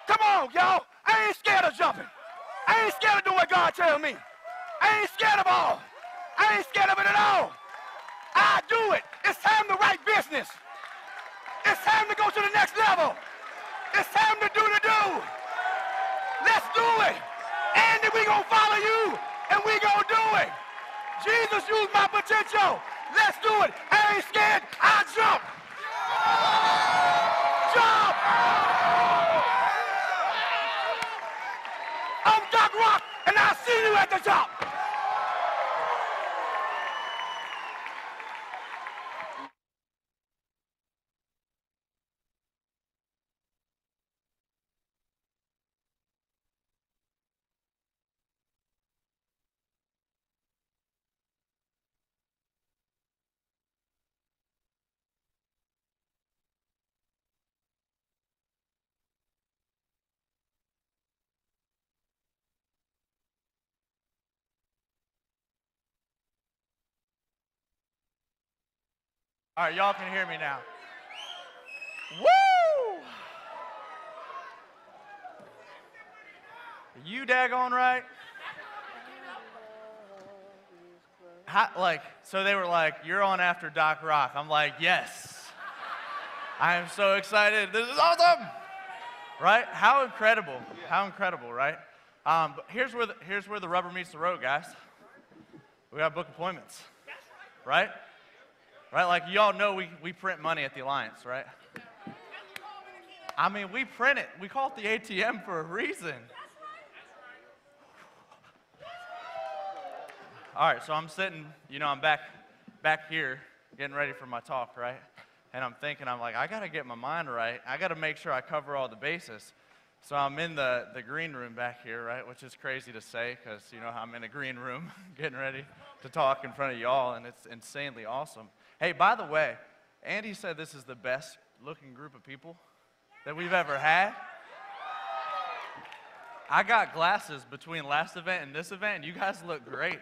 Come on, y'all. I ain't scared of jumping. I ain't scared of doing what God tells me. I ain't scared of all. I ain't scared of it at all. I do it. It's time to write business. It's time to go to the next level. It's time to do the do. Let's do it. Andy, we gonna follow you, and we gonna do it. Jesus used my potential. Let's do it. I ain't scared. I jump. Jump. I'm Doc Rock, and I'll see you at the top. All right, y'all can hear me now. Woo! You daggone right. So they were like, you're on after Doc Rock. I'm like, yes. I am so excited. This is awesome. Right? How incredible. How incredible, right? But here's where the rubber meets the road, guys. We got to book appointments. Right? Right, like you all know we print money at the Alliance, right? I mean, we print it. We call it the ATM for a reason. All right, so I'm sitting, I'm back here getting ready for my talk, right? And I'm thinking, I'm like, I got to get my mind right. I got to make sure I cover all the bases. So I'm in the green room back here, right, which is crazy to say because, I'm in a green room getting ready to talk in front of y'all, and it's insanely awesome. Hey, by the way, Andy said this is the best looking group of people that we've ever had. I got glasses between last event and this event, and you guys look great.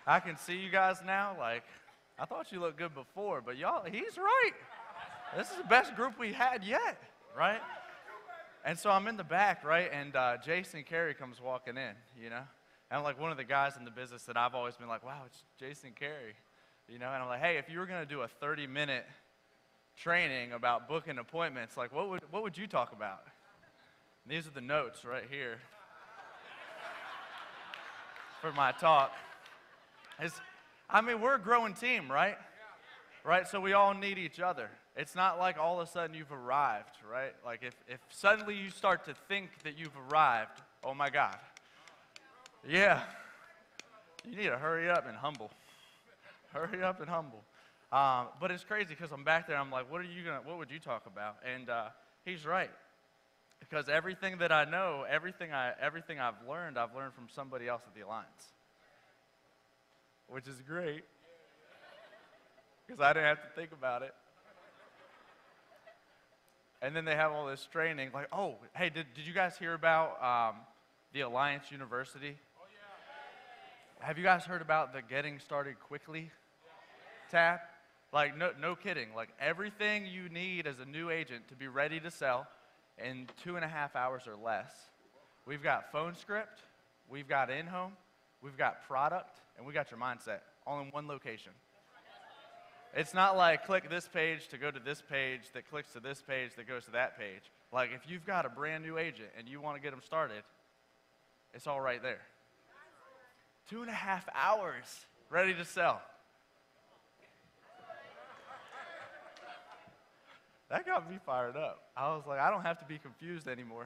I can see you guys now. Like, I thought you looked good before, but y'all, he's right. This is the best group we had yet, right? And so I'm in the back, right? And Jason Carey comes walking in, you know? And I'm like one of the guys in the business that I've always been like, wow, it's Jason Carey, you know? And I'm like, hey, if you were going to do a 30-minute training about booking appointments, like what would you talk about? And these are the notes right here for my talk. I mean, we're a growing team, right? Right, so we all need each other. It's not like all of a sudden you've arrived, right? Like if suddenly you start to think that you've arrived, oh my God. Yeah, you need to hurry up and humble. Hurry up and humble. But it's crazy because I'm back there, I'm like, what would you talk about? And he's right. Because everything that I know, everything I've learned from somebody else at the Alliance. Which is great. Because I didn't have to think about it. And then they have all this training, like, oh, hey, did you guys hear about the Alliance University? Oh, yeah. Have you guys heard about the Getting Started Quickly tab? Like, no kidding. Like, everything you need as a new agent to be ready to sell in 2.5 hours or less. We've got phone script, we've got in-home, we've got product, and we got your mindset all in one location. It's not like click this page to go to this page that clicks to this page that goes to that page. Like if you've got a brand new agent and you want to get them started, it's all right there. 2.5 hours ready to sell. That got me fired up. I was like, I don't have to be confused anymore.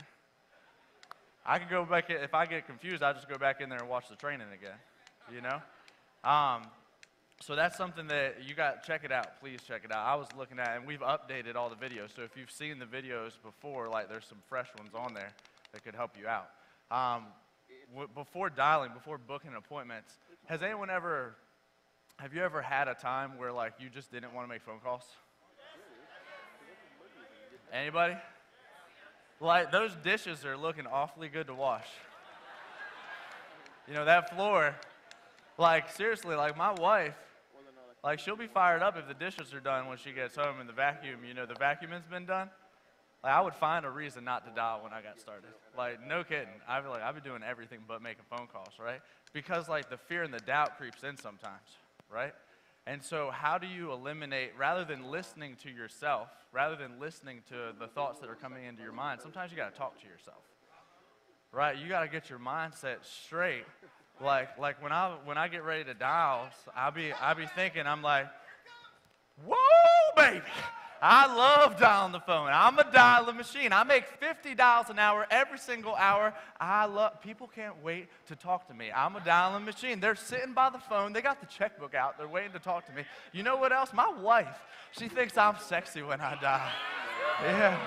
I can go back, if I get confused, I'll just go back in there and watch the training again, you know? So that's something that you got, check it out, please check it out. I was looking at, and we've updated all the videos, so if you've seen the videos before, like there's some fresh ones on there that could help you out. Before booking appointments, have you ever had a time where like you just didn't want to make phone calls? Anybody? Like those dishes are looking awfully good to wash. You know, that floor, like seriously, like my wife, like she'll be fired up if the dishes are done when she gets home and the vacuum, you know, the vacuuming's been done. Like I would find a reason not to dial when I got started. Like no kidding. I'd be doing everything but making phone calls, right? Because like the fear and the doubt creeps in sometimes, right? And so how do you eliminate, rather than listening to yourself, rather than listening to the thoughts that are coming into your mind, sometimes you got to talk to yourself, right? You got to get your mindset straight. Like when I get ready to dial, I be thinking, I'm like, whoa, baby. I love dialing the phone. I'm a dialing machine. I make 50 dials an hour every single hour. People can't wait to talk to me. I'm a dialing machine. They're sitting by the phone. They got the checkbook out. They're waiting to talk to me. You know what else? My wife, she thinks I'm sexy when I dial. Yeah.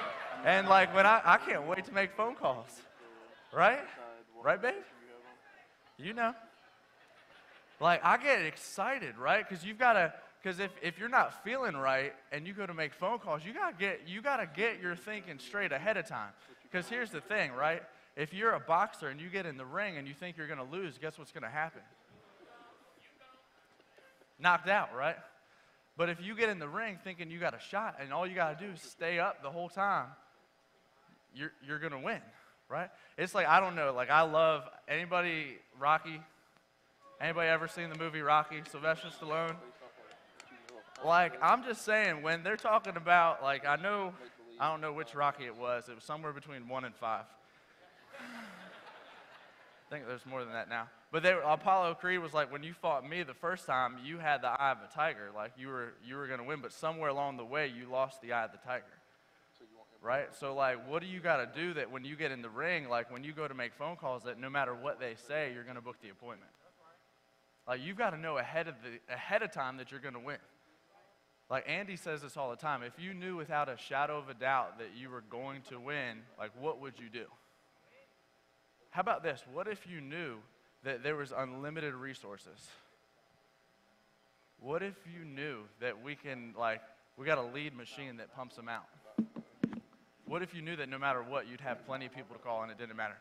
And like when I can't wait to make phone calls. Right? Right, babe? You know. Like I get excited, right? Because if you're not feeling right and you go to make phone calls, you gotta get your thinking straight ahead of time. Because here's the thing, right? If you're a boxer and you get in the ring and you think you're gonna lose, guess what's gonna happen? Knocked out, right? But if you get in the ring thinking you got a shot and all you gotta do is stay up the whole time, you're gonna win, right? It's like, I don't know, like I love, Rocky? Anybody ever seen the movie Rocky, Sylvester Stallone? Like, I'm just saying, when they're talking about, like, I don't know which Rocky it was somewhere between 1 and 5. I think there's more than that now. But Apollo Creed was like, when you fought me the first time, you had the eye of a tiger. Like, you were going to win, but somewhere along the way, you lost the eye of the tiger. Right? So, like, what do you got to do that when you get in the ring, like, when you go to make phone calls, that no matter what they say, you're going to book the appointment? Like, you've got to know ahead of time that you're going to win. Like Andy says this all the time, if you knew without a shadow of a doubt that you were going to win, like what would you do? How about this? What if you knew that there was unlimited resources? What if you knew that we got a lead machine that pumps them out? What if you knew that no matter what, you'd have plenty of people to call and it didn't matter?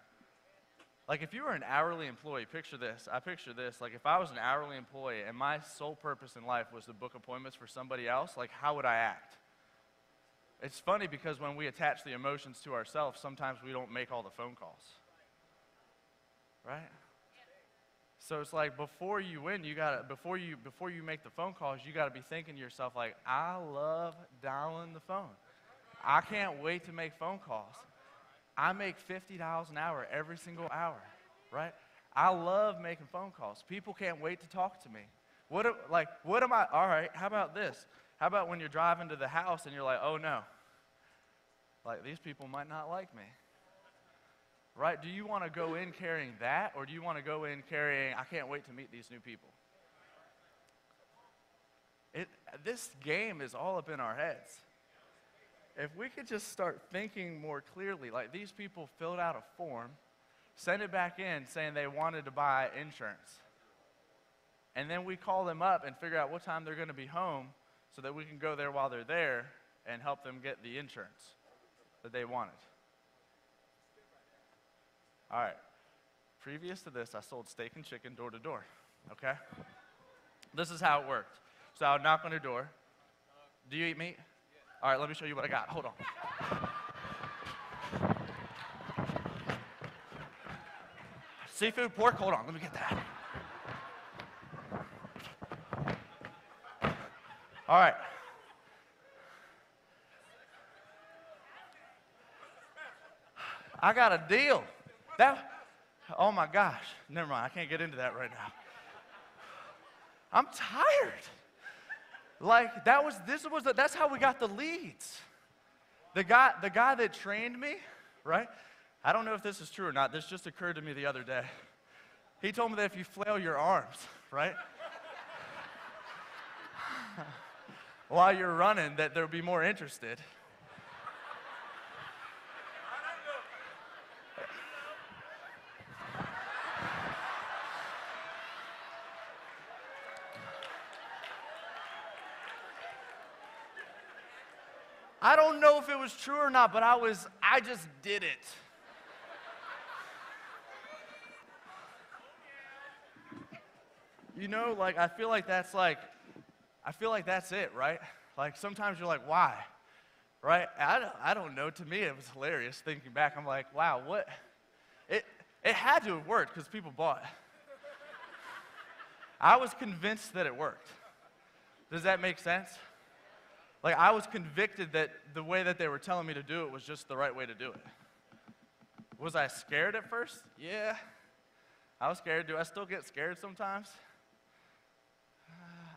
Like if you were an hourly employee, picture this. I picture this. Like if I was an hourly employee and my sole purpose in life was to book appointments for somebody else, like how would I act? It's funny because when we attach the emotions to ourselves, sometimes we don't make all the phone calls. Right? So it's like before you win, before you make the phone calls, you gotta be thinking to yourself like, I love dialing the phone. I can't wait to make phone calls. I make $50 an hour every single hour, right? I love making phone calls. People can't wait to talk to me. What am I, all right, how about this? How about when you're driving to the house and you're like, oh no, like these people might not like me, right? Do you want to go in carrying that, or do you want to go in carrying, I can't wait to meet these new people? This game is all up in our heads. If we could just start thinking more clearly, like these people filled out a form, sent it back in saying they wanted to buy insurance. And then we call them up and figure out what time they're going to be home so that we can go there while they're there and help them get the insurance that they wanted. All right. Previous to this, I sold steak and chicken door to door, okay? This is how it worked. So I would knock on your door. Do you eat meat? All right, let me show you what I got. Hold on. Seafood, pork, hold on, let me get that. All right. I got a deal. Oh my gosh, never mind, I can't get into that right now. I'm tired. Like that's how we got the leads. The guy that trained me, right? I don't know if this is true or not. This just occurred to me the other day. He told me that if you flail your arms, right? While you're running, that they'll be more interested. I don't know if it was true or not, but I just did it. You know, like I feel like that's it, right? Like sometimes you're like, why? Right? I don't know. To me, it was hilarious thinking back. I'm like, wow, what? It had to have worked because people bought. I was convinced that it worked. Does that make sense? Like I was convicted that the way that they were telling me to do it was just the right way to do it. Was I scared at first? Yeah. I was scared. Do I still get scared sometimes?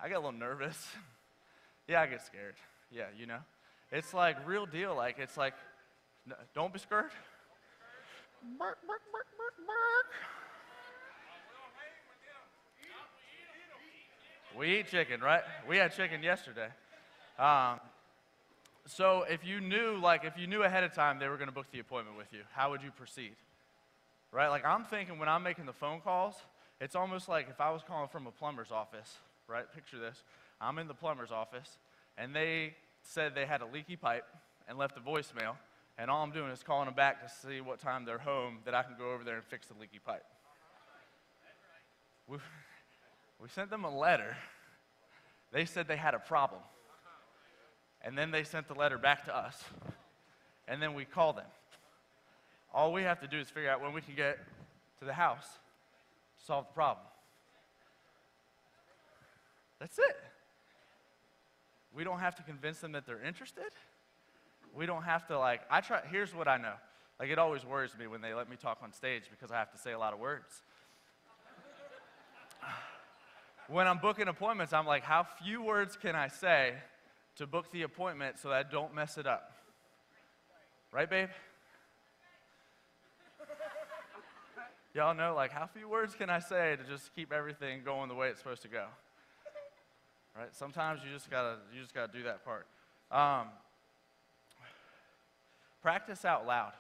I get a little nervous. Yeah, I get scared. Yeah, you know. It's like real deal. Like it's like, don't be scared. Bark, bark, bark, bark, bark. We eat chicken, right? We had chicken yesterday. So if you knew ahead of time they were going to book the appointment with you, how would you proceed? Right? Like I'm thinking when I'm making the phone calls, it's almost like if I was calling from a plumber's office, right? Picture this. I'm in the plumber's office, and they said they had a leaky pipe and left a voicemail, and all I'm doing is calling them back to see what time they're home that I can go over there and fix the leaky pipe. We sent them a letter. They said they had a problem. And then they sent the letter back to us. And then we call them. All we have to do is figure out when we can get to the house to solve the problem. That's it. We don't have to convince them that they're interested. We don't have to here's what I know. Like it always worries me when they let me talk on stage because I have to say a lot of words. When I'm booking appointments, I'm like, how few words can I say to book the appointment so that I don't mess it up? Right, babe? Y'all know, like, how few words can I say to just keep everything going the way it's supposed to go? Right? Sometimes you just gotta do that part. Practice out loud.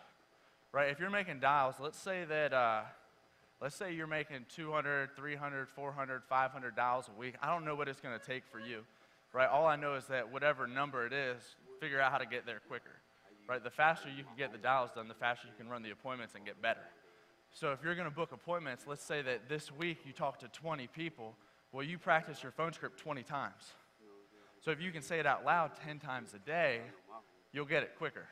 Right? If you're making dials, let's say you're making 200, 300, 400, 500 dials a week. I don't know what it's going to take for you. Right? All I know is that whatever number it is, figure out how to get there quicker. Right? The faster you can get the dials done, the faster you can run the appointments and get better. So if you're going to book appointments, let's say that this week you talk to 20 people, well, you practice your phone script 20 times. So if you can say it out loud 10 times a day, you'll get it quicker.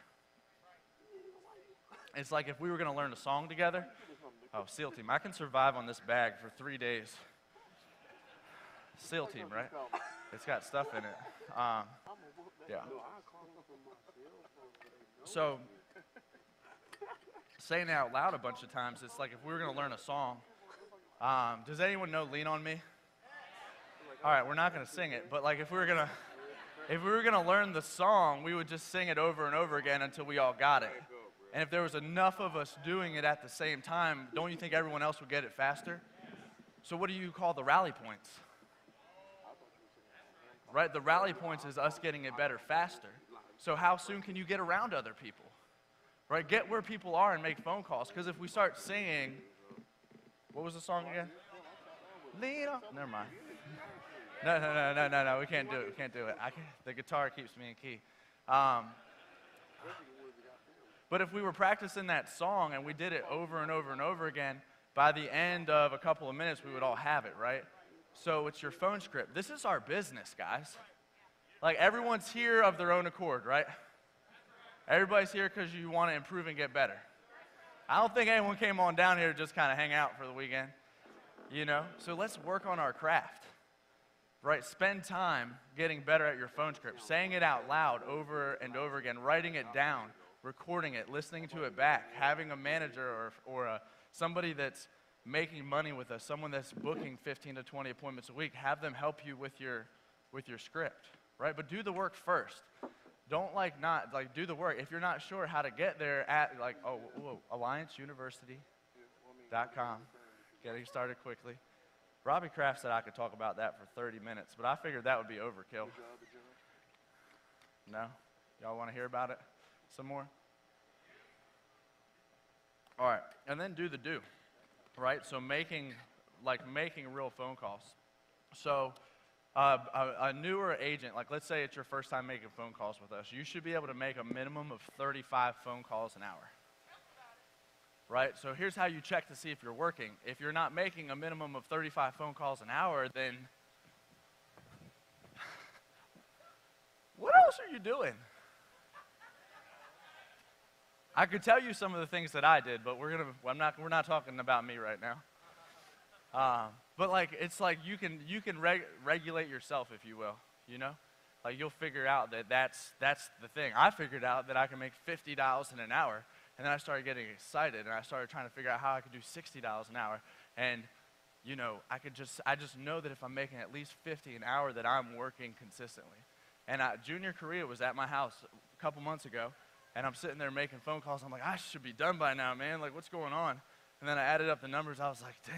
It's like if we were going to learn a song together. Oh, SEAL team. I can survive on this bag for 3 days. SEAL team, right? It's got stuff in it. Yeah. So saying it out loud a bunch of times, it's like if we were going to learn a song. Does anyone know Lean on Me? All right, we're not going to sing it, but like if we were going to learn the song, we would just sing it over and over again until we all got it. And if there was enough of us doing it at the same time, don't you think everyone else would get it faster? So what do you call the rally points? Right, the rally points is us getting it better faster. So how soon can you get around other people? Right, get where people are and make phone calls. Because if we start singing, what was the song again? Lean on. Never mind. No, we can't do it. We can't do it. The guitar keeps me in key. But if we were practicing that song and we did it over and over and over again, by the end of a couple of minutes, we would all have it, right? So it's your phone script. This is our business, guys. Like, everyone's here of their own accord, right? Everybody's here because you want to improve and get better. I don't think anyone came on down here to just kind of hang out for the weekend, you know? So let's work on our craft, right? Spend time getting better at your phone script, saying it out loud over and over again, writing it down, recording it, listening to it back, having a manager or somebody that's making money with us, someone that's booking 15 to 20 appointments a week, have them help you with your script, right? But do the work first. Don't do the work. If you're not sure how to get there AllianceUniversity.com, getting started quickly. Robbie Kraft said I could talk about that for 30 minutes, but I figured that would be overkill. No? Y'all want to hear about it some more? All right, and then do the do, right? So making real phone calls. So a newer agent, like let's say it's your first time making phone calls with us, you should be able to make a minimum of 35 phone calls an hour, right? So here's how you check to see if you're working. If you're not making a minimum of 35 phone calls an hour, then what else are you doing? I could tell you some of the things that I did, but we're not talking about me right now. But like it's like you can regulate yourself, if you will. You know, like you'll figure out that's the thing. I figured out that I can make $50 an hour, and then I started getting excited, and I started trying to figure out how I could do $60 an hour. And you know, I just know that if I'm making at least $50 an hour, that I'm working consistently. And Junior Korea was at my house a couple months ago. And I'm sitting there making phone calls. I'm like, I should be done by now, man. Like, what's going on? And then I added up the numbers. I was like, damn.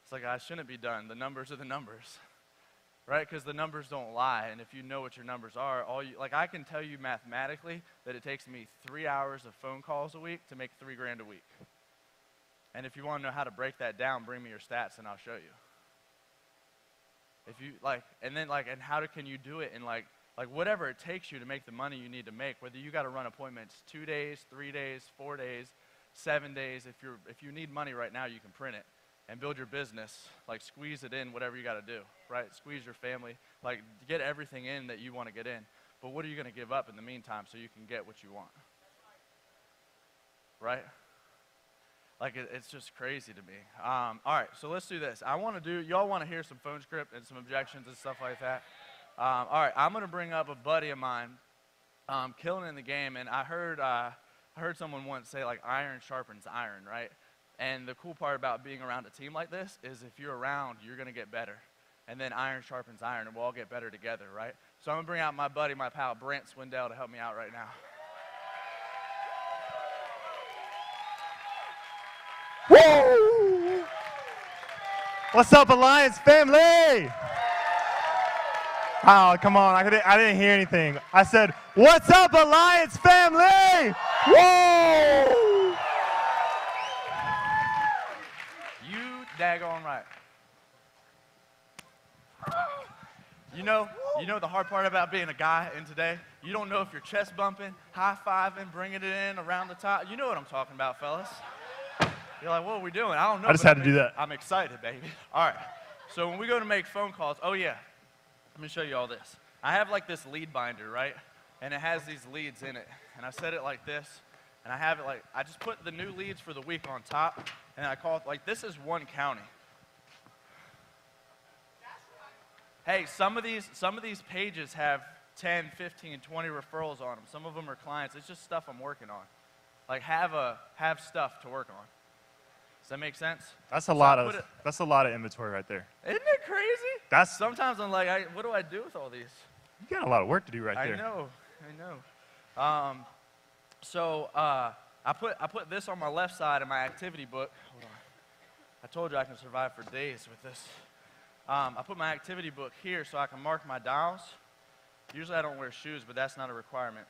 It's like, I shouldn't be done. The numbers are the numbers, right? Because the numbers don't lie. And if you know what your numbers are, I can tell you mathematically that it takes me 3 hours of phone calls a week to make $3 grand a week. And if you want to know how to break that down, bring me your stats and I'll show you. If you and how can you do it in like whatever it takes you to make the money you need to make, whether you got to run appointments 2 days, 3 days, 4 days, 7 days. If you need money right now, you can print it and build your business. Like squeeze it in, whatever you got to do, right? Squeeze your family, like get everything in that you want to get in. But what are you going to give up in the meantime so you can get what you want, right? Like it's just crazy to me. All right, so let's do this. Y'all want to hear some phone script and some objections and stuff like that? All right, I'm going to bring up a buddy of mine, killing in the game, and I heard someone once say, like, iron sharpens iron, right? And the cool part about being around a team like this is if you're around, you're going to get better. And then iron sharpens iron, and we'll all get better together, right? So I'm going to bring out my buddy, my pal, Brent Swindell, to help me out right now. Woo! What's up, Alliance family? Oh, come on, I didn't hear anything. I said, what's up, Alliance family? Whoa! You daggone right. You know the hard part about being a guy in today? You don't know if you're chest bumping, high-fiving, bringing it in around the top. You know what I'm talking about, fellas. You're like, what are we doing? I don't know. I just but had to do that. I'm excited, baby. All right. So when we go to make phone calls, oh yeah, let me show you all this. I have like this lead binder, right? And it has these leads in it. And I set it like this. And I have it like, I just put the new leads for the week on top. And I call it, like, this is one county. Hey, some of these pages have 10, 15, 20 referrals on them. Some of them are clients. It's just stuff I'm working on. Like, have stuff to work on. Does that make sense? That's a lot of inventory right there. Isn't it crazy? Sometimes I'm like, what do I do with all these? You got a lot of work to do right there. I know. So I put this on my left side of my activity book. Hold on. I told you I can survive for days with this. I put my activity book here so I can mark my dials. Usually I don't wear shoes, but that's not a requirement.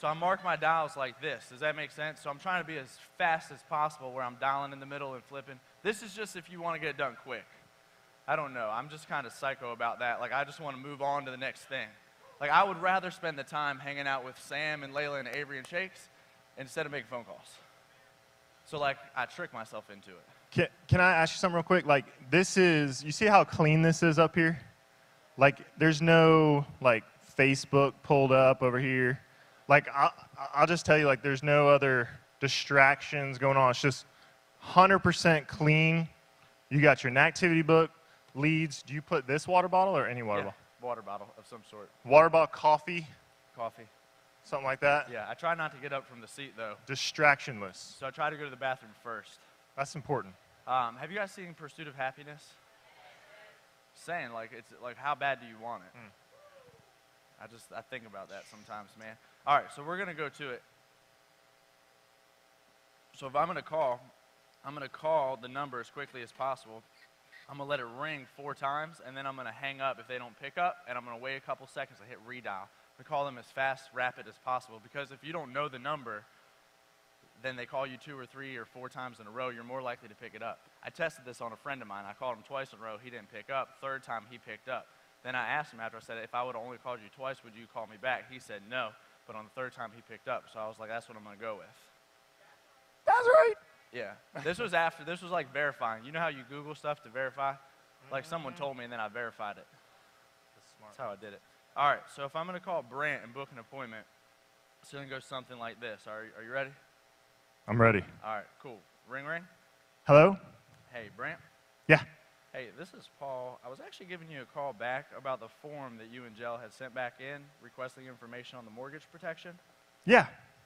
So I mark my dials like this. Does that make sense? So I'm trying to be as fast as possible where I'm dialing in the middle and flipping. This is just if you want to get it done quick. I don't know. I'm just kind of psycho about that. Like, I just want to move on to the next thing. Like, I would rather spend the time hanging out with Sam and Layla and Avery and Shakes instead of making phone calls. So, like, I trick myself into it. Can I ask you something real quick? Like, this is, you see how clean this is up here? Like, there's no, like, Facebook pulled up over here. Like, I'll just tell you, like, there's no other distractions going on. It's just 100% clean. You got your activity book, leads. Do you put this water bottle or any water bottle? Water bottle of some sort. Water bottle, coffee? Coffee. Something like that? Yeah, I try not to get up from the seat, though. Distractionless. So I try to go to the bathroom first. That's important. Have you guys seen Pursuit of Happiness? Saying, like, it's like, how bad do you want it? I think about that sometimes, man. All right, so we're going to go to it. So if I'm going to call the number as quickly as possible. I'm going to let it ring 4 times, and then I'm going to hang up if they don't pick up, and I'm going to wait a couple seconds and hit redial. We call them as fast, rapid as possible, because if you don't know the number, then they call you 2 or 3 or 4 times in a row, you're more likely to pick it up. I tested this on a friend of mine. I called him twice in a row. He didn't pick up. 3rd time, he picked up. Then I asked him after, I said, if I would have only called you twice, would you call me back? He said no, but on the 3rd time, he picked up. So I was like, that's what I'm going to go with. That's right. Yeah, this was like verifying. You know how you Google stuff to verify? Like someone told me and then I verified it. That's how I did it. All right, so if I'm going to call Brant and book an appointment, it's going to go something like this. Are you ready? I'm ready. All right, cool. Ring, ring. Hello? Hey, Brant? Yeah. Hey, this is Paul. I was actually giving you a call back about the form that you and Jell had sent back in requesting information on the mortgage protection. Yeah.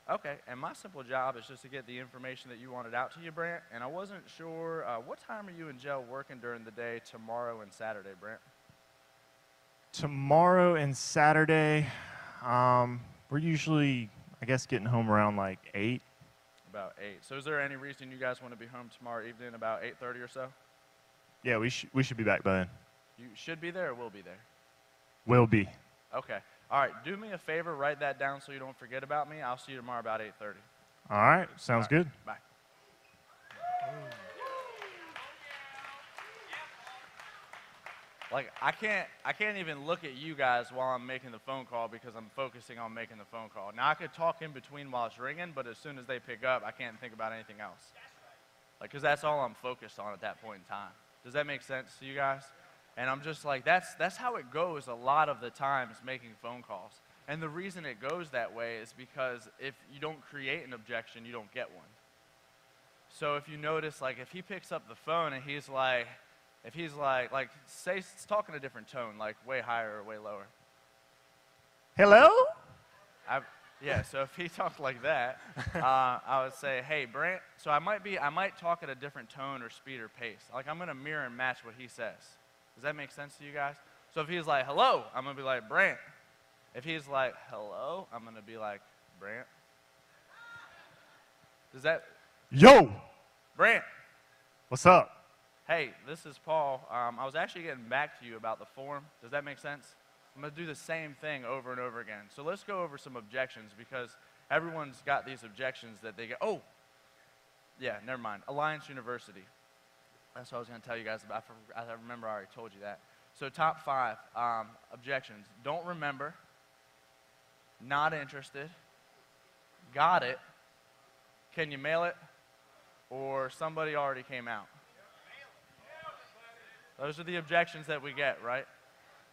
Okay, and my simple job is just to get the information that you wanted out to you, Brant, and I wasn't sure, what time are you and Jell working during the day tomorrow and Saturday, Brant? Tomorrow and Saturday, we're usually, I guess, getting home around like 8. About 8. So is there any reason you guys want to be home tomorrow evening about 8:30 or so? Yeah, we should be back by then. You should be there or will be there? Will be. Okay. All right, do me a favor, write that down so you don't forget about me. I'll see you tomorrow about 8:30. All right, sounds good. Bye. Like, I can't even look at you guys while I'm making the phone call because I'm focusing on making the phone call. Now, I could talk in between while it's ringing, but as soon as they pick up, I can't think about anything else. Like, because that's all I'm focused on at that point in time. Does that make sense to you guys? And I'm just like, that's how it goes a lot of the times making phone calls. And the reason it goes that way is because if you don't create an objection, you don't get one. So if you notice, like, if he picks up the phone and he's like, say, it's talking a different tone, like way higher or way lower. Hello? Yeah, so if he talked like that, I would say, hey, Brant, so I might talk at a different tone or speed or pace. Like, I'm going to mirror and match what he says. Does that make sense to you guys? So if he's like, hello, I'm going to be like, Brant. If he's like, hello, I'm going to be like, Brant. Does that? Yo! Brant. What's up? Hey, this is Paul. I was actually getting back to you about the form. Does that make sense? I'm going to do the same thing over and over again. So let's go over some objections because everyone's got these objections that they get. Oh, yeah, never mind. Alliance University. That's what I was going to tell you guys about. I remember I already told you that. So top 5 objections. Don't remember. Not interested. Got it. Can you mail it? or somebody already came out. Those are the objections that we get, right?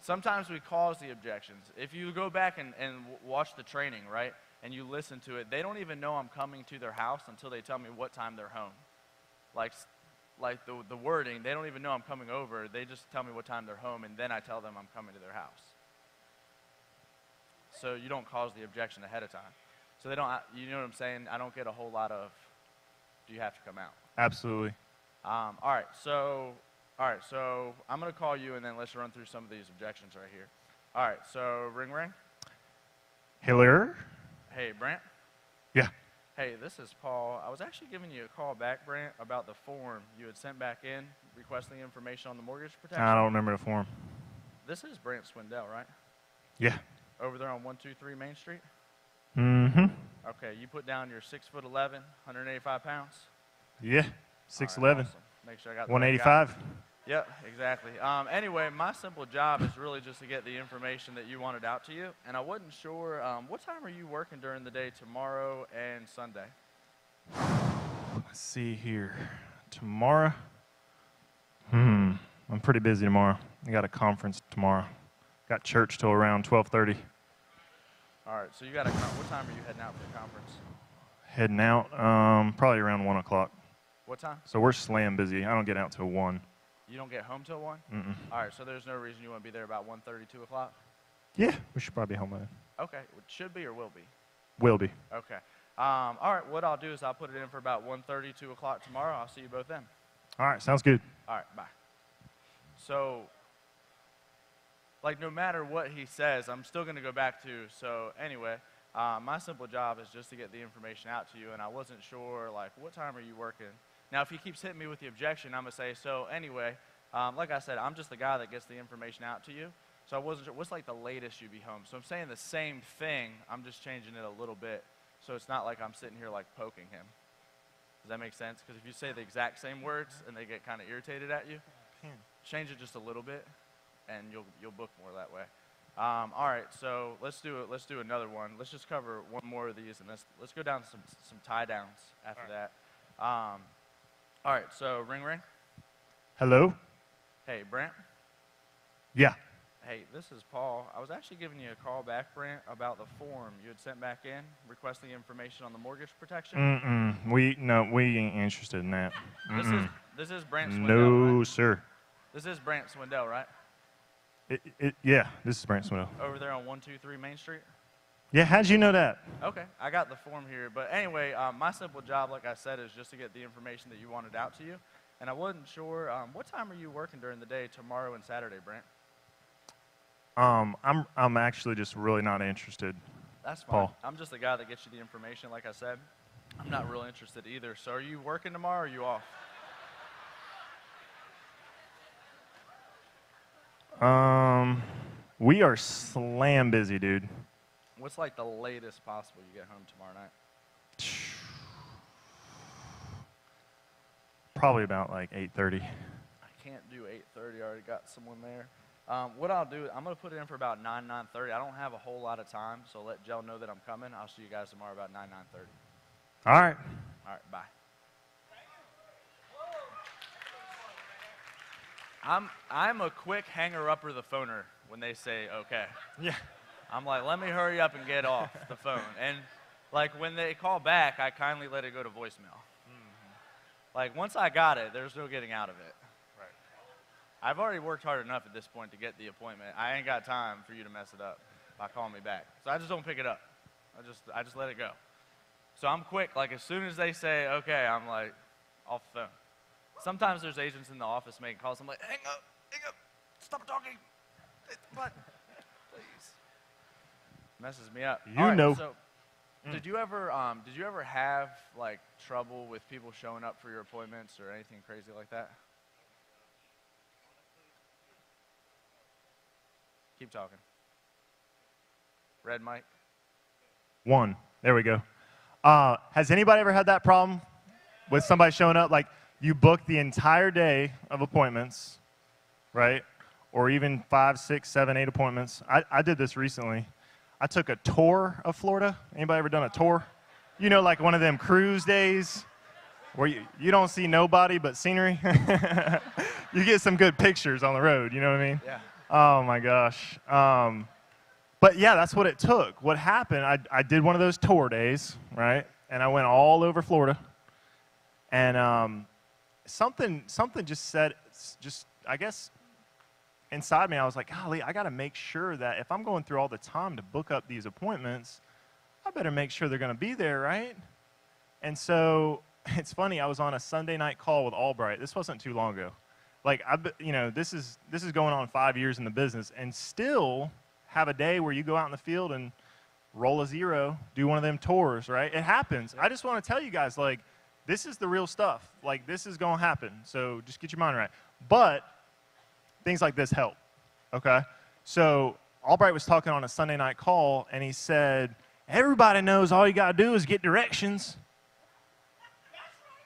Sometimes we cause the objections. If you go back and watch the training, right, and you listen to it, they don't even know I'm coming to their house until they tell me what time they're home. Like the wording, they don't even know I'm coming over. They just tell me what time they're home, and then I tell them I'm coming to their house. So you don't cause the objection ahead of time. So they don't, you know what I'm saying? I don't get a whole lot of, do you have to come out? Absolutely. All right, so I'm going to call you, and then let's run through some of these objections right here. All right, so ring. Hello? Hey, Brant. Yeah. Hey, this is Paul. I was actually giving you a call back, Brant, about the form you had sent back in requesting information on the mortgage protection. I don't remember the form. This is Brant Swindell, right? Yeah. Over there on 123 Main Street? Mm-hmm. Okay, you put down your 6'11", 185 pounds? Yeah, 6'11". Right, awesome. Make sure I got the 185. Right guy. Yep, exactly. Anyway, my simple job is really just to get the information that you wanted out to you, and I wasn't sure, what time are you working during the day tomorrow and Sunday? Let's see here. Tomorrow? I'm pretty busy tomorrow. I got a conference tomorrow. Got church till around 12:30. All right, so you got what time are you heading out for the conference? Heading out, probably around 1 o'clock. What time? So we're slam busy. I don't get out till 1. You don't get home till 1? Mm-mm. All right, so there's no reason you want to be there about 1:30, 2 o'clock? Yeah, we should probably be home by then. Okay, it should be or will be? Will be. Okay. All right, what I'll do is I'll put it in for about 1:30, 2 o'clock tomorrow. I'll see you both then. All right, sounds good. All right, bye. So, like, no matter what he says, I'm still going to go back to, so anyway, my simple job is just to get the information out to you, and I wasn't sure, like, what time are you working? Now, if he keeps hitting me with the objection, I'm going to say, so anyway, like I said, I'm just the guy that gets the information out to you, so I wasn't sure, what's like the latest you'd be home? So I'm saying the same thing, I'm just changing it a little bit, so it's not like I'm sitting here, like, poking him. Does that make sense? Because if you say the exact same words and they get kind of irritated at you, change it just a little bit, and you'll book more that way. All right, so let's do another one. Let's just cover one more of these, and let's go down some tie downs after that. All right, so ring. Hello? Hey, Brant. Yeah. Hey, this is Paul. I was actually giving you a call back, Brant, about the form you had sent back in requesting information on the mortgage protection. We ain't interested in that. This is Brant Swindell, No, right? sir. This is Brant Swindell, right? Yeah, this is Brant Swindell. Over there on 123 Main Street? Yeah, how'd you know that? Okay, I got the form here. But anyway, my simple job, like I said, is just to get the information that you wanted out to you. And I wasn't sure, what time are you working during the day tomorrow and Saturday, Brant? I'm actually just really not interested. That's fine. Paul. I'm just the guy that gets you the information, like I said. I'm not real interested either. So are you working tomorrow or are you off? We are slam busy, dude. What's like the latest possible you get home tomorrow night? Probably about like 8:30. I can't do 8:30. I already got someone there. What I'll do, I'm going to put it in for about 9:30. I don't have a whole lot of time, so let Jell know that I'm coming. I'll see you guys tomorrow about 9:30. All right. All right, bye. I'm a quick hanger-upper the phoner when they say okay. Yeah. I'm like, let me hurry up and get off the phone. And like when they call back, I kindly let it go to voicemail. Like once I got it, there's no getting out of it. Right. I've already worked hard enough at this point to get the appointment. I ain't got time for you to mess it up by calling me back. So I just don't pick it up. I just let it go. So I'm quick. Like as soon as they say okay, I'm like off the phone. Sometimes there's agents in the office making calls. I'm like, hang up, stop talking. What? Please. Messes me up. You know. So, did you ever have like trouble with people showing up for your appointments or anything crazy like that? Keep talking. Red mic. 1. There we go. Has anybody ever had that problem with somebody showing up? Like you book the entire day of appointments, right? Or even 5, 6, 7, 8 appointments. I did this recently. I took a tour of Florida. Anybody ever done a tour? You know, like one of them cruise days. where you don't see nobody but scenery. You get some good pictures on the road, you know what I mean? Yeah. Oh my gosh. But yeah, that's what it took. What happened, I did one of those tour days, right? And I went all over Florida. And something just said, I guess, inside me, I was like, golly, I got to make sure that if I'm going through all the time to book up these appointments, I better make sure they're going to be there, right? And so it's funny, I was on a Sunday night call with Albright. This wasn't too long ago. Like, this is going on 5 years in the business, and still have a day where you go out in the field and roll a zero, do one of them tours, right? It happens. I just want to tell you guys, like, this is the real stuff. Like, this is going to happen. So just get your mind right. But things like this help, okay? So Albright was talking on a Sunday night call, and he said, everybody knows all you got to do is get directions.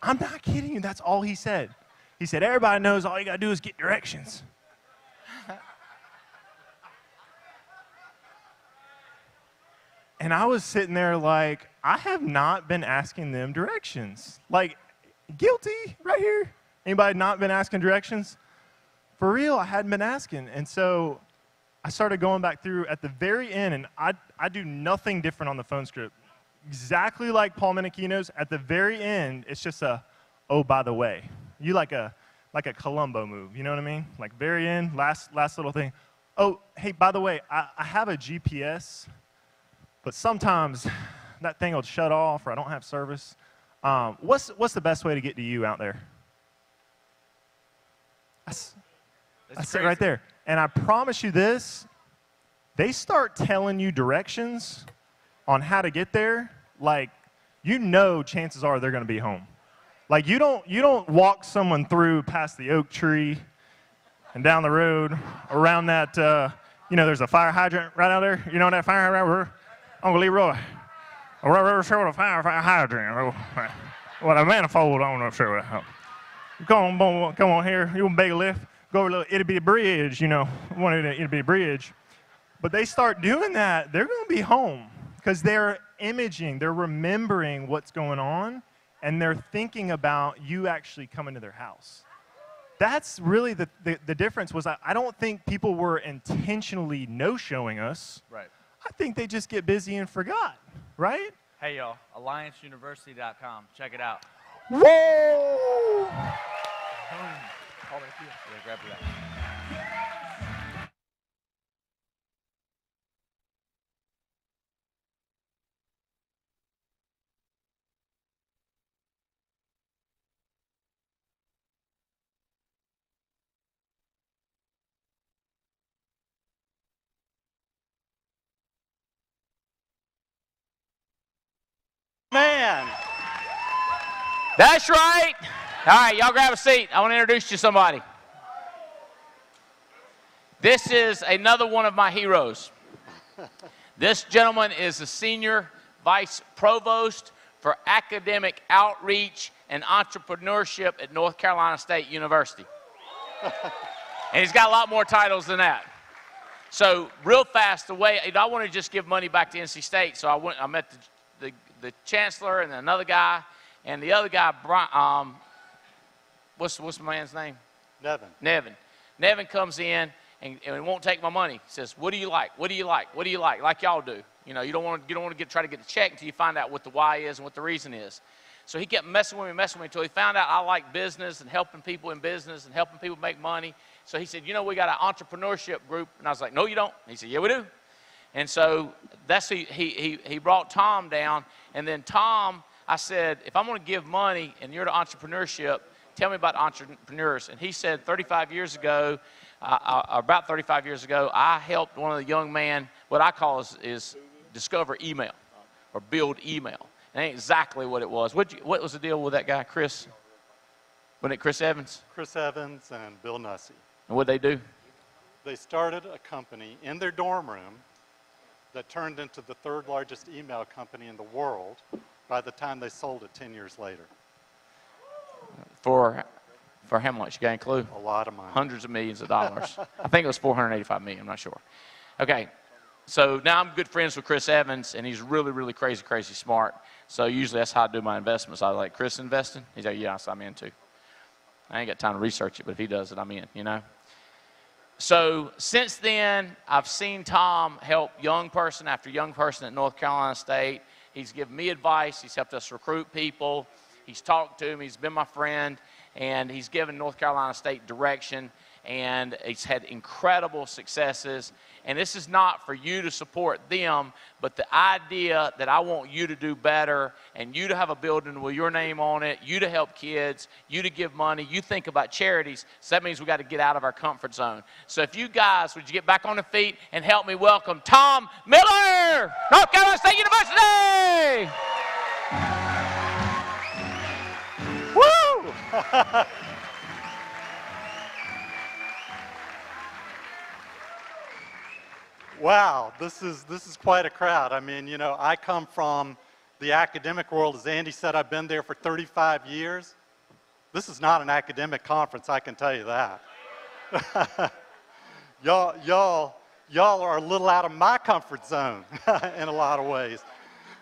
I'm not kidding you. That's all he said. He said, everybody knows all you got to do is get directions. And I was sitting there like, I have not been asking them directions. Like, guilty right here. Anybody not been asking directions? For real, I hadn't been asking. And so I started going back through at the very end, and I do nothing different on the phone script. Exactly like Paul Menachino's, at the very end, it's just a, oh, by the way. You like a Columbo move, you know what I mean? Like very end, last little thing. Oh, hey, by the way, I have a GPS, but sometimes that thing will shut off or I don't have service. What's the best way to get to you out there? That's it right there. And I promise you this, they start telling you directions on how to get there, like, you know chances are they're going to be home. Like, you don't walk someone through past the oak tree and down the road around that, there's a fire hydrant right out there. You know that fire hydrant? Uncle Leroy. I've never sure what a fire hydrant. What a manifold, I don't know sure what. Come on here. You want to beg a lift? Go over a little itty-bitty bridge, one itty-bitty bridge. But they start doing that, they're going to be home because they're imaging, they're remembering what's going on, and they're thinking about you actually coming to their house. That's really the difference. Was I don't think people were intentionally no-showing us. Right. I think they just get busy and forgot, right? Hey, y'all, AllianceUniversity.com. Check it out. Whoa! Yeah, grab that. Man. That's right. All right, y'all grab a seat. I want to introduce you to somebody. This is another one of my heroes. This gentleman is the Senior Vice Provost for Academic Outreach and Entrepreneurship at North Carolina State University. And he's got a lot more titles than that. So real fast, I want to just give money back to NC State, so I met the chancellor and another guy, and the other guy, what's the man's name? Nevin. Nevin comes in and won't take my money. He says, "What do you like? What do you like? What do you like?" Like y'all do. You don't want to try to get the check until you find out what the why is and what the reason is. So he kept messing with me until he found out I like business and helping people in business and helping people make money. So he said, we got an entrepreneurship group. And I was like, no, you don't. And he said, yeah, we do. And so he brought Tom down. And then Tom, I said, if I'm going to give money and you're to entrepreneurship, tell me about entrepreneurs. And he said 35 years ago, about 35 years ago, I helped one of the young men, what I call is discover email or build email. And ain't exactly what it was. What was the deal with that guy, Chris? Wasn't it Chris Evans? Chris Evans and Bill Nussey. And what'd they do? They started a company in their dorm room that turned into the third largest email company in the world by the time they sold it 10 years later. For how much? You got any clue? A lot of money. Hundreds of millions of dollars. I think it was $485 million. I'm not sure. Okay. So now I'm good friends with Chris Evans, and he's really, really crazy, crazy smart. So usually that's how I do my investments. I like, Chris investing? He's like, yeah, so I'm in too. I ain't got time to research it, but if he does it, I'm in, you know? So since then, I've seen Tom help young person after young person at North Carolina State. He's given me advice. He's helped us recruit people. He's talked to him. He's been my friend, and he's given North Carolina State direction, and he's had incredible successes. And this is not for you to support them, but the idea that I want you to do better and you to have a building with your name on it, you to help kids, you to give money, you think about charities. So that means we got to get out of our comfort zone. So if you guys, would you get back on the feet and help me welcome Tom Miller, North Carolina State University. Woo! Wow, this is quite a crowd. I mean, you know, I come from the academic world. As Andy said, I've been there for 35 years. This is not an academic conference, I can tell you that. y'all are a little out of my comfort zone in a lot of ways.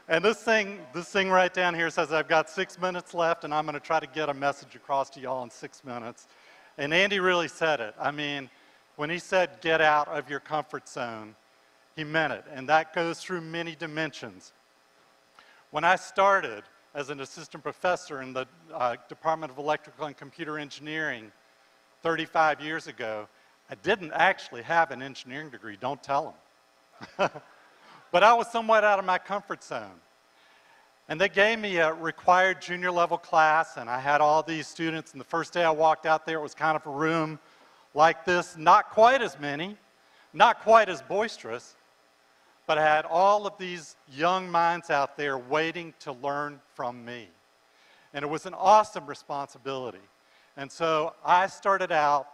And this thing right down here says I've got 6 minutes left, and I'm going to try to get a message across to y'all in 6 minutes. And Andy really said it. I mean, when he said get out of your comfort zone, he meant it, and that goes through many dimensions. When I started as an assistant professor in the Department of Electrical and Computer Engineering 35 years ago, I didn't actually have an engineering degree, don't tell them. But I was somewhat out of my comfort zone. And they gave me a required junior level class, and I had all these students, and the first day I walked out there, it was kind of a room like this, not quite as many, not quite as boisterous, but I had all of these young minds out there waiting to learn from me. And it was an awesome responsibility. And so I started out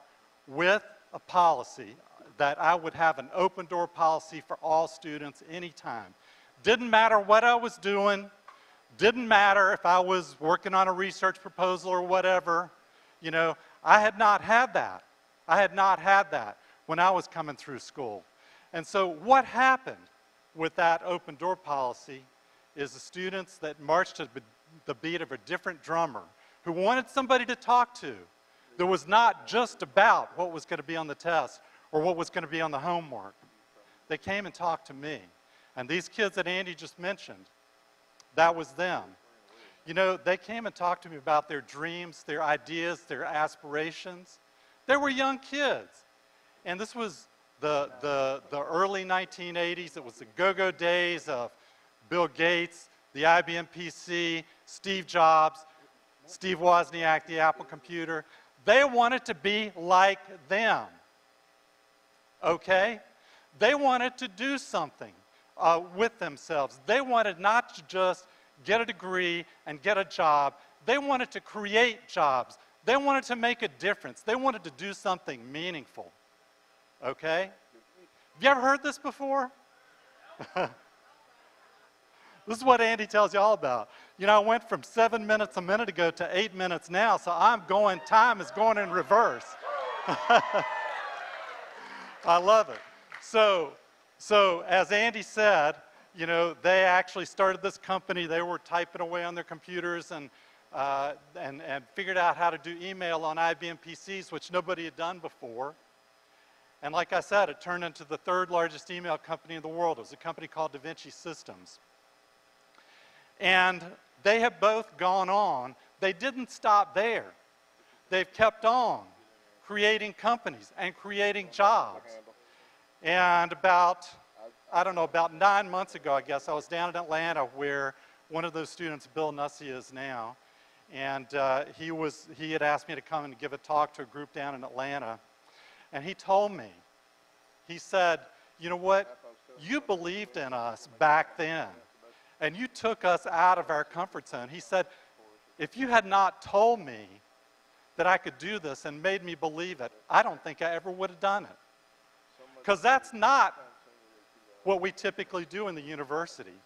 with a policy that I would have an open door policy for all students anytime. Didn't matter what I was doing, didn't matter if I was working on a research proposal or whatever, you know, I had not had that. I had not had that when I was coming through school. And so what happened with that open door policy is the students that marched to the beat of a different drummer who wanted somebody to talk to that was not just about what was going to be on the test or what was going to be on the homework. They came and talked to me. And these kids that Andy just mentioned, that was them. You know, they came and talked to me about their dreams, their ideas, their aspirations. They were young kids. And this was the early 1980s. It was the go-go days of Bill Gates, the IBM PC, Steve Jobs, Steve Wozniak, the Apple computer. They wanted to be like them, okay? They wanted to do something with themselves. They wanted not to just get a degree and get a job. They wanted to create jobs. They wanted to make a difference. They wanted to do something meaningful. Okay? Have you ever heard this before? This is what Andy tells you all about. You know, I went from 7 minutes a minute ago to 8 minutes now, so time is going in reverse. I love it. So as Andy said, you know, they actually started this company. They were typing away on their computers and figured out how to do email on IBM PCs, which nobody had done before. And like I said, it turned into the third largest email company in the world. It was a company called Da Vinci Systems. And they have both gone on. They didn't stop there. They've kept on creating companies and creating jobs. And about 9 months ago, I guess, I was down in Atlanta where one of those students, Bill Nussey, is now. And he had asked me to come and give a talk to a group down in Atlanta. And he told me, he said, you know what, you believed in us back then, and you took us out of our comfort zone. He said, if you had not told me that I could do this and made me believe it, I don't think I ever would have done it. Because that's not what we typically do in the university.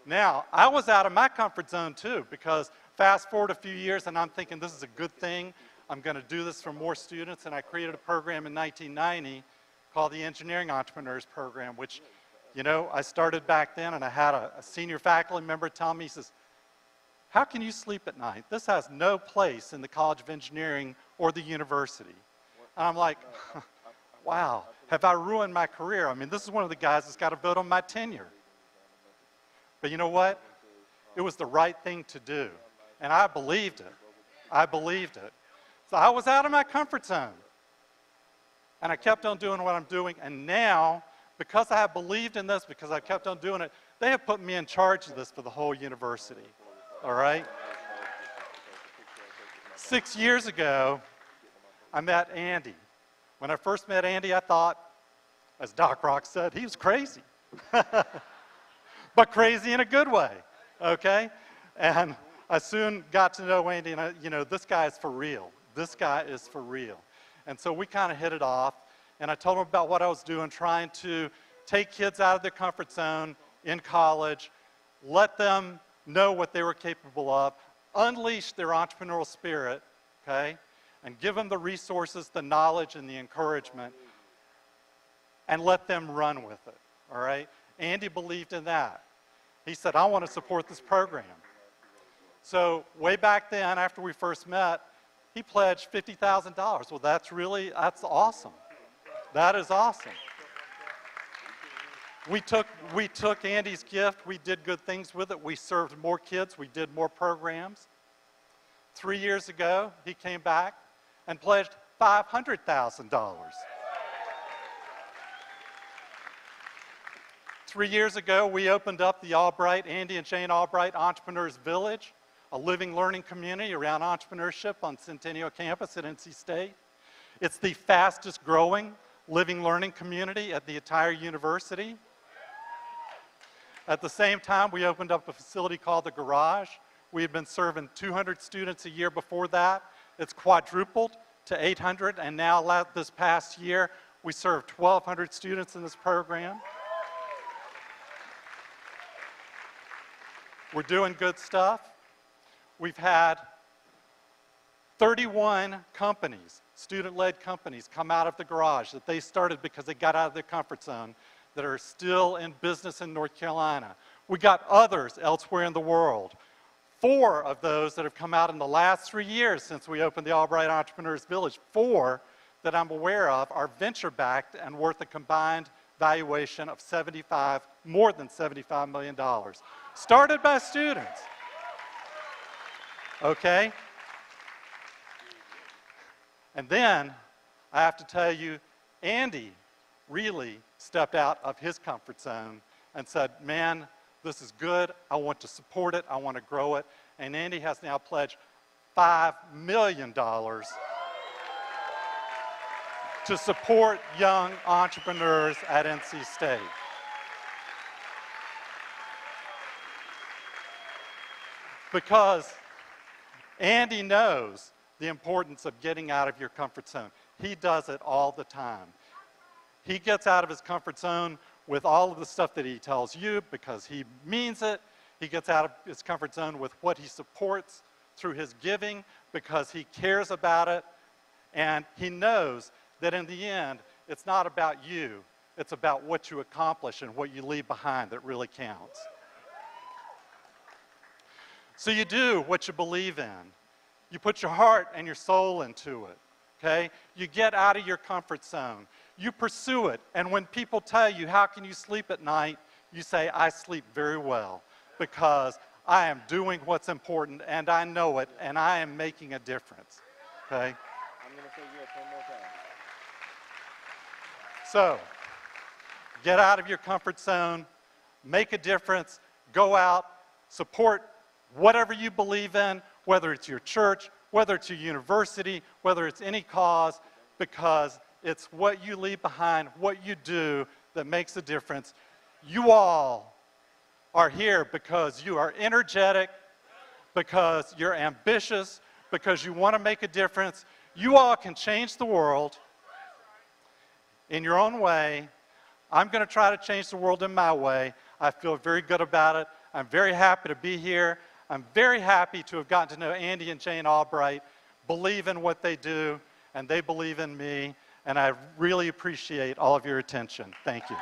Now, I was out of my comfort zone too, because fast forward a few years and I'm thinking this is a good thing. I'm going to do this for more students, and I created a program in 1990 called the Engineering Entrepreneurs Program, which, You know, I started back then, and I had a senior faculty member tell me, he says, how can you sleep at night? This has no place in the College of Engineering or the university. And I'm like, wow, have I ruined my career? I mean, this is one of the guys that's got to vote on my tenure. But you know what? It was the right thing to do. And I believed it. I believed it. So I was out of my comfort zone. And I kept on doing what I'm doing. And now, because I have believed in this, because I kept on doing it, they have put me in charge of this for the whole university. All right? 6 years ago, I met Andy. When I first met Andy, I thought, as Doc Rock said, he was crazy. But crazy in a good way, okay? And I soon got to know Andy, and you know, this guy is for real. This guy is for real. And so we kind of hit it off, and I told him about what I was doing, trying to take kids out of their comfort zone in college, let them know what they were capable of, unleash their entrepreneurial spirit, okay, and give them the resources, the knowledge, and the encouragement, and let them run with it, all right? Andy believed in that. He said, I want to support this program. So way back then, after we first met, he pledged $50,000. Well, that's awesome. That is awesome. We took Andy's gift, we did good things with it, we served more kids, we did more programs. 3 years ago, he came back and pledged $500,000. 3 years ago, we opened up the Albright, Andy and Jane Albright Entrepreneurs Village, a living learning community around entrepreneurship on Centennial campus at NC State. It's the fastest growing living learning community at the entire university. At the same time, we opened up a facility called The Garage. We had been serving 200 students a year before that. It's quadrupled to 800, and now this past year, we served 1,200 students in this program. We're doing good stuff. We've had 31 companies, student-led companies, come out of The Garage that they started because they got out of their comfort zone that are still in business in North Carolina. We got others elsewhere in the world. 4 of those that have come out in the last 3 years since we opened the Albright Entrepreneurs Village, 4 that I'm aware of are venture-backed and worth a combined valuation of more than $75 million. Started by students. Okay? And then, I have to tell you, Andy really stepped out of his comfort zone and said, man, this is good, I want to support it, I want to grow it. And Andy has now pledged $5 million to support young entrepreneurs at NC State. Because Andy knows the importance of getting out of your comfort zone. He does it all the time. He gets out of his comfort zone with all of the stuff that he tells you because he means it. He gets out of his comfort zone with what he supports through his giving because he cares about it. And he knows that in the end, it's not about you. It's about what you accomplish and what you leave behind that really counts. So you do what you believe in. You put your heart and your soul into it, okay? You get out of your comfort zone. You pursue it. And when people tell you, how can you sleep at night? You say, I sleep very well because I am doing what's important and I know it and I am making a difference, okay? I'm going to say yes one more time. So, get out of your comfort zone, make a difference, go out, support whatever you believe in, whether it's your church, whether it's your university, whether it's any cause, because it's what you leave behind, what you do that makes a difference. You all are here because you are energetic, because you're ambitious, because you want to make a difference. You all can change the world in your own way. I'm going to try to change the world in my way. I feel very good about it. I'm very happy to be here. I'm very happy to have gotten to know Andy and Jane Albright, believe in what they do, and they believe in me, and I really appreciate all of your attention. Thank you.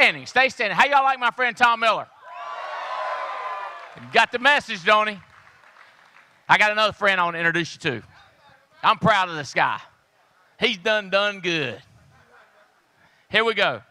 Standing, stay standing. How y'all like my friend Tom Miller? Got the message, don't he? I got another friend I want to introduce you to. I'm proud of this guy. He's done good. Here we go.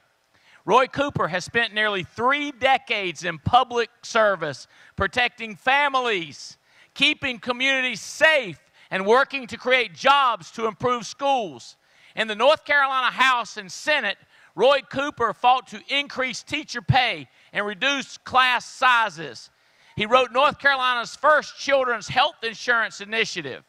Roy Cooper has spent nearly 3 decades in public service, protecting families, keeping communities safe, and working to create jobs to improve schools. In the North Carolina House and Senate, Roy Cooper fought to increase teacher pay and reduce class sizes. He wrote North Carolina's first children's health insurance initiative.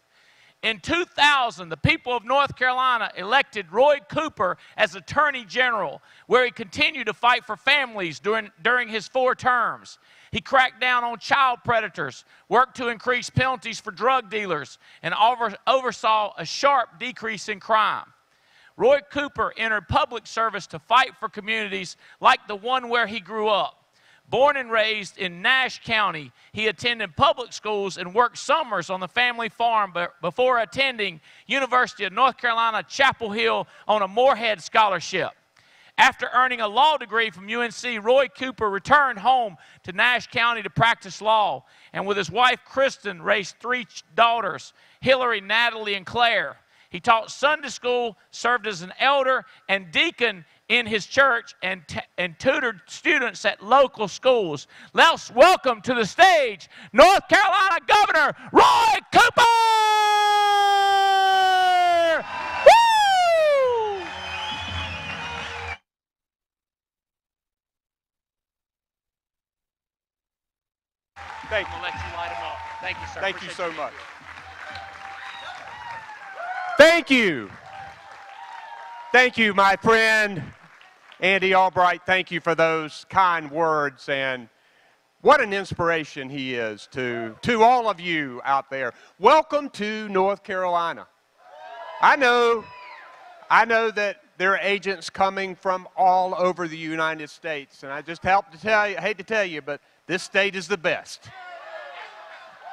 In 2000, the people of North Carolina elected Roy Cooper as Attorney General, where he continued to fight for families during his 4 terms. He cracked down on child predators, worked to increase penalties for drug dealers, and oversaw a sharp decrease in crime. Roy Cooper entered public service to fight for communities like the one where he grew up. Born and raised in Nash County, he attended public schools and worked summers on the family farm before attending University of North Carolina, Chapel Hill on a Moorhead scholarship. After earning a law degree from UNC, Roy Cooper returned home to Nash County to practice law, and with his wife Kristen raised 3 daughters, Hillary, Natalie, and Claire. He taught Sunday school, served as an elder and deacon in his church, and tutored students at local schools. Let's welcome to the stage North Carolina Governor Roy Cooper! Woo! Thank you. I'm going to let you light him up. Thank you, sir. Thank you so much. Here. Thank you. Thank you, my friend Andy Albright. Thank you for those kind words, and what an inspiration he is to all of you out there. Welcome to North Carolina. I know that there are agents coming from all over the United States, and I just hate to tell you, but this state is the best.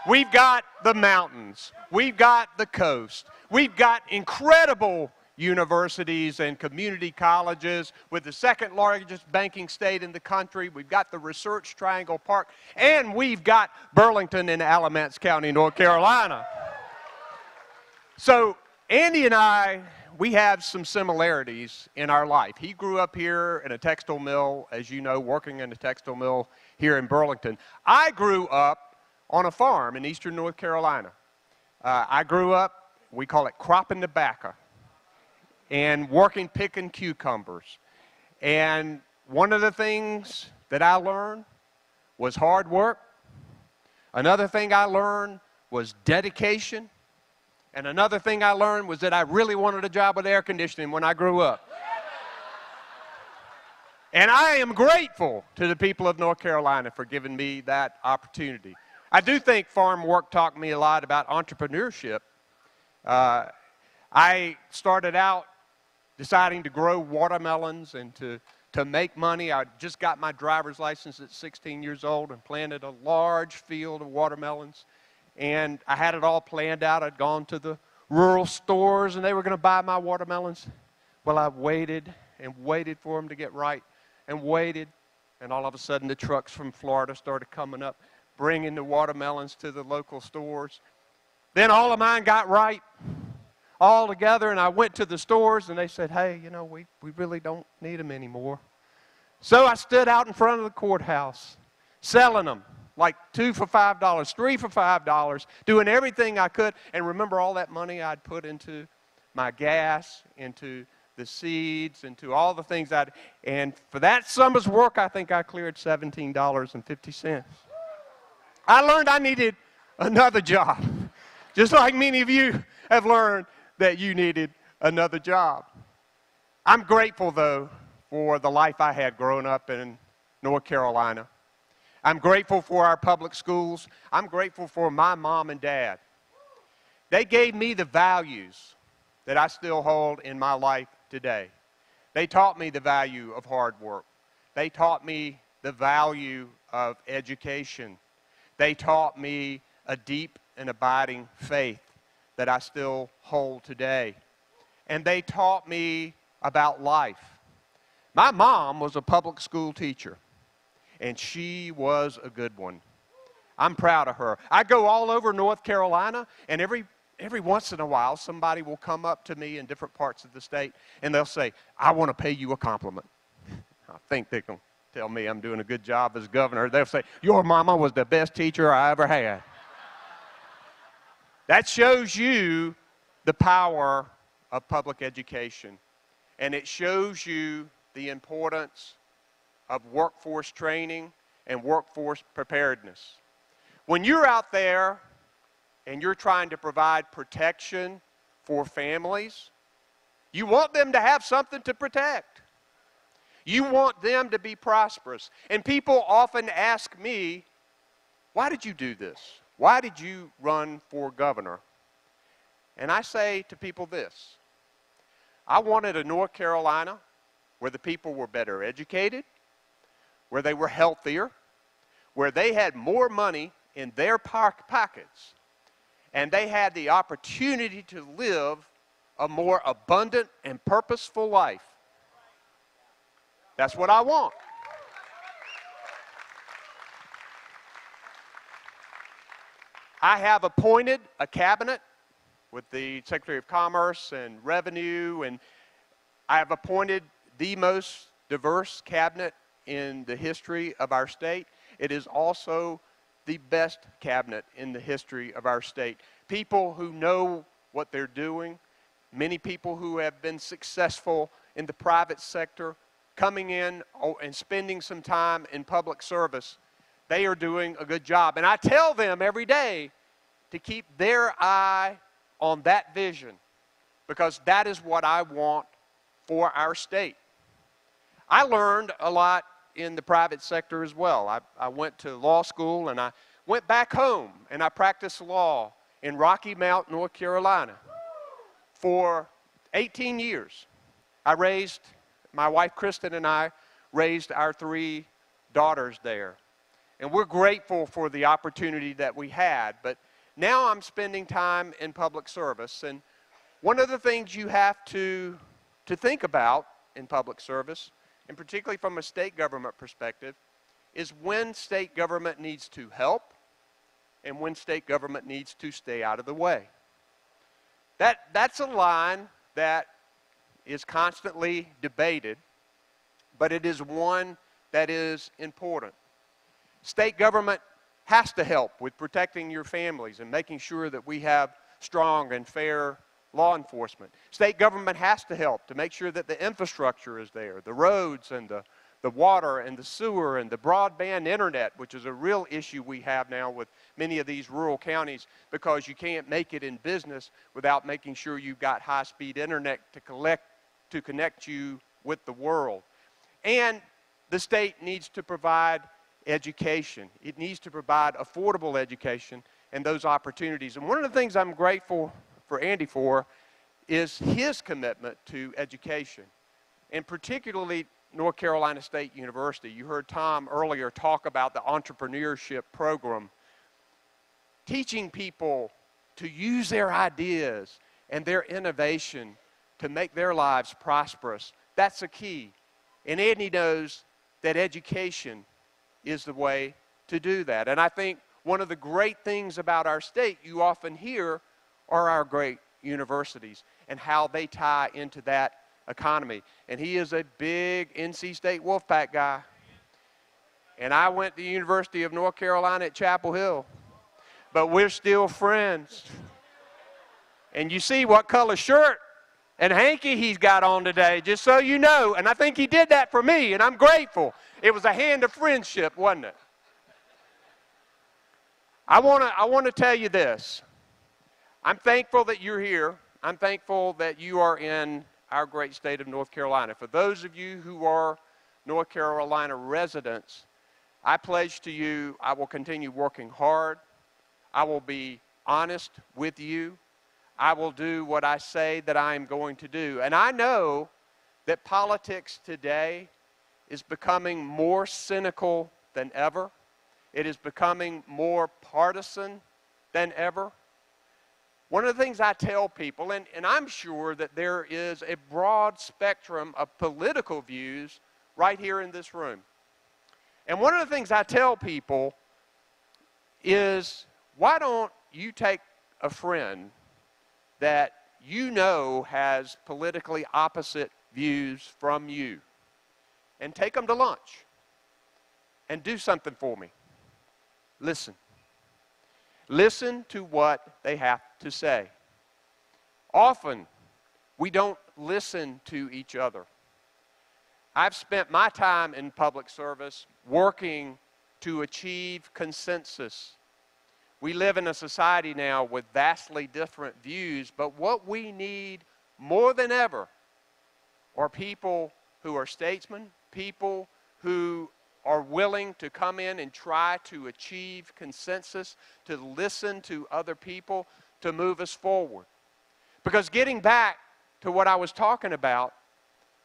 We've got the mountains. We've got the coast. We've got incredible universities and community colleges with the 2nd largest banking state in the country. We've got the Research Triangle Park, and we've got Burlington in Alamance County, North Carolina. So Andy and I, we have some similarities in our life. He grew up here in a textile mill, as you know, working in a textile mill here in Burlington. I grew up on a farm in eastern North Carolina. I grew up, we call it cropping tobacco, and working picking cucumbers. And one of the things that I learned was hard work. Another thing I learned was dedication. And another thing I learned was that I really wanted a job with air conditioning when I grew up. And I am grateful to the people of North Carolina for giving me that opportunity. I do think farm work taught me a lot about entrepreneurship. I started out deciding to grow watermelons and to make money. I just got my driver's license at 16 years old and planted a large field of watermelons. And I had it all planned out. I'd gone to the rural stores and they were going to buy my watermelons. Well, I waited and waited for them to get right and waited. And all of a sudden the trucks from Florida started coming up, bringing the watermelons to the local stores. Then all of mine got right. all together, and I went to the stores, and they said, hey, you know, we really don't need them anymore. So I stood out in front of the courthouse selling them, like 2 for $5, 3 for $5, doing everything I could. And remember all that money I'd put into my gas, into the seeds, into all the things and for that summer's work, I think I cleared $17.50. I learned I needed another job, just like many of you have learned that you needed another job. I'm grateful, though, for the life I had growing up in North Carolina. I'm grateful for our public schools. I'm grateful for my mom and dad. They gave me the values that I still hold in my life today. They taught me the value of hard work. They taught me the value of education. They taught me a deep and abiding faith that I still hold today. And they taught me about life. My mom was a public school teacher, and she was a good one. I'm proud of her. I go all over North Carolina, and every once in a while, somebody will come up to me in different parts of the state, and they'll say, I want to pay you a compliment. I think they can tell me I'm doing a good job as governor. They'll say, your mama was the best teacher I ever had. That shows you the power of public education, and it shows you the importance of workforce training and workforce preparedness. When you're out there and you're trying to provide protection for families, you want them to have something to protect. You want them to be prosperous. And people often ask me, why did you do this? Why did you run for governor? And I say to people this: I wanted a North Carolina where the people were better educated, where they were healthier, where they had more money in their pockets, and they had the opportunity to live a more abundant and purposeful life. That's what I want. I have appointed a cabinet with the Secretary of Commerce and Revenue, and I have appointed the most diverse cabinet in the history of our state. It is also the best cabinet in the history of our state. People who know what they're doing, many people who have been successful in the private sector, coming in and spending some time in public service, they are doing a good job. And I tell them every day to keep their eye on that vision, because that is what I want for our state. I learned a lot in the private sector as well. I went to law school, and I went back home and I practiced law in Rocky Mount, North Carolina for 18 years. My wife Kristen and I raised our 3 daughters there. And we're grateful for the opportunity that we had. But now I'm spending time in public service. And one of the things you have to think about in public service, and particularly from a state government perspective, is when state government needs to help and when state government needs to stay out of the way. That's a line that is constantly debated, but it is one that is important. State government has to help with protecting your families and making sure that we have strong and fair law enforcement. State government has to help to make sure that the infrastructure is there, the roads and the water and the sewer and the broadband internet, which is a real issue we have now with many of these rural counties, because you can't make it in business without making sure you've got high-speed internet to connect you with the world. And the state needs to provide education. It needs to provide affordable education and those opportunities. And one of the things I'm grateful for Andy for is his commitment to education, and particularly North Carolina State University. You heard Tom earlier talk about the entrepreneurship program. Teaching people to use their ideas and their innovation to make their lives prosperous, that's a key. And Andy knows that education is the way to do that. And I think one of the great things about our state you often hear are our great universities and how they tie into that economy. And he is a big NC State Wolfpack guy. And I went to the University of North Carolina at Chapel Hill. But we're still friends. And you see what color shirt and hanky he's got on today, just so you know. And I think he did that for me, and I'm grateful. It was a hand of friendship, wasn't it? I want to tell you this. I'm thankful that you're here. I'm thankful that you are in our great state of North Carolina. For those of you who are North Carolina residents, I pledge to you I will continue working hard. I will be honest with you. I will do what I say that I am going to do. And I know that politics today is becoming more cynical than ever. It is becoming more partisan than ever. One of the things I tell people, and I'm sure that there is a broad spectrum of political views right here in this room. And one of the things I tell people is, why don't you take a friend that you know has politically opposite views from you and take them to lunch and do something for me. Listen. Listen to what they have to say. Often, we don't listen to each other. I've spent my time in public service working to achieve consensus. We live in a society now with vastly different views, but what we need more than ever are people who are statesmen, people who are willing to come in and try to achieve consensus, to listen to other people, to move us forward. Because getting back to what I was talking about,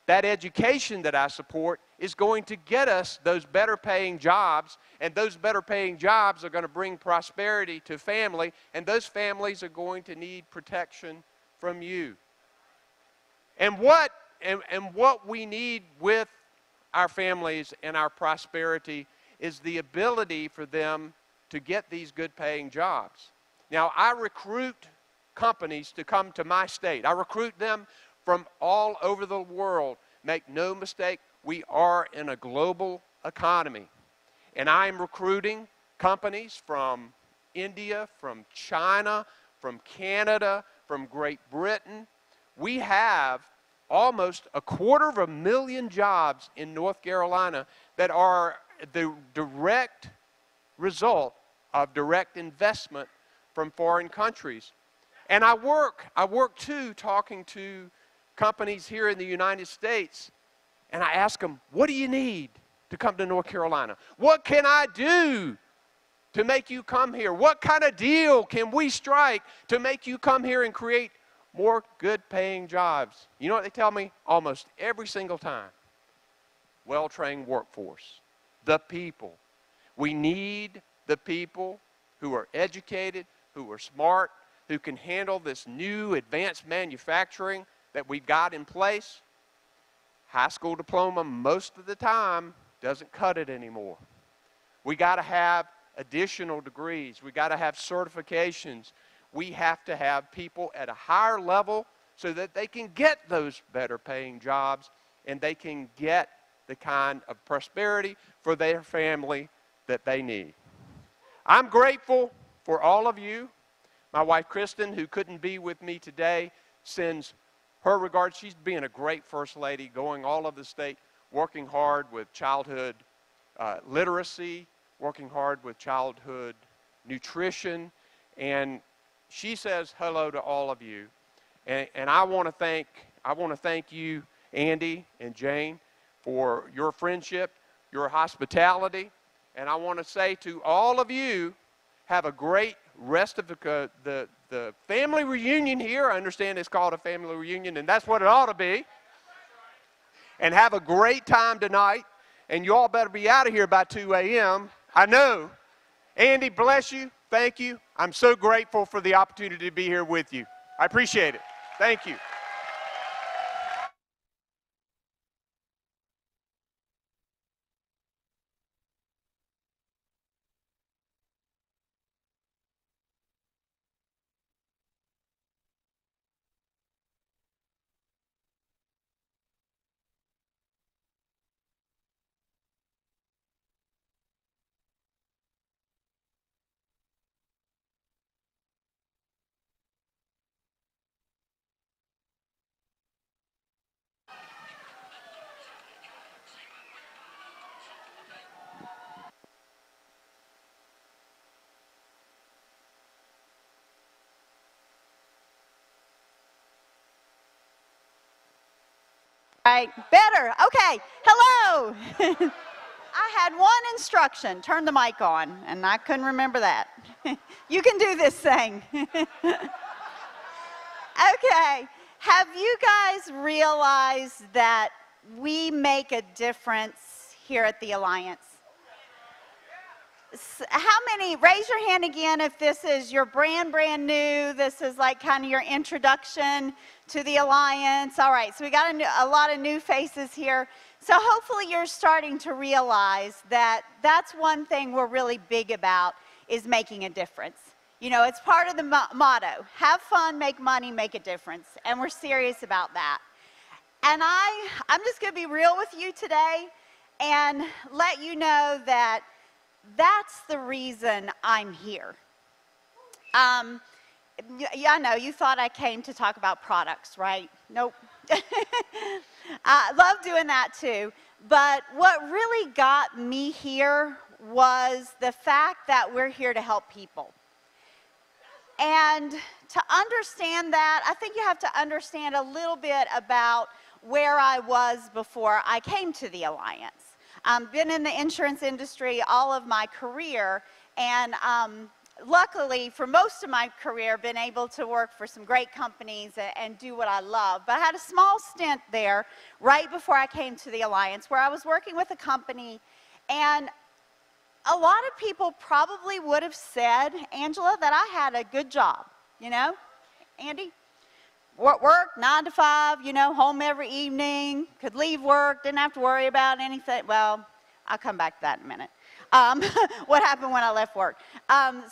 that education that I support is going to get us those better paying jobs, and those better paying jobs are going to bring prosperity to family, and those families are going to need protection from you. And what we need with our families and our prosperity is the ability for them to get these good paying jobs. Now, I recruit companies to come to my state. I recruit them from all over the world. Make no mistake, we are in a global economy. And I am recruiting companies from India, from China, from Canada, from Great Britain. We have almost 250,000 jobs in North Carolina that are the direct result of direct investment from foreign countries. And I work too talking to companies here in the United States, and I ask them, what do you need to come to North Carolina? What can I do to make you come here? What kind of deal can we strike to make you come here and create more good paying jobs? You know what they tell me almost every single time? Well-trained workforce. The people. We need the people who are educated, who are smart, who can handle this new advanced manufacturing that we've got in place. High school diploma most of the time doesn't cut it anymore. We got to have additional degrees. We got to have certifications. We have to have people at a higher level so that they can get those better paying jobs and they can get the kind of prosperity for their family that they need. I'm grateful for all of you. My wife, Kristen, who couldn't be with me today, sends her regards. She's being a great first lady, going all over the state, working hard with childhood literacy, working hard with childhood nutrition, and she says hello to all of you. And I want to thank you, Andy and Jane, for your friendship, your hospitality, and I want to say to all of you, have a great rest of the family reunion here. I understand it's called a family reunion, and that's what it ought to be. And have a great time tonight. And you all better be out of here by 2 a.m. I know. Andy, bless you. Thank you. I'm so grateful for the opportunity to be here with you. I appreciate it. Thank you. All right, better. Okay, hello. I had one instruction, turn the mic on, and I couldn't remember that. You can do this thing. Okay, have you guys realized that we make a difference here at the Alliance? How many, raise your hand again if this is your brand new, this is like kind of your introduction to the Alliance. All right, so we got a lot of new faces here. So hopefully you're starting to realize that that's one thing we're really big about, is making a difference. You know, it's part of the motto, have fun, make money, make a difference. And we're serious about that. And I'm just going to be real with you today and let you know that that's the reason I'm here. Yeah, I know, you thought I came to talk about products, right? Nope. I love doing that too. But what really got me here was the fact that we're here to help people. And to understand that, I think you have to understand a little bit about where I was before I came to the Alliance. I've been in the insurance industry all of my career, and luckily, for most of my career, been able to work for some great companies and do what I love. But I had a small stint there right before I came to the Alliance where I was working with a company, and a lot of people probably would have said, Angela, that I had a good job, you know, Andy? Work 9 to 5, you know, home every evening, could leave work, didn't have to worry about anything. Well, I'll come back to that in a minute. What happened when I left work. But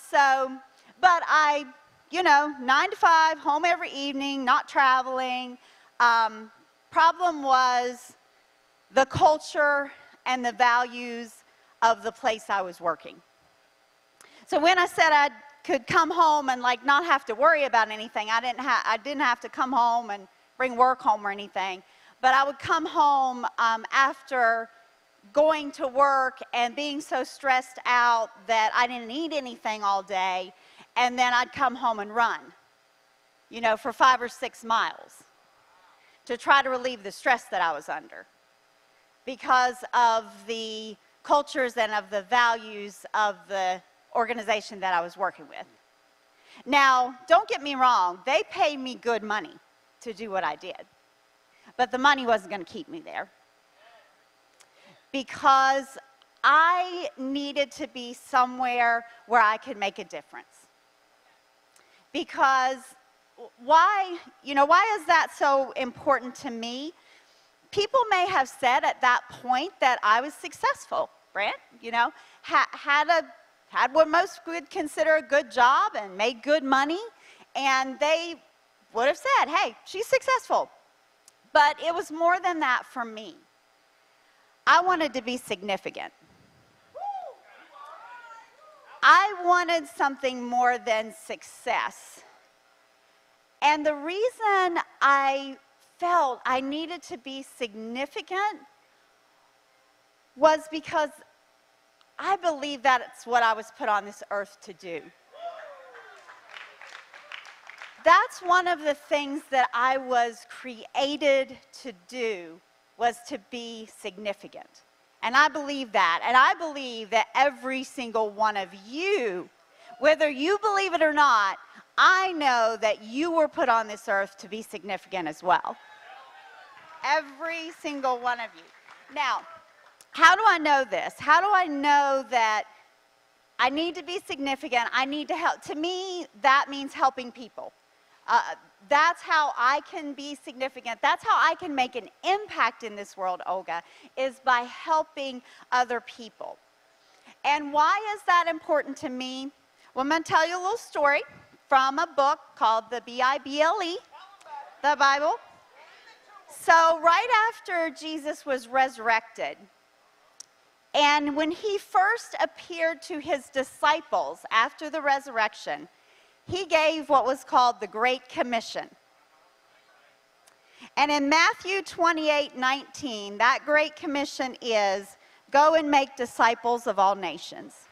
I, you know, 9 to 5, home every evening, not traveling. Problem was the culture and the values of the place I was working. So when I said I could come home and like not have to worry about anything, I didn't have to come home and bring work home or anything. But I would come home after going to work and being so stressed out that I didn't eat anything all day, and then I'd come home and run, you know, for 5 or 6 miles to try to relieve the stress that I was under because of the cultures and of the values of the organization that I was working with. Now, don't get me wrong, they paid me good money to do what I did, but the money wasn't going to keep me there because I needed to be somewhere where I could make a difference. Because why is that so important to me? People may have said at that point that I was successful, Brent, you know, had what most would consider a good job and made good money, and they would have said, hey, she's successful. But it was more than that for me. I wanted to be significant. I wanted something more than success. And the reason I felt I needed to be significant was because I believe that's what I was put on this earth to do. That's one of the things that I was created to do, was to be significant. And I believe that. And I believe that every single one of you, whether you believe it or not, I know that you were put on this earth to be significant as well. Every single one of you. Now, how do I know this? How do I know that I need to be significant? I need to help. To me, that means helping people. That's how I can be significant. That's how I can make an impact in this world, Olga, is by helping other people. And why is that important to me? Well, I'm going to tell you a little story from a book called the Bible, the Bible. So right after Jesus was resurrected, and when he first appeared to his disciples after the resurrection, he gave what was called the Great Commission. And in Matthew 28:19, that Great Commission is, go and make disciples of all nations.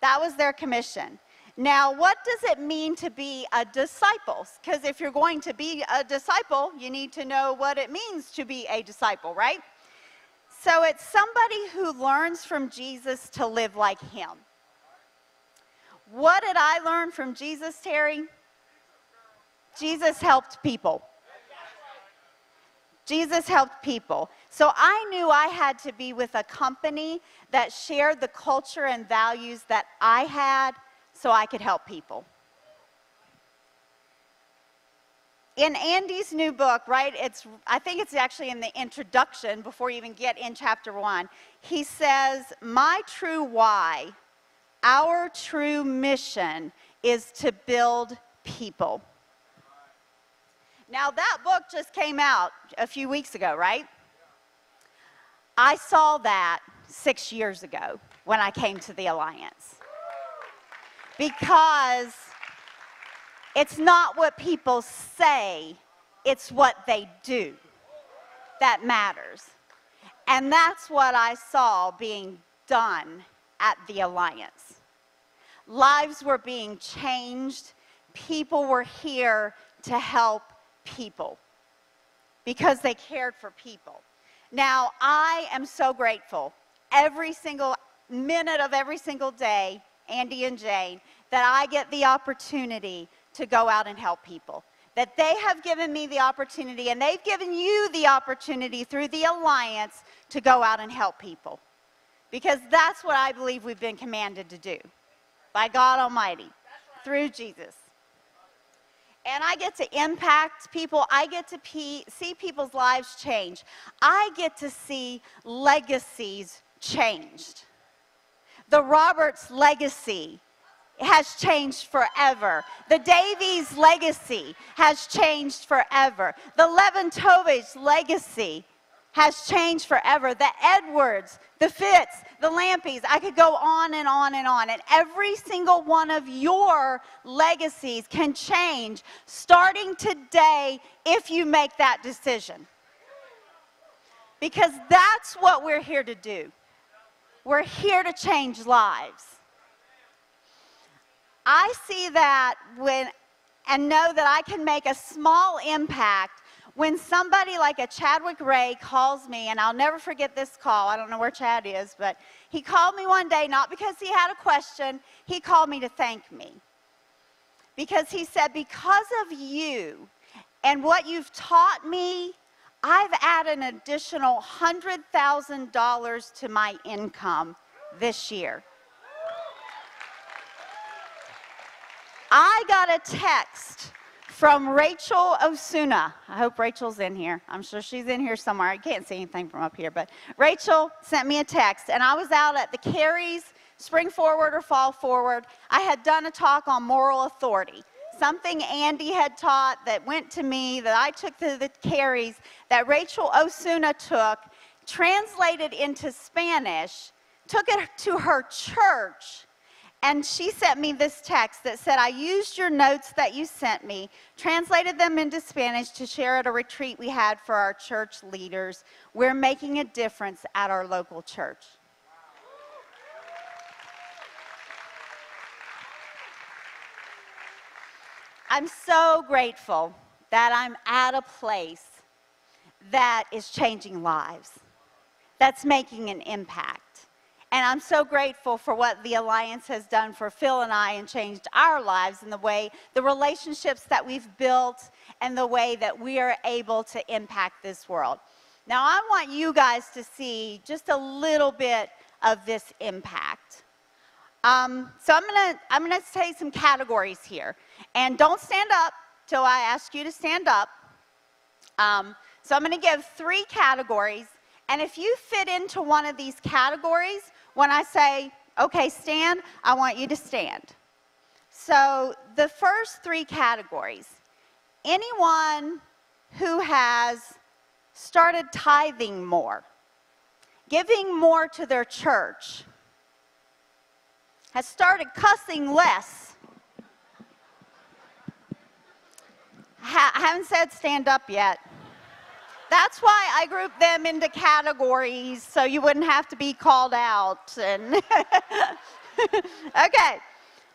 That was their commission. Now, what does it mean to be a disciple? Because if you're going to be a disciple, you need to know what it means to be a disciple, right? So it's somebody who learns from Jesus to live like him. What did I learn from Jesus, Terry? Jesus helped people. Jesus helped people. So I knew I had to be with a company that shared the culture and values that I had so I could help people. In Andy's new book, right, I think it's actually in the introduction before you even get in chapter 1, he says, my true why, our true mission is to build people. Now that book just came out a few weeks ago, right? I saw that 6 years ago when I came to the Alliance. Because it's not what people say, it's what they do that matters. And that's what I saw being done at the Alliance. Lives were being changed. People were here to help people because they cared for people. Now, I am so grateful every single minute of every single day, Andy and Jane, that I get the opportunity to go out and help people. That they have given me the opportunity, and they've given you the opportunity through the Alliance to go out and help people. Because that's what I believe we've been commanded to do by God Almighty through Jesus. And I get to impact people. I get to see people's lives change. I get to see legacies changed. The Roberts legacy has changed forever. The Davies legacy has changed forever. The Leventovich legacy has changed forever. The Edwards, the Fitz, the Lampies, I could go on and on and on. And every single one of your legacies can change starting today if you make that decision. Because that's what we're here to do. We're here to change lives. I see that and know that I can make a small impact when somebody like a Chadwick Ray calls me, and I'll never forget this call. I don't know where Chad is, but he called me one day, not because he had a question, he called me to thank me. Because he said, because of you and what you've taught me, I've added an additional $100,000 to my income this year. I got a text from Rachel Osuna. I hope Rachel's in here. I'm sure she's in here somewhere. I can't see anything from up here, but Rachel sent me a text, and I was out at the Carries, Spring Forward or Fall Forward. I had done a talk on moral authority, something Andy had taught that went to me, that I took to the Carries, that Rachel Osuna took, translated into Spanish, took it to her church, and she sent me this text that said, I used your notes that you sent me, translated them into Spanish to share at a retreat we had for our church leaders. We're making a difference at our local church. I'm so grateful that I'm at a place that is changing lives, that's making an impact. And I'm so grateful for what the Alliance has done for Phil and I and changed our lives in the way, the relationships that we've built and the way that we are able to impact this world. Now, I want you guys to see just a little bit of this impact. So I'm gonna say some categories here. And don't stand up till I ask you to stand up. So I'm gonna give 3 categories. And if you fit into one of these categories, when I say, okay, stand, I want you to stand. So the first 3 categories, anyone who has started tithing more, giving more to their church, has started cussing less. I haven't said stand up yet. That's why I grouped them into categories so you wouldn't have to be called out. And okay,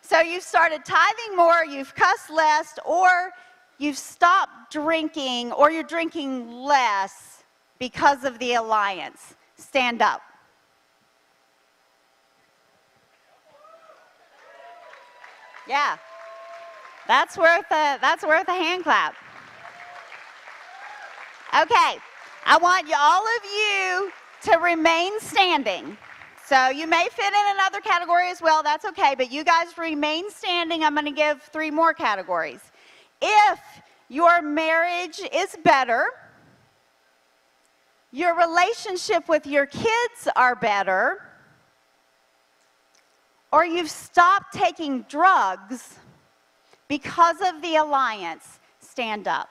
So you've started tithing more, you've cussed less, or you've stopped drinking, or you're drinking less because of the alliance. Stand up. Yeah, that's worth a hand clap. Okay, I want all of you to remain standing. So you may fit in another category as well, that's okay, but you guys remain standing. I'm going to give 3 more categories. If your marriage is better, your relationship with your kids are better, or you've stopped taking drugs because of the alliance, stand up.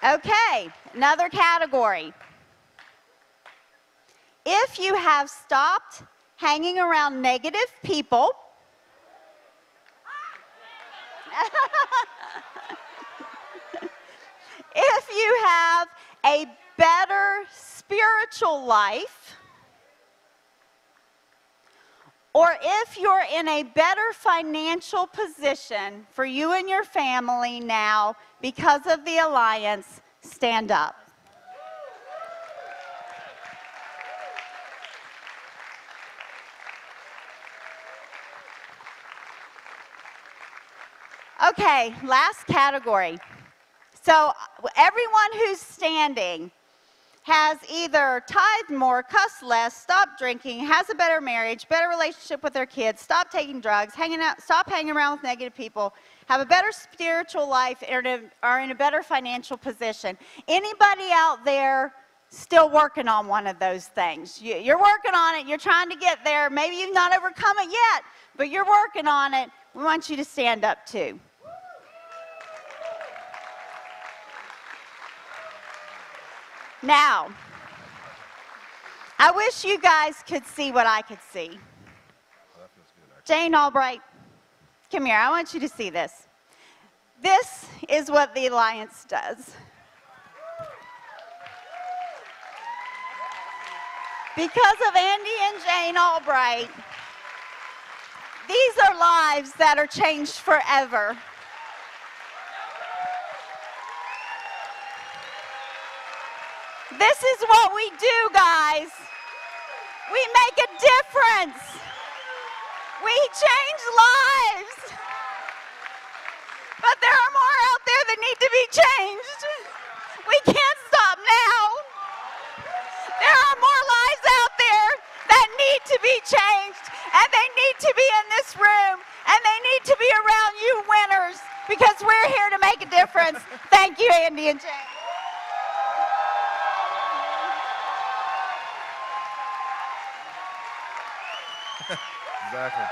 Okay, another category. If you have stopped hanging around negative people, if you have a better spiritual life, or if you're in a better financial position for you and your family now because of the alliance, stand up. Okay, last category. So everyone who's standing has either tithed more, cussed less, stopped drinking, has a better marriage, better relationship with their kids, stopped taking drugs, stop hanging around with negative people, have a better spiritual life, are in a better financial position. Anybody out there still working on one of those things? You're working on it, you're trying to get there. Maybe you've not overcome it yet, but you're working on it. We want you to stand up too. Now, I wish you guys could see what I could see. Jane Albright, come here. I want you to see this. This is what the Alliance does. Because of Andy and Jane Albright, these are lives that are changed forever. This is what we do, guys. We make a difference. We change lives. But there are more out there that need to be changed. We can't stop now. There are more lives out there that need to be changed, and they need to be in this room, and they need to be around you winners, because we're here to make a difference. Thank you, Andy and Jane. Exactly.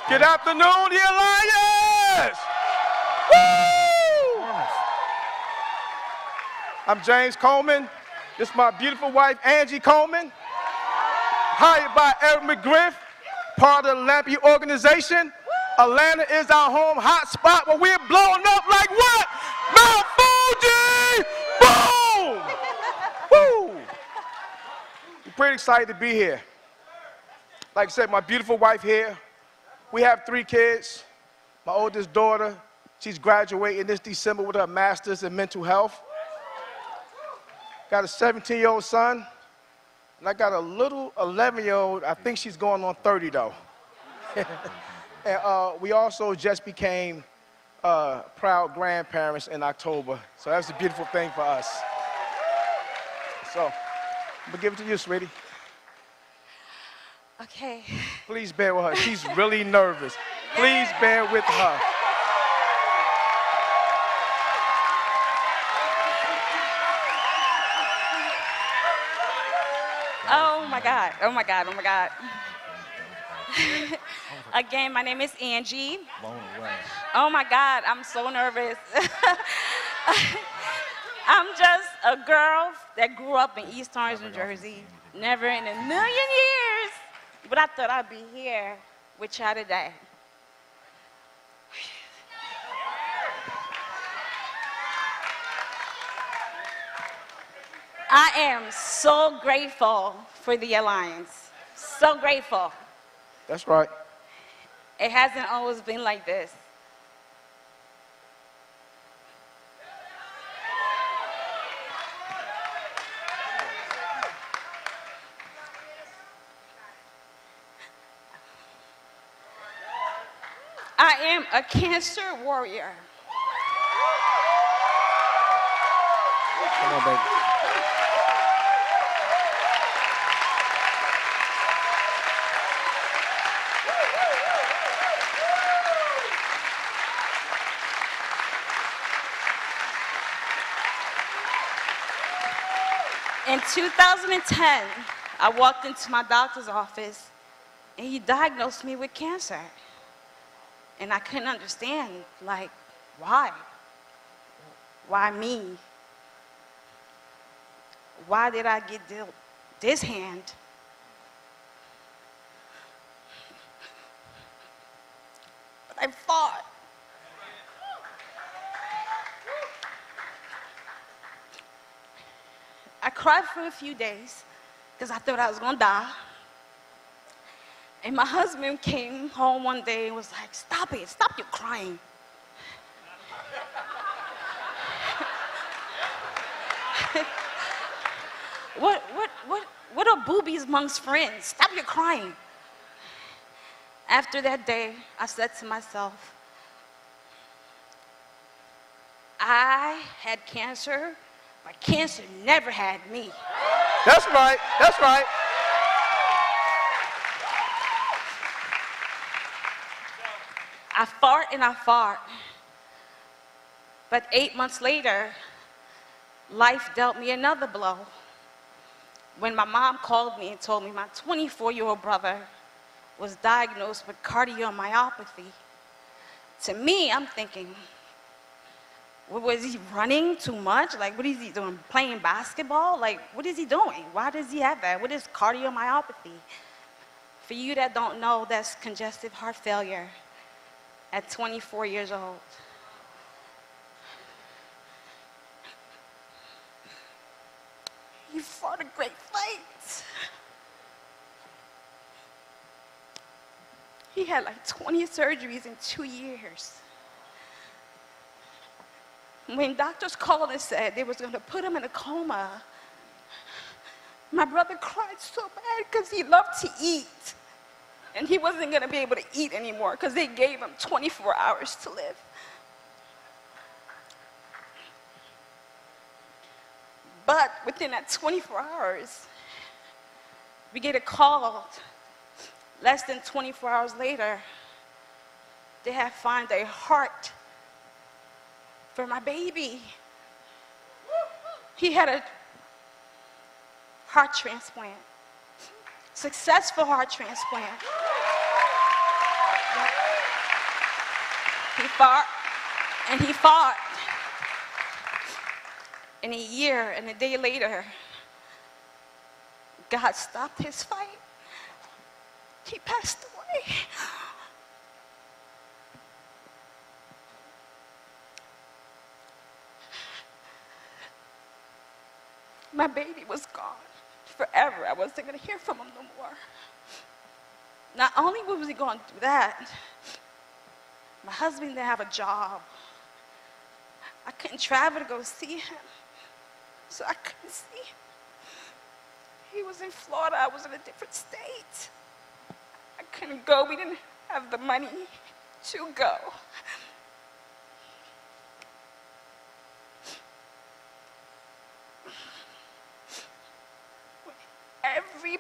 Good afternoon, the Alliance! Woo! I'm James Coleman. This is my beautiful wife, Angie Coleman. Hired by Eric McGriff, part of the Lampe organization. Atlanta is our home hot spot where we're blowing up like what? Mount Fuji! Boom! Woo! I'm pretty excited to be here. Like I said, my beautiful wife here. We have 3 kids. My oldest daughter, she's graduating this December with her master's in mental health. Got a 17-year-old son, and I got a little 11-year-old. I think she's going on 30 though. And we also just became proud grandparents in October. So that's a beautiful thing for us. So, I'm gonna give it to you, sweetie. Okay. Please bear with her. She's really nervous. Please bear with her. Oh my God, oh my God, oh my God. Again, my name is Angie. Oh my God, I'm so nervous. I'm just a girl that grew up in East Orange, New Jersey. Never in a million years, but I thought I'd be here with y'all today. I am so grateful for the Alliance. So grateful. That's right. It hasn't always been like this. I am a cancer warrior. Come on, baby. In 2010, I walked into my doctor's office and he diagnosed me with cancer. And I couldn't understand, like, why? Why me? Why did I get dealt this hand? But I fought. I cried for a few days because I thought I was gonna die. And my husband came home one day and was like, stop it, stop your crying. What are boobies amongst friends? Stop your crying. After that day, I said to myself, I had cancer, but cancer never had me. That's right, that's right. I fought and I fought. But 8 months later, life dealt me another blow. When my mom called me and told me my 24-year-old brother was diagnosed with cardiomyopathy. To me, I'm thinking, was he running too much? Like, what is he doing? Playing basketball? Like, what is he doing? Why does he have that? What is cardiomyopathy? For you that don't know, that's congestive heart failure at 24 years old. He fought a great fight. He had like 20 surgeries in 2 years. When doctors called and said they was going to put him in a coma, my brother cried so bad because he loved to eat. And he wasn't going to be able to eat anymore because they gave him 24 hours to live. But within that 24 hours, we get a call. Less than 24 hours later, they have found a heart for my baby. He had a heart transplant, successful heart transplant. He fought and he fought. And a year and a day later, God stopped his fight. He passed away. My baby was gone forever. I wasn't going to hear from him no more. Not only was he going through that, my husband didn't have a job. I couldn't travel to go see him, so I couldn't see him. He was in Florida. I was in a different state. I couldn't go. We didn't have the money to go.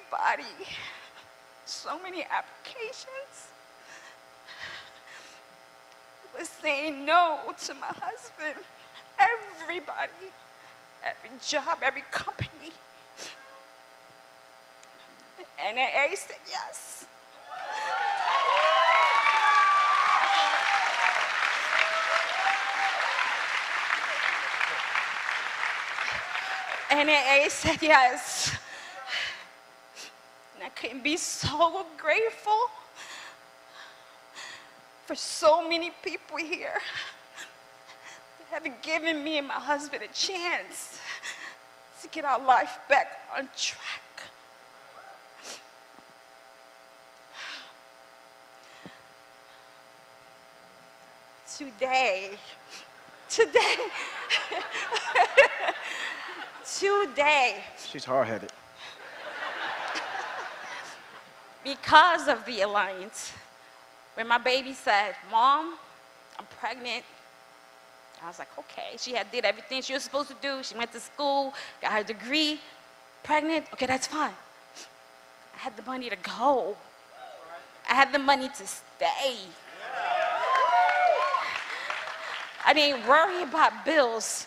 everybody, so many applications, was saying no to my husband. Everybody, every job, every company. And AA said yes. And AA said yes. And I couldn't be so grateful for so many people here that have given me and my husband a chance to get our life back on track. Today, She's hard-headed. Because of the alliance, when my baby said, "Mom, I'm pregnant," I was like, okay. She had did everything she was supposed to do. She went to school, got her degree, pregnant, okay, that's fine. I had the money to go. I had the money to stay. I didn't worry about bills.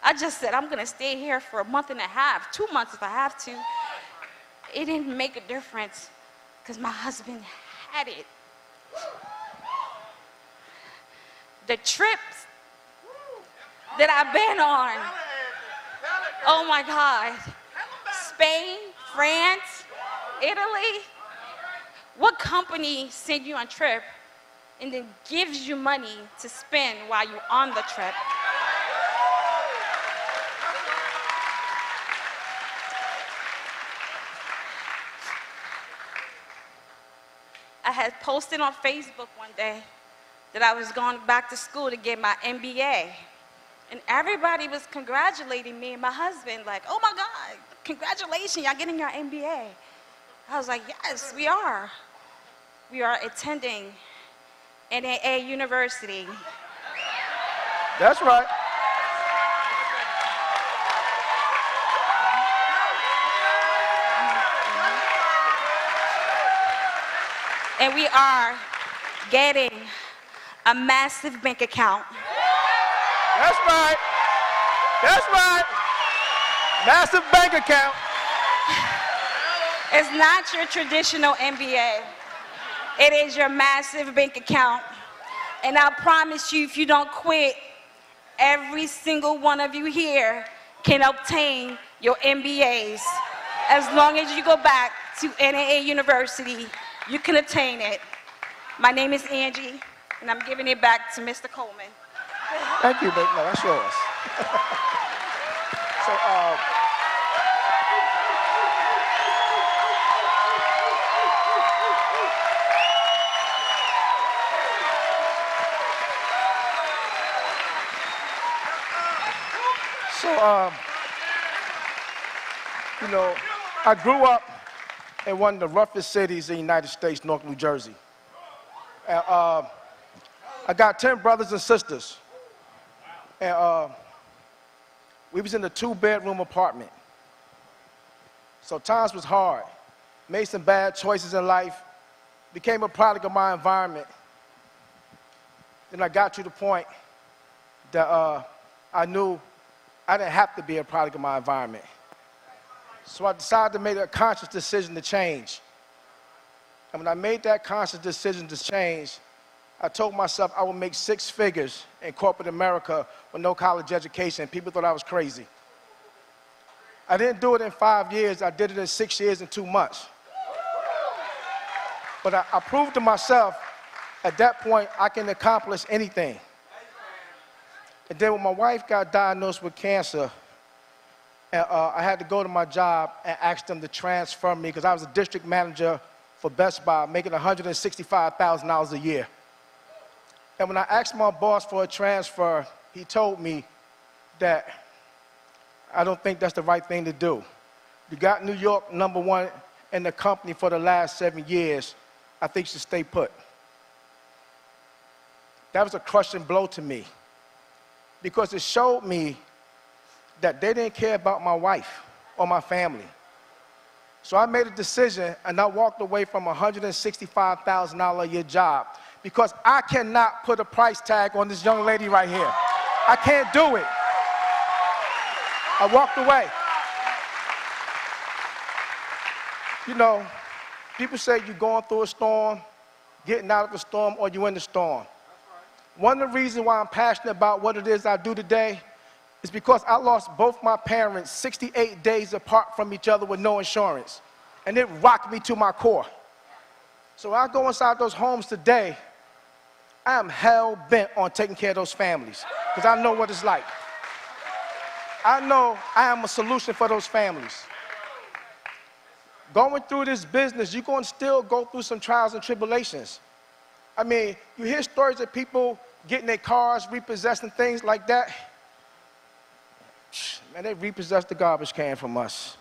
I just said, I'm gonna stay here for a month and a half, 2 months if I have to. It didn't make a difference because my husband had it. The trips that I've been on, oh my God, Spain, France, Italy. What company sends you on a trip and then gives you money to spend while you're on the trip? I had posted on Facebook one day that I was going back to school to get my MBA. And everybody was congratulating me and my husband, like, oh my God, congratulations, y'all getting your MBA. I was like, yes, we are. We are attending NAA University. That's right. And we are getting a massive bank account. That's right. That's right. Massive bank account. It's not your traditional MBA. It is your massive bank account. And I promise you, if you don't quit, every single one of you here can obtain your MBAs. As long as you go back to NAA University, you can attain it. My name is Angie, and I'm giving it back to Mr. Coleman. Thank you, baby. No, that's yours. You know, I grew up in one of the roughest cities in the United States, Newark, New Jersey. And, I got 10 brothers and sisters. And we was in a 2-bedroom apartment. So times was hard. Made some bad choices in life. Became a product of my environment. Then I got to the point that I knew I didn't have to be a product of my environment. So I decided to make a conscious decision to change. And when I made that conscious decision to change, I told myself I would make 6 figures in corporate America with no college education. People thought I was crazy. I didn't do it in 5 years. I did it in 6 years and 2 months. But I proved to myself at that point I can accomplish anything. And then when my wife got diagnosed with cancer, I had to go to my job and ask them to transfer me because I was a district manager for Best Buy, making $165,000 a year. And when I asked my boss for a transfer, he told me that I don't think that's the right thing to do. You got New York #1 in the company for the last 7 years. I think you should stay put. That was a crushing blow to me because it showed me that they didn't care about my wife or my family. So I made a decision and I walked away from a $165,000 a year job because I cannot put a price tag on this young lady right here. I can't do it. I walked away. You know, people say you're going through a storm, getting out of the storm, or you're in the storm. One of the reasons why I'm passionate about what it is I do today is because I lost both my parents 68 days apart from each other with no insurance. And it rocked me to my core. So when I go inside those homes today, I am hell-bent on taking care of those families because I know what it's like. I know I am a solution for those families. Going through this business, you're going to still go through some trials and tribulations. I mean, you hear stories of people getting their cars repossessed and things like that. Man, they repossessed the garbage can from us.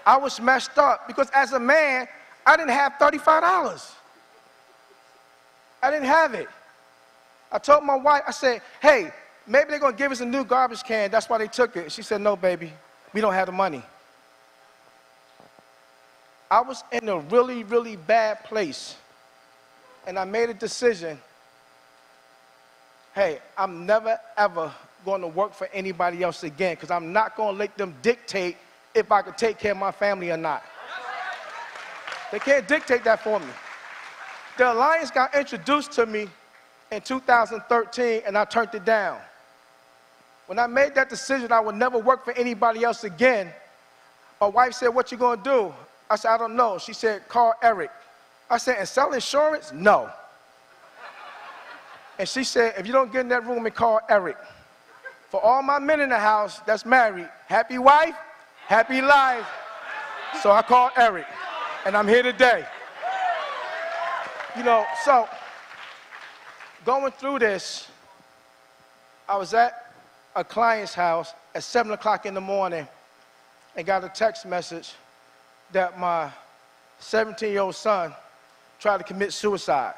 I was messed up because as a man, I didn't have $35. I didn't have it. I told my wife, I said, hey, maybe they're going to give us a new garbage can. That's why they took it. She said, no, baby, we don't have the money. I was in a really, really bad place. And I made a decision, hey, I'm never, ever going to work for anybody else again because I'm not going to let them dictate if I can take care of my family or not. They can't dictate that for me. The Alliance got introduced to me in 2013, and I turned it down. When I made that decision, I would never work for anybody else again. My wife said, what you gonna do? I said, I don't know. She said, call Eric. I said, and sell insurance? No. And she said, if you don't get in that room and call Eric. For all my men in the house that's married, happy wife, happy life. So I called Eric, and I'm here today. You know, so going through this, I was at a client's house at 7 o'clock in the morning and got a text message that my 17-year-old son tried to commit suicide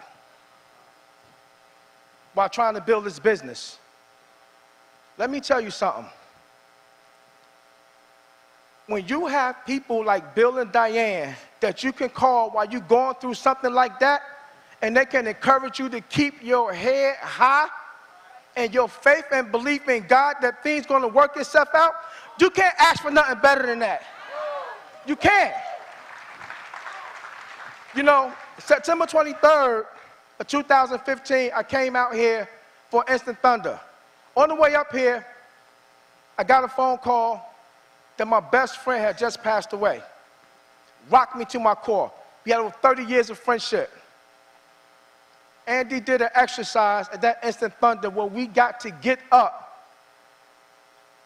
while trying to build his business. Let me tell you something. When you have people like Bill and Diane that you can call while you're going through something like that, and they can encourage you to keep your head high and your faith and belief in God that things going to work itself out, you can't ask for nothing better than that. You can't. You know, September 23rd of 2015, I came out here for Instant Thunder. On the way up here, I got a phone call that my best friend had just passed away. Rocked me to my core. We had over 30 years of friendship. Andy did an exercise at that Instant Thunder where we got to get up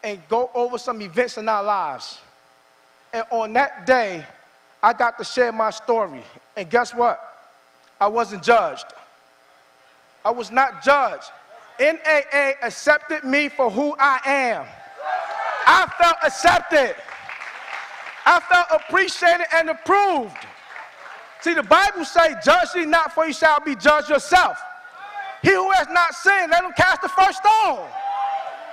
and go over some events in our lives. And on that day, I got to share my story. And guess what? I wasn't judged. I was not judged. NAA accepted me for who I am. I felt accepted. I felt appreciated and approved. See, the Bible says, judge ye not, for you shall be judged yourself. He who has not sinned, let him cast the first stone.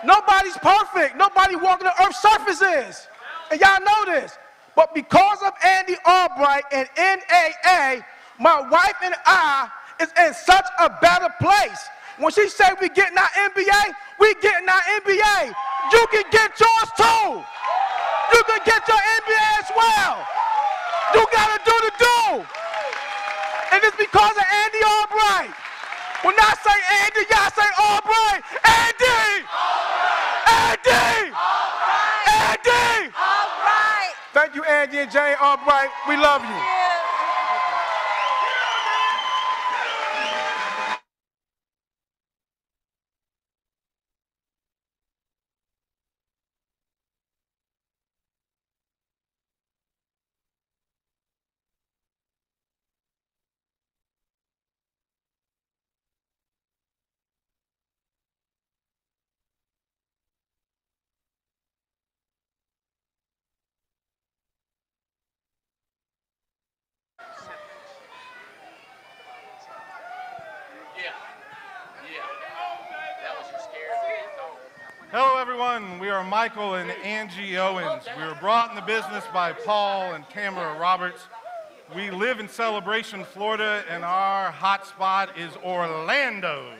Nobody's perfect. Nobody walking the earth's surface is. And y'all know this. But because of Andy Albright and NAA, my wife and I is in such a better place. When she said we getting our MBA, we getting our MBA. You can get yours too. You can get your MBA as well. You gotta do the do. And it's because of Andy Albright. When I say Andy, y'all say Albright. Andy! Andy! Andy! Albright! Thank you, Andy and Jane Albright. We love you. are Michael and Angie Owens. We were brought in the business by Paul and Tamara Roberts. We live in Celebration, Florida, and our hot spot is Orlando.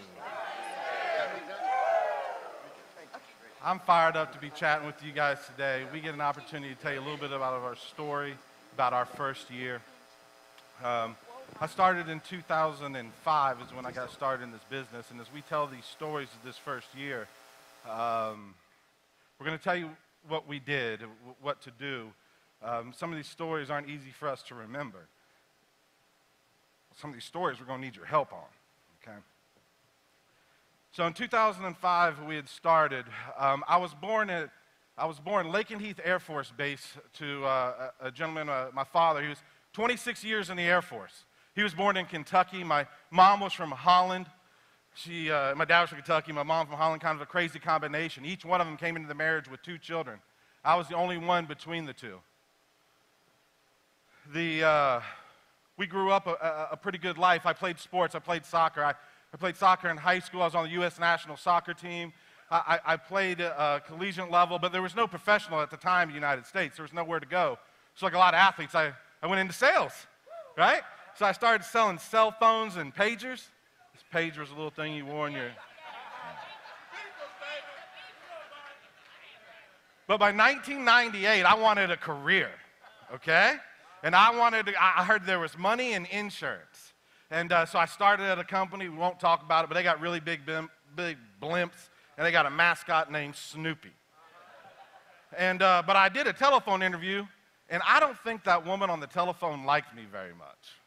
I'm fired up to be chatting with you guys today. We get an opportunity to tell you a little bit about our story, about our first year. I started in 2005 is when I got started in this business, and as we tell these stories of this first year, we're going to tell you what we did, what to do. Some of these stories aren't easy for us to remember. Some of these stories we're going to need your help on, okay? So in 2005, we had started. I was born Laken Heath Air Force Base to a gentleman, my father. He was 26 years in the Air Force. He was born in Kentucky. My mom was from Holland. My dad was from Kentucky, my mom from Holland, kind of a crazy combination. Each one of them came into the marriage with 2 children. I was the only one between the 2. We grew up a pretty good life. I played sports. I played soccer. I played soccer in high school. I was on the U.S. national soccer team. I played collegiate level, but there was no professional at the time in the United States. There was nowhere to go. So like a lot of athletes, I went into sales, right? So I started selling cell phones and pagers. This pager was a little thing you wore in your... But by 1998, I wanted a career, okay? And I heard there was money in insurance. And so I started at a company, we won't talk about it, but they got really big blimps, and they got a mascot named Snoopy. And, but I did a telephone interview, and I don't think that woman on the telephone liked me very much.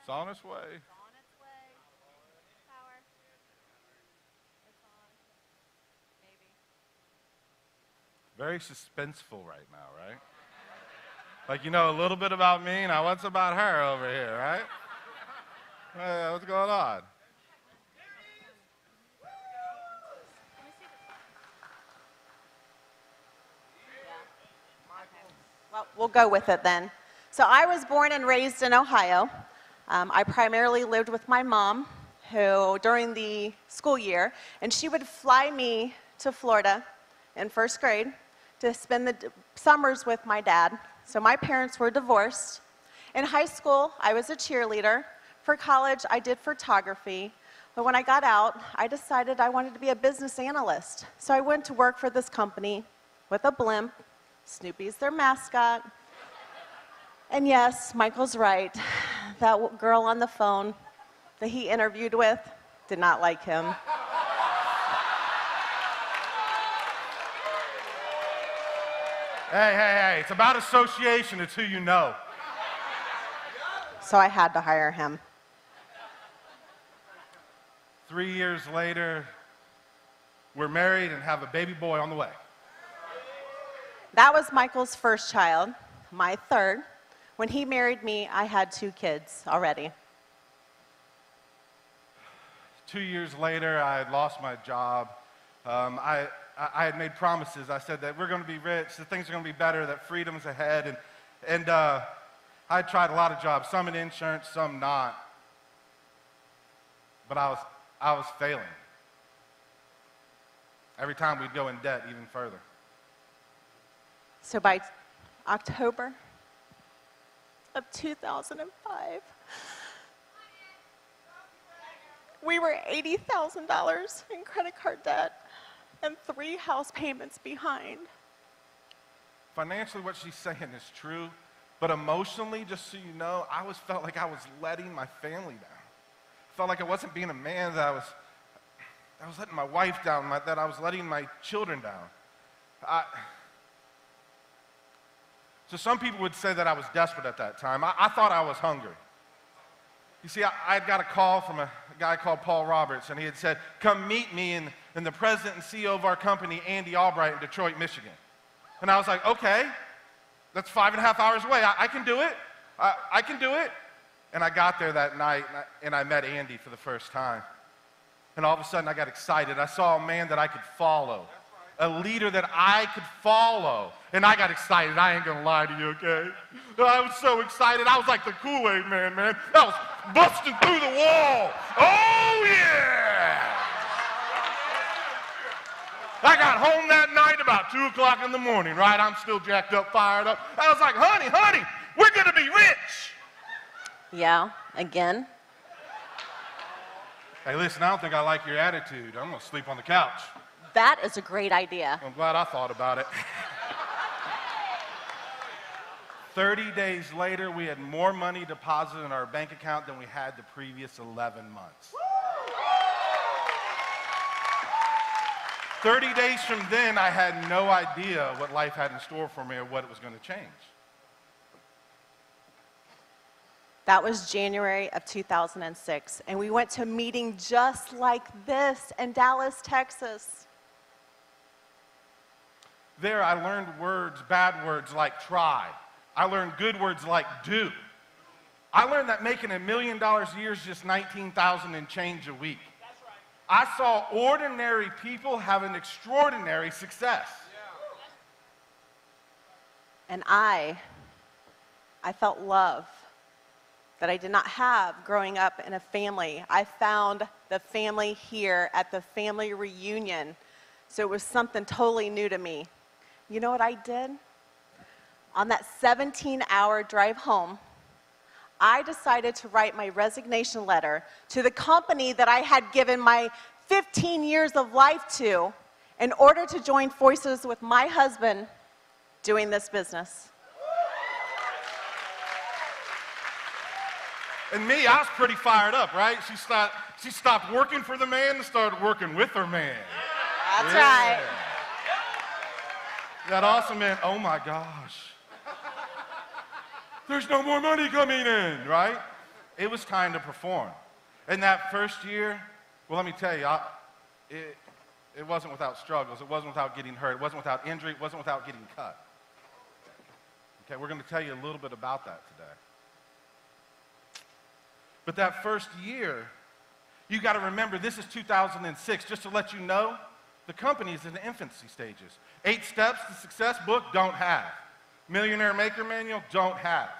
It's on its way. It's on its way. Power. It's on. Maybe. Very suspenseful right now, right? Like you know a little bit about me, now what's about her over here, right? What's going on? Well, we'll go with it then. So I was born and raised in Ohio. I primarily lived with my mom, who during the school year, and she would fly me to Florida in first grade to spend the summers with my dad. So my parents were divorced. In high school, I was a cheerleader. For college, I did photography. But when I got out, I decided I wanted to be a business analyst. So I went to work for this company with a blimp. Snoopy's their mascot. And yes, Michael's right. That girl on the phone that he interviewed with did not like him. Hey, it's about association. It's who you know. So I had to hire him. 3 years later, we're married and have a baby boy on the way. That was Michael's first child, my third. When he married me, I had 2 kids already. 2 years later, I had lost my job. I had made promises. I said that we're going to be rich, that things are going to be better, that freedom's ahead. And I tried a lot of jobs, some in insurance, some not. But I was failing. Every time we'd go in debt even further. So by October of 2005, we were $80,000 in credit card debt and 3 house payments behind. Financially, what she's saying is true, but emotionally, just so you know, I felt like I was letting my family down. Felt like I wasn't being a man, that I was letting my wife down, that I was letting my children down. So some people would say that I was desperate at that time. I thought I was hungry. You see, I had got a call from a guy called Paul Roberts, and he had said, come meet me and the president and CEO of our company, Andy Albright, in Detroit, Michigan. And I was like, okay, that's 5.5 hours away. I can do it. I can do it. And I got there that night, and I met Andy for the first time. And all of a sudden, I got excited. I saw a man that I could follow. a leader that I could follow. And I got excited. I ain't gonna lie to you, okay? I was so excited. I was like the Kool-Aid man, man. I was busting through the wall. Oh, yeah! I got home that night about 2 o'clock in the morning, right? I'm still jacked up, fired up. I was like, honey, we're gonna be rich. Yeah, again. Hey, listen, I don't think I like your attitude. I'm gonna sleep on the couch. That is a great idea. I'm glad I thought about it. 30 days later, we had more money deposited in our bank account than we had the previous 11 months. 30 days from then, I had no idea what life had in store for me or what it was going to change. That was January of 2006, and we went to a meeting just like this in Dallas, Texas. There, I learned words, bad words like try. I learned good words like do. I learned that making $1 million a year is just $19,000 and change a week. I saw ordinary people have an extraordinary success. And I felt love that I did not have growing up in a family. I found the family here at the family reunion, so it was something totally new to me. You know what I did? On that 17-hour drive home, I decided to write my resignation letter to the company that I had given my 15 years of life to in order to join forces with my husband doing this business. And me, I was pretty fired up, right? She stopped working for the man and started working with her man. That's right. That also meant, oh my gosh, there's no more money coming in, right? It was time to perform. And that first year, well, let me tell you, it wasn't without struggles. It wasn't without getting hurt. It wasn't without injury. It wasn't without getting cut. Okay, we're going to tell you a little bit about that today. But that first year, you got to remember, this is 2006. Just to let you know, the company is in the infancy stages. 8 Steps to Success book, don't have. Millionaire Maker Manual, don't have.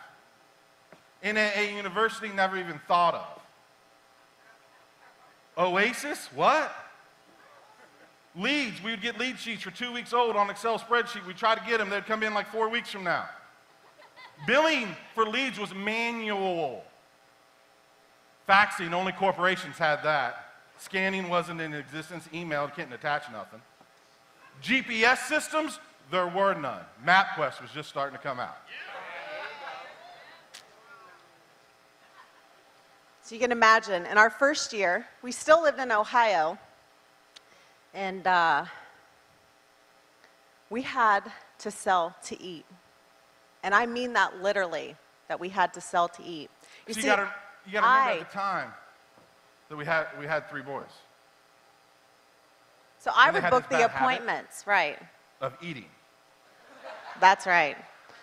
NAA University, never even thought of. Oasis, what? Leads, we would get lead sheets for 2 weeks old on Excel spreadsheet. We'd try to get them, they'd come in like 4 weeks from now. Billing for leads was manual. Faxing, only corporations had that. Scanning wasn't in existence. Email, you couldn't attach nothing. GPS systems, there were none. MapQuest was just starting to come out. So you can imagine, in our first year, we still lived in Ohio, and we had to sell to eat. And I mean that literally, that we had to sell to eat. You gotta remember at the time that we had 3 boys. So I would book the appointments, right? Of eating. That's right.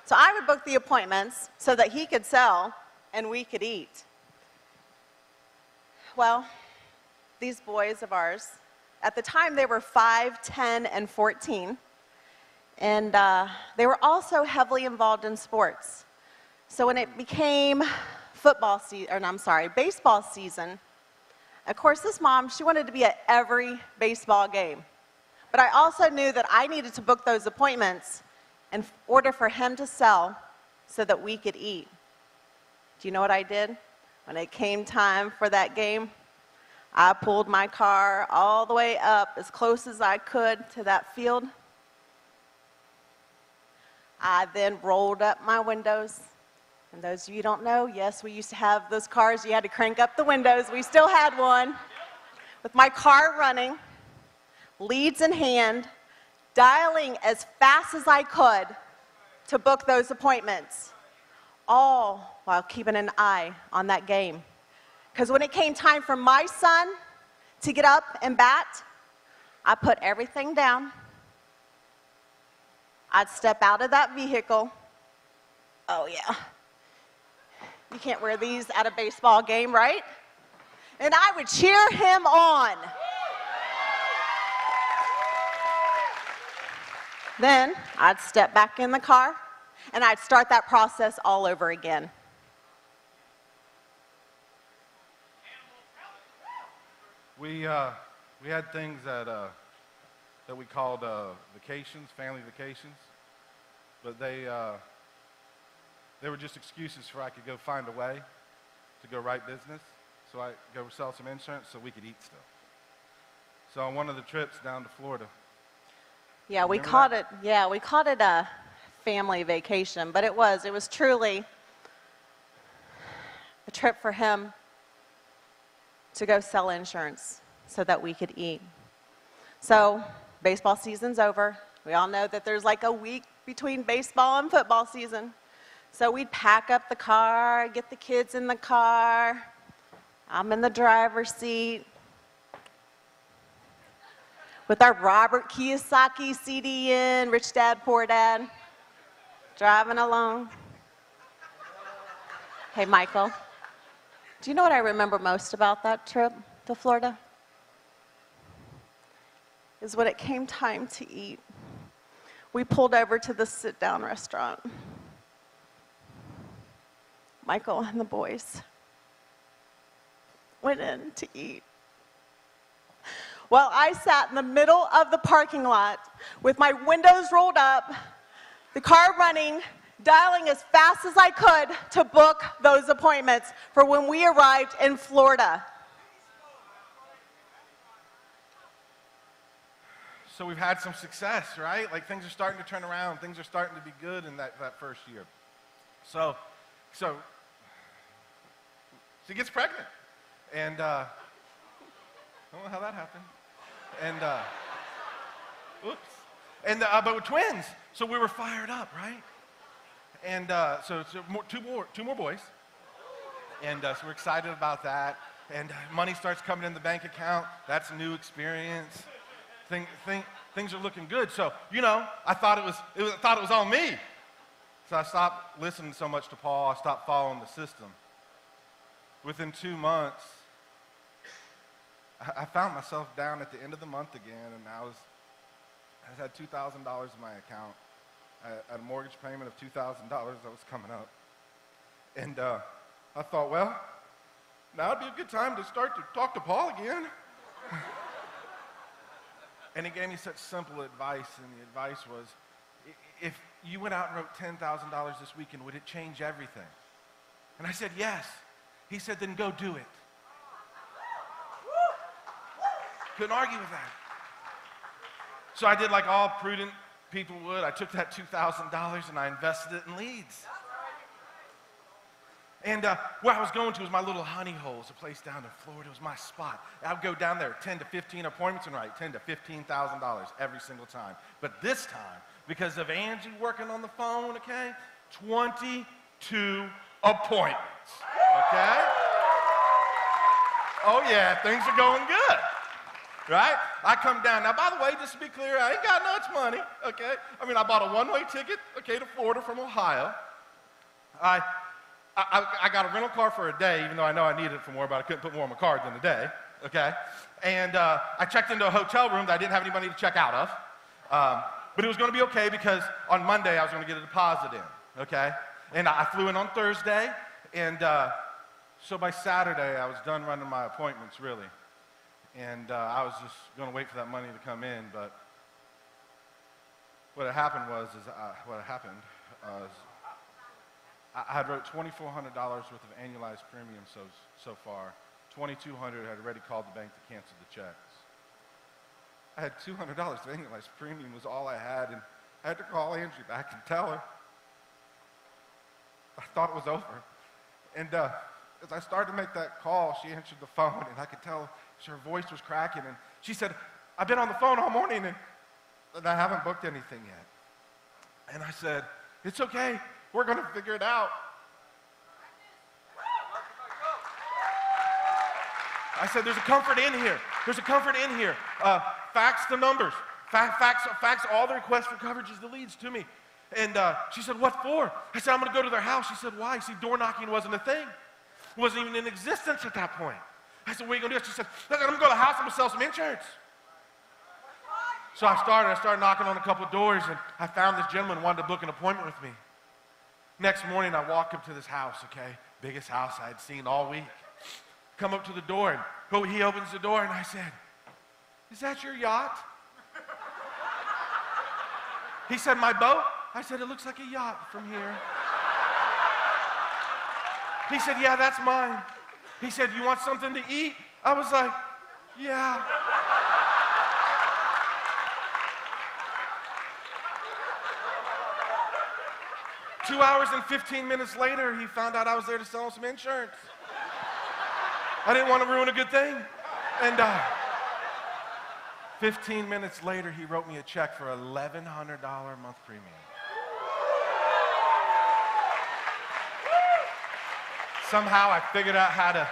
So I would book the appointments so that he could sell and we could eat. Well, these boys of ours, at the time they were 5, 10, and 14. And they were also heavily involved in sports. So when it became baseball season, of course this mom, she wanted to be at every baseball game. But I also knew that I needed to book those appointments in order for him to sell so that we could eat. Do you know what I did? When it came time for that game, I pulled my car all the way up as close as I could to that field. I then rolled up my windows. And those of you who don't know, yes, we used to have those cars. You had to crank up the windows. We still had one. With my car running, leads in hand, dialing as fast as I could to book those appointments, all while keeping an eye on that game. Because when it came time for my son to get up and bat, I put everything down. I'd step out of that vehicle. Oh, yeah. You can't wear these at a baseball game, right? And I would cheer him on. Then I'd step back in the car and I'd start that process all over again. We had things that we called vacations, family vacations, but they were just excuses for I could go find a way to go write business, so I go sell some insurance so we could eat still. So on one of the trips down to Florida. Yeah, we called it a family vacation, but it was truly a trip for him to go sell insurance so that we could eat. So baseball season's over. We all know that there's like a week between baseball and football season. So we'd pack up the car, get the kids in the car. I'm in the driver's seat with our Robert Kiyosaki CD in, Rich Dad, Poor Dad, driving along. Hey, Michael, do you know what I remember most about that trip to Florida? Is when it came time to eat. We pulled over to the sit-down restaurant. Michael and the boys went in to eat. Well, I sat in the middle of the parking lot with my windows rolled up, the car running, dialing as fast as I could to book those appointments for when we arrived in Florida. So we've had some success, right? Like things are starting to turn around. Things are starting to be good in that first year. So she gets pregnant. And I don't know how that happened. And, oops. And, but we're twins. So we were fired up, right? And so two more boys. And so we're excited about that. And money starts coming in the bank account. That's a new experience. Things are looking good. So, you know, I thought it was on me. So I stopped listening so much to Paul. I stopped following the system. Within 2 months, I found myself down at the end of the month again, and I had $2,000 in my account. I had a mortgage payment of $2,000 that was coming up. And I thought, well, now would be a good time to start to talk to Paul again. And he gave me such simple advice, and the advice was, if you went out and wrote $10,000 this weekend, would it change everything? And I said, yes. He said, then go do it. Couldn't argue with that. So I did like all prudent people would. I took that $2,000 and I invested it in leads. And where I was going to was my little honey hole. It's a place down in Florida. It was my spot. I would go down there 10 to 15 appointments and write $10,000 to $15,000 every single time. But this time, because of Angie working on the phone, okay, 22 appointments, okay? Oh yeah, things are going good, right? I come down. Now, by the way, just to be clear, I ain't got much money, okay? I mean, I bought a one-way ticket, okay, to Florida from Ohio. I got a rental car for a day, even though I know I needed it for more, but I couldn't put more on my card than a day, okay? And I checked into a hotel room that I didn't have any money to check out of. But it was going to be okay because on Monday I was going to get a deposit in, okay? And I flew in on Thursday, and so by Saturday I was done running my appointments, really. And I was just going to wait for that money to come in, but what had happened was I had wrote $2,400 worth of annualized premium so far. $2,200 had already called the bank to cancel the checks. I had $200 of annualized premium was all I had, and I had to call Angie back and tell her. I thought it was over. And as I started to make that call, she answered the phone, and I could tell her voice was cracking, and she said, I've been on the phone all morning, and I haven't booked anything yet. And I said, it's okay. We're going to figure it out. I said, there's a comfort in here. There's a comfort in here. Fax the numbers. Fax all the requests for coverages, the leads to me. And she said, what for? I said, I'm going to go to their house. She said, why? See, door knocking wasn't a thing. It wasn't even in existence at that point. I said, what are you going to do? She said, I'm going to go to the house. I'm going to sell some insurance. So I started knocking on a couple of doors, and I found this gentleman who wanted to book an appointment with me. Next morning, I walk up to this house, okay? Biggest house I had seen all week. Come up to the door, and he opens the door, and I said, "Is that your yacht?" He said, "My boat?" I said, "It looks like a yacht from here." He said, "Yeah, that's mine." He said, "You want something to eat?" I was like, "Yeah." Two hours and 15 minutes later, he found out I was there to sell him some insurance. I didn't want to ruin a good thing. And 15 minutes later, he wrote me a check for $1,100 a month premium. Somehow I figured out how to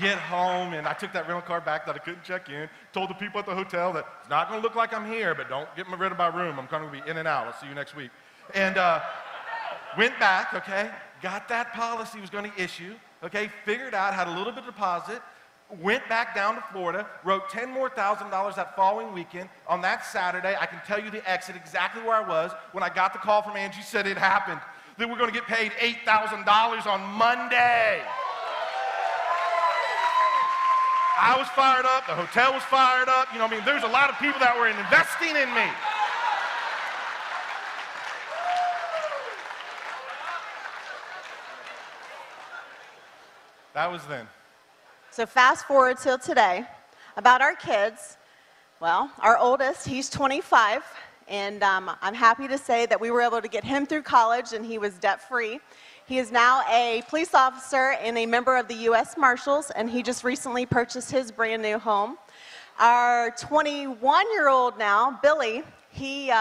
get home, and I took that rental car back that I couldn't check in, told the people at the hotel that it's not going to look like I'm here, but don't get rid of my room. I'm going to be in and out. I'll see you next week. And went back, okay, got that policy was going to issue, okay, figured out, had a little bit of deposit, went back down to Florida, wrote $10,000 more that following weekend. On that Saturday, I can tell you the exit exactly where I was when I got the call from Angie, said it happened, that we're going to get paid $8,000 on Monday. I was fired up, the hotel was fired up, you know what I mean, there's a lot of people that were investing in me. That was then. So fast forward till today. About our kids, well, our oldest, he's 25, and I'm happy to say that we were able to get him through college, and he was debt-free. He is now a police officer and a member of the U.S. Marshals, and he just recently purchased his brand new home. Our 21-year-old now, Billy, he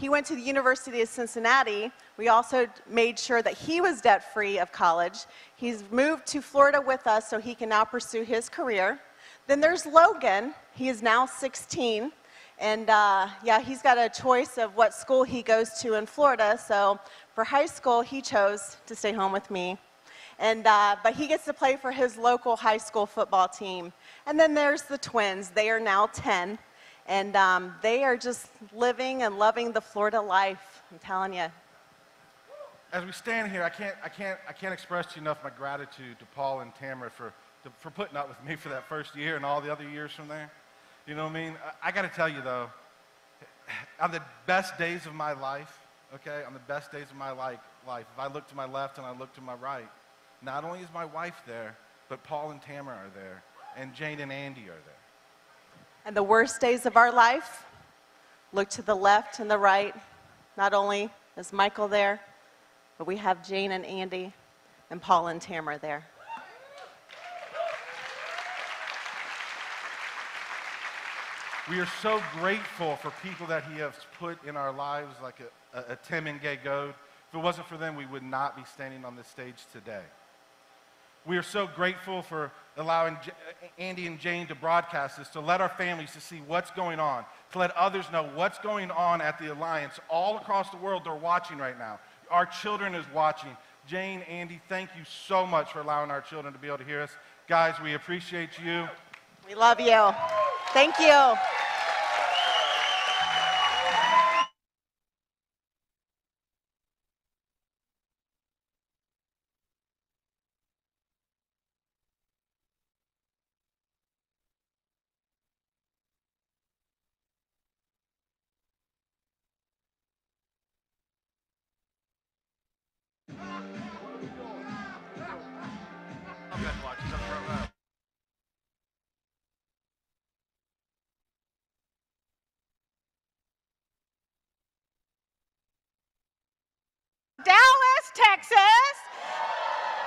went to the University of Cincinnati. We also made sure that he was debt-free of college. He's moved to Florida with us so he can now pursue his career. Then there's Logan. He is now 16. And yeah, he's got a choice of what school he goes to in Florida. So for high school, he chose to stay home with me. And, but he gets to play for his local high school football team. And then there's the twins. They are now 10. And they are just living and loving the Florida life, I'm telling you. As we stand here, I can't express to you enough my gratitude to Paul and Tamara for putting up with me for that first year and all the other years from there. You know what I mean? I got to tell you, though, on the best days of my life, okay, on the best days of my life, if I look to my left and I look to my right, not only is my wife there, but Paul and Tamara are there, and Jane and Andy are there. And the worst days of our life, look to the left and the right. Not only is Michael there, but we have Jane and Andy and Paul and Tamara there. We are so grateful for people that he has put in our lives, like a Tim and Gay Goad. If it wasn't for them, we would not be standing on this stage today. We are so grateful for allowing Andy and Jane to broadcast this, to let our families to see what's going on, to let others know what's going on at the Alliance. All across the world, they're watching right now. Our children is watching. Jane, Andy, thank you so much for allowing our children to be able to hear us. Guys, we appreciate you. We love you. Thank you. Dallas, Texas,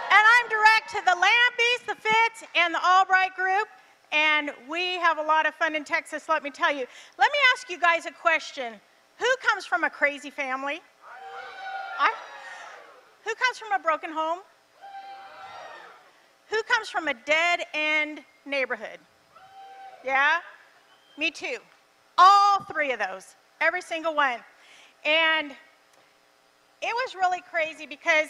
and I'm direct to the Lambeys, the Fitz, and the Albright group, and we have a lot of fun in Texas, let me tell you. Let me ask you guys a question. Who comes from a crazy family? Who comes from a broken home? Who comes from a dead-end neighborhood? Yeah? Me too. All three of those, every single one. And it was really crazy because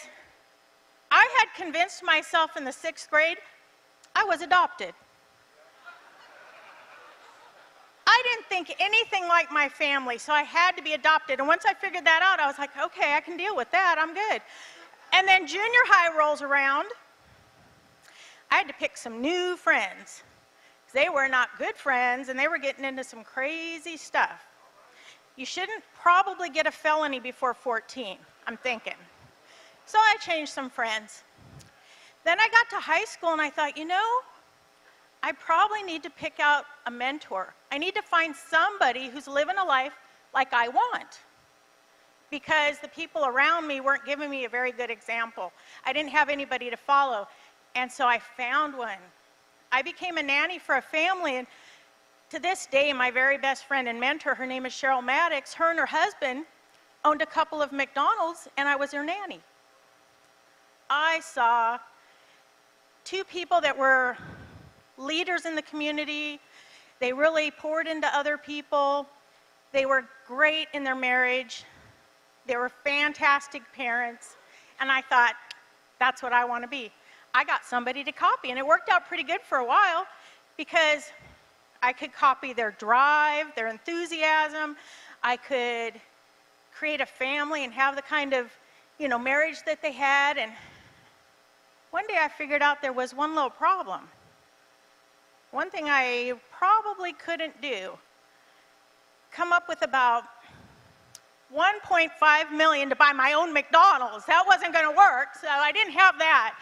I had convinced myself in the 6th grade I was adopted. I I didn't think anything like my family, so I had to be adopted. And once I figured that out, I was like, okay, I can deal with that. I'm good. And then junior high rolls around. I had to pick some new friends. They were not good friends, and they were getting into some crazy stuff. You shouldn't probably get a felony before 14, I'm thinking. So I changed some friends. Then I got to high school, and I thought, you know, I probably need to pick out a mentor. I need to find somebody who's living a life like I want, because the people around me weren't giving me a very good example. I didn't have anybody to follow, and so I found one. I became a nanny for a family, and to this day, my very best friend and mentor, her name is Cheryl Maddox, her and her husband owned a couple of McDonald's, and I was their nanny. I saw two people that were leaders in the community. They really poured into other people. They were great in their marriage. They were fantastic parents, and I thought, that's what I want to be. I got somebody to copy, and it worked out pretty good for a while because I could copy their drive, their enthusiasm. I could create a family and have the kind of, you know, marriage that they had. And one day I figured out there was one little problem. One thing I probably couldn't do, come up with about $1.5 million to buy my own McDonald's. That wasn't going to work, so I didn't have that.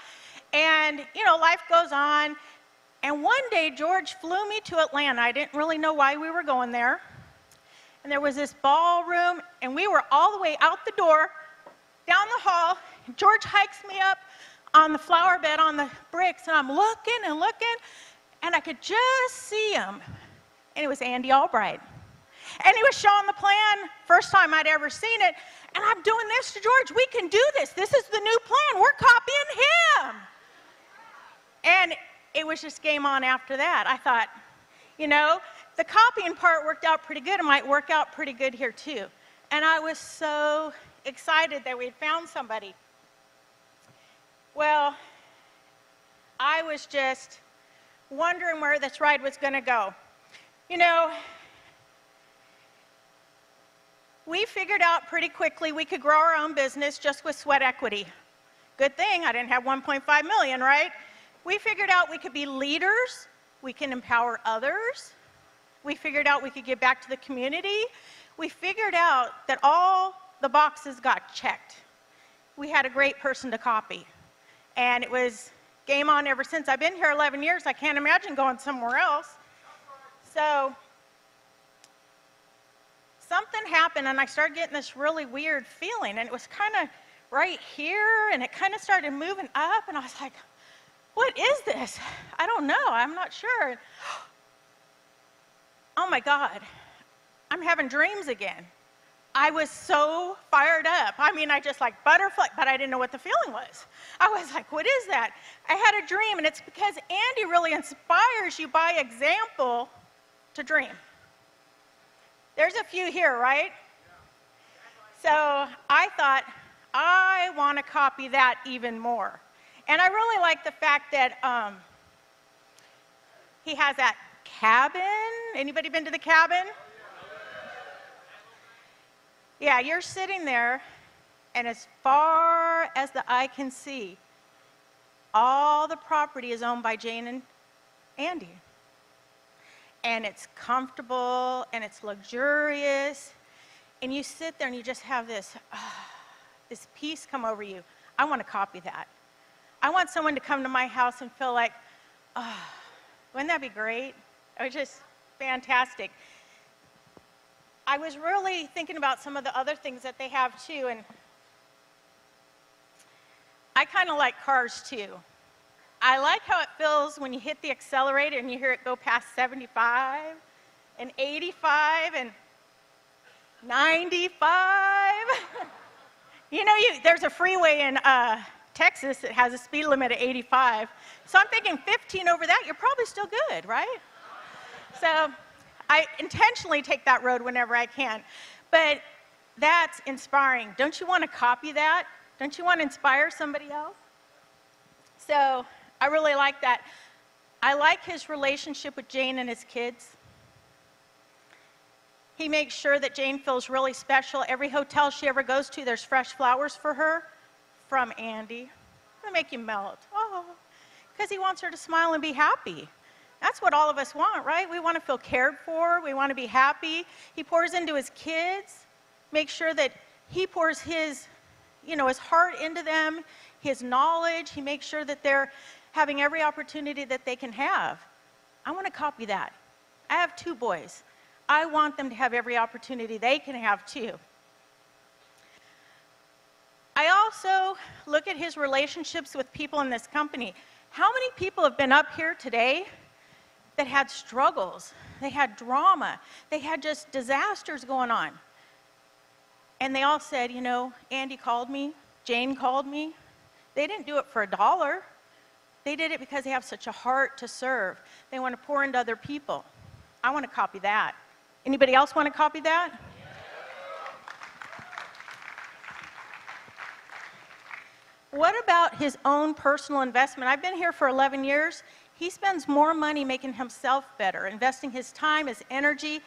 And, you know, life goes on. And one day, George flew me to Atlanta. I didn't really know why we were going there. And there was this ballroom, and we were all the way out the door, down the hall. George hikes me up on the flower bed on the bricks, and I'm looking and looking, and I could just see him. And it was Andy Albright. And he was showing the plan, first time I'd ever seen it. And I'm doing this to George. We can do this. This is the new plan. We're copying him. And it was just game on after that. I thought, you know, the copying part worked out pretty good. It might work out pretty good here too. And I was so excited that we had found somebody. Well, I was just wondering where this ride was going to go. You know, we figured out pretty quickly we could grow our own business just with sweat equity. Good thing I didn't have 1.5 million, right? We figured out we could be leaders, we can empower others, we figured out we could give back to the community, we figured out that all the boxes got checked. We had a great person to copy, and it was game on ever since. I've been here 11 years, I can't imagine going somewhere else. So something happened, and I started getting this really weird feeling, and it was kind of right here, and it kind of started moving up, and I was like, what is this? I don't know, I'm not sure. Oh my God, I'm having dreams again. I was so fired up. I mean, I just like butterfly, but I didn't know what the feeling was. I was like, what is that? I had a dream, and it's because Andy really inspires you by example to dream. There's a few here, right? So I thought, I want to copy that even more. And I really like the fact that he has that cabin. Anybody been to the cabin? Yeah, you're sitting there, and as far as the eye can see, all the property is owned by Jane and Andy. And it's comfortable, and it's luxurious, and you sit there and you just have this, this peace come over you. I want to copy that. I want someone to come to my house and feel like, wouldn't that be great? It was just fantastic. I was really thinking about some of the other things that they have too, and I kind of like cars too. I like how it feels when you hit the accelerator and you hear it go past 75 and 85 and 95. You know, there's a freeway in Texas that has a speed limit of 85. So I'm thinking 15 over that, you're probably still good, right? So I intentionally take that road whenever I can. But that's inspiring. Don't you want to copy that? Don't you want to inspire somebody else? So I really like that. I like his relationship with Jane and his kids. He makes sure that Jane feels really special. Every hotel she ever goes to, there's fresh flowers for her from Andy. They make you melt. Oh, because he wants her to smile and be happy. That's what all of us want, right? We want to feel cared for. We want to be happy. He pours into his kids, makes sure that he pours his, his heart into them, his knowledge. He makes sure that they're having every opportunity that they can have. I want to copy that. I have 2 boys. I want them to have every opportunity they can have too. I also look at his relationships with people in this company. How many people have been up here today that had struggles? They had drama. They had just disasters going on. And they all said, Andy called me, Jane called me. They didn't do it for $1. They did it because they have such a heart to serve. They want to pour into other people. I want to copy that. Anybody else want to copy that? What about his own personal investment? I've been here for 11 years. He spends more money making himself better, investing his time, his energy,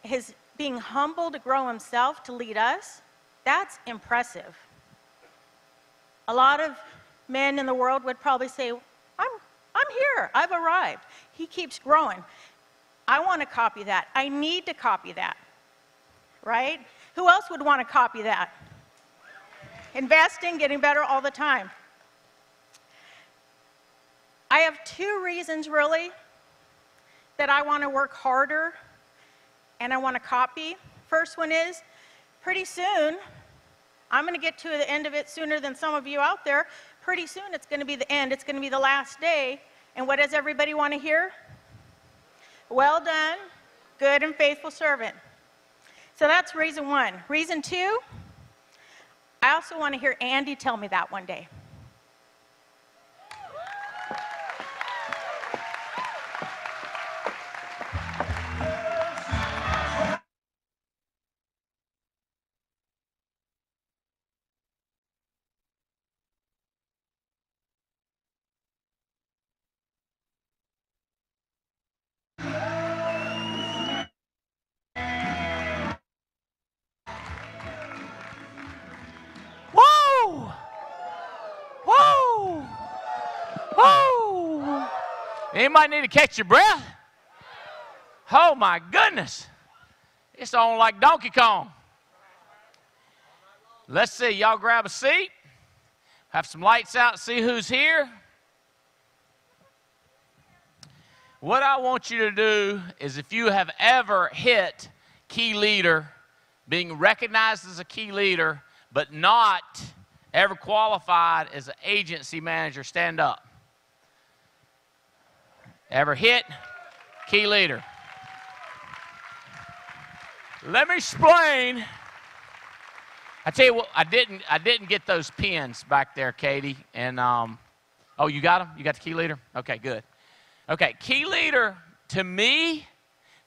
his being humble to grow himself, to lead us. That's impressive. A lot of men in the world would probably say, I'm here, I've arrived. He keeps growing. I want to copy that. I need to copy that, right? Who else would want to copy that? Investing, getting better all the time. I have 2 reasons, really, that I want to work harder and I want to copy. First one is, pretty soon, I'm going to get to the end of it sooner than some of you out there. Pretty soon, it's going to be the end. It's going to be the last day. And what does everybody want to hear? Well done, good and faithful servant. So that's reason 1. Reason 2, I also want to hear Andy tell me that one day. Whoa! Whoa! Whoa! Anybody need to catch your breath? Oh my goodness. It's on like Donkey Kong. Let's see, y'all grab a seat. Have some lights out, see who's here. What I want you to do is, if you have ever hit key leader, being recognized as a key leader, but not ever qualified as an agency manager, stand up. Ever hit key leader? Let me explain. I tell you what, I didn't get those pins back there, Katie. And oh, you got them? You got the key leader? Okay, good. Okay, key leader to me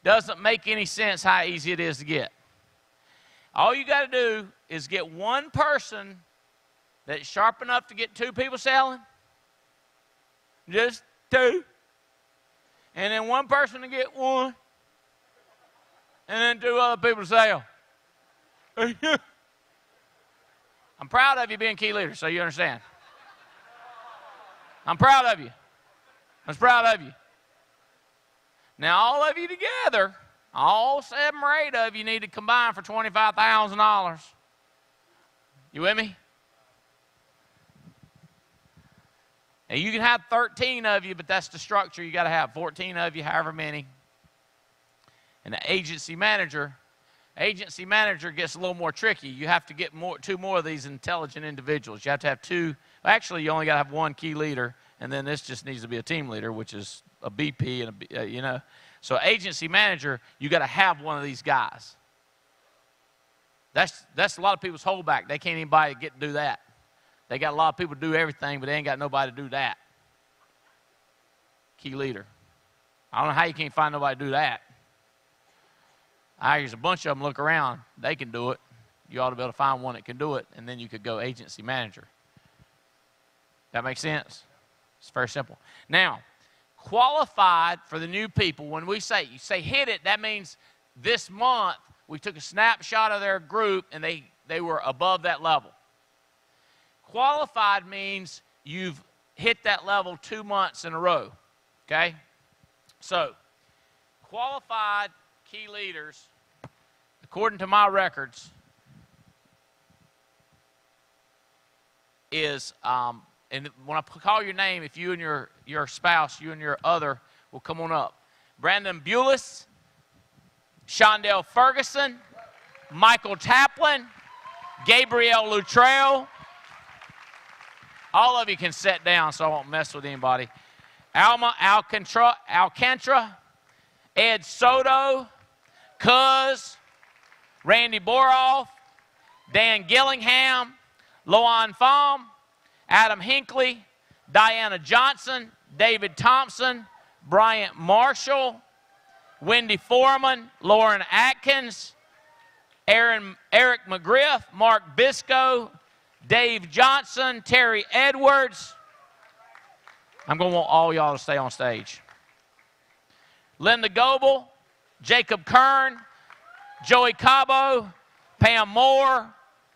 doesn't make any sense how easy it is to get. All you got to do is get one person that's sharp enough to get 2 people selling. Just 2. And then one person to get 1. And then 2 other people to sell. I'm proud of you being key leader, so you understand. I'm proud of you. I'm proud of you. Now, all of you together, all 7 or 8 of you need to combine for $25,000. You with me? Now, you can have 13 of you, but that's the structure you got to have. 14 of you, however many. And the agency manager gets a little more tricky. You have to get 2 more of these intelligent individuals. You have to have 2. Actually, you only got to have 1 key leader, and then this just needs to be a team leader, which is a BP and a, So agency manager, you got to have one of these guys. That's a lot of people's holdback. They can't anybody get to do that. They got a lot of people to do everything, but they ain't got nobody to do that. Key leader. I don't know how you can't find nobody to do that. There's a bunch of them look around. They can do it. You ought to be able to find one that can do it, and then you could go agency manager. That makes sense? It's very simple. Now, qualified for the new people, when we say hit it, that means this month we took a snapshot of their group, and they were above that level. Qualified means you've hit that level 2 months in a row, okay? So, qualified key leaders, according to my records, is, and when I call your name, if you and your spouse, you and your other will come on up. Brandon Bulis, Shondell Ferguson, Michael Taplin, Gabrielle Luttrell. All of you can sit down so I won't mess with anybody. Alma Alcantara, Ed Soto, Cuz, Randy Boroff, Dan Gillingham, Loan Pham, Adam Hinckley, Diana Johnson, David Thompson, Bryant Marshall, Wendy Foreman, Lauren Atkins, Eric McGriff, Mark Bisco, Dave Johnson, Terry Edwards. I'm going to want all y'all to stay on stage. Linda Goebel, Jacob Kern, Joey Cabo, Pam Moore,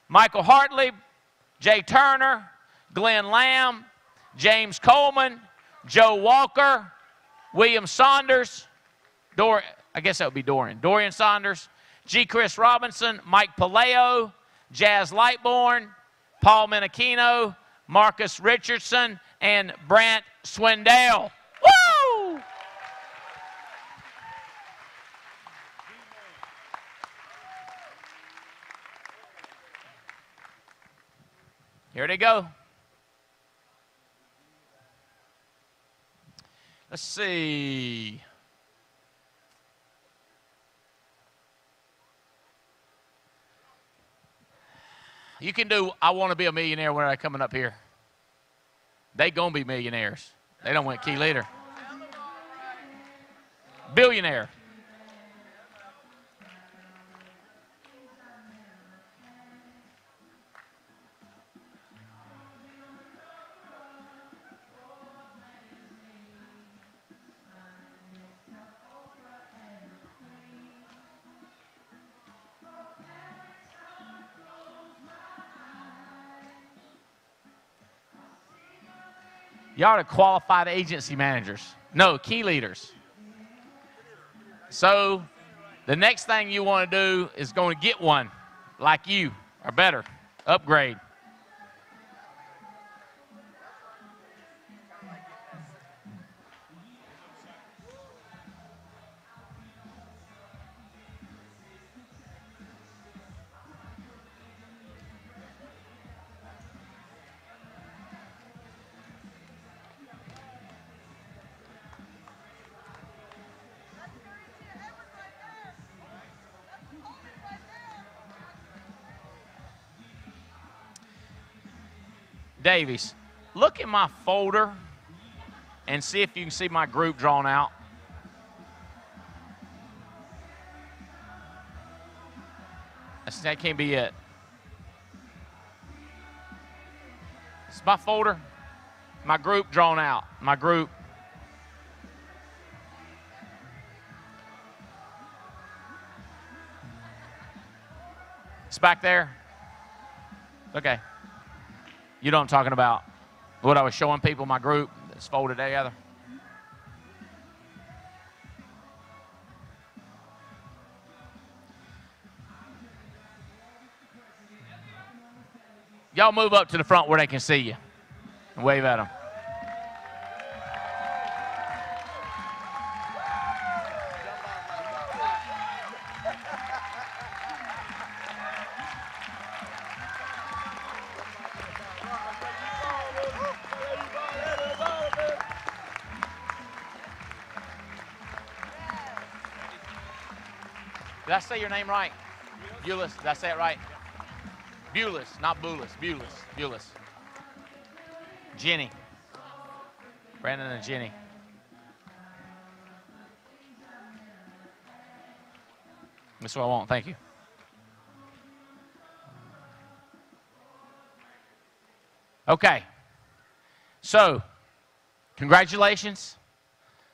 Michael Hartley, Jay Turner, Glenn Lamb, James Coleman, Joe Walker, William Saunders, I guess that would be Dorian Saunders, G. Chris Robinson, Mike Paleo, Jazz Lightborn, Paul Menachino, Marcus Richardson, and Brant Swindell. Woo! Here they go. Let's see. You can do I Want to Be a Millionaire when they're coming up here. They gonna be millionaires. They don't want key leader. Billionaire. Y'all are qualified agency managers. No, key leaders. So the next thing you want to do is going to get one like you or better. Upgrade. Davies, look at my folder and see if you can see my group drawn out. That can't be it. It's my folder, my group drawn out, my group. It's back there. Okay. You know what I'm talking about. What I was showing people, my group that's folded together. Y'all move up to the front where they can see you and wave at them. Did I say your name right? Bulis. Did I say it right? Bulis, not Bulis. Bulis. Bulis. Jenny. Brandon and Jenny. That's what I want. Thank you. Okay. So, congratulations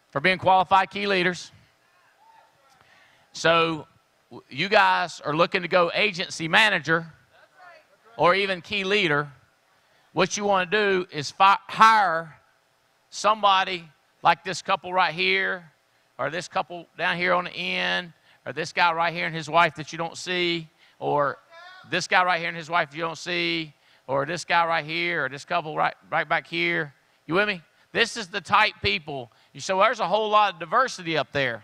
for being qualified key leaders. So, you guys are looking to go agency manager or even key leader, what you want to do is hire somebody like this couple right here, or this couple down here on the end, or this guy right here and his wife that you don't see, or this guy right here and his wife you don't see, or this guy right here, or this couple right back here. You with me? This is the type people. So there's a whole lot of diversity up there.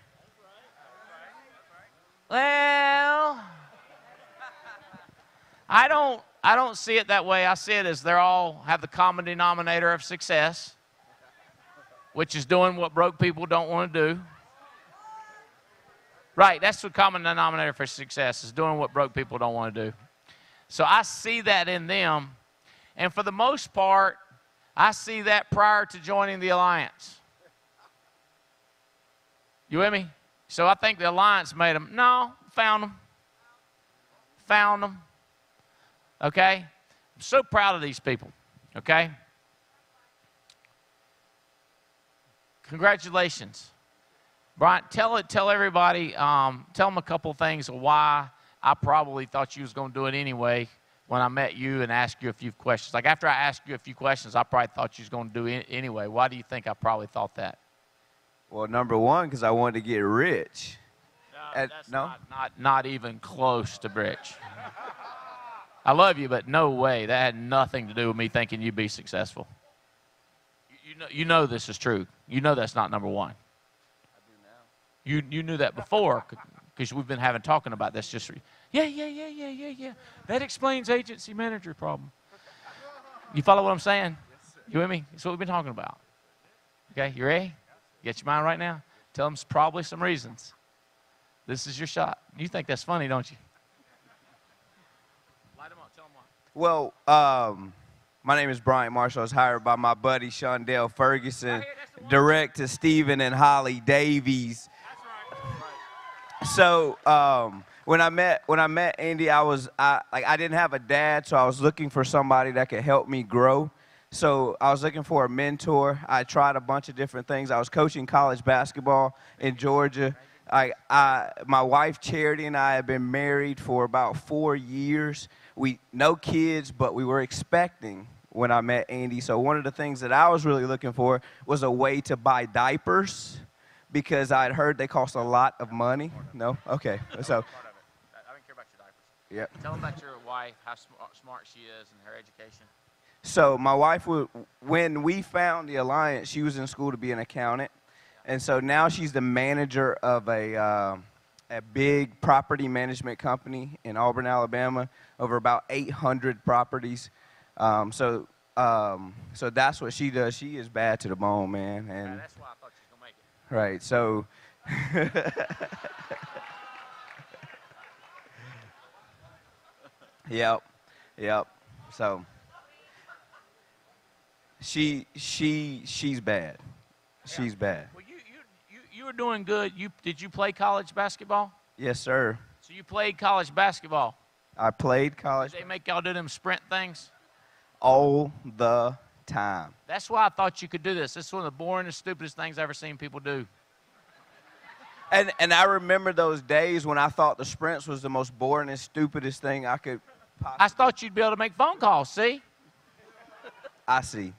Well, I don't see it that way. I see it as they're all have the common denominator of success, which is doing what broke people don't want to do. Right, that's the common denominator for success, is doing what broke people don't want to do. So I see that in them. And for the most part, I see that prior to joining the Alliance. You with me? So I think the Alliance made them. No, found them. Found them. Okay? I'm so proud of these people. Okay? Congratulations. Brian, tell everybody, tell them a couple things of why I probably thought you was going to do it anyway when I met you and asked you a few questions. Like after I asked you a few questions, I probably thought you was going to do it anyway. Why do you think I probably thought that? Well, number one, because I wanted to get rich. No? Not even close to rich. I love you, but no way. That had nothing to do with me thinking you'd be successful. You know this is true. You know that's not number one. You knew that before because we've been talking about this just. Yeah. That explains agency manager problem. You follow what I'm saying? You with me? That's what we've been talking about. Okay, you ready? Get your mind right now. Tell them probably some reasons. This is your shot. You think that's funny, don't you? Light them up. Tell them why. Well, my name is Brian Marshall. I was hired by my buddy Shondell Ferguson, direct to Stephen and Holly Davies. So when I met Andy, I didn't have a dad, so I was looking for somebody that could help me grow. So I was looking for a mentor. I tried a bunch of different things. I was coaching college basketball in Georgia. My wife Charity and I have been married for about 4 years. No kids, but we were expecting when I met Andy. So one of the things that I was really looking for was a way to buy diapers, because I'd heard they cost a lot of money. No? Okay. So. I don't care about your diapers. Yep. Tell them about your wife, how smart she is, and her education. So my wife, when we found the Alliance, she was in school to be an accountant. And so now she's the manager of a big property management company in Auburn, Alabama, over about 800 properties. So that's what she does. She is bad to the bone, man. And that's why I thought she was going to make it. right, so. Yep. So she's bad. She's bad. Well, you were doing good. Did you play college basketball? Yes, sir. So you played college basketball. I played college. Did they make y'all do them sprint things? All the time. That's why I thought you could do this. This is one of the boringest, stupidest things I've ever seen people do. And I remember those days when I thought the sprints was the most boring and stupidest thing I could possibly. I thought you'd be able to make phone calls, see? I see.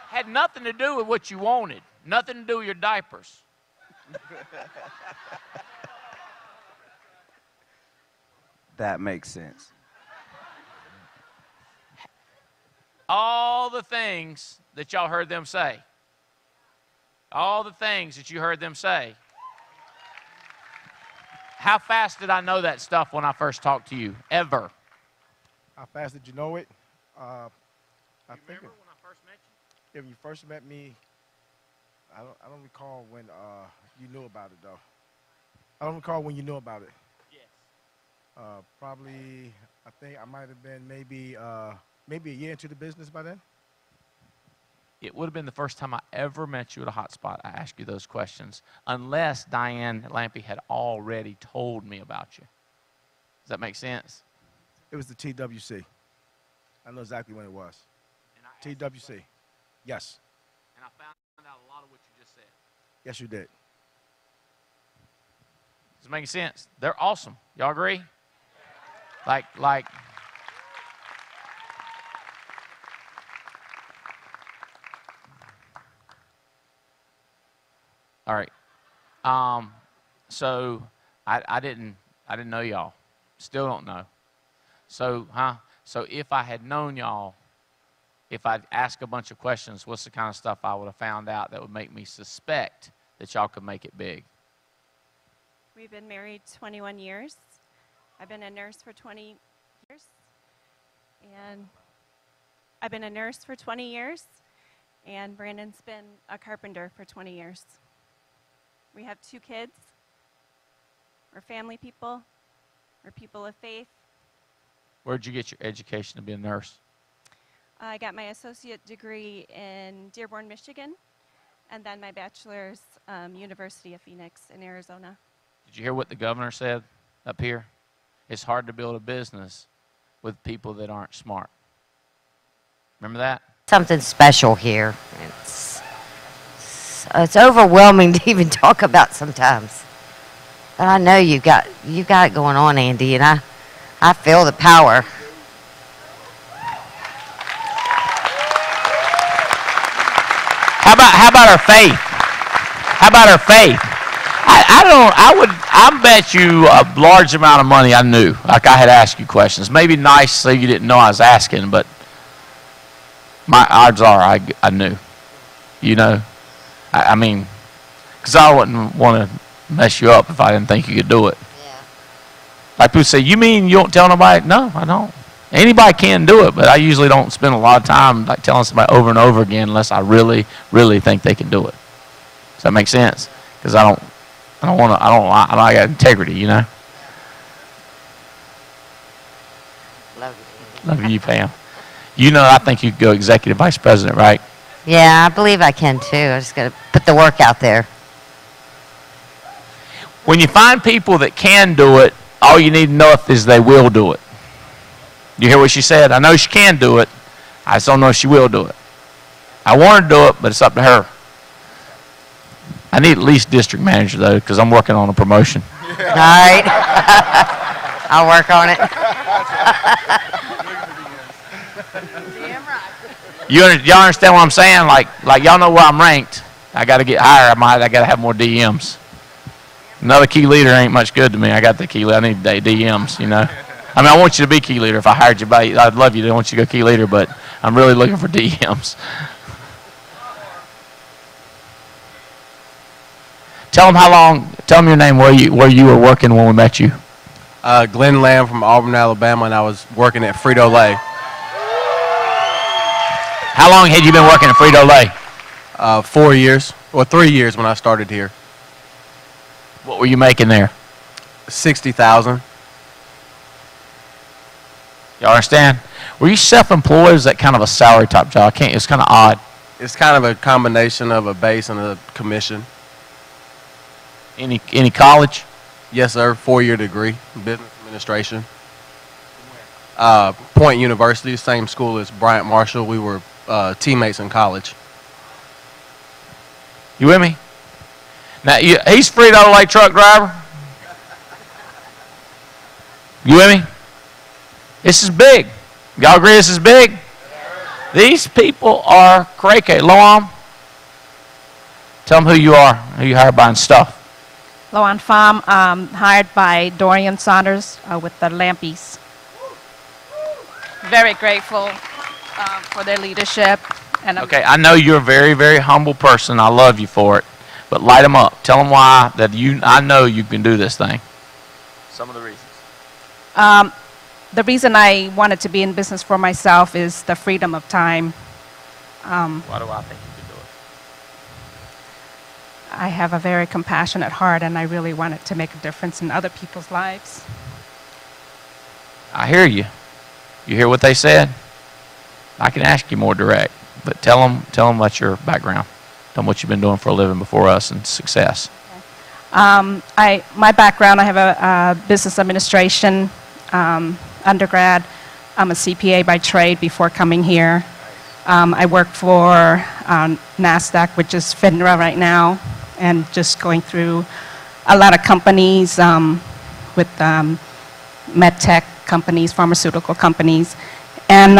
Had nothing to do with what you wanted. Nothing to do with your diapers. That makes sense. All the things that y'all heard them say. All the things that you heard them say. How fast did I know that stuff when I first talked to you? Ever? How fast did you know it? I think remember when I first met you? If you first met me, I don't recall when you knew about it though. I don't recall when you knew about it. Yes. Probably, I think I might have been maybe a year into the business by then. It would have been the first time I ever met you at a hot spot. I asked you those questions, unless Diane Lampy had already told me about you. Does that make sense? It was the TWC. I know exactly when it was. TWC. Yes. And I found out a lot of what you just said. Yes, you did. Does it make sense? They're awesome. Y'all agree? Like. All right. So I didn't know y'all. Still don't know. So, So if I had known y'all, if I'd asked a bunch of questions, what's the kind of stuff I would have found out that would make me suspect that y'all could make it big? We've been married 21 years. I've been a nurse for 20 years. And I've been a nurse for 20 years. And Brandon's been a carpenter for 20 years. We have 2 kids. We're family people. We're people of faith. Where'd you get your education to be a nurse? I got my associate degree in Dearborn, Michigan, and then my bachelor's, University of Phoenix in Arizona. Did you hear what the governor said up here? It's hard to build a business with people that aren't smart. Remember that? Something special here. It's overwhelming to even talk about sometimes. But I know you got it going on, Andy, and I feel the power. How about our faith? How about our faith? I bet you a large amount of money I knew. Like I had asked you questions. Maybe nice so you didn't know I was asking, but my odds are I knew. You know? I mean, because I wouldn't want to mess you up if I didn't think you could do it. Yeah. Like people say, you mean you don't tell nobody? No, I don't. Anybody can do it, but I usually don't spend a lot of time like telling somebody over and over again unless I really, really think they can do it. Does that make sense? Because I don't got integrity, you know. Love you, Pam. You know, I think you could go executive vice president, right? Yeah, I believe I can too. I just got to put the work out there. When you find people that can do it, all you need to know is they will do it. You hear what she said? I know she can do it. I just don't know if she will do it. I want her to do it, but it's up to her. I need at least district manager, though, because I'm working on a promotion. All right. I'll work on it. Y'all understand what I'm saying? Like y'all know where I'm ranked. I got to get higher. I got to have more DMs. Another key leader ain't much good to me. I got the key leader. I need DMs, you know. I mean, I want you to be key leader. If I hired you, I'd love you to want you to go key leader, but I'm really looking for DMs. Tell them your name, where you were working when we met you. Glenn Lamb from Auburn, Alabama, and I was working at Frito-Lay. How long had you been working at Frito-Lay? 4 years, or 3 years when I started here. What were you making there? $60,000. Y'all understand? Were you self-employed? Or is that kind of a salary type job? It's kind of odd. It's kind of a combination of a base and a commission. Any college? Yes, sir. 4-year degree, business administration. Point University, same school as Bryant Marshall. We were teammates in college. You with me? Now he's Frito-Lay truck driver. You with me? This is big. Y'all agree this is big? These people are cray-cray. Loam, tell them who you are, who you hired buying stuff. Loan Farm, hired by Dorian Saunders with the Lampies. Very grateful for their leadership. And Okay, I know you're a very, very humble person. I love you for it. But light them up. Tell them why I know you can do this thing. Some of the reasons. The reason I wanted to be in business for myself is the freedom of time. Why do I think you can do it? I have a very compassionate heart, and I really wanted to make a difference in other people's lives. I hear you. You hear what they said? I can ask you more direct, but tell them about your background. Tell them what you've been doing for a living before us and success. My background, I have a business administration undergrad. I'm a CPA by trade before coming here. I work for NASDAQ, which is FINRA right now, and just going through a lot of companies with med tech companies, pharmaceutical companies. And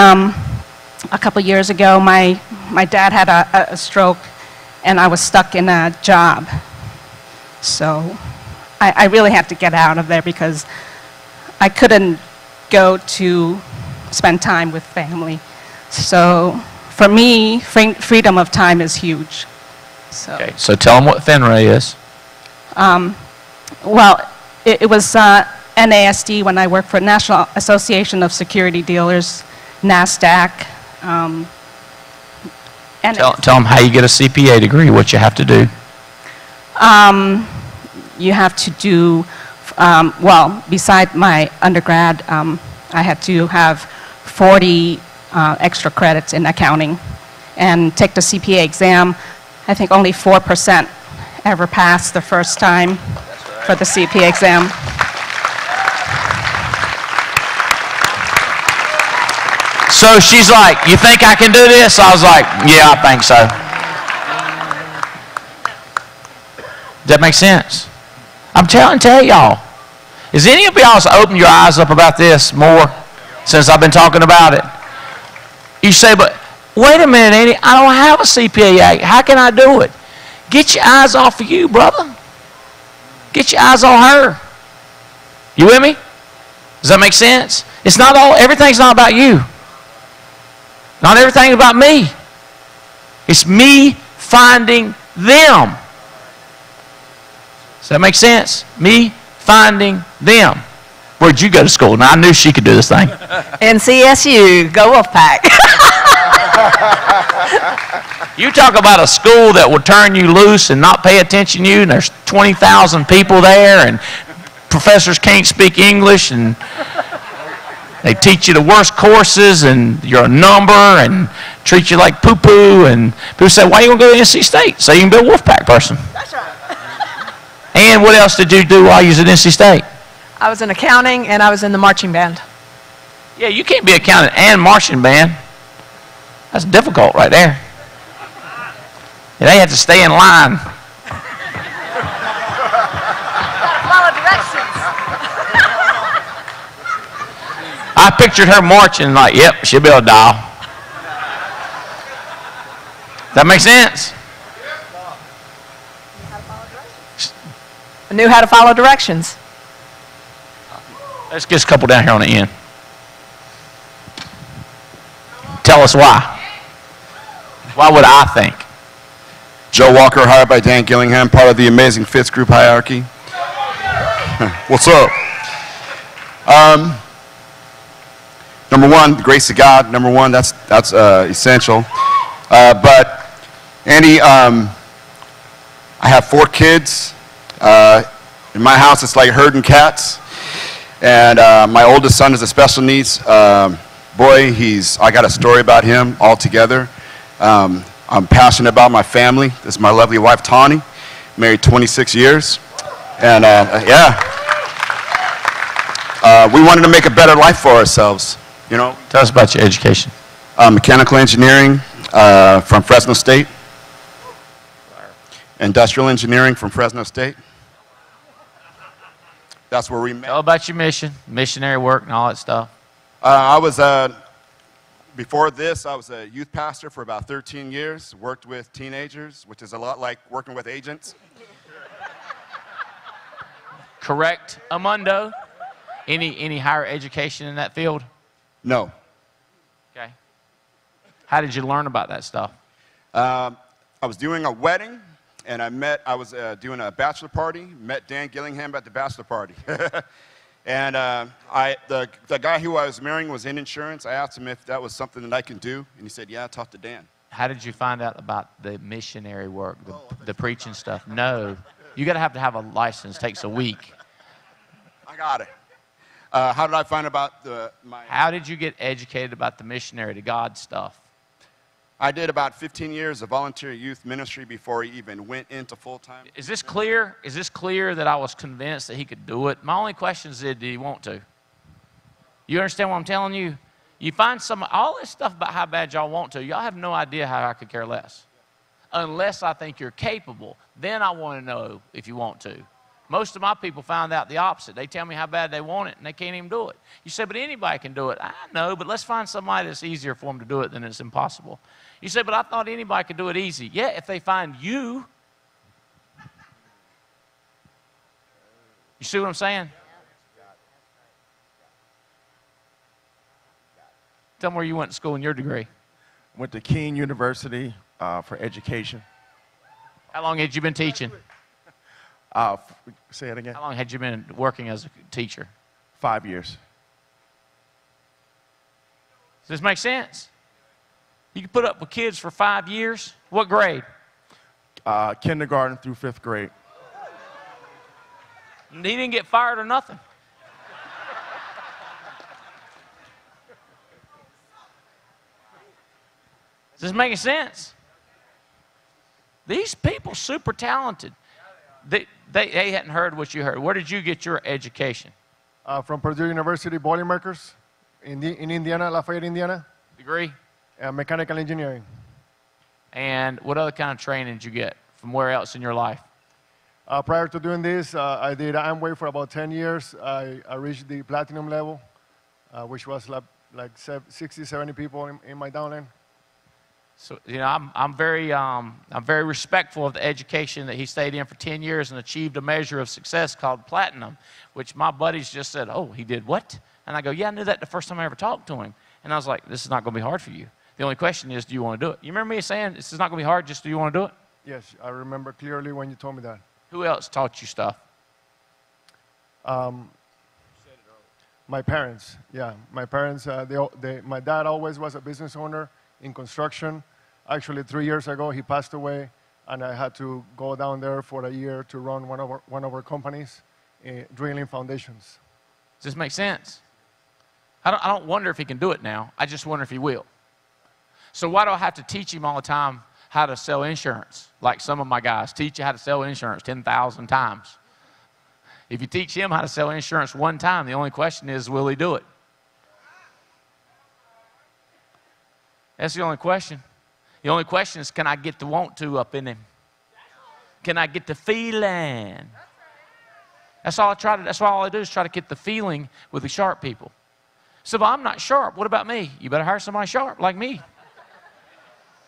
a couple years ago, my dad had a stroke, and I was stuck in a job. So I really had to get out of there because I couldn't go to spend time with family. So for me, freedom of time is huge. So, Okay, so tell them what FINRA is. Well, it was NASD when I worked for National Association of Security Dealers, NASDAQ. And Tell them how you get a CPA degree, what you have to do. You have to do, well, beside my undergrad, I had to have 40 extra credits in accounting and take the CPA exam. I think only 4% ever passed the first time for the CPA exam. So she's like, you think I can do this? I was like, yeah, I think so. Does that make sense? I'm tell y'all. Is any of y'all opened your eyes up about this more since I've been talking about it? You say, but wait a minute, Andy, I don't have a CPA. How can I do it? Get your eyes off of you, brother. Get your eyes on her. You with me? Does that make sense? It's not all, everything's not about you. Not everything about me. It's me finding them. Does that make sense? Me finding them. Where'd you go to school? Now, I knew she could do this thing. NCSU, go Wolfpack. You talk about a school that will turn you loose and not pay attention to you, and there's 20,000 people there, and professors can't speak English, and they teach you the worst courses, and you're a number, and treat you like poo-poo, and people say, why are you going to go to NC State? So you can be a Wolfpack person. That's right. And what else did you do while you was at NC State? I was in accounting and I was in the marching band. Yeah, you can't be accountant and marching band. That's difficult right there. Yeah, they have to stay in line. Follow directions. I pictured her marching like, yep, she'll be able to dial. Does that make sense? I knew how to follow directions. Let's get a couple down here on the end. Tell us why. Why would I think? Joe Walker, hired by Dan Gillingham, part of the amazing Fitz Group hierarchy. What's up? Number one, the grace of God. Number one, that's essential. But Andy, I have 4 kids. In my house, it's like herding cats. And my oldest son is a special needs boy. I got a story about him altogether. I'm passionate about my family. This is my lovely wife, Tawny, married 26 years. And we wanted to make a better life for ourselves, you know. Tell us about your education. Mechanical engineering from Fresno State. Industrial engineering from Fresno State. That's where we met. Tell about your mission, missionary work and all that stuff. Before this, I was a youth pastor for about 13 years, worked with teenagers, which is a lot like working with agents. Correct, Amundo? Any higher education in that field? No. Okay. How did you learn about that stuff? I was doing a wedding, and I was doing a bachelor party, met Dan Gillingham at the bachelor party. And the guy who I was marrying was in insurance. I asked him if that was something that I can do, and he said, yeah, talk to Dan. How did you find out about the missionary work, the preaching stuff? No. You got to have a license. It takes a week. I got it. How did I find about How did you get educated about the missionary to God stuff? I did about 15 years of volunteer youth ministry before he even went into full-time. Is this clear? Is this clear that I was convinced that he could do it? My only question is, did he want to? You understand what I'm telling you? You find all this stuff about how bad y'all want to, y'all have no idea how I could care less. Unless I think you're capable. Then I want to know if you want to. Most of my people found out the opposite. They tell me how bad they want it, and they can't even do it. You say, but anybody can do it. I know, but let's find somebody that's easier for them to do it than it's impossible. You say, but I thought anybody could do it easy. Yeah, if they find you. You see what I'm saying? Tell me where you went to school in your degree. Went to Keene University for education. How long had you been teaching? Say it again. How long had you been working as a teacher? 5 years. Does this make sense? You can put up with kids for 5 years? What grade? Kindergarten through 5th grade. He didn't get fired or nothing. Is this making sense? These people super talented. They hadn't heard what you heard. Where did you get your education? From Purdue University Boilermakers in Indiana, Lafayette, Indiana. Degree? Mechanical engineering. And what other kind of training did you get from where else in your life? Prior to doing this, I did Amway for about 10 years. I reached the platinum level, which was like 60, 70 people in my downline. So, you know, I'm very respectful of the education that he stayed in for 10 years and achieved a measure of success called platinum, which my buddies just said, oh, he did what? And I go, yeah, I knew that the first time I ever talked to him. And I was like, this is not going to be hard for you. The only question is, do you want to do it? You remember me saying, this is not going to be hard, just do you want to do it? Yes, I remember clearly when you told me that. Who else taught you stuff? My parents, yeah. My parents, my dad always was a business owner in construction. Actually, 3 years ago, he passed away, and I had to go down there for a year to run one of our companies, drilling foundations. Does this make sense? I don't wonder if he can do it now. I just wonder if he will. So why do I have to teach him all the time how to sell insurance? Like some of my guys teach you how to sell insurance 10,000 times. If you teach him how to sell insurance one time, the only question is, will he do it? That's the only question. The only question is, can I get the want to up in him? Can I get the feeling? That's all I do is try to get the feeling with the sharp people. So if I'm not sharp, what about me? You better hire somebody sharp like me.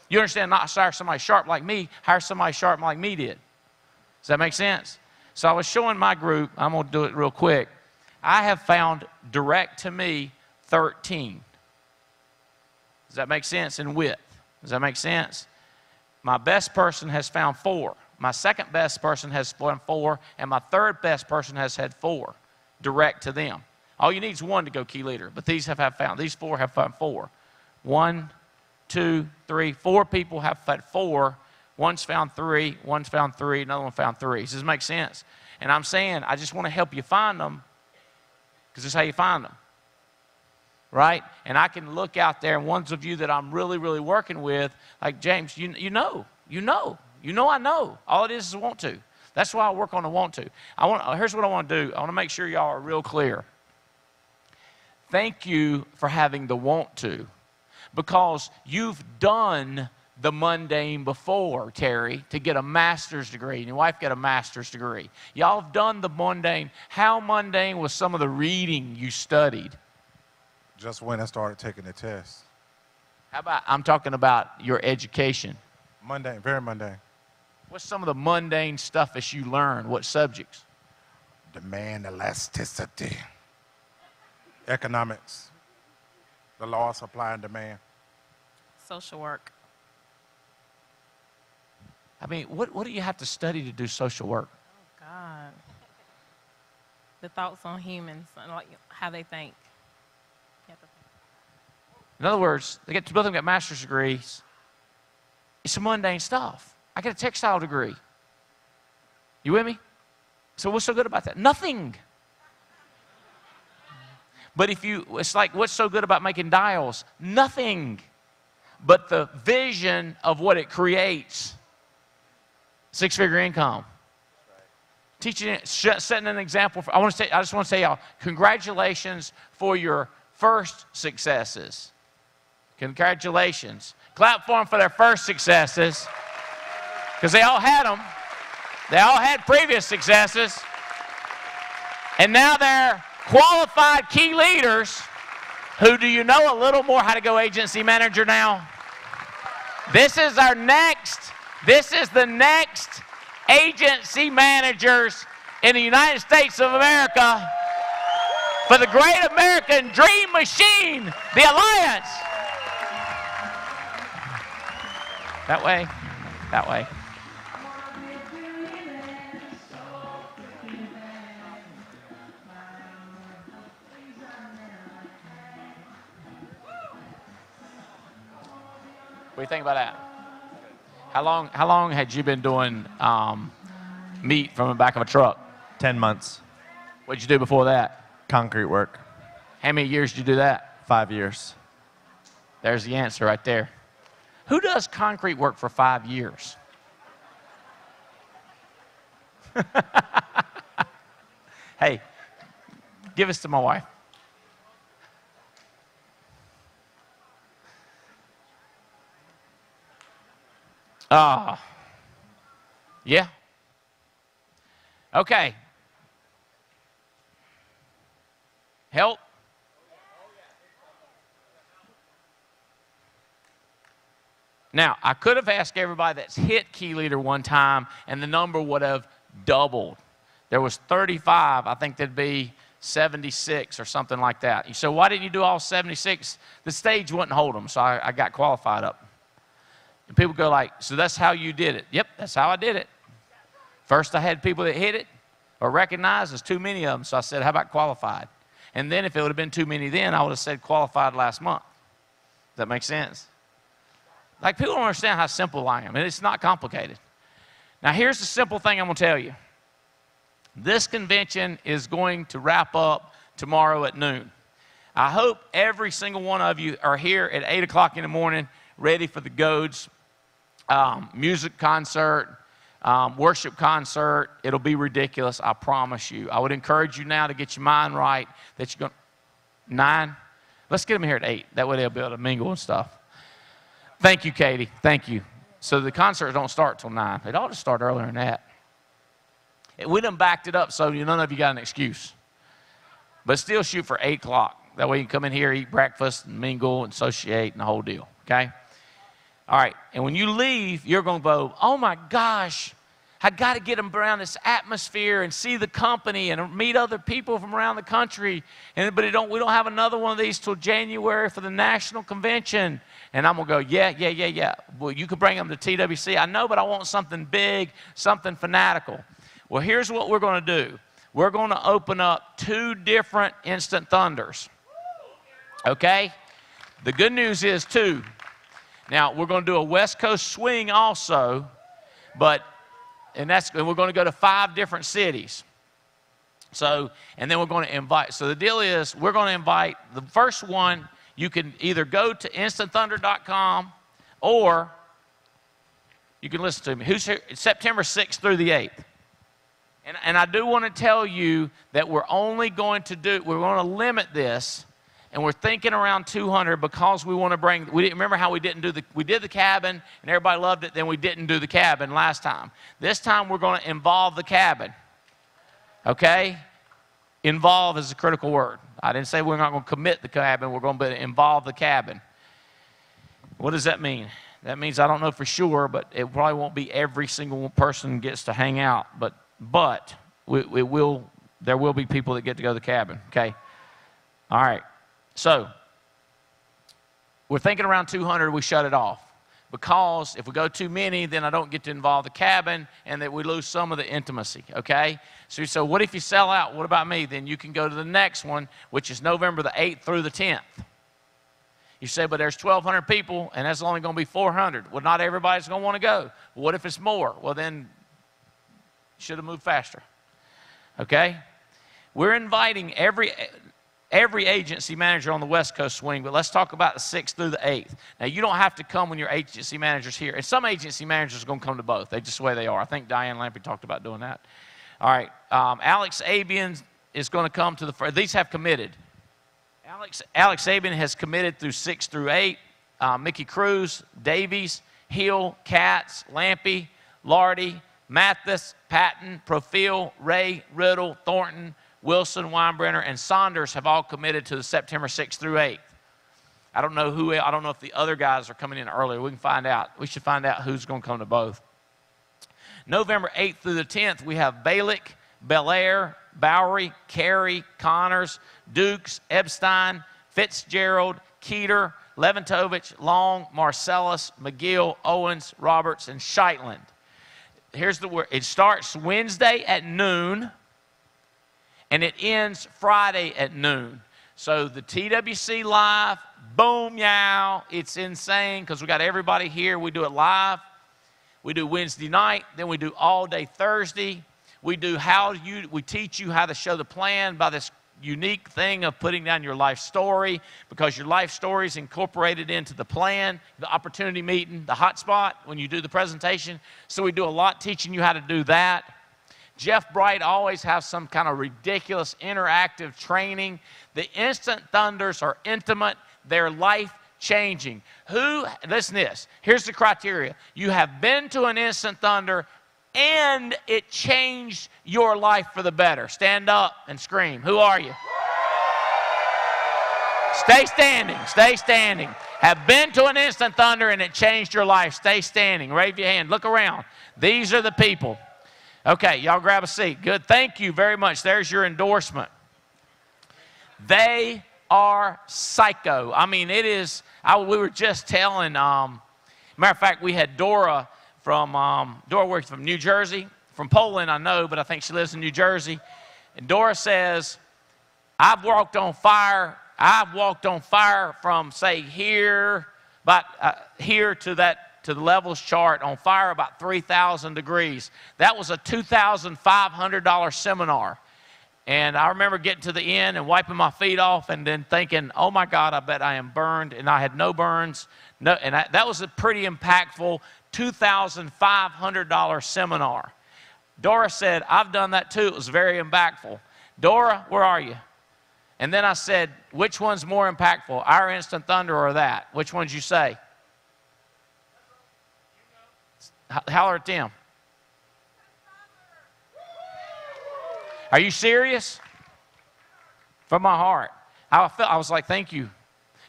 You understand? Not hire somebody sharp like me, hire somebody sharp like me did. Does that make sense? So I was showing my group, I'm going to do it real quick. I have found direct to me 13. Does that make sense? In width. Does that make sense? My best person has found 4. My second best person has found 4. And my third best person has had 4 direct to them. All you need is 1 to go key leader. But these 4 have found 4. 1, 2, 3, 4 people have found 4. One's found 3, one's found 3, another one found 3. Does this make sense? And I'm saying, I just want to help you find them, because this is how you find them. Right? And I can look out there, and ones of you that I'm really, really working with, like James, you know I know. All it is a want to. That's why I work on the want to. Here's what I want to do. I want to make sure y'all are real clear. Thank you for having the want to, because you've done the mundane before, Terry, to get a master's degree. And your wife got a master's degree. Y'all have done the mundane. How mundane was some of the reading you studied? Just when I started taking the test. How about, I'm talking about your education. Mundane, very mundane. What's some of the mundane stuff that you learned? What subjects? Demand elasticity. Economics. The law of supply and demand. Social work. I mean, what do you have to study to do social work? Oh, God. The thoughts on humans and like how they think. In other words, both of them got master's degrees. It's some mundane stuff. I got a textile degree. You with me? So what's so good about that? Nothing. But it's like, what's so good about making dials? Nothing. But the vision of what it creates. 6-figure income. Teaching, setting an example. I just want to say, y'all, congratulations for your first successes. Congratulations. Clap for them for their first successes. Because they all had them. They all had previous successes. And now they're qualified key leaders who, do you know a little more how to go agency manager now? This is the next agency managers in the United States of America for the great American dream machine, the Alliance. That way, that way. What do you think about that? How long had you been doing meat from the back of a truck? 10 months. What'd you do before that? Concrete work. How many years did you do that? 5 years. There's the answer right there. Who does concrete work for 5 years? Hey, give this to my wife. Yeah. Okay. Help? Now, I could have asked everybody that's hit key leader one time, and the number would have doubled. There was 35. I think there'd be 76 or something like that. You say, why didn't you do all 76? The stage wouldn't hold them, so I got qualified up. And people go like, so that's how you did it? Yep, that's how I did it. First, I had people that hit it or recognized. There's too many of them, so I said, how about qualified? And then if it would have been too many then, I would have said qualified last month. Does that make sense? Like, people don't understand how simple I am, and it's not complicated. Now, here's the simple thing I'm going to tell you. This convention is going to wrap up tomorrow at noon. I hope every single one of you are here at 8 o'clock in the morning ready for the GOADS music concert, worship concert. It'll be ridiculous, I promise you. I would encourage you now to get your mind right that you're going to... 9? Let's get them here at 8. That way they'll be able to mingle and stuff. Thank you, Katie. Thank you. So the concerts don't start till 9. It ought to start earlier than that. We done backed it up so none of you got an excuse. But still shoot for 8 o'clock. That way you can come in here, eat breakfast, and mingle, and associate, and the whole deal. Okay? All right. And when you leave, you're going to go, oh, my gosh, I got to get them around this atmosphere and see the company and meet other people from around the country. But we don't have another one of these till January for the national convention. And I'm going to go, yeah. Well, you could bring them to TWC. I know, but I want something big, something fanatical. Well, here's what we're going to do. We're going to open up 2 different Instant Thunders. Okay? The good news is 2. Now, we're going to do a West Coast swing also, and we're going to go to 5 different cities. So, and then we're going to invite. So the deal is we're going to invite the first one. You can either go to instantthunder.com or you can listen to me. Who's here? It's September 6th through the 8th. And I do want to tell you that we're going to limit this, and we're thinking around 200 because we want to remember how we did the cabin and everybody loved it, then we didn't do the cabin last time. This time we're going to involve the cabin. Okay? Involve is a critical word. I didn't say we're not going to commit the cabin, we're going to involve the cabin. What does that mean? That means I don't know for sure, but it probably won't be every single person gets to hang out, but there will be people that get to go to the cabin, okay? All right. So, we're thinking around 200, we shut it off. Because if we go too many, then I don't get to involve the cabin, and that we lose some of the intimacy, okay? So what if you sell out? What about me? Then you can go to the next one, which is November the 8th through the 10th. You say, but there's 1,200 people, and that's only going to be 400. Well, not everybody's going to want to go. Well, what if it's more? Well, then should have moved faster, okay? We're inviting every agency manager on the West Coast swing, but let's talk about the 6th through the 8th. Now, you don't have to come when your agency manager's here. And some agency managers are going to come to both. They just the way they are. I think Diane Lampe talked about doing that. All right. Alex Abian is going to come to the – these have committed. Alex Abian has committed through 6 through 8. Mickey Cruz, Davies, Hill, Katz, Lampe, Lardy, Mathis, Patton, Profil, Ray, Riddle, Thornton, Wilson, Weinbrenner, and Saunders have all committed to the September 6th through 8th. I don't know if the other guys are coming in earlier. We can find out. We should find out who's going to come to both. November 8th through the 10th, we have Balick, Belair, Bowery, Carey, Connors, Dukes, Epstein, Fitzgerald, Keeter, Leventovich, Long, Marcellus, McGill, Owens, Roberts, and Scheitland. Here's the word. It starts Wednesday at noon, and it ends Friday at noon. So the TWC Live, boom, yow, it's insane because we got everybody here. We do it live. We do Wednesday night, then we do all day Thursday. We teach you how to show the plan by this unique thing of putting down your life story, because your life story is incorporated into the plan, the opportunity meeting, the hotspot when you do the presentation. So we do a lot teaching you how to do that. Jeff Bright always has some kind of ridiculous interactive training. The Instant Thunders are intimate. They're life-changing. Listen to this. Here's the criteria. You have been to an Instant Thunder and it changed your life for the better. Stand up and scream. Who are you? Stay standing. Stay standing. Have been to an Instant Thunder and it changed your life. Stay standing. Raise your hand. Look around. These are the people. Okay, y'all grab a seat. Good. Thank you very much. There's your endorsement. They are psycho. I mean, it is. We were just telling. Matter of fact, we had Dora works from New Jersey, from Poland, I know, but I think she lives in New Jersey. And Dora says, I've walked on fire from, say, here, here to the levels chart on fire about 3,000 degrees. That was a $2,500 seminar. And I remember getting to the end and wiping my feet off and then thinking, oh my God, I bet I am burned. And I had no burns. That was a pretty impactful $2,500 seminar. Dora said, I've done that too. It was very impactful. Dora, where are you? And then I said, which one's more impactful, our Instant Thunder or that? Which one'd you say? Holler at them. Are you serious? From my heart. I was like, thank you.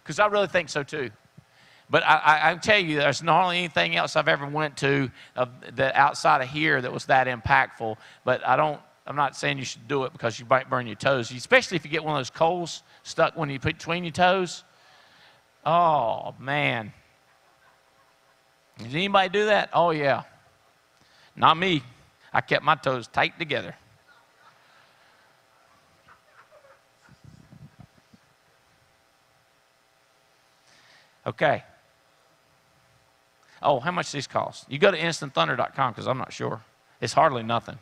Because I really think so too. But I tell you, there's not only anything else I've ever went to outside of here that was that impactful. But I'm not saying you should do it because you might burn your toes, especially if you get one of those coals stuck when you put between your toes. Oh, man. Did anybody do that? Oh, yeah. Not me. I kept my toes tight together. Okay. Oh, how much these cost? You go to instantthunder.com because I'm not sure. It's hardly nothing.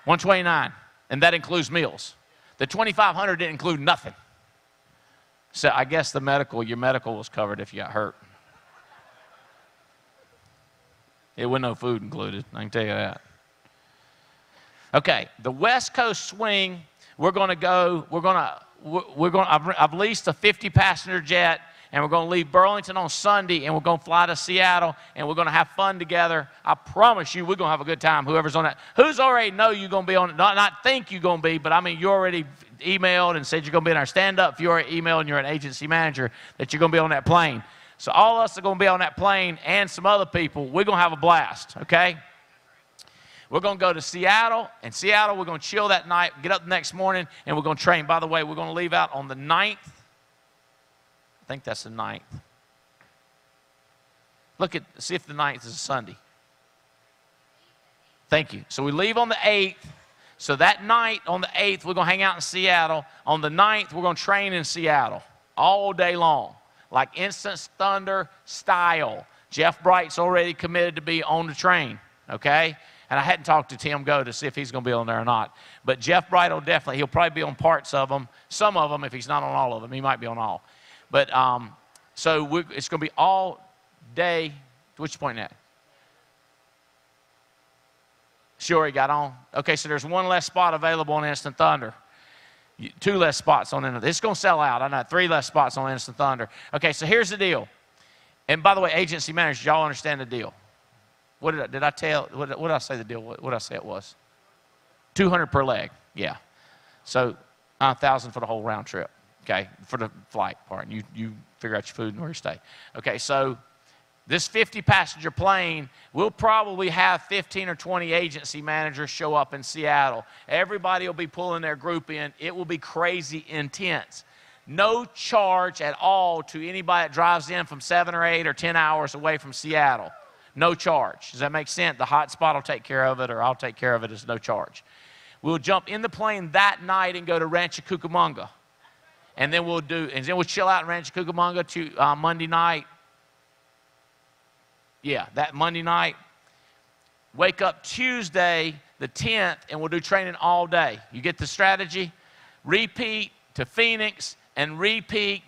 $129, and that includes meals. The $2,500 didn't include nothing. So I guess your medical was covered if you got hurt. It wasn't no food included, I can tell you that. Okay, the West Coast swing, I've leased a 50-passenger jet, and we're going to leave Burlington on Sunday, and we're going to fly to Seattle, and we're going to have fun together. I promise you, we're going to have a good time, whoever's on that. Who's already know you're going to be on it? Not think you're going to be, but I mean, you already emailed and said you're going to be in our stand-up. If you already emailed and you're an agency manager, that you're going to be on that plane. So all of us are going to be on that plane, and some other people. We're going to have a blast, okay? We're going to go to Seattle. In Seattle, we're going to chill that night, get up the next morning, and we're going to train. By the way, we're going to leave out on the 9th. I think that's the 9th. See if the 9th is a Sunday. Thank you. So we leave on the 8th. So that night, on the 8th, we're going to hang out in Seattle. On the 9th, we're going to train in Seattle all day long, like Instant Thunder style. Jeff Bright's already committed to be on the train, okay? And I hadn't talked to Tim Go to see if he's going to be on there or not. But Jeff Bright he'll probably be on parts of them, some of them if he's not on all of them. He might be on all. But so it's going to be all day. Which point at? Sure, he got on. Okay, so there's one less spot available on Instant Thunder. 2 less spots on Instant. It's going to sell out. I know. 3 less spots on Instant Thunder. Okay, so here's the deal. And by the way, agency managers, y'all understand the deal. What did I say the deal? What did I say it was? $200 per leg. Yeah. So 1,000 for the whole round trip, okay, for the flight part. You figure out your food and where you stay. Okay, so this 50-passenger plane, we'll probably have 15 or 20 agency managers show up in Seattle. Everybody will be pulling their group in. It will be crazy intense. No charge at all to anybody that drives in from 7 or 8 or 10 hours away from Seattle. No charge. Does that make sense? The hotspot will take care of it, or I'll take care of it. It's no charge. We'll jump in the plane that night and go to Rancho Cucamonga. And then we'll chill out in Rancho Cucamonga to Monday night. Yeah, that Monday night. Wake up Tuesday, the 10th, and we'll do training all day. You get the strategy? Repeat to Phoenix and repeat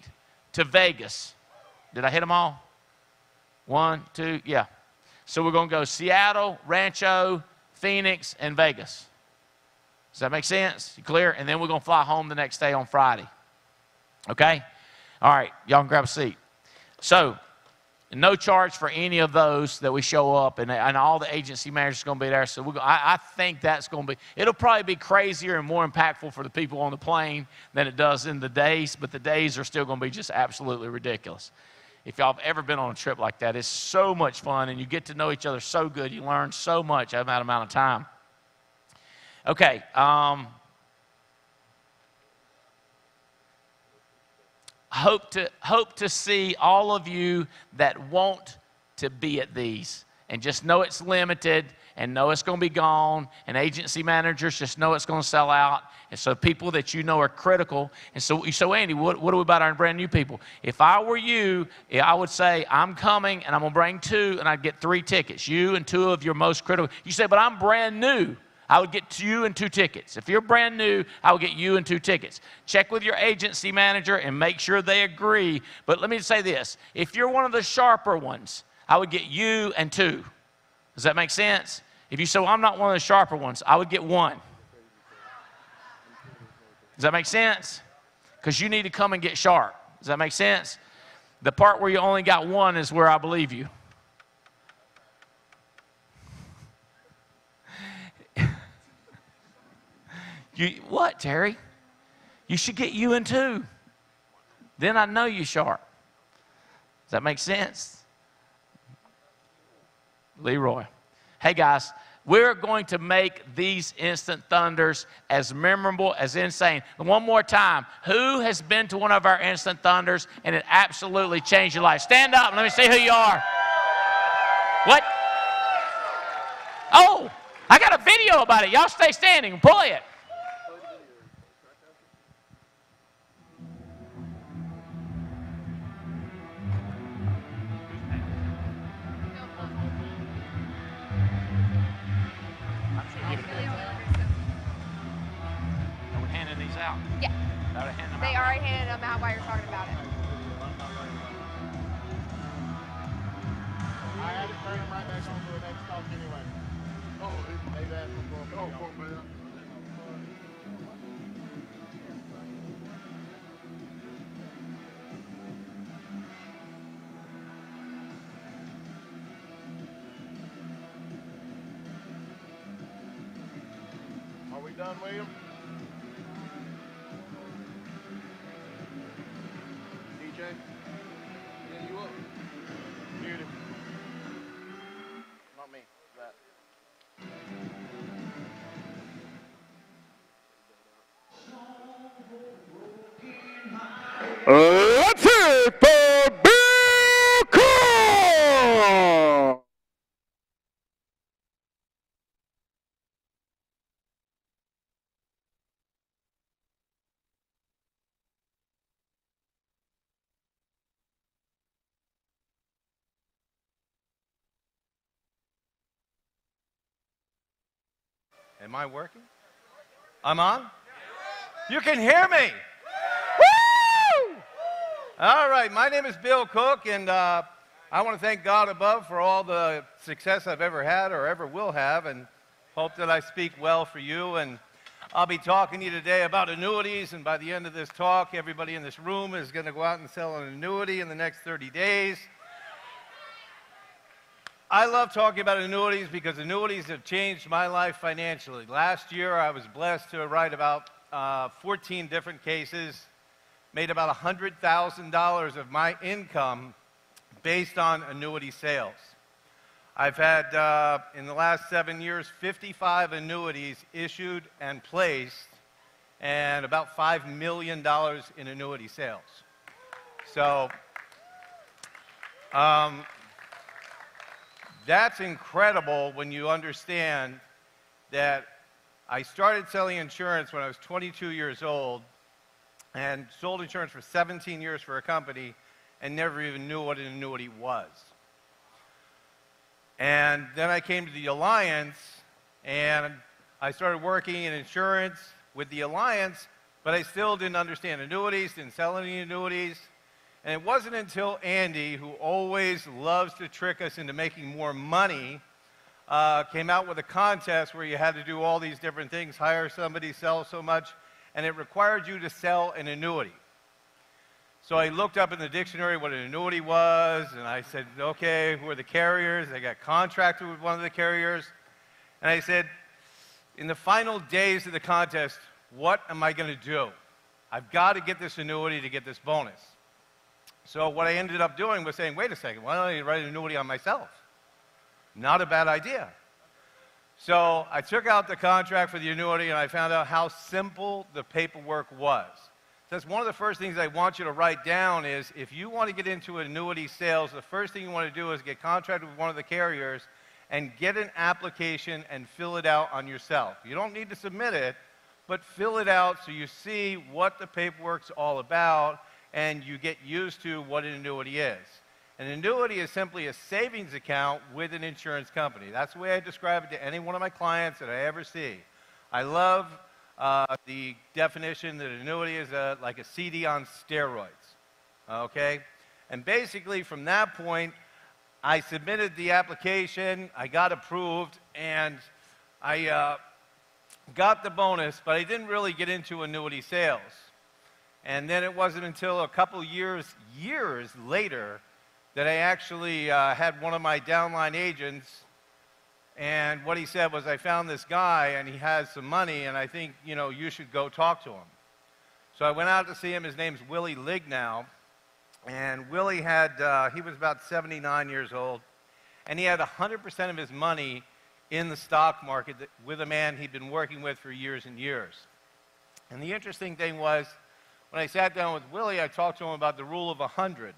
to Vegas. Did I hit them all? 1, 2, yeah. So we're going to go Seattle, Rancho, Phoenix, and Vegas. Does that make sense? You clear? And then we're going to fly home the next day on Friday. Okay? All right, y'all can grab a seat. So, no charge for any of those that we show up, and all the agency managers are going to be there. So I think that's going to be, it'll probably be crazier and more impactful for the people on the plane than it does in the days, but the days are still going to be just absolutely ridiculous. If y'all have ever been on a trip like that, it's so much fun, and you get to know each other so good. You learn so much in that amount of time. Okay. Hope to see all of you that want to be at these, and just know it's limited, and know it's going to be gone, and agency managers just know it's going to sell out. And so people that you know are critical. And so Andy, what do we about our brand new people? If I were you, I would say, I'm coming, and I'm going to bring 2, and I'd get 3 tickets. You and 2 of your most critical. You say, but I'm brand new. I would get you and 2 tickets. If you're brand new, I would get you and 2 tickets. Check with your agency manager and make sure they agree. But let me say this. If you're one of the sharper ones, I would get you and 2. Does that make sense? If you say, well, I'm not one of the sharper ones, I would get 1. Does that make sense? Because you need to come and get sharp. Does that make sense? The part where you only got 1 is where I believe you. What, Terry? You should get you and 2. Then I know you sharp. Does that make sense? Leroy. Hey, guys, we're going to make these Instant Thunders as memorable as insane. And one more time, who has been to one of our Instant Thunders and it absolutely changed your life? Stand up and let me see who you are. What? Oh, I got a video about it. Y'all stay standing and play it. Out. Yeah. They already handed them out while you're talking about it. I had to turn them right back on to the next talk anyway. Oh, they asked for Are we done, William? Yeah, you up. Muted. Not me. That. Let's hear it for Bill Cook! Am I working? I'm on? You can hear me? Woo! All right, my name is Bill Cook, and I want to thank God above for all the success I've ever had or ever will have, and hope that I speak well for you. And I'll be talking to you today about annuities, and by the end of this talk, everybody in this room is going to go out and sell an annuity in the next 30 days. I love talking about annuities because annuities have changed my life financially. Last year, I was blessed to write about 14 different cases, made about $100,000 of my income based on annuity sales. I've had, in the last 7 years, 55 annuities issued and placed, and about $5 million in annuity sales. So that's incredible when you understand that I started selling insurance when I was 22 years old and sold insurance for 17 years for a company and never even knew what an annuity was. And then I came to the Alliance and I started working in insurance with the Alliance, but I still didn't understand annuities, didn't sell any annuities. And it wasn't until Andy, who always loves to trick us into making more money, came out with a contest where you had to do all these different things, hire somebody, sell so much, and it required you to sell an annuity. So I looked up in the dictionary what an annuity was, and I said, okay, who are the carriers? I got contracted with one of the carriers, and I said, in the final days of the contest, what am I going to do? I've got to get this annuity to get this bonus. So what I ended up doing was saying, wait a second, why don't I write an annuity on myself? Not a bad idea. So I took out the contract for the annuity and I found out how simple the paperwork was. So that's one of the first things I want you to write down is if you want to get into annuity sales, the first thing you want to do is get contracted with one of the carriers and get an application and fill it out on yourself. You don't need to submit it, but fill it out so you see what the paperwork's all about and you get used to what an annuity is. An annuity is simply a savings account with an insurance company. That's the way I describe it to any one of my clients that I ever see. I love the definition that an annuity is like a CD on steroids, okay? And basically from that point, I submitted the application, I got approved, and I got the bonus, but I didn't really get into annuity sales. And then it wasn't until a couple years later that I actually had one of my downline agents, and what he said was, I found this guy and he has some money and I think, you know, you should go talk to him. So I went out to see him. His name's Willie Lignow, and Willie had, he was about 79 years old, and he had 100% of his money in the stock market with a man he'd been working with for years and years. And the interesting thing was, when I sat down with Willie, I talked to him about the rule of 100.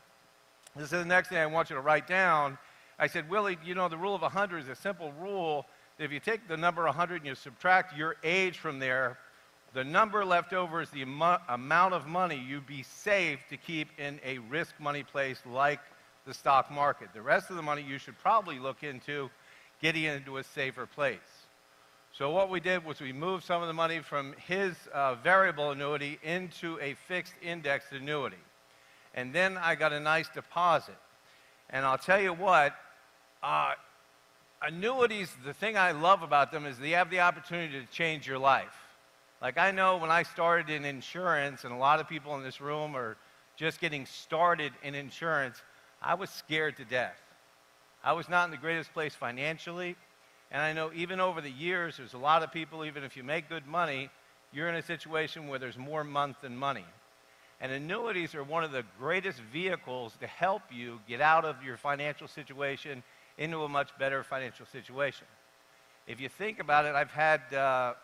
This is the next thing I want you to write down. I said, Willie, you know, the rule of 100 is a simple rule that if you take the number 100 and you subtract your age from there, the number left over is the amount of money you'd be safe to keep in a risk money place like the stock market. The rest of the money you should probably look into getting into a safer place. So what we did was we moved some of the money from his variable annuity into a fixed indexed annuity. And then I got a nice deposit. And I'll tell you what, annuities, the thing I love about them is they have the opportunity to change your life. Like I know when I started in insurance, and a lot of people in this room are just getting started in insurance, I was scared to death. I was not in the greatest place financially, and I know even over the years, there's a lot of people, even if you make good money, you're in a situation where there's more month than money. And annuities are one of the greatest vehicles to help you get out of your financial situation into a much better financial situation. If you think about it, I've had,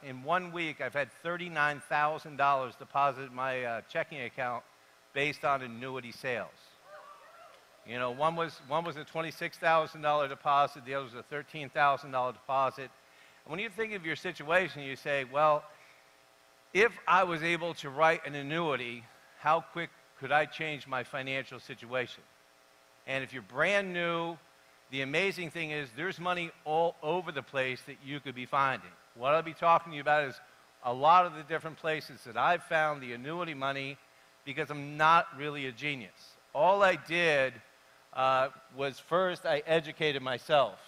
in 1 week, I've had $39,000 deposited in my checking account based on annuity sales. You know, one was a $26,000 deposit, the other was a $13,000 deposit. And when you think of your situation, you say, well, if I was able to write an annuity, how quick could I change my financial situation? And if you're brand new, the amazing thing is there's money all over the place that you could be finding. What I'll be talking to you about is a lot of the different places that I've found the annuity money because I'm not really a genius. All I did was first I educated myself.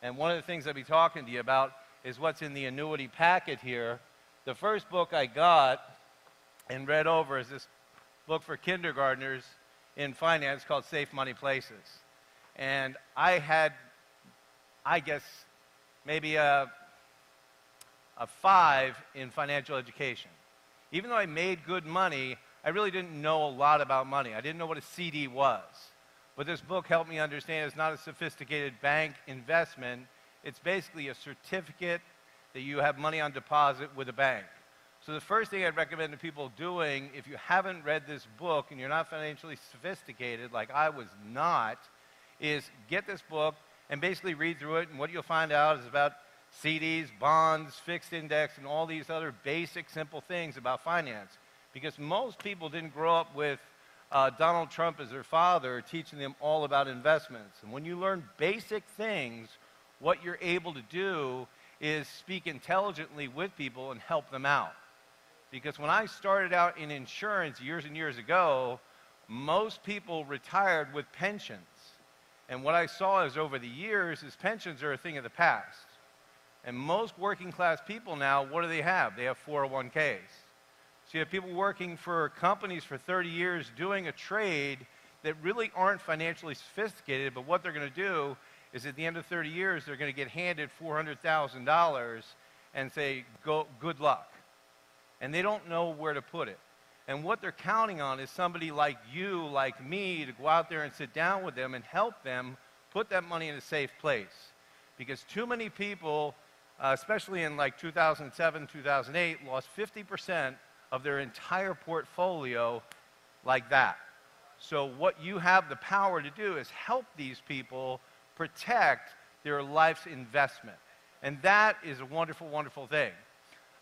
And one of the things I'll be talking to you about is what's in the annuity packet here. The first book I got and read over is this book for kindergartners in finance called Safe Money Places. And I had, I guess, maybe a 5 in financial education. even though I made good money, I really didn't know a lot about money. I didn't know what a CD was. But this book helped me understand it's not a sophisticated bank investment. It's basically a certificate that you have money on deposit with a bank. So the first thing I'd recommend to people doing, if you haven't read this book and you're not financially sophisticated, like I was not, is get this book and basically read through it. And what you'll find out is about CDs, bonds, fixed index, and all these other basic, simple things about finance. Because most people didn't grow up with Donald Trump as their father teaching them all about investments. And when you learn basic things, what you're able to do is speak intelligently with people and help them out. Because when I started out in insurance years and years ago, most people retired with pensions. And what I saw is over the years is pensions are a thing of the past. And most working class people now, what do? They have 401ks. So you have people working for companies for 30 years doing a trade that really aren't financially sophisticated, but what they're going to do is at the end of 30 years, they're going to get handed $400,000 and say, good luck. And they don't know where to put it. And what they're counting on is somebody like you, like me, to go out there and sit down with them and help them put that money in a safe place. Because too many people, especially in like 2007, 2008, lost 50% of their entire portfolio like that. So what you have the power to do is help these people protect their life's investment. And that is a wonderful, wonderful thing.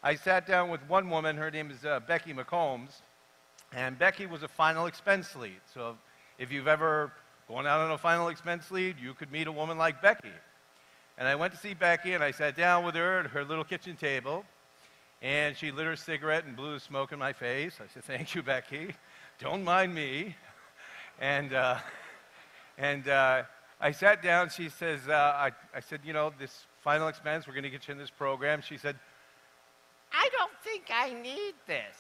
I sat down with one woman, her name is Becky McCombs, and Becky was a final expense lead. So if you've ever gone out on a final expense lead, you could meet a woman like Becky. And I went to see Becky, and I sat down with her at her little kitchen table, and she lit her cigarette and blew the smoke in my face. I said, thank you, Becky. Don't mind me. And I sat down. She says, I said, you know, this final expense, we're going to get you in this program. She said, I don't think I need this.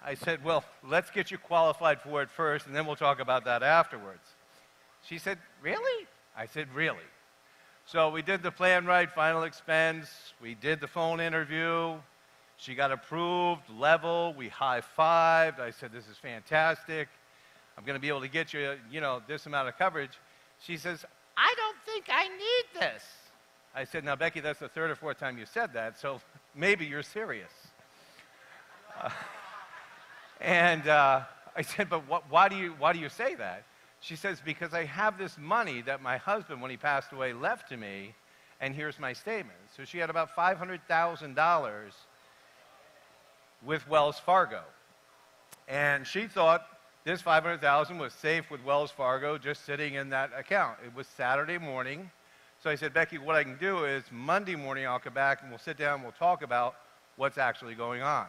I said, well, let's get you qualified for it first, and then we'll talk about that afterwards. She said, really? I said, really. So we did the plan right, final expense. We did the phone interview. She got approved, level. We high-fived. I said, this is fantastic. I'm going to be able to get you, you know, this amount of coverage. She says, I don't think I need this. I said, now, Becky, that's the third or fourth time you said that, so maybe you're serious. I said, but why do you say that? She says, because I have this money that my husband, when he passed away, left to me, and here's my statement. So she had about $500,000 with Wells Fargo. And she thought this $500,000 was safe with Wells Fargo just sitting in that account. It was Saturday morning. So I said, Becky, what I can do is Monday morning I'll come back and we'll sit down and we'll talk about what's actually going on.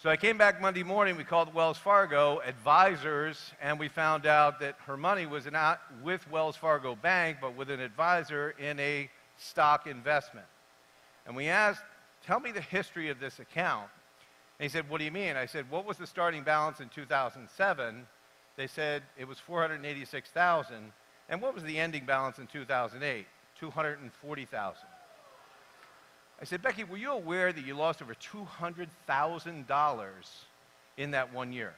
So I came back Monday morning, we called Wells Fargo advisors, and we found out that her money was not with Wells Fargo Bank, but with an advisor in a stock investment. And we asked, tell me the history of this account. And he said, what do you mean? I said, what was the starting balance in 2007? They said it was $486,000. And what was the ending balance in 2008? $240,000. I said, Becky, were you aware that you lost over $200,000 in that 1 year?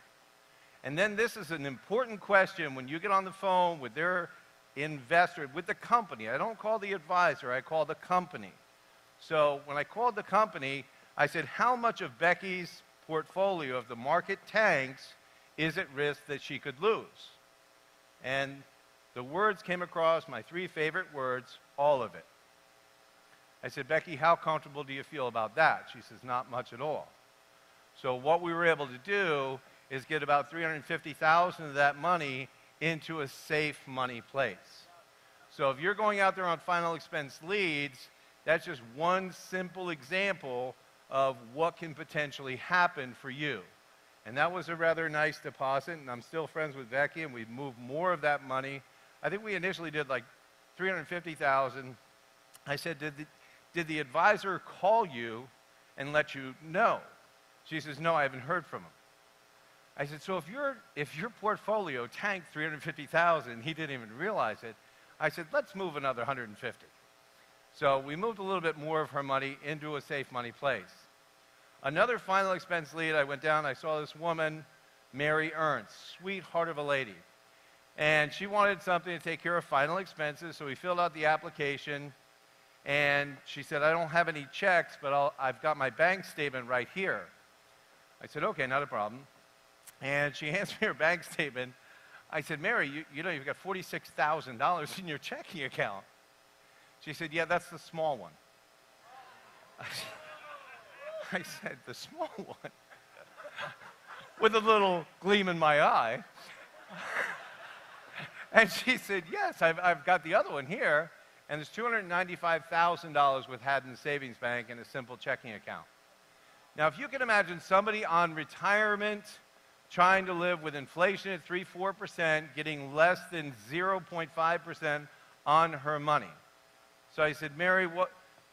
And then this is an important question when you get on the phone with their investor, with the company. I don't call the advisor, I call the company. So when I called the company, I said, how much of Becky's portfolio, if the market tanks, is at risk that she could lose? And the words came across, my three favorite words, all of it. I said, Becky, how comfortable do you feel about that? She says, not much at all. So what we were able to do is get about $350,000 of that money into a safe money place. So if you're going out there on final expense leads, that's just one simple example of what can potentially happen for you. And that was a rather nice deposit, and I'm still friends with Becky, and we've moved more of that money. I think we initially did like $350,000. I said, did the advisor call you and let you know? She says, no, I haven't heard from him. I said, so if your portfolio tanked $350,000, he didn't even realize it, I said, let's move another $150,000. So we moved a little bit more of her money into a safe money place. Another final expense lead, I went down, I saw this woman, Mary Ernst, sweetheart of a lady. And she wanted something to take care of final expenses, so we filled out the application. And she said, I don't have any checks, but I've got my bank statement right here. I said, okay, not a problem. And she hands me her bank statement. I said, Mary, you know you've got $46,000 in your checking account. She said, yeah, that's the small one. I said, the small one? With a little gleam in my eye. And she said, yes, I've got the other one here. And there's $295,000 with Haddon Savings Bank in a simple checking account. Now, if you can imagine somebody on retirement trying to live with inflation at 3-4%, getting less than 0.5% on her money. So I said, Mary,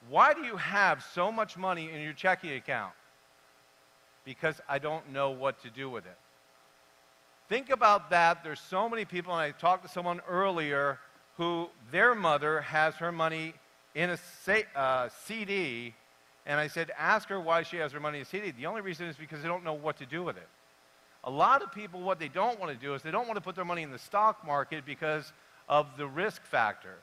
why do you have so much money in your checking account? Because I don't know what to do with it. Think about that. There's so many people, and I talked to someone earlier who their mother has her money in a CD, and I said, ask her why she has her money in a CD. The only reason is because they don't know what to do with it. A lot of people, what they don't want to do is they don't want to put their money in the stock market because of the risk factor.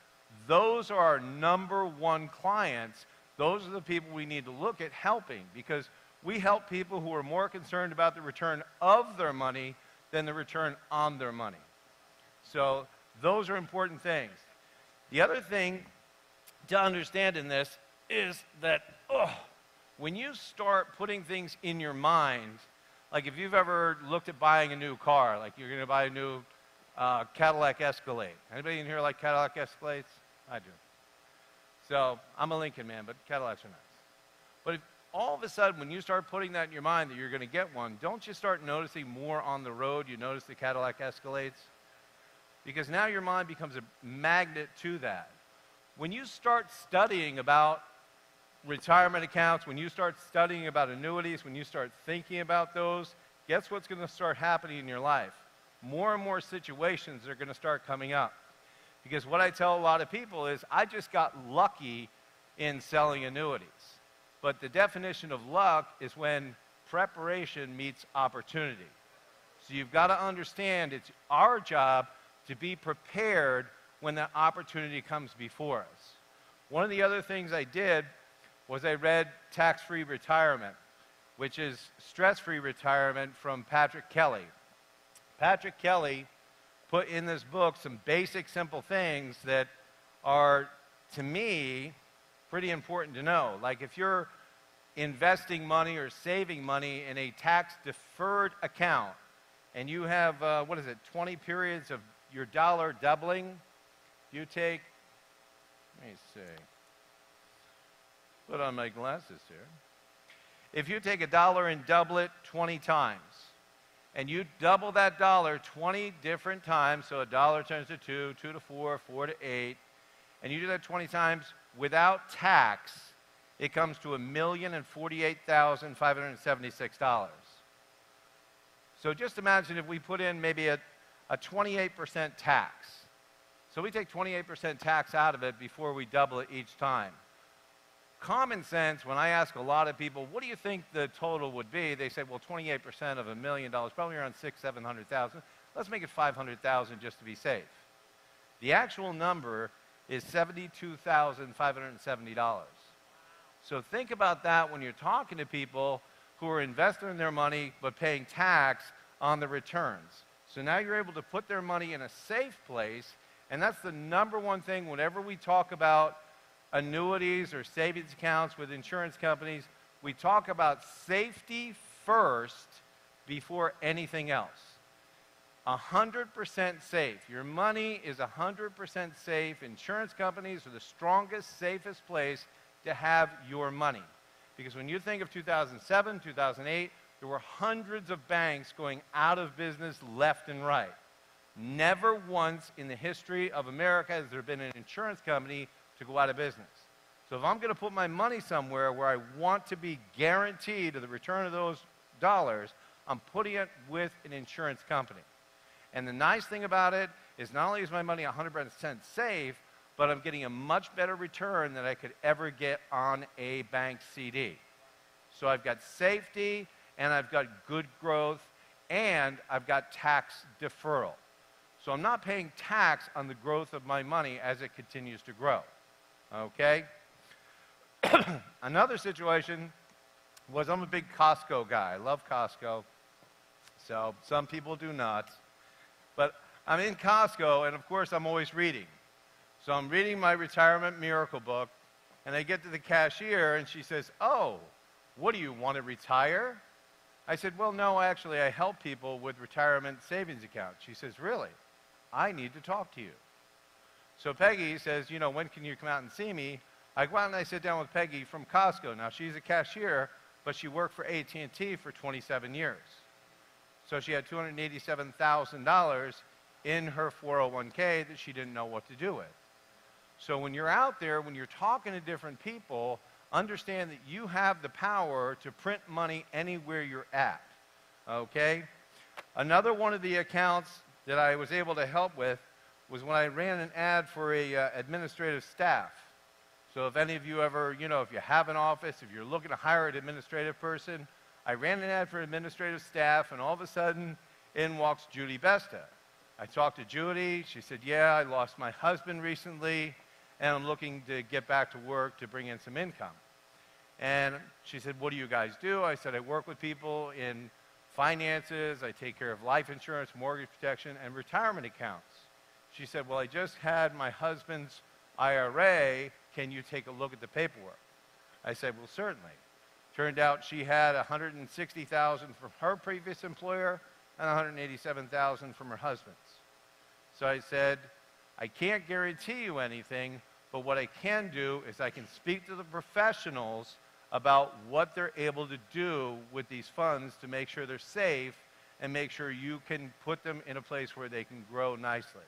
Those are our #1 clients. Those are the people we need to look at helping, because we help people who are more concerned about the return of their money than the return on their money. So those are important things. The other thing to understand in this is that when you start putting things in your mind, like if you've ever looked at buying a new car, like you're going to buy a new Cadillac Escalade. Anybody in here like Cadillac Escalades? I do. So I'm a Lincoln man, but Cadillacs are nice. But if all of a sudden, when you start putting that in your mind that you're going to get one, don't you start noticing more on the road? You notice the Cadillac Escalades? Because now your mind becomes a magnet to that. When you start studying about retirement accounts, when you start studying about annuities, when you start thinking about those, guess what's going to start happening in your life? More and more situations are going to start coming up. Because what I tell a lot of people is, I just got lucky in selling annuities. But the definition of luck is when preparation meets opportunity. So you've got to understand it's our job to be prepared when that opportunity comes before us. One of the other things I did was I read Tax-Free Retirement, which is stress-free retirement from Patrick Kelly. Patrick Kelly put in this book some basic, simple things that are, to me, pretty important to know. Like if you're investing money or saving money in a tax-deferred account, and you have, 20 periods of your dollar doubling, you take, let me see, put on my glasses here. If you take $1 and double it 20 times, and you double that dollar 20 different times, so $1 turns to 2, 2 to 4, 4 to 8, and you do that 20 times without tax, it comes to $1,048,576. So just imagine if we put in maybe a 28% tax. So we take 28% tax out of it before we double it each time. Common sense, when I ask a lot of people, what do you think the total would be? They say, well, 28% of $1 million, probably around $600,000-700,000. Let's make it $500,000 just to be safe. The actual number is $72,570. So think about that when you're talking to people who are investing their money but paying tax on the returns. So now you're able to put their money in a safe place, and that's the #1 thing whenever we talk about annuities or savings accounts with insurance companies. We talk about safety first before anything else. 100% safe. Your money is 100% safe. Insurance companies are the strongest, safest place to have your money. Because when you think of 2007, 2008, there were hundreds of banks going out of business left and right. Never once in the history of America has there been an insurance company to go out of business. So if I'm going to put my money somewhere where I want to be guaranteed of the return of those dollars, I'm putting it with an insurance company. And the nice thing about it is not only is my money 100% safe, but I'm getting a much better return than I could ever get on a bank CD. So I've got safety, and I've got good growth, and I've got tax deferral. So I'm not paying tax on the growth of my money as it continues to grow. Okay? Another situation was I'm a big Costco guy. I love Costco. So some people do not. But I'm in Costco, and of course I'm always reading. So I'm reading my Retirement Miracle book, and I get to the cashier, and she says, "Oh, what do you want to retire?" I said, "Well, no, actually, I help people with retirement savings accounts." She says, "Really? I need to talk to you." So Peggy says, "You know, when can you come out and see me?" I go out and I sit down with Peggy from Costco. Now, she's a cashier, but she worked for AT&T for 27 years. So she had $287,000 in her 401k that she didn't know what to do with. So when you're out there, when you're talking to different people, understand that you have the power to print money anywhere you're at, okay? Another one of the accounts that I was able to help with was when I ran an ad for a administrative staff. So if any of you ever, you know, if you have an office, if you're looking to hire an administrative person, I ran an ad for administrative staff, and all of a sudden, in walks Judy Besta. I talked to Judy. She said, "Yeah, I lost my husband recently, and I'm looking to get back to work to bring in some income." And she said, "What do you guys do?" I said, "I work with people in finances. I take care of life insurance, mortgage protection, and retirement accounts." She said, "Well, I just had my husband's IRA. Can you take a look at the paperwork?" I said, "Well, certainly." Turned out she had $160,000 from her previous employer and $187,000 from her husband's. So I said, "I can't guarantee you anything, but what I can do is I can speak to the professionals about what they're able to do with these funds to make sure they're safe and make sure you can put them in a place where they can grow nicely."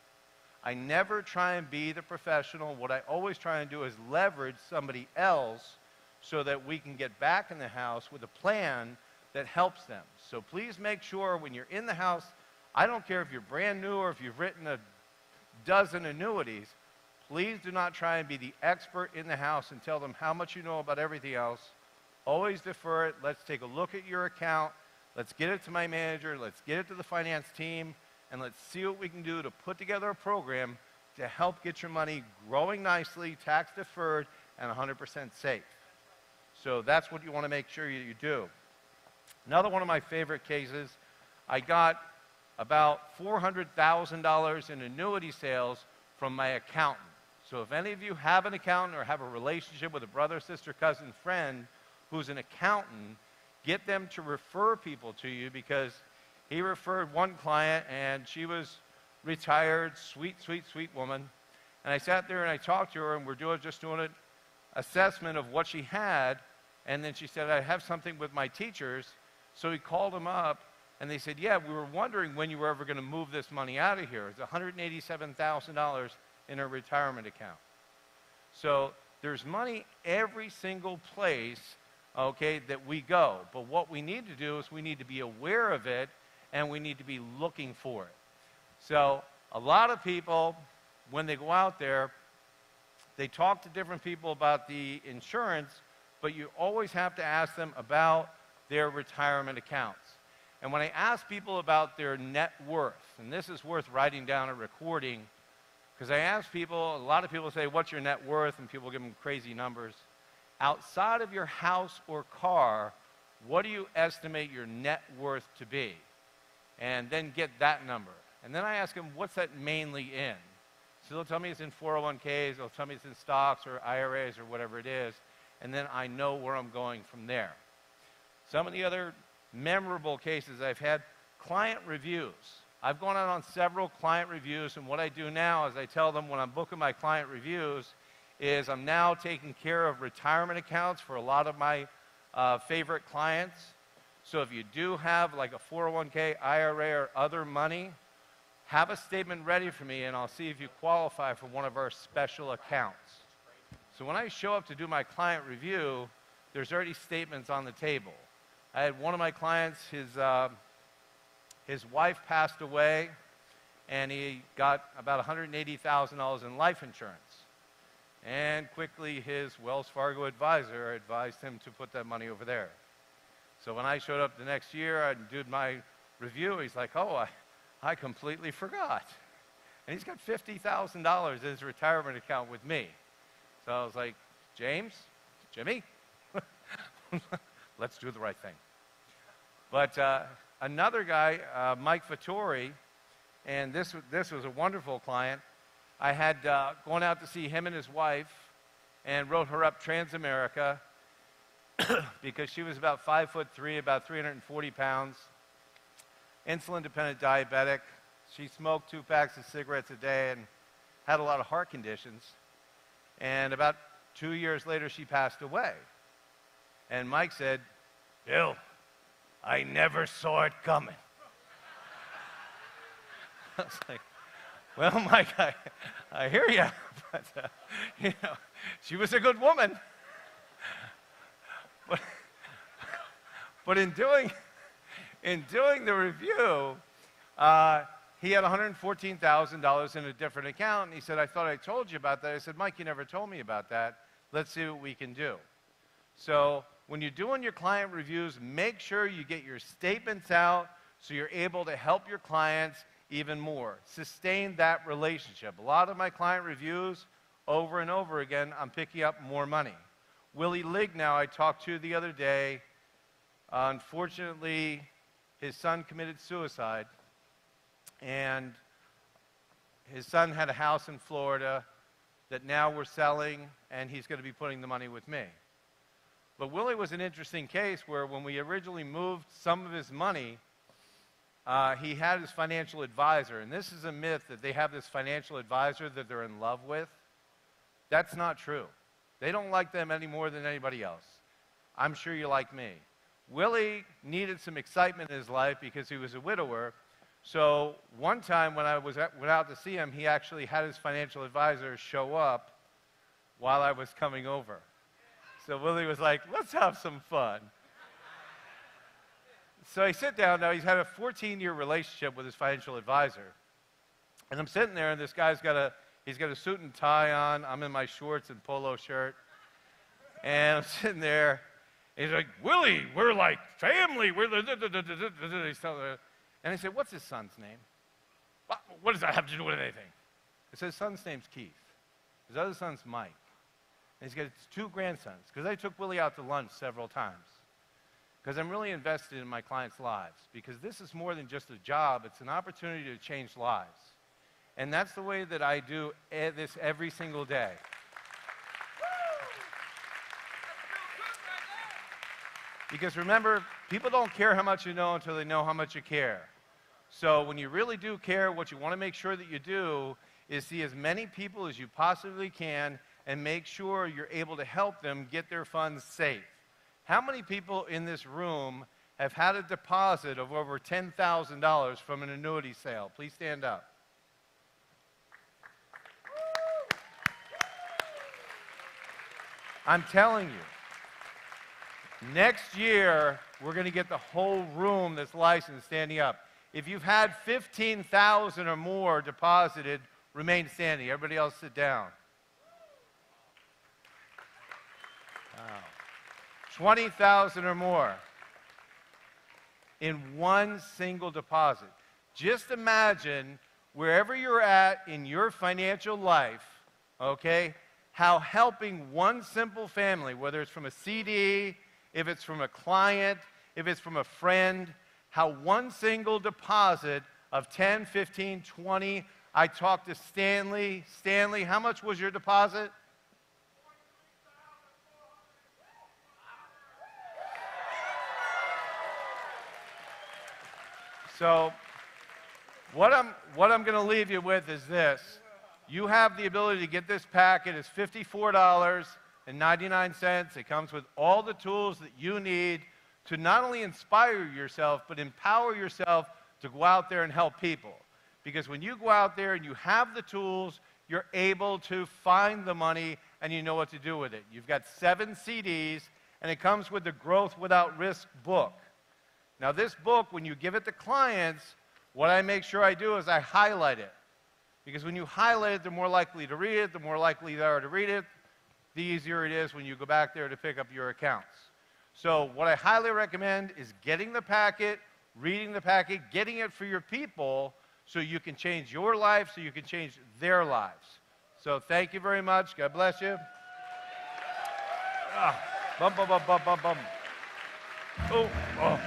I never try and be the professional. What I always try and do is leverage somebody else so that we can get back in the house with a plan that helps them. So please make sure when you're in the house, I don't care if you're brand new or if you've written a dozen annuities, please do not try and be the expert in the house and tell them how much you know about everything else. Always defer it. Let's take a look at your account. Let's get it to my manager. Let's get it to the finance team. And let's see what we can do to put together a program to help get your money growing nicely, tax deferred, and 100% safe. So that's what you want to make sure you do. Another one of my favorite cases, I got about $400,000 in annuity sales from my accountant. So if any of you have an accountant or have a relationship with a brother, sister, cousin, friend who's an accountant, get them to refer people to you, because he referred one client, and she was retired, sweet, sweet, sweet woman. And I sat there and I talked to her, and we're just doing an assessment of what she had. And then she said, "I have something with my teachers." So he called them up, and they said, "Yeah, we were wondering when you were ever going to move this money out of here." It's $187,000 in her retirement account. So there's money every single place, okay, that we go. But what we need to do is we need to be aware of it, and we need to be looking for it. So a lot of people, when they go out there, they talk to different people about the insurance, but you always have to ask them about their retirement accounts. And when I ask people about their net worth, and this is worth writing down or recording, because I ask people, a lot of people say, "What's your net worth?" And people give them crazy numbers. Outside of your house or car, what do you estimate your net worth to be? And then get that number. And then I ask them, what's that mainly in? So they'll tell me it's in 401ks, they'll tell me it's in stocks or IRAs or whatever it is, and then I know where I'm going from there. Some of the other memorable cases I've had, client reviews. I've gone out on several client reviews, and what I do now is I tell them when I'm booking my client reviews is I'm now taking care of retirement accounts for a lot of my favorite clients. So if you do have like a 401k, IRA, or other money, have a statement ready for me, and I'll see if you qualify for one of our special accounts. So when I show up to do my client review, there's already statements on the table. I had one of my clients, his wife passed away, and he got about $180,000 in life insurance. And quickly, his Wells Fargo advisor advised him to put that money over there. So when I showed up the next year and did my review, he's like, oh, I completely forgot. And he's got $50,000 in his retirement account with me. So I was like, Jimmy, let's do the right thing. But another guy, Mike Vittori, and this was a wonderful client. I had gone out to see him and his wife and wrote her up Transamerica because she was about 5'3", about 340 pounds, insulin-dependent diabetic. She smoked 2 packs of cigarettes a day and had a lot of heart conditions. And about 2 years later, she passed away. And Mike said, Bill, I never saw it coming. I was like, well, Mike, I hear you, but she was a good woman. But in doing the review, he had $114,000 in a different account, and he said, I thought I told you about that. I said, Mike, you never told me about that. Let's see what we can do. So when you're doing your client reviews, make sure you get your statements out so you're able to help your clients even more. Sustain that relationship. A lot of my client reviews, over and over again, I'm picking up more money. Willie Lignow, I talked to the other day. Unfortunately, his son committed suicide. And his son had a house in Florida that now we're selling, and he's going to be putting the money with me. But Willie was an interesting case where when we originally moved some of his money, he had his financial advisor. And this is a myth that they have this financial advisor that they're in love with. That's not true. They don't like them any more than anybody else. I'm sure you like me. Willie needed some excitement in his life because he was a widower. So one time when I went out to see him, he actually had his financial advisor show up while I was coming over. So Willie was like, let's have some fun. So I sit down now. He's had a 14-year relationship with his financial advisor. And I'm sitting there, and this guy's got a suit and tie on. I'm in my shorts and polo shirt. And I'm sitting there. And he's like, Willie, we're like family. And I said, what's his son's name? What does that have to do with anything? I said, his son's name's Keith. His other son's Mike. And he's got 2 grandsons. Because I took Willie out to lunch several times. Because I'm really invested in my clients' lives. Because this is more than just a job. It's an opportunity to change lives. And that's the way that I do this every single day. Because remember, people don't care how much you know until they know how much you care. So when you really do care, what you want to make sure that you do is see as many people as you possibly can and make sure you're able to help them get their funds safe. How many people in this room have had a deposit of over $10,000 from an annuity sale? Please stand up. I'm telling you, next year, we're going to get the whole room that's licensed standing up. If you've had $15,000 or more deposited, remain standing. Everybody else sit down. Wow. $20,000 or more in one single deposit. Just imagine wherever you're at in your financial life, okay, how helping one simple family, whether it's from a CD, if it's from a client, if it's from a friend, how one single deposit of 10, 15, 20, I talked to Stanley. Stanley, how much was your deposit? So what I'm going to leave you with is this. You have the ability to get this packet. It's $54.99. It comes with all the tools that you need to not only inspire yourself, but empower yourself to go out there and help people. Because when you go out there and you have the tools, you're able to find the money and you know what to do with it. You've got 7 CDs, and it comes with the Growth Without Risk book. Now this book, when you give it to clients, what I make sure I do is I highlight it. Because when you highlight it, they're more likely to read it. The more likely they are to read it, the easier it is when you go back there to pick up your accounts. So what I highly recommend is getting the packet, reading the packet, getting it for your people so you can change your life, so you can change their lives. So thank you very much. God bless you. Bum, bum, bum, bum, bum, bum. Oh, oh.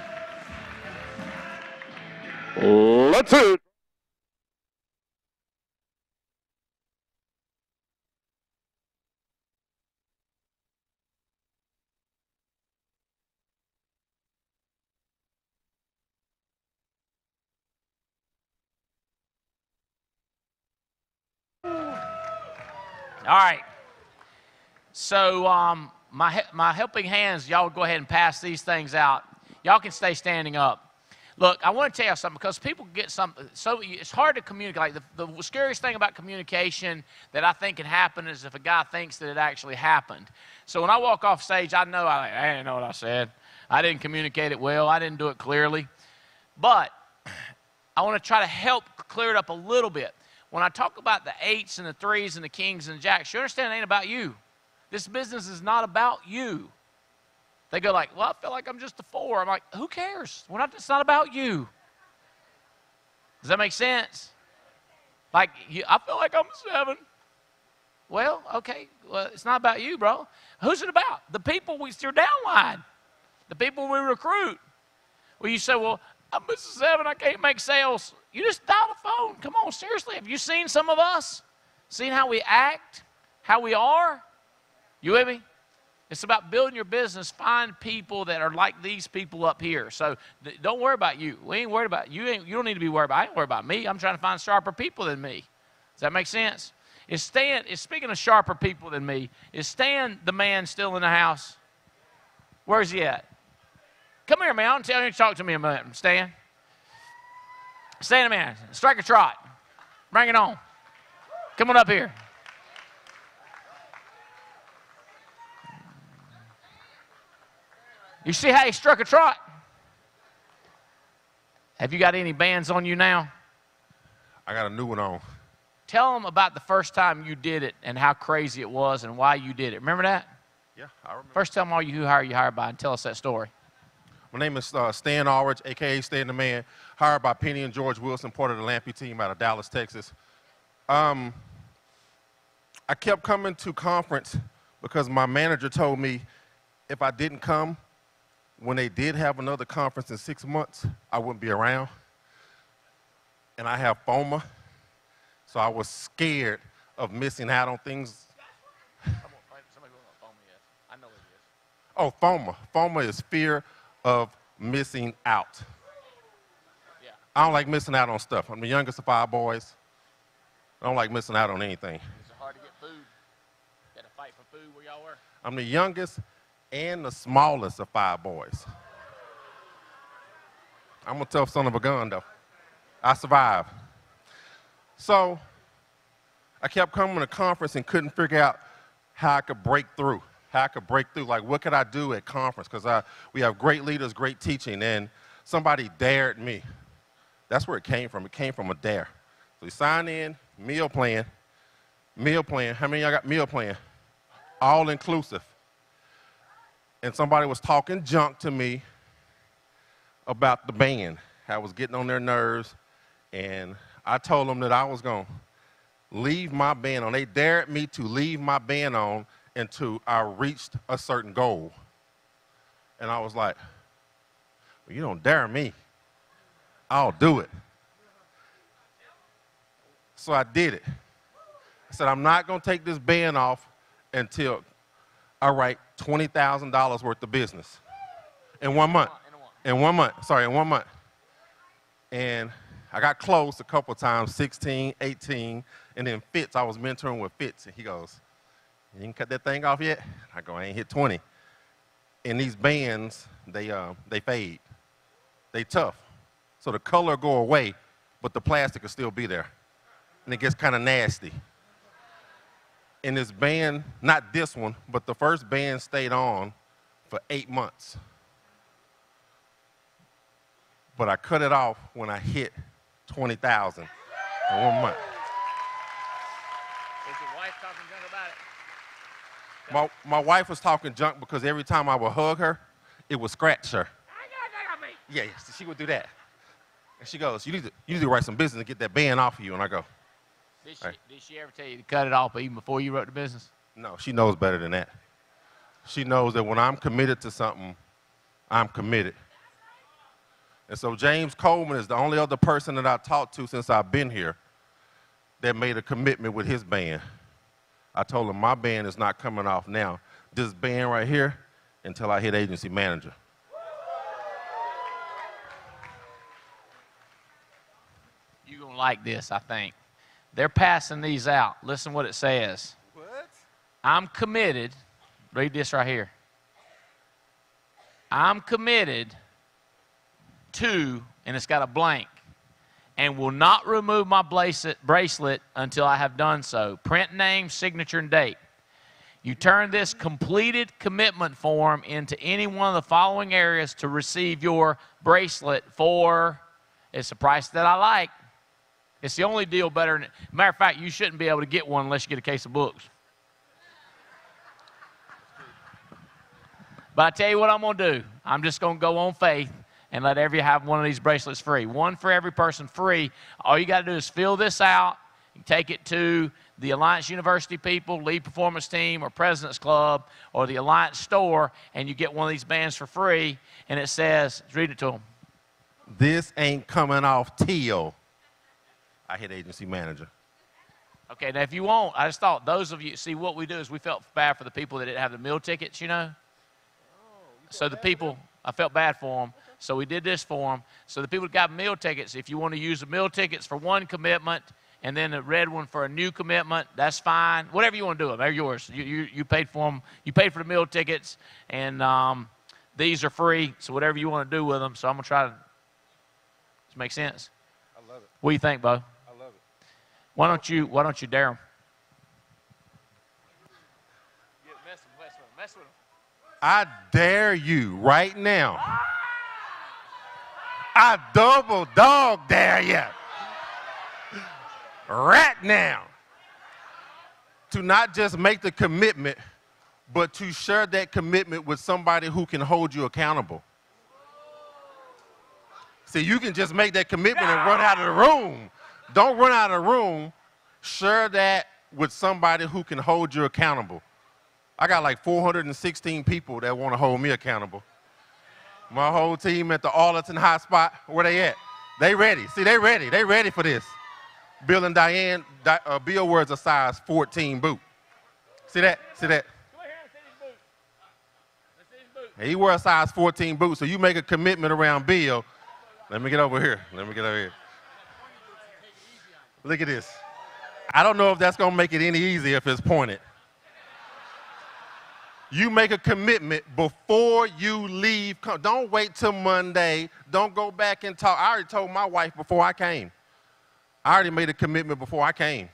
Let's see. All right. So my helping hands, y'all go ahead and pass these things out. Y'all can stay standing up. Look, I want to tell you something because people get something. So it's hard to communicate. Like the scariest thing about communication that I think can happen is if a guy thinks that it actually happened. So when I walk off stage, I know I didn't know what I said. I didn't communicate it well. I didn't do it clearly. But I want to try to help clear it up a little bit. When I talk about the 8s and the 3s and the kings and the jacks, you understand it ain't about you. This business is not about you. They go like, well, I feel like I'm just a 4. I'm like, who cares? It's not about you. Does that make sense? Like, I feel like I'm a 7. Well, okay. Well, it's not about you, bro. Who's it about? The people you're downline. The people we recruit. Well, you say, well, I'm a 7. I can't make sales. You just dial the phone. Come on, seriously. Have you seen some of us? Seen how we act? How we are? You with me? It's about building your business. Find people that are like these people up here. So don't worry about you. We ain't worried about you. You don't need to be worried about. I ain't worried about me. I'm trying to find sharper people than me. Does that make sense? Speaking of sharper people than me, is Stan the man still in the house? Where's he at? Come here, man. I'm telling you to talk to me a minute, Stan. Stan, man. Strike a trot. Bring it on. Come on up here. You see how he struck a trot? Have you got any bands on you now? I got a new one on. Tell them about the first time you did it and how crazy it was and why you did it. Remember that? Yeah, I remember. First, tell them all you hired by and tell us that story. My name is Stan Allridge, a.k.a. Stan the Man, hired by Penny and George Wilson, part of the Lampe team out of Dallas, Texas. I kept coming to conference because my manager told me if I didn't come, when they did have another conference in 6 months, I wouldn't be around. And I have FOMA, so I was scared of missing out on things. Oh, FOMA. FOMA is fear of missing out. Yeah. I don't like missing out on stuff. I'm the youngest of 5 boys. I don't like missing out on anything. Is it hard to get food? You had to fight for food where y'all were? I'm the youngest and the smallest of 5 boys. I'm a tough son of a gun, though. I survived. So I kept coming to conference and couldn't figure out how I could break through. Like, what could I do at conference? Because we have great leaders, great teaching, and somebody dared me. That's where it came from. It came from a dare. So we signed in, meal plan. How many of y'all got meal plan? All inclusive. And somebody was talking junk to me about the band. I was getting on their nerves, and I told them that I was going to leave my band on. They dared me to leave my band on until I reached a certain goal. And I was like, well, you don't dare me. I'll do it. So I did it. I said, I'm not going to take this band off until I write $20,000 worth of business in 1 month. In 1 month. And I got close a couple of times, 16, 18, and then Fitz, I was mentoring with Fitz, and he goes, you can cut that thing off yet? I go, I ain't hit 20. And these bands, they fade. They tough. So the color go away, but the plastic will still be there. And it gets kind of nasty. And this band, not this one, but the first band stayed on for 8 months. But I cut it off when I hit 20,000 in 1 month. Was your wife talking junk about it? My wife was talking junk because every time I would hug her, it would scratch her. Yeah, she would do that. And she goes, you need to write some business and get that band off of you. And I go, Did she ever tell you to cut it off even before you wrote the business? no, she knows better than that. She knows that when I'm committed to something, I'm committed. And so James Coleman is the only other person that I've talked to since I've been here that made a commitment with his band. I told him my band is not coming off now. This band right here until I hit agency manager. You're going to like this, I think. They're passing these out. Listen what it says. What? I'm committed. Read this right here. I'm committed to, and it's got a blank, and will not remove my bracelet until I have done so. Print name, signature, and date. You turn this completed commitment form into any one of the following areas to receive your bracelet for, it's a price that I like. It's the only deal better. Matter of fact, you shouldn't be able to get one unless you get a case of books. But I tell you what I'm going to do. I'm just going to go on faith and let every have one of these bracelets free. One for every person free. All you got to do is fill this out. You take it to the Alliance University people, Lead Performance Team, or President's Club, or the Alliance store, and you get one of these bands for free. And it says, read it to them. This ain't coming off till I hit agency manager. Okay, now if you won't, I just thought those of you, see what we do is we felt bad for the people that didn't have the meal tickets, you know. So the people, I felt bad for them. So we did this for them. So the people that got meal tickets, if you want to use the meal tickets for one commitment and then the red one for a new commitment, that's fine. Whatever you want to do, they're yours. You paid for them. You paid for the meal tickets, and these are free. So whatever you want to do with them. So I'm gonna try to. Does it make sense? I love it. What do you think, Bo? I love it. Why don't you dare them? Mess with them. I dare you right now. I double dog dare you right now to not just make the commitment, but to share that commitment with somebody who can hold you accountable. See, you can just make that commitment and run out of the room. Don't run out of the room. Share that with somebody who can hold you accountable. I got like 416 people that want to hold me accountable. My whole team at the Arlington High Spot, where they at? They ready. See, they ready. They ready for this. Bill and Diane, Bill wears a size 14 boot. See that? See that? He wears a size 14 boot, so you make a commitment around Bill. Let me get over here. Let me get over here. Look at this. I don't know if that's going to make it any easier if it's pointed. You make a commitment before you leave. Don't wait till Monday. Don't go back and talk. I already told my wife before I came. I already made a commitment before I came.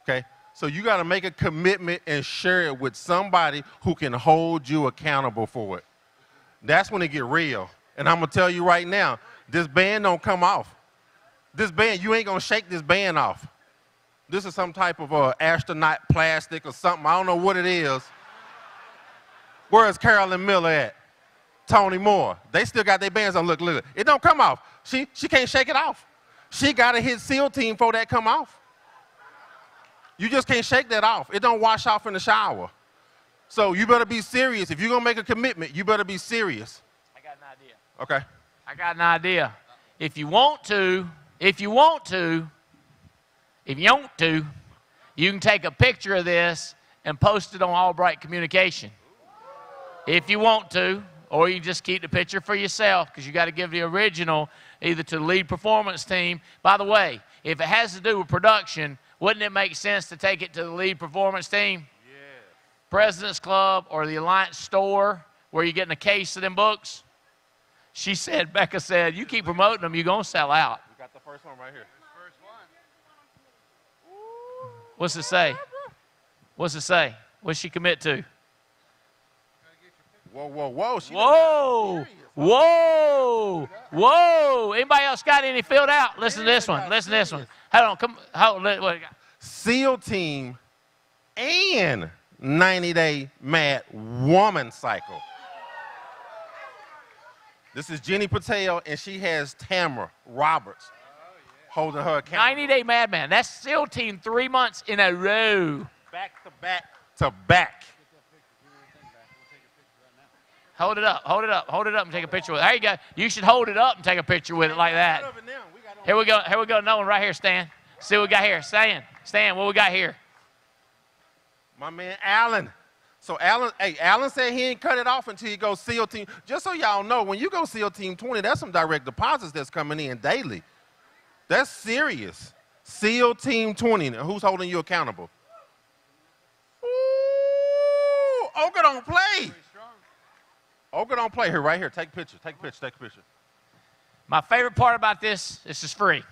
Okay? So you got to make a commitment and share it with somebody who can hold you accountable for it. That's when it get real. And I'm going to tell you right now, this band don't come off. This band, you ain't going to shake this band off. This is some type of astronaut plastic or something. I don't know what it is. Where's Carolyn Miller at? Tony Moore. They still got their bands on. Look. It don't come off. She can't shake it off. She got to hit SEAL team for that come off. You just can't shake that off. It don't wash off in the shower. So you better be serious. If you're going to make a commitment, you better be serious. I got an idea. Okay. I got an idea. If you want to, you can take a picture of this and post it on Albright Communication. If you want to, or you just keep the picture for yourself, because you got to give the original either to the Lead Performance Team. By the way, if it has to do with production, wouldn't it make sense to take it to the Lead Performance Team? Yeah. President's Club or the Alliance store where you're getting a case of them books? She said, Becca said, you keep promoting them, you're going to sell out. We got the first one right here. What's it say? What's it say? What's she commit to? Whoa. Whoa. Anybody else got any filled out? Listen to this one. Hold on. SEAL team and 90-day Mad Woman cycle. This is Jenny Patel, and she has Tamara Roberts holding her account. 90-day Madman. That's SEAL Team 3 months in a row. Back to back to back. Hold it up, hold it up, hold it up and take a picture with it. There you go. You should hold it up and take a picture with it like that. Here we go, no one right here, Stan. See what we got here. Stan, what we got here? My man Alan. So Alan said he ain't cut it off until he goes SEAL Team. Just so y'all know, when you go SEAL Team 20, that's some direct deposits that's coming in daily. That's serious. SEAL Team 20. Now, who's holding you accountable? Ooh, Oka don't play. Oka don't play. Here, right here. Take a picture. Take a picture. Take a picture. My favorite part about this is free.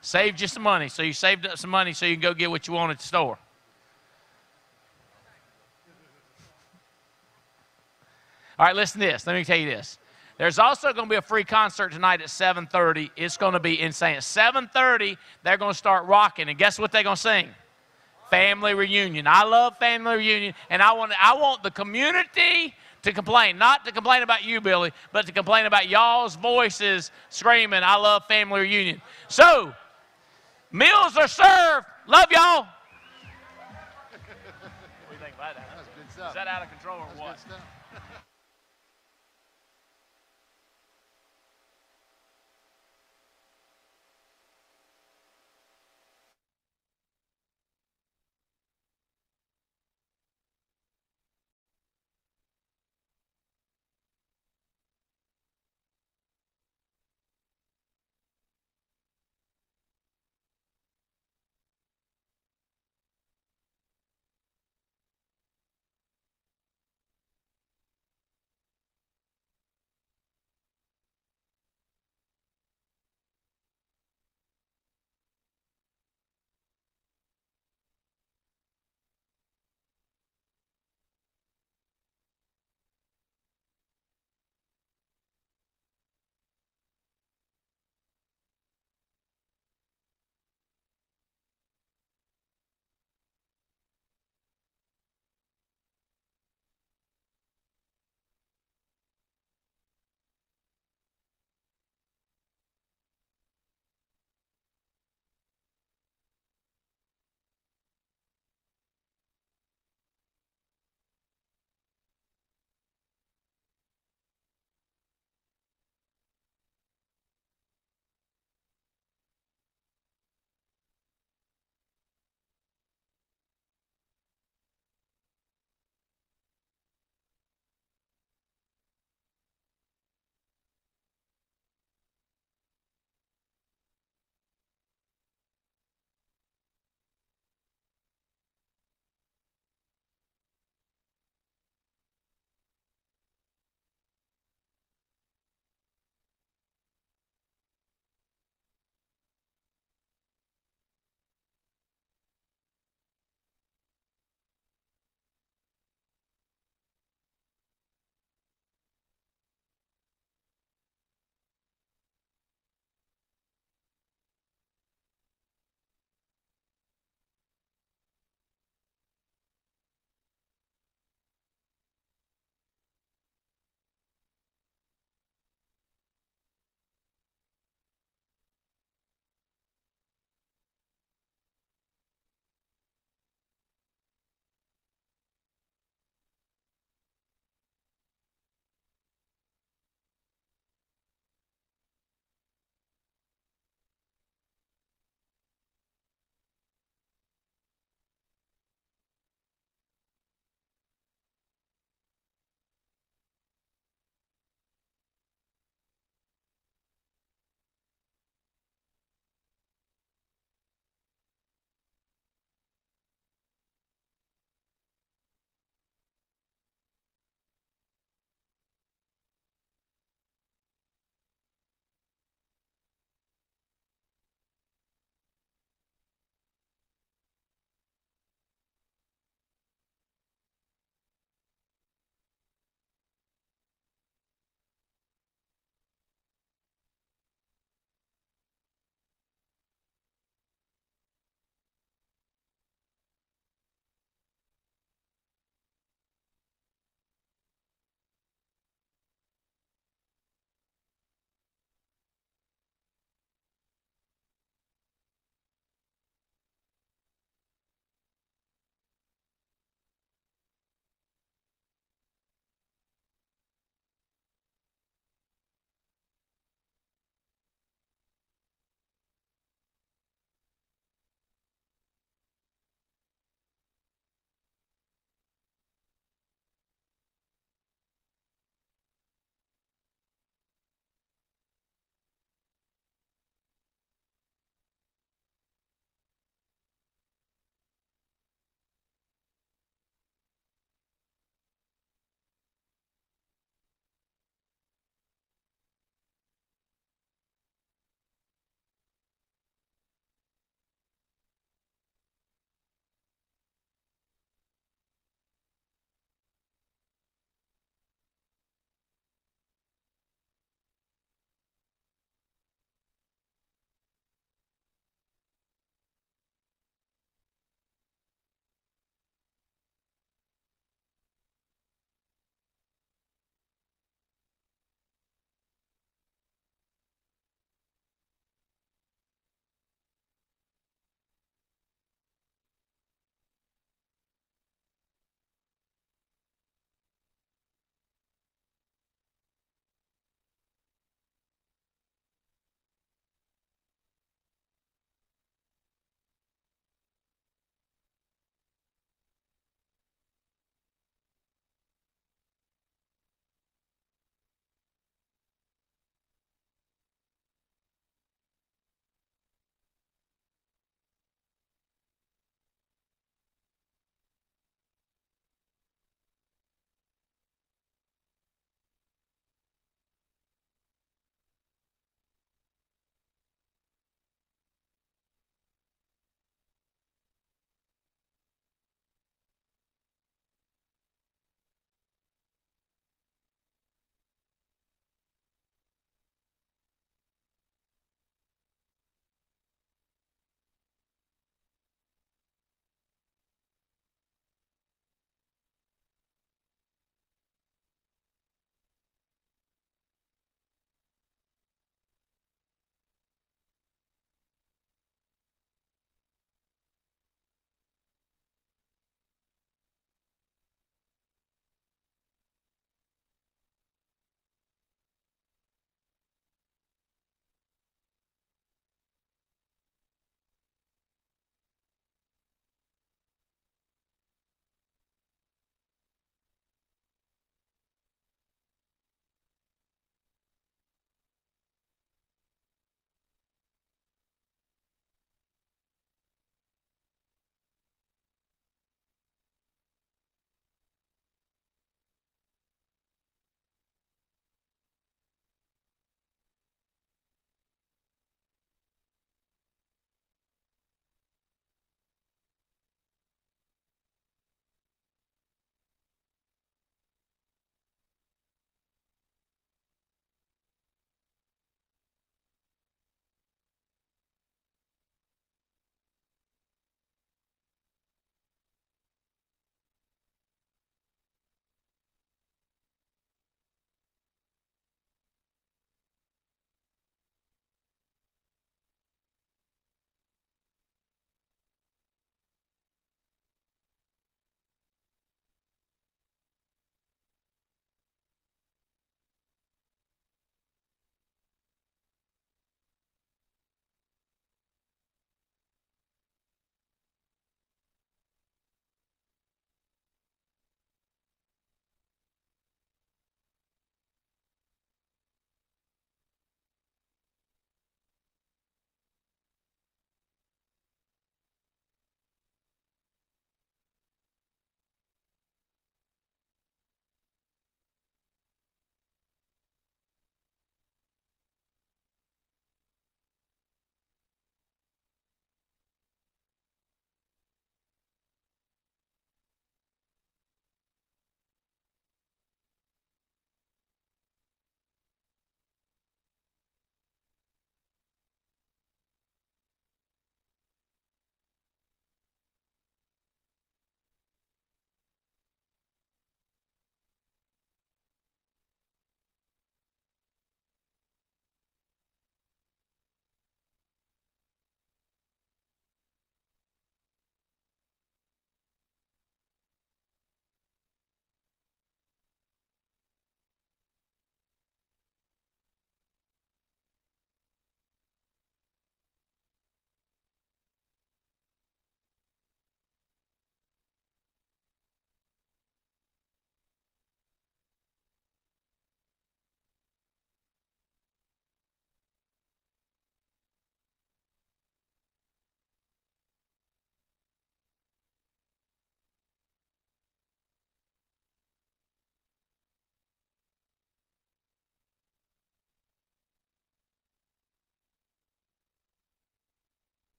Saved you some money. So you saved up some money so you can go get what you want at the store. All right, listen to this. Let me tell you this. There's also going to be a free concert tonight at 7:30. It's going to be insane. At 7:30, they're going to start rocking. And guess what they're going to sing? Family Reunion. I love Family Reunion, and I want the community to complain. Not to complain about you, Billy, but to complain about y'all's voices screaming, I love Family Reunion. So, meals are served. Love y'all. What do you think about that? That's good stuff. Is that out of control or what?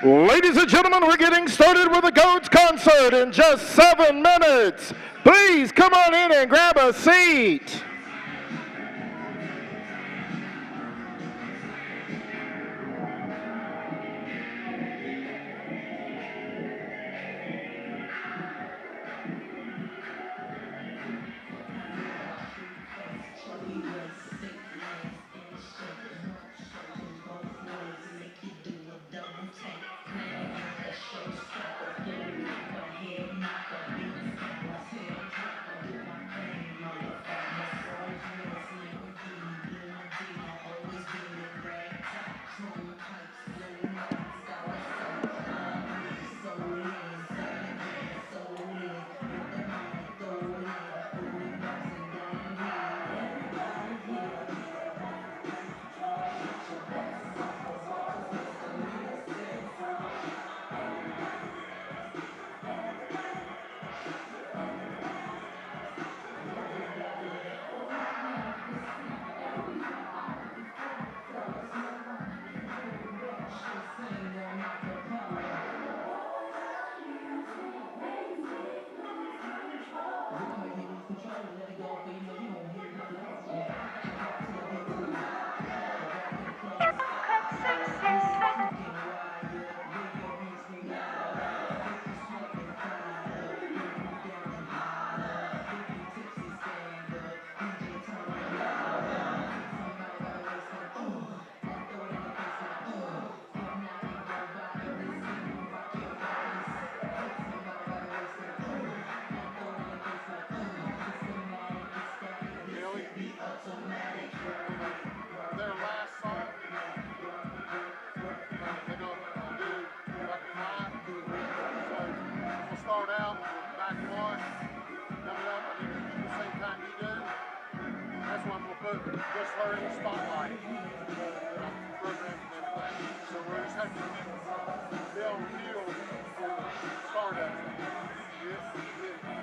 Ladies and gentlemen, we're getting started with the Goats concert in just 7 minutes. Please come on in and grab a seat.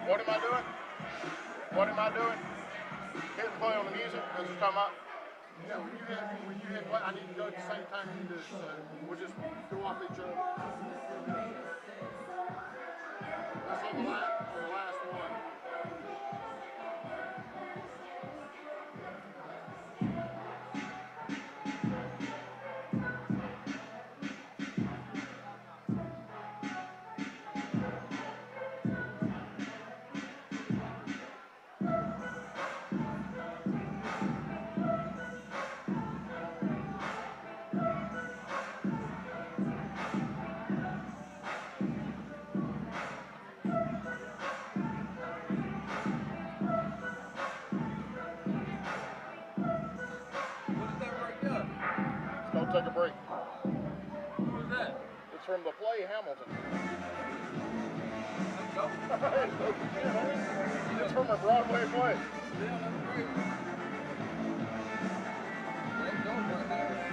What am I doing? What am I doing? Hit play on the music because it's talking about. Yeah, when you hit play, I need to go at the same time you do. So we'll just go off each other. That's on the last one. Take a break. What is that? It's from the play Hamilton. It's from a Broadway play. Yeah, that's great. Let's go right there.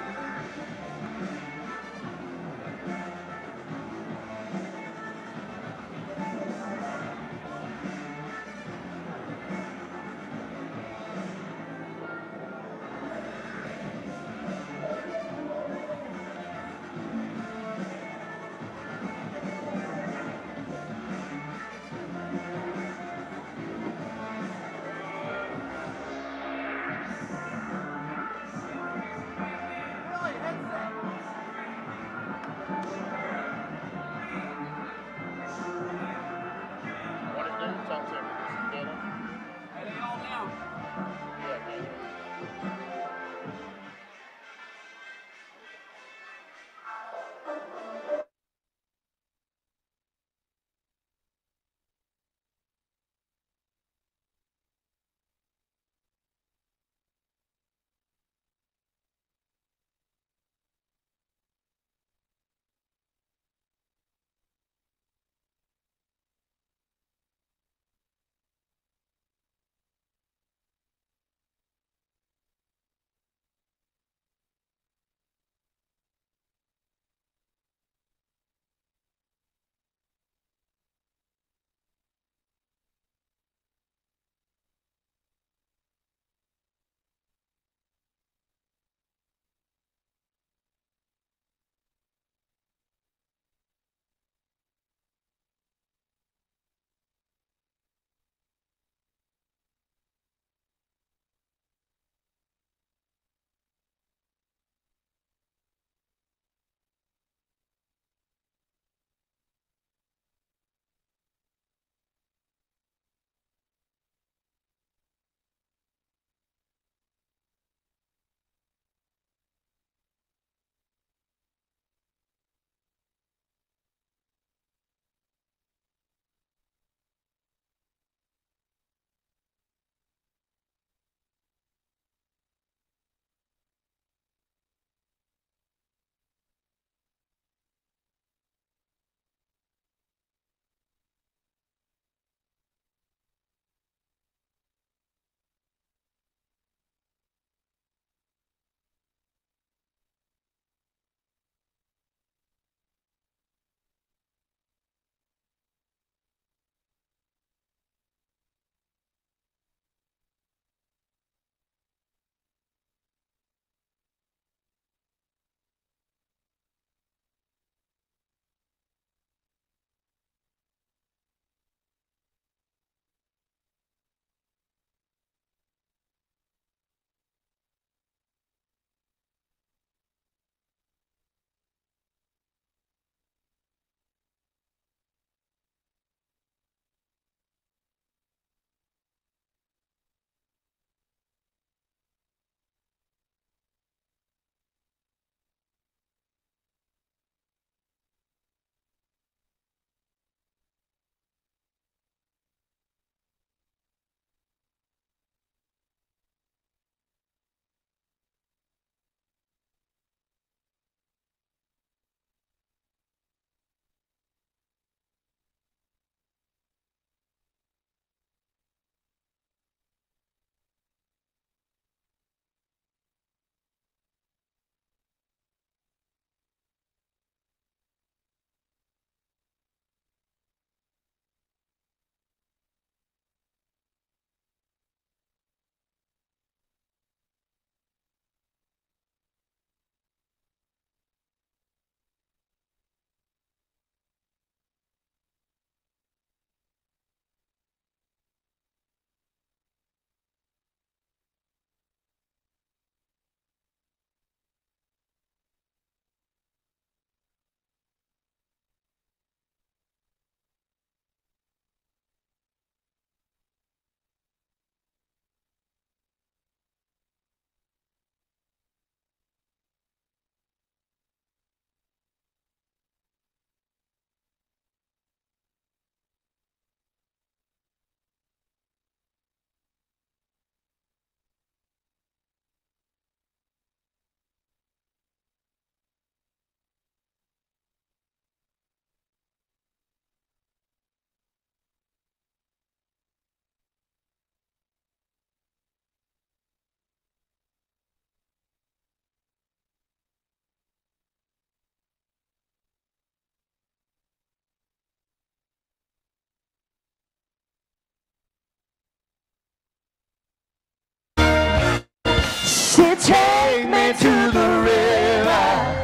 take me to the river?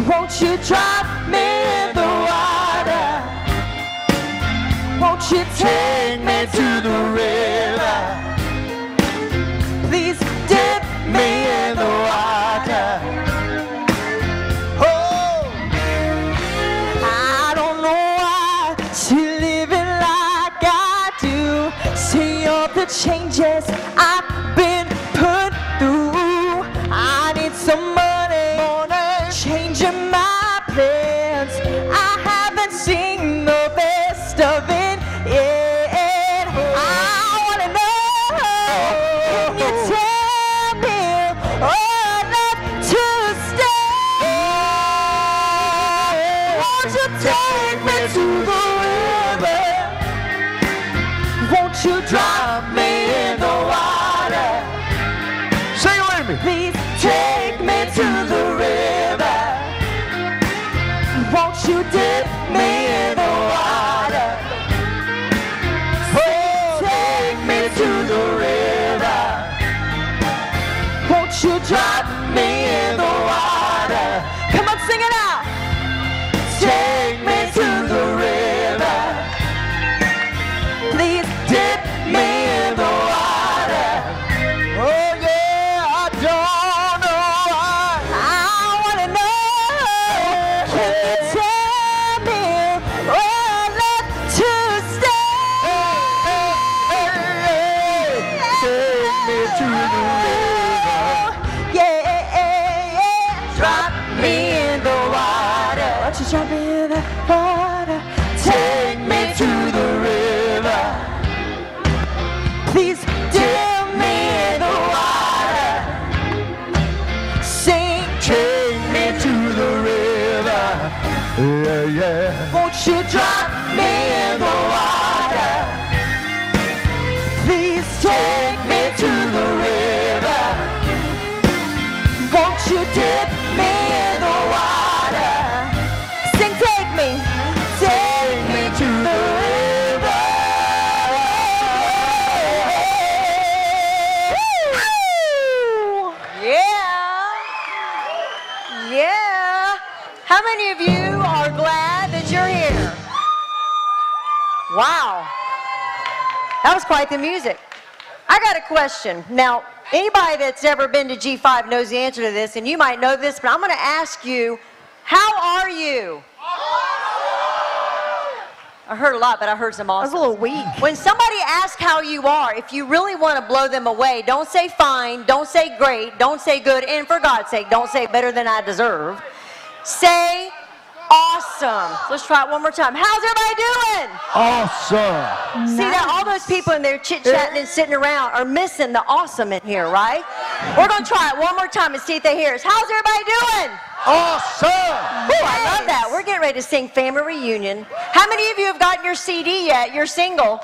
Won't you drop me in the water? Won't you take me to the river? Please dip me in the water. Oh, I don't know why she's living like I do. See all the changes I've been put through. I need some money, changing my plans. I haven't seen the best of it yet. I wanna know, can you tell me enough to stay? Won't you take me to the river? Won't you drop me in the water? Sing it with me. Please take me to the river. Won't you dip me in the water? Please take me to the river. Won't you drop me in the water? Come on, sing it out. Take me to the river. Please dip me in the water. Oh yeah, I don't know why. I wanna know. Can you tell me where left to stay? Take me to the river. Yeah, drop me in the water. Won't you drop me in the water? Take me to the river. Please dip me in the water. Sing, take me to the river. Yeah, yeah. Won't you drop me in the water? Please take me to the river. Won't you dip me in the water? Sing, take me to the river. Yeah. Yeah. How many of you are glad that you're here? Wow. That was quite the music. I got a question. Now, anybody that's ever been to G5 knows the answer to this, and you might know this, but I'm going to ask you, how are you? I heard a lot, but I heard some awesome. I was a little weak. When somebody asks how you are, if you really want to blow them away, don't say fine, don't say great, don't say good, and for God's sake, don't say better than I deserve. Say awesome. So let's try it one more time. How's everybody doing? Awesome. See that all those people in there chit-chatting and sitting around are missing the awesome in here, right? We're going to try it one more time and see if they hear us. How's everybody doing? Awesome. Ooh, I love that. We're getting ready to sing Family Reunion. How many of you have gotten your CD yet? Your single?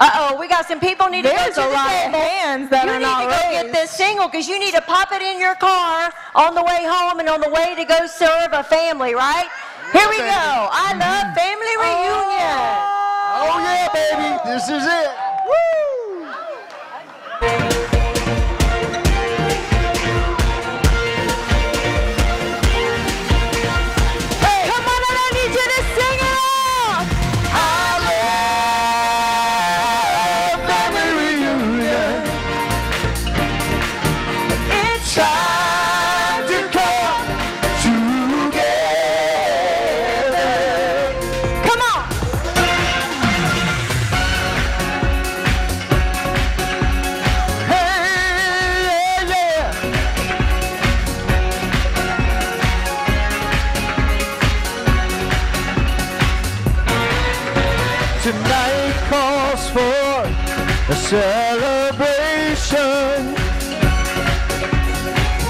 Uh-oh, we got some people need to go to the table. There's a lot of hands that are not raised. You need to go get this single because you need to pop it in your car on the way home and on the way to go serve a family, right? Here we go. I love Family Reunion. Oh yeah, baby. This is it. Woo! Hey, come on, I need you to sing along. I love Family Reunion. It's time to come together. Come on. Hey, yeah, yeah. Tonight calls for a celebration.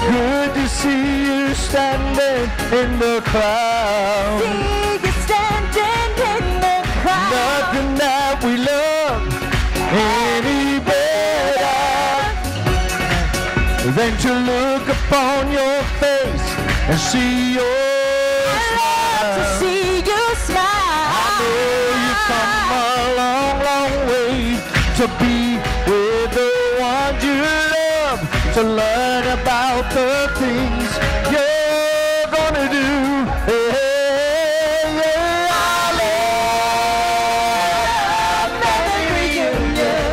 Good to see you standing in the crowd. See you standing in the crowd. Nothing that we love any better than to look upon your face and see your smile. To see you smile. I know you've come a long, long way to be with the one you love. to learn about the things you're gonna do. Hey, yeah, I love family reunion.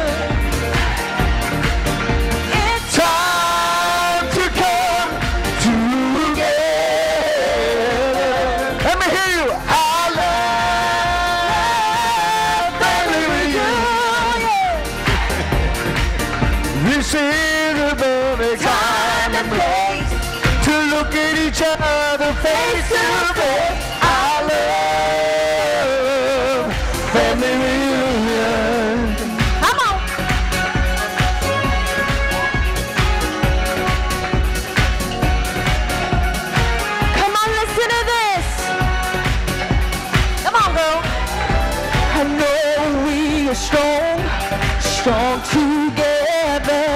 It's time to come together. Let me hear you. I love family reunion. This is the perfect time and place to look at each other face to face. I love family reunion. Come on. Come on, listen to this. Come on, girl. I know we are strong, strong together.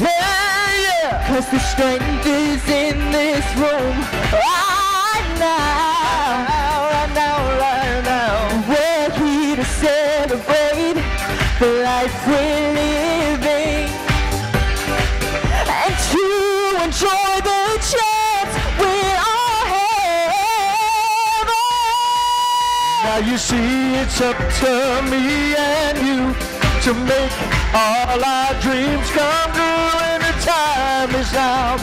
Yeah, yeah. 'Cause the strength is in this room right now, right now, right now. We're here to celebrate the life we're living and to enjoy the chance we all have. Now you see, it's up to me and you to make all our dreams come true, and the time is now.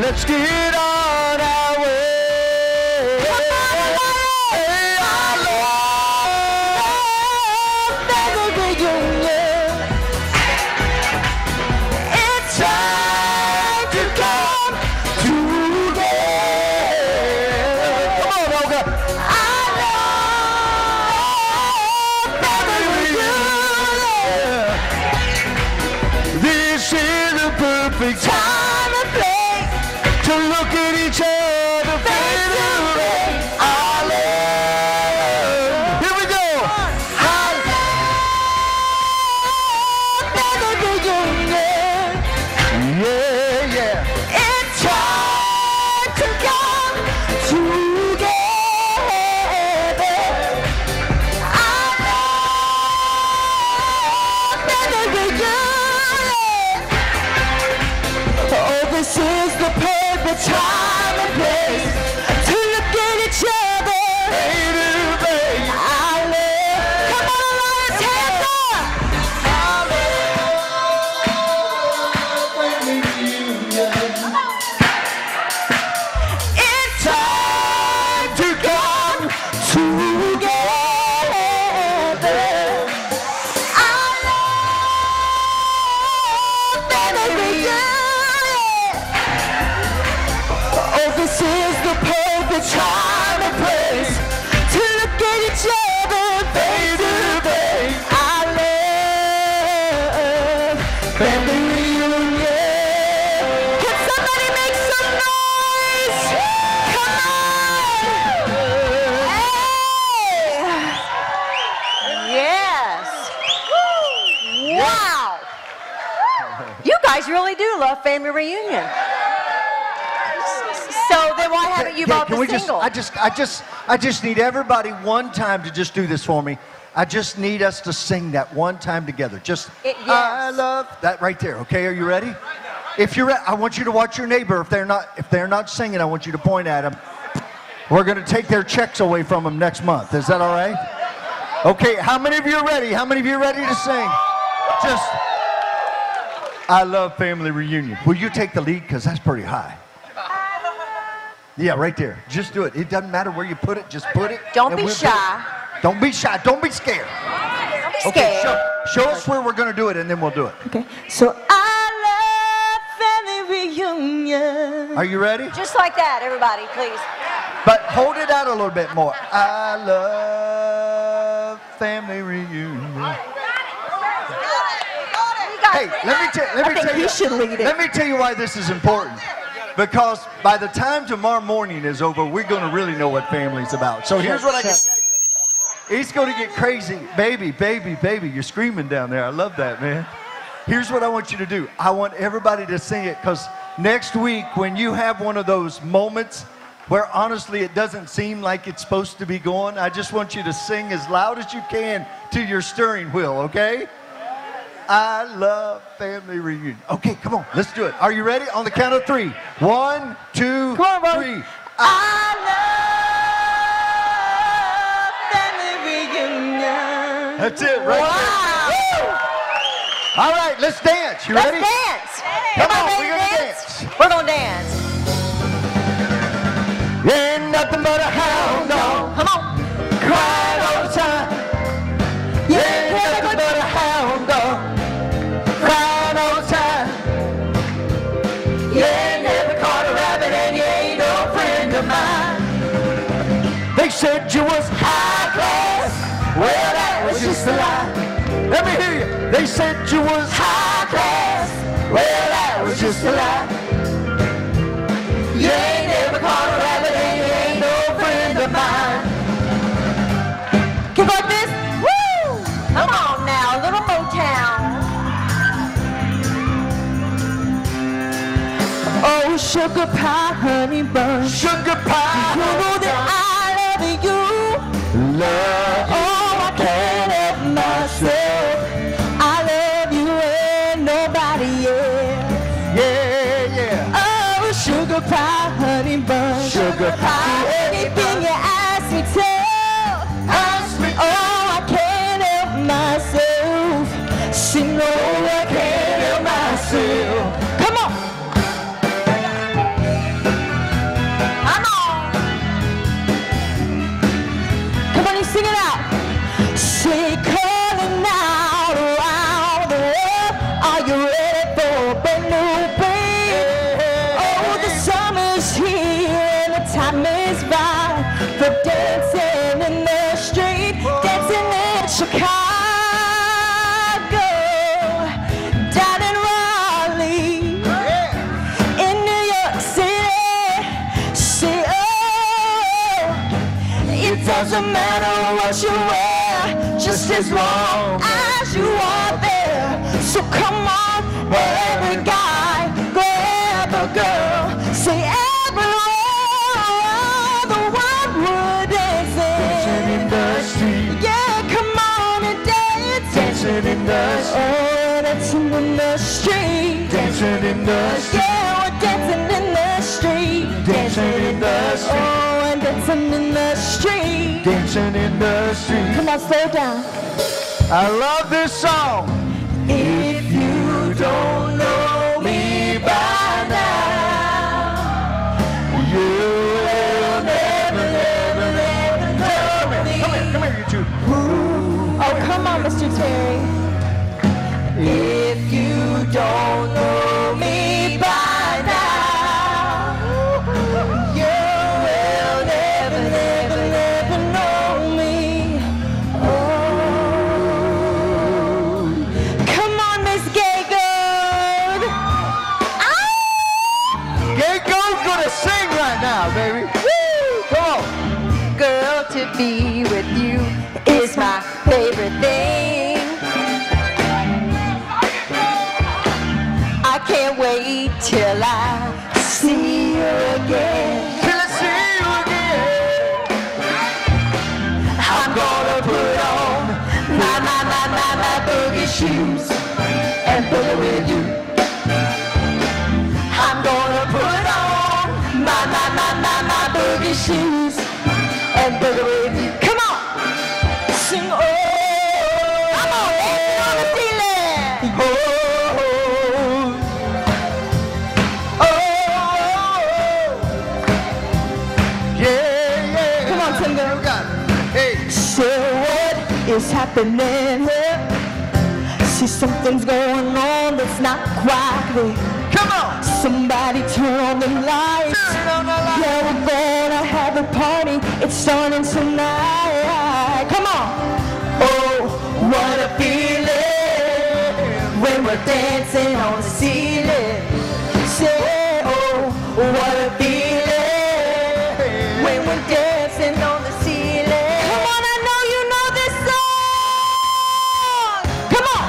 Let's get on our way. I love family reunion. It's time to come together. Come on, Olga. I love family reunion. This is the perfect time and place to look at each other face to face. I love. Here we go. I love family reunion. Yeah, yeah. It's time to come together. I love family reunion. Oh, this is the perfect time and place to look at each other face to face. I love. Come on, Alliance, hands up. I love family reunion. It's time to come together. I love family reunion. Oh, this is the perfect time and place to look at each other face to face. I love family reunion. Can somebody make some noise? Come on. Hey. Yes. Wow. You guys really do love family reunion. So then why haven't you bought the single? I just need everybody one time to just do this for me. I just need us to sing that one time together. Just, Yes. I love that right there. Okay, are you ready? If you're, I want you to watch your neighbor. If they're not singing, I want you to point at them. We're going to take their checks away from them next month. Is that all right? Okay. How many of you are ready? How many of you are ready to sing? Just, I love family reunion. Will you take the lead? Because that's pretty high. Yeah, right there. Just do it. It doesn't matter where you put it. Just put it. Don't and be we'll do shy. it. Don't be shy. Don't be scared. Don't be Okay, scared. show us where we're going to do it, and then we'll do it. Okay, so I love family reunion. Are you ready? Just like that, everybody, please. But hold it out a little bit more. I love family reunion. Hey, let me tell you why this is important. Because by the time tomorrow morning is over, we're going to really know what family's about. So here's what I can tell you. It's going to get crazy. Baby, baby, baby, you're screaming down there. I love that, man. Here's what I want you to do. I want everybody to sing it, because next week when you have one of those moments where honestly it doesn't seem like it's supposed to be going, I just want you to sing as loud as you can to your steering wheel, okay? I love family reunion. Okay, come on, let's do it. Are you ready? On the count of 3. 1, 2, 3. I love family reunion. That's it, right there. All right, let's dance. You ready? Let's dance. Come on, ready we're to gonna dance? We're gonna dance. Ain't nothing but a hound dog. Come on. Crying all the time. Ain't nothing but a hound dog. Crying all the time. You ain't never caught a rabbit and you ain't no friend of mine. They said you was high class. Well, that was just a lie. Let me hear you. They said you was high class. Well, that was just a lie. You ain't never caught a rabbit and you ain't no friend of mine. Keep like this. Woo! Come on now, little Motown. Oh, sugar pie, honey bun. Sugar pie. You know that I love you. Love. Oh, I can't help myself. I love you and nobody else. Yeah, yeah. Oh, sugar pie, honey bun. Sugar pie. Anything you ask me, tell. Ask me. Oh, I can't help myself. See, no, I can't help myself. Come on. Come on. Come on, you sing it out. Say, calling out around the world. Are you ready for a brand new baby? Oh, the summer's here and the time is right for dancing in the street, dancing in Chicago, down in Raleigh, in New York City. Say, oh, it doesn't matter what you wear, just as long as you are there. So come on, every guy, grab a girl. Say everywhere, the world would dancing in the street. Yeah, come on and dance. Dancing in the street. Oh, dancing in the street. Dancing in the street. Yeah, we're dancing in the street. Dancing in the street. Oh, and dancing in the street. Dancing in the street. Come on, slow down. I love this song. If you don't know me by now, You will never, never, never know me. Come here, you two. oh, come on, Mr. Terry. If you don't know me by now, you will never, never, never know me. Oh, come on, Miss Gaygold. Gaygold's gonna sing right now, baby. Woo! Come on. Girl, to be with you is my favorite thing. I can't wait till I see you again. Till I see you again. I'm gonna put on my boogie shoes and boogie with you. I'm gonna put on my boogie shoes and boogie with you. Come on, sing oh. Come on, dancing on the ceiling. Oh, yeah, yeah. Come on, Tinder. You got it. Hey. So what is happening here? See, something's going on that's not quite clear. Come on. Somebody turn on the lights. Turn on the lights. Yeah, we're gonna have a party. It's starting tonight. Come on. Oh, what a feeling when we're dancing on the ceiling. Say, oh, what a feeling when we're dancing on the ceiling. Come on, I know you know this song. Come on.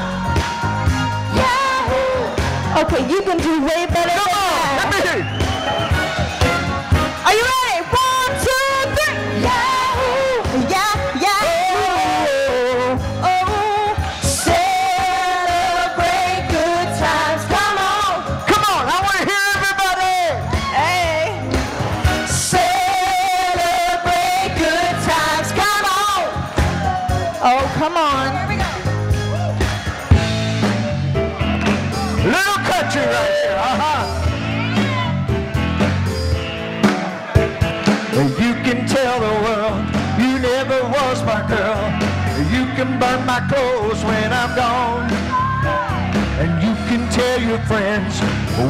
Yeah. Okay, you can do way better than that. Let me hear you. Are you ready? 1, 2, 3. Yeah. Yeah. Yeah. Oh. Celebrate. You can tell the world you never was my girl. You can burn my clothes when I'm gone. And you can tell your friends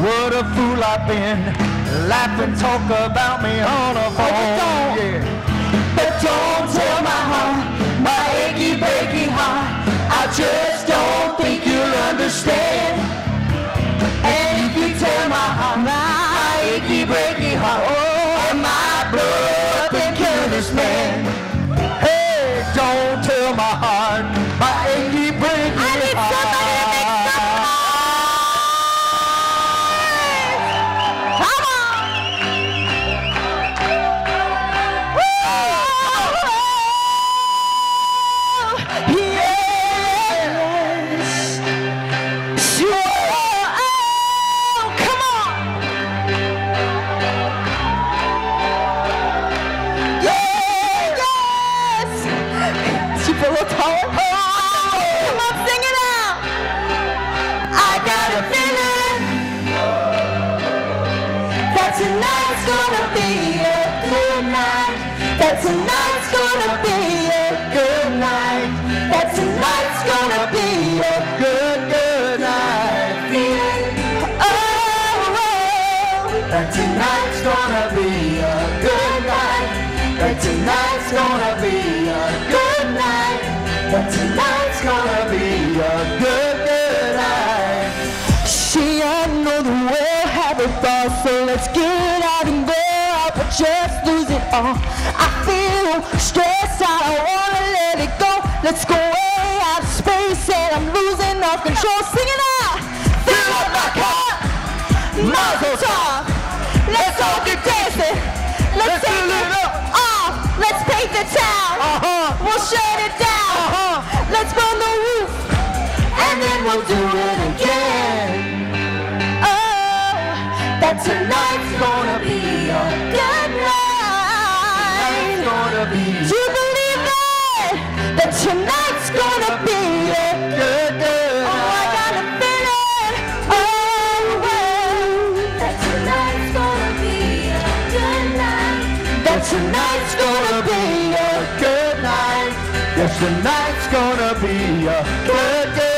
what a fool I've been. Laugh and talk about me on a phone. Yeah. But don't tell my heart, my achy, breaky heart. I just don't think you'll understand. And if you tell my heart, my achy, breaky heart, oh, and my blood, then kill this man. Hey, don't tell my heart, my achy, breaky heart. I need somebody to make some noise. Come on. Woo! Yes. Sure. Oh, come on. Yeah, yes. She put a little taller. Oh, come on, sing it out. I got a feeling that tonight's gonna be a good night. That tonight's gonna be a good night. That tonight's gonna be a good night. Oh, that tonight's gonna be a good night. That tonight's gonna be a good night. That tonight's gonna be a good night. She, I know the world have a thought, so let's get out and go out, but just lose it all. I feel stressed, I don't wanna let it go. Let's go way out of space, and I'm losing all control. Sing it out, fill up my cup, Mazel tov. Let's all get dancing. Let's take it off. Let's paint the town. We'll shut it down. Let's burn the roof, and then we'll do it again. Oh, that tonight's gonna be a good night. Do you believe that? That tonight's gonna be a good night. Oh, I got a feeling. Oh, that tonight's gonna be a good night. That tonight's gonna be a good night. Yes, tonight's gonna be a good night.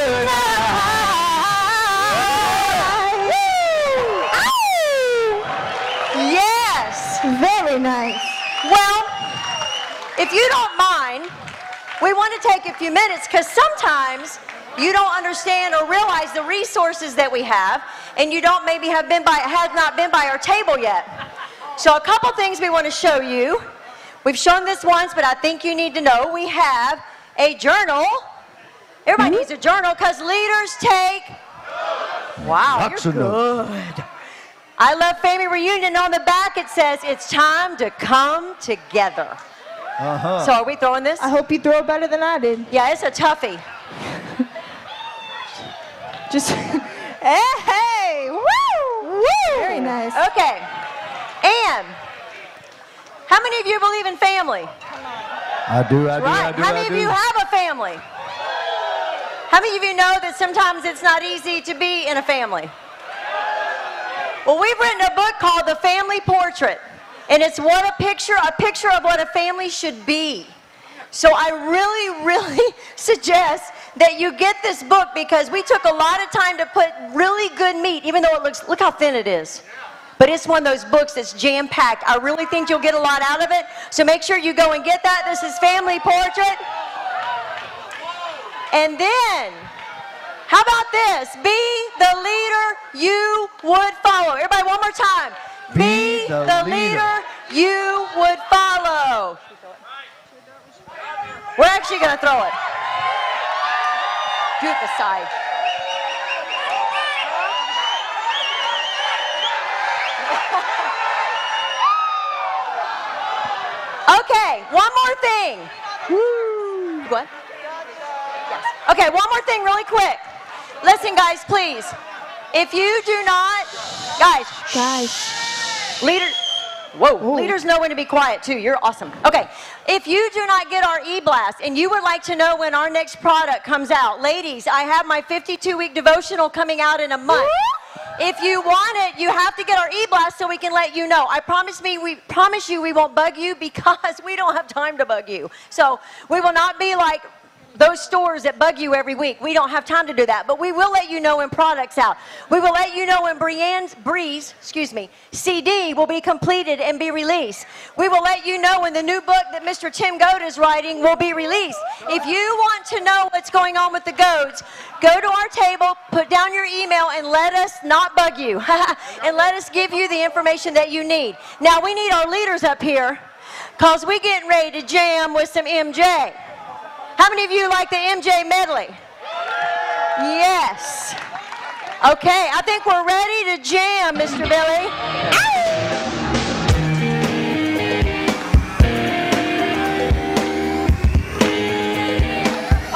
Yes, very nice. Well, if you don't mind, we want to take a few minutes because sometimes you don't understand or realize the resources that we have, and you don't maybe have not been by our table yet. So a couple things we want to show you. We've shown this once, but I think you need to know we have a journal. Everybody needs a journal because leaders take. Wow, you're good. I love Family Reunion. On the back it says, it's time to come together. So are we throwing this? I hope you throw it better than I did. Yeah, it's a toughie. Just, hey, woo, woo. Very nice. Okay, and how many of you believe in family? I do. Right. How many of you have a family? How many of you know that sometimes it's not easy to be in a family? Well, we've written a book called The Family Portrait, and it's a picture of what a family should be. So I really suggest that you get this book because we took a lot of time to put really good meat, even though look how thin it is. But it's one of those books that's jam-packed. I really think you'll get a lot out of it. So make sure you go and get that. This is Family Portrait. And then, how about this? Be the leader you would follow. Everybody, one more time. Be the leader you would follow. We're actually going to throw it. Do it this side. Okay, one more thing. Woo. What? Yes. Okay, one more thing really quick. Listen, guys, please. If you do not, leaders know when to be quiet too. You're awesome. Okay, if you do not get our e-blast and you would like to know when our next product comes out, ladies, I have my 52-week devotional coming out in a month. If you want it, you have to get our e-blast so we can let you know. I promise you we won't bug you because we don't have time to bug you. So we will not be like those stores that bug you every week. We don't have time to do that, but we will let you know when product's out. We will let you know when Bree's CD will be completed and be released. We will let you know when the new book that Mr. Tim Goad is writing will be released. If you want to know what's going on with the Goads, go to our table, put down your email, and let us not bug you, and let us give you the information that you need. Now, we need our leaders up here, because we're getting ready to jam with some MJ. How many of you like the MJ medley? Yes. Okay, I think we're ready to jam, Mr. Billy.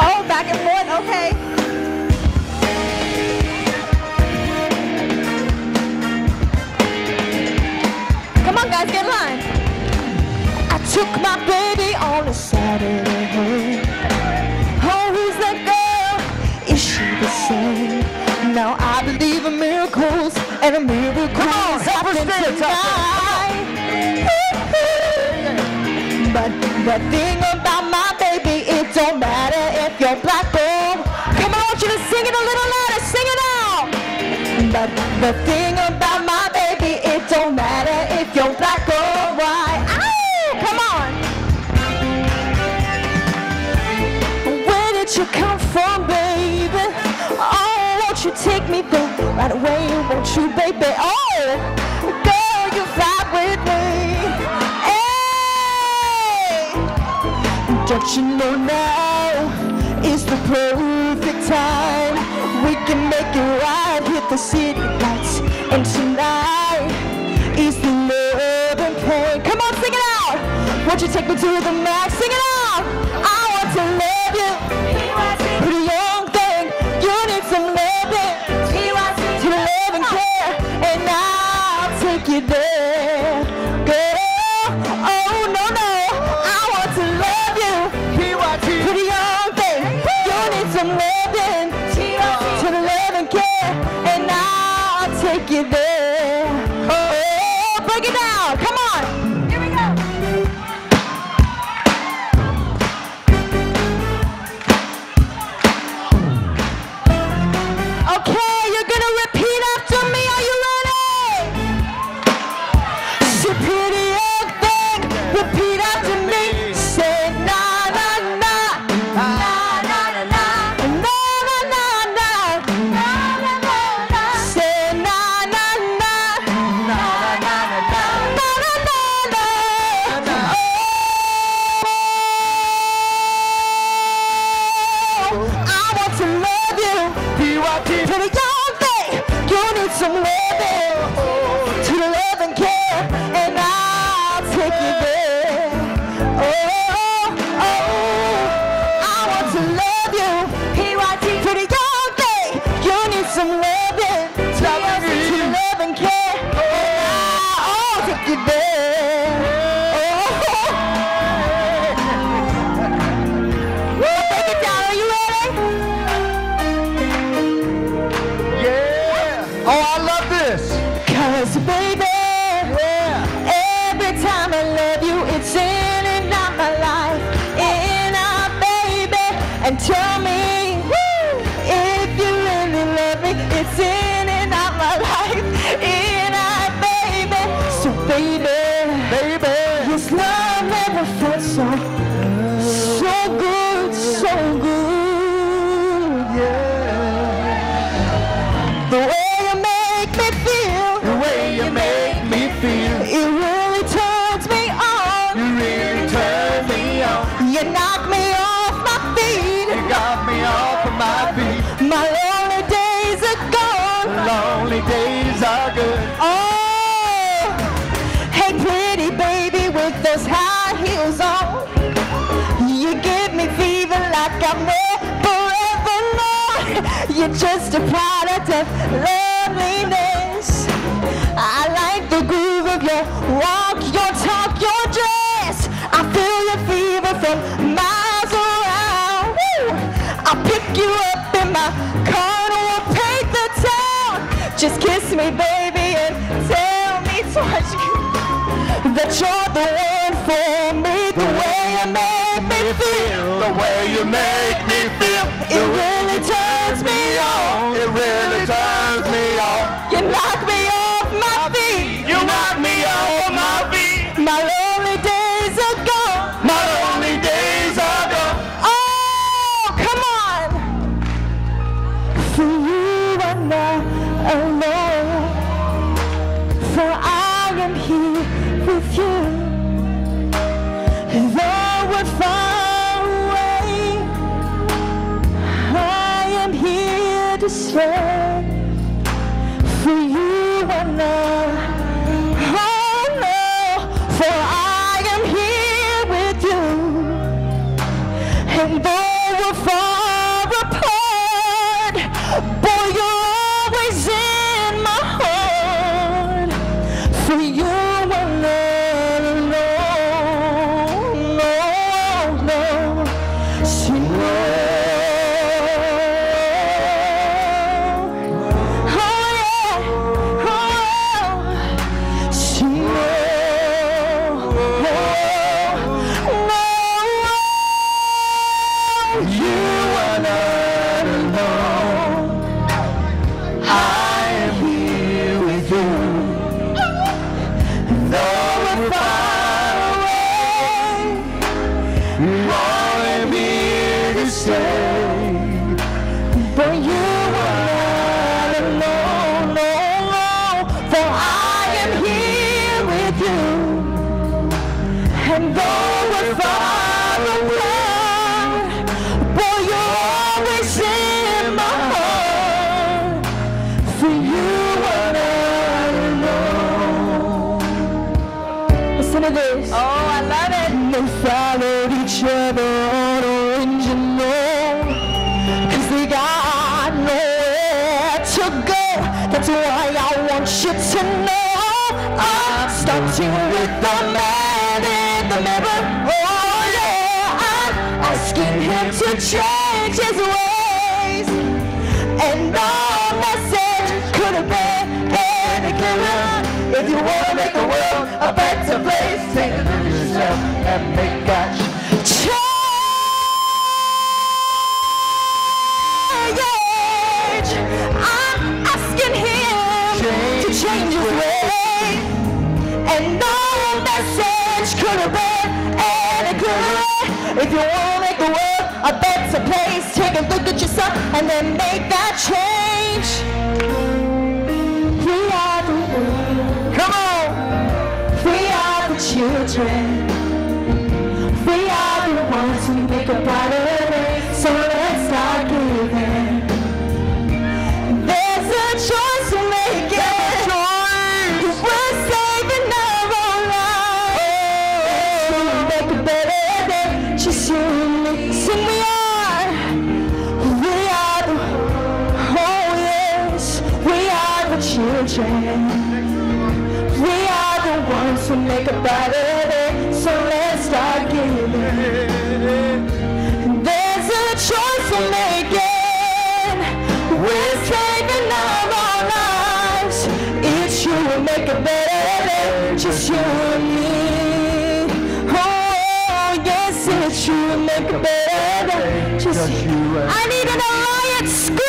Oh, back and forth, okay. Come on, guys, get in line. I took my baby on a Saturday. Oh, who's that girl? Is she the same? Now I believe in miracles, and a miracle happens tonight. But the thing about my baby, it don't matter if you're black or. Come on, I want you to sing it a little louder, sing it out. But the thing about my baby, it don't matter if you're black or white. Ow! Come on. Where did you come from, baby? Oh, won't you take me there right away? Won't you, baby? Oh, girl, you fly with me. Hey, don't you know now is the perfect time? We can make it right, hit the city lights, and tonight is the love and pain. Come on, sing it out. Won't you take me to the max? Sing it out. I want to love you. Pretty young thing, you need some loving. To love and care, and I'll take you there, girl. Oh no no, I want to love you. Pretty young thing, you need some loving. To love and care, and I'll take you there. Oh, break it down, come on. Here we go. Okay, you're gonna repeat after me. Are you ready? So pretty young thing, repeat after me. Say na na na, na na na na, na na na na, na na na na. Say na na na, na na na na, na na na na. Oh, I want to love you. Pretty young thing, you need some loving. To the love and care, and I'll take you there. Oh, oh, I want to love you. Pretty young thing, you need some loving. To the love and care, and I'll take you there. Oh, break it down. Are you ready? Yeah. Oh, I love this. 'Cause baby, every time I love you, it's in and out my life, in and out, baby. And tell me, if you really love me, it's in and out my life, in and out, baby. So baby, this love never felt so good, so good, yeah. The way you make me feel, it really turns me on. You knock me off my feet. My lonely days are gone. Oh, hey pretty baby with those high heels on. You give me fever like I'm never ever known. You're just a product of loveliness. I like the groove of your walk, your talk, your dress. I feel your fever from miles around. Woo! I'll pick you up in my car and we'll paint the town. Just kiss me, baby, and tell me twice that you're the one for me. The way you make me feel, The way you make me feel, it really turns me on. it really turns me on. You knock me off my feet. You knock me off my feet. My lonely days are gone. My lonely days are gone. Oh, come on. For you I'm not alone. For I am here with you. Though we're far away, I am here to stay. For you I'm not. Oh no, for I am here with you. And though we're far apart, boy, you're always in my heart. For you I'm not alone. No, no, see, no. Oh yeah, oh, see, no. You are not alone. I am here with you. Though we're far away, I am here to stay. But you are not alone, no, no, for I am here with you. And though we're far apart, boy, you're always in my heart. For you are not alone. Listen to this. Oh, I love it. They followed each other on orange and gold, 'cause they got nowhere to go. That's why I want you to know I'm starting with the man in the mirror. Oh yeah, I'm asking him to change his ways. And no message could have been any clearer. If you wanna make the world a better place, take a look at yourself and make that change. I'm asking him to change his ways. And no message could have been any clearer. If you wanna make the world a better place, take a look at yourself and then make that change. We are the world. Come on. We are the children. We are the ones who make a brighter day. So let's start giving. There's a choice to make it. We're saving our own lives. We'll make a better day. Just you and me. Sing we are. We are the. Oh yes. We are the children. We are the ones who make a brighter day. So let's start giving. There's a choice to make it. We're saving our own lives. It's you who make a better day. Just you and me. Oh yes, it's you who make a better day. Just you. I need an alliance scream.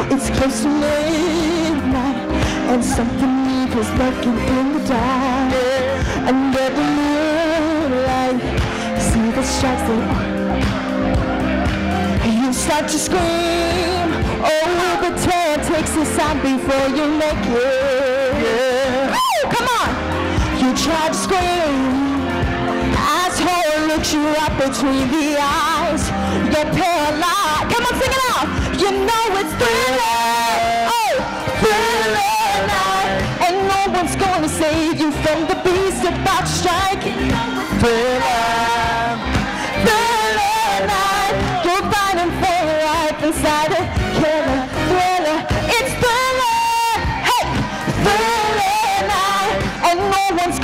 It's close to midnight, and something evil's lurking in the dark. Under the moonlight, see the stripes that you start to scream. Oh, the terror takes a sound before you make it. Oh, come on! You try to scream as horror looks you up between the eyes. You're paralyzed. Come on, sing it out. You know it's Thriller. Oh, Thriller night. And no one's gonna save you from the beast about to strike. Thriller. Thriller night. You're fighting for life inside a killer thriller. It's Thriller. Hey, Thriller night. And no one's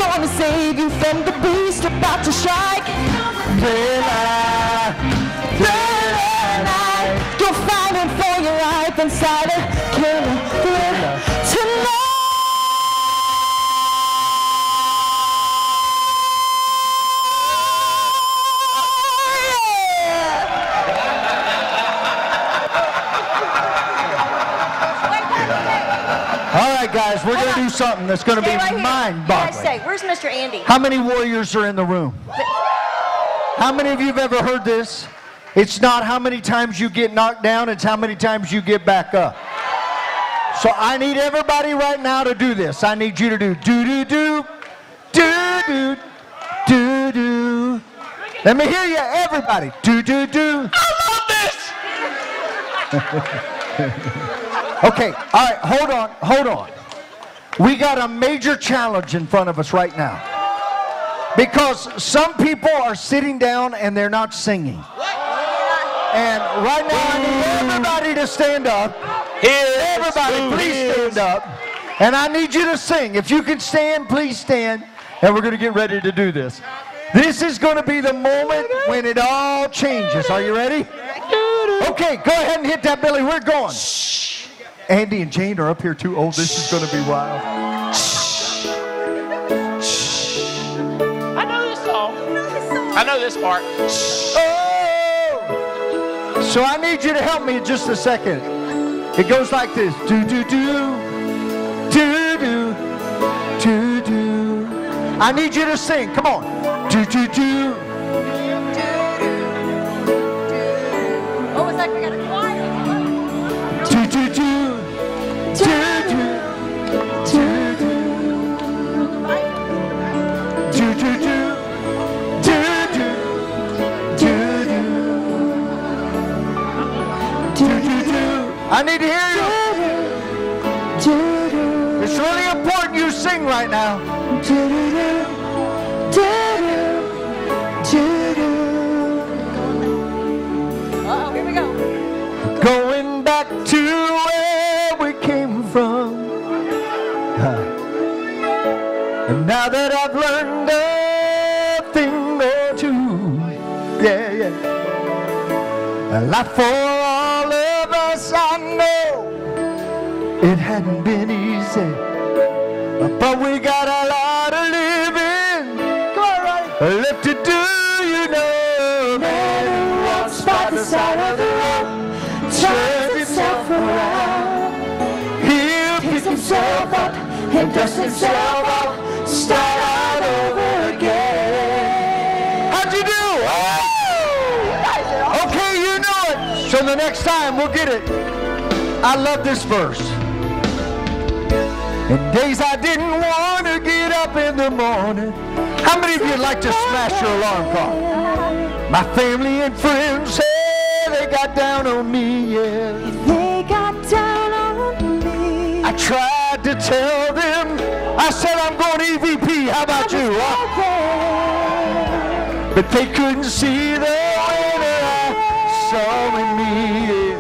Thriller, thriller. You're fighting for your life inside a killer thriller tonight. All right, guys, we're going to do something that's going to be Stay right here. mind-boggling. Guys, stay. Where's Mr. Andy? How many warriors are in the room? How many of you have ever heard this? It's not how many times you get knocked down, it's how many times you get back up. So I need everybody right now to do this. I need you to do do-do-do, do-do, do-do. Let me hear you, everybody. Do-do-do. I love this! Okay, all right, hold on. We got a major challenge in front of us right now. Because some people are sitting down and they're not singing. And right now I need everybody to stand up. Everybody, please stand up. And I need you to sing. If you can stand, please stand. And we're going to get ready to do this. This is going to be the moment when it all changes. Are you ready? Okay, go ahead and hit that, Billy. We're going. Andy and Jane are up here too. Oh, this is going to be wild. I know this song. I know this part. Oh! So I need you to help me just a second. It goes like this. Do, do, do. Do, do. Do, do. I need you to sing. Come on. Do, do, do. Oh, it's like we got a choir. Do, do, do. Do, do. Do, do. Do, do, do. Do, do. Do, do. Do, do, do. I need to hear you. It's really important you sing right now. Do, do, do. Do, do. Do, Uh-oh, here we go. Going back to where we came from. And now that I've learned a thing or two, yeah. A lot for all of us, I know. It hadn't been easy, but we got a lot of living left to do, you know. Man who walks by the side of the road turns himself around. He'll Picks himself up and dusts himself up, start all over again. How'd you do? Okay, you know it. So the next time we'll get it. I love this verse. In days I didn't want to get up in the morning. How many of you like to smash your alarm clock? My family and friends say they got down on me, yeah. They got down on me. I tried to tell them, I said I'm going EVP, how about you? But they couldn't see the winner I saw in me, yeah.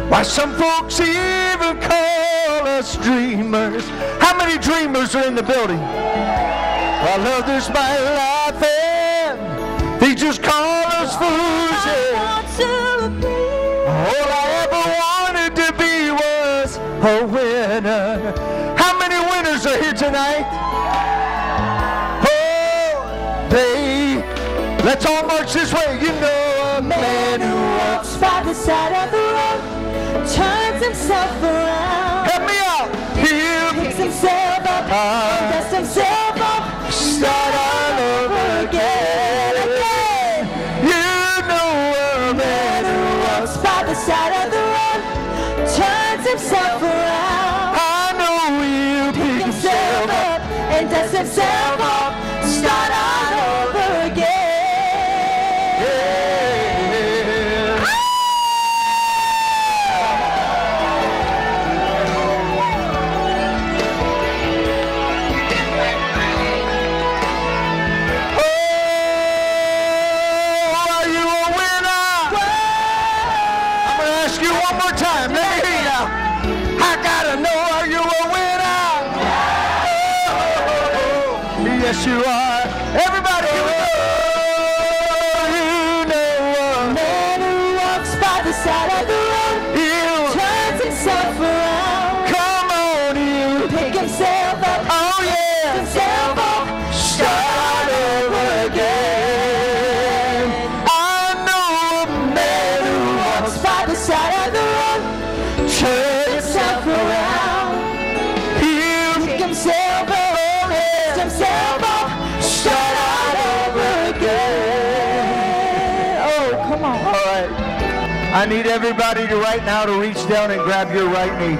Why some folks even call us dreamers. How many dreamers are in the building? Well, others might laugh and they just call us fools, yeah. All I ever wanted to be was a winner. How many winners are here tonight? Oh, let's all march this way. You know, a man who walks by the side of the road turns himself around. Help me out. He'll Picks himself up and dusts himself up, start all over again. You know, a Man who walks by the side of the road turns himself around. I know he'll Pick himself up and dust himself off, start all over again. Yes, you are. Everybody, here we go. I need everybody to right now to reach down and grab your right knee.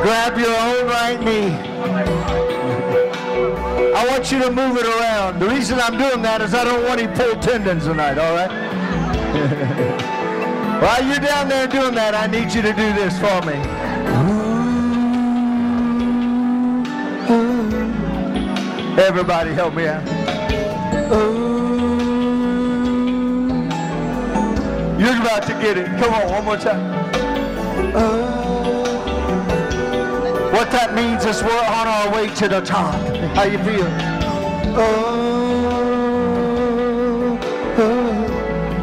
Grab your own right knee. I want you to move it around. The reason I'm doing that is I don't want any pulled tendons tonight, all right? While you're down there doing that, I need you to do this for me. Everybody help me out. You're about to get it. Come on, one more time. What that means is we're on our way to the top. How you feel?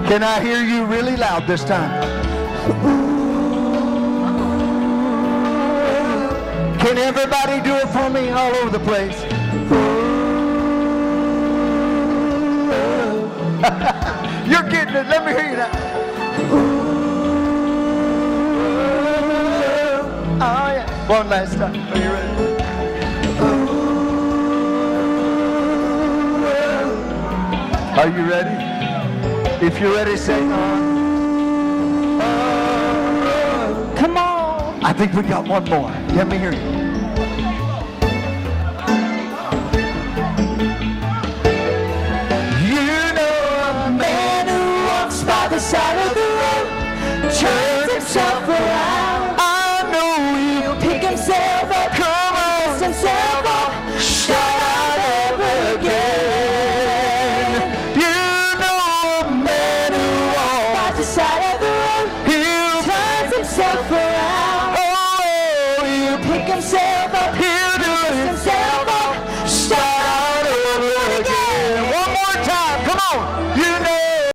Can I hear you really loud this time? Can everybody do it for me all over the place? You're getting it. Let me hear you now. Oh, yeah. One last time. Are you ready? Are you ready? If you're ready, say Come on. I think we got one more. Let me hear you.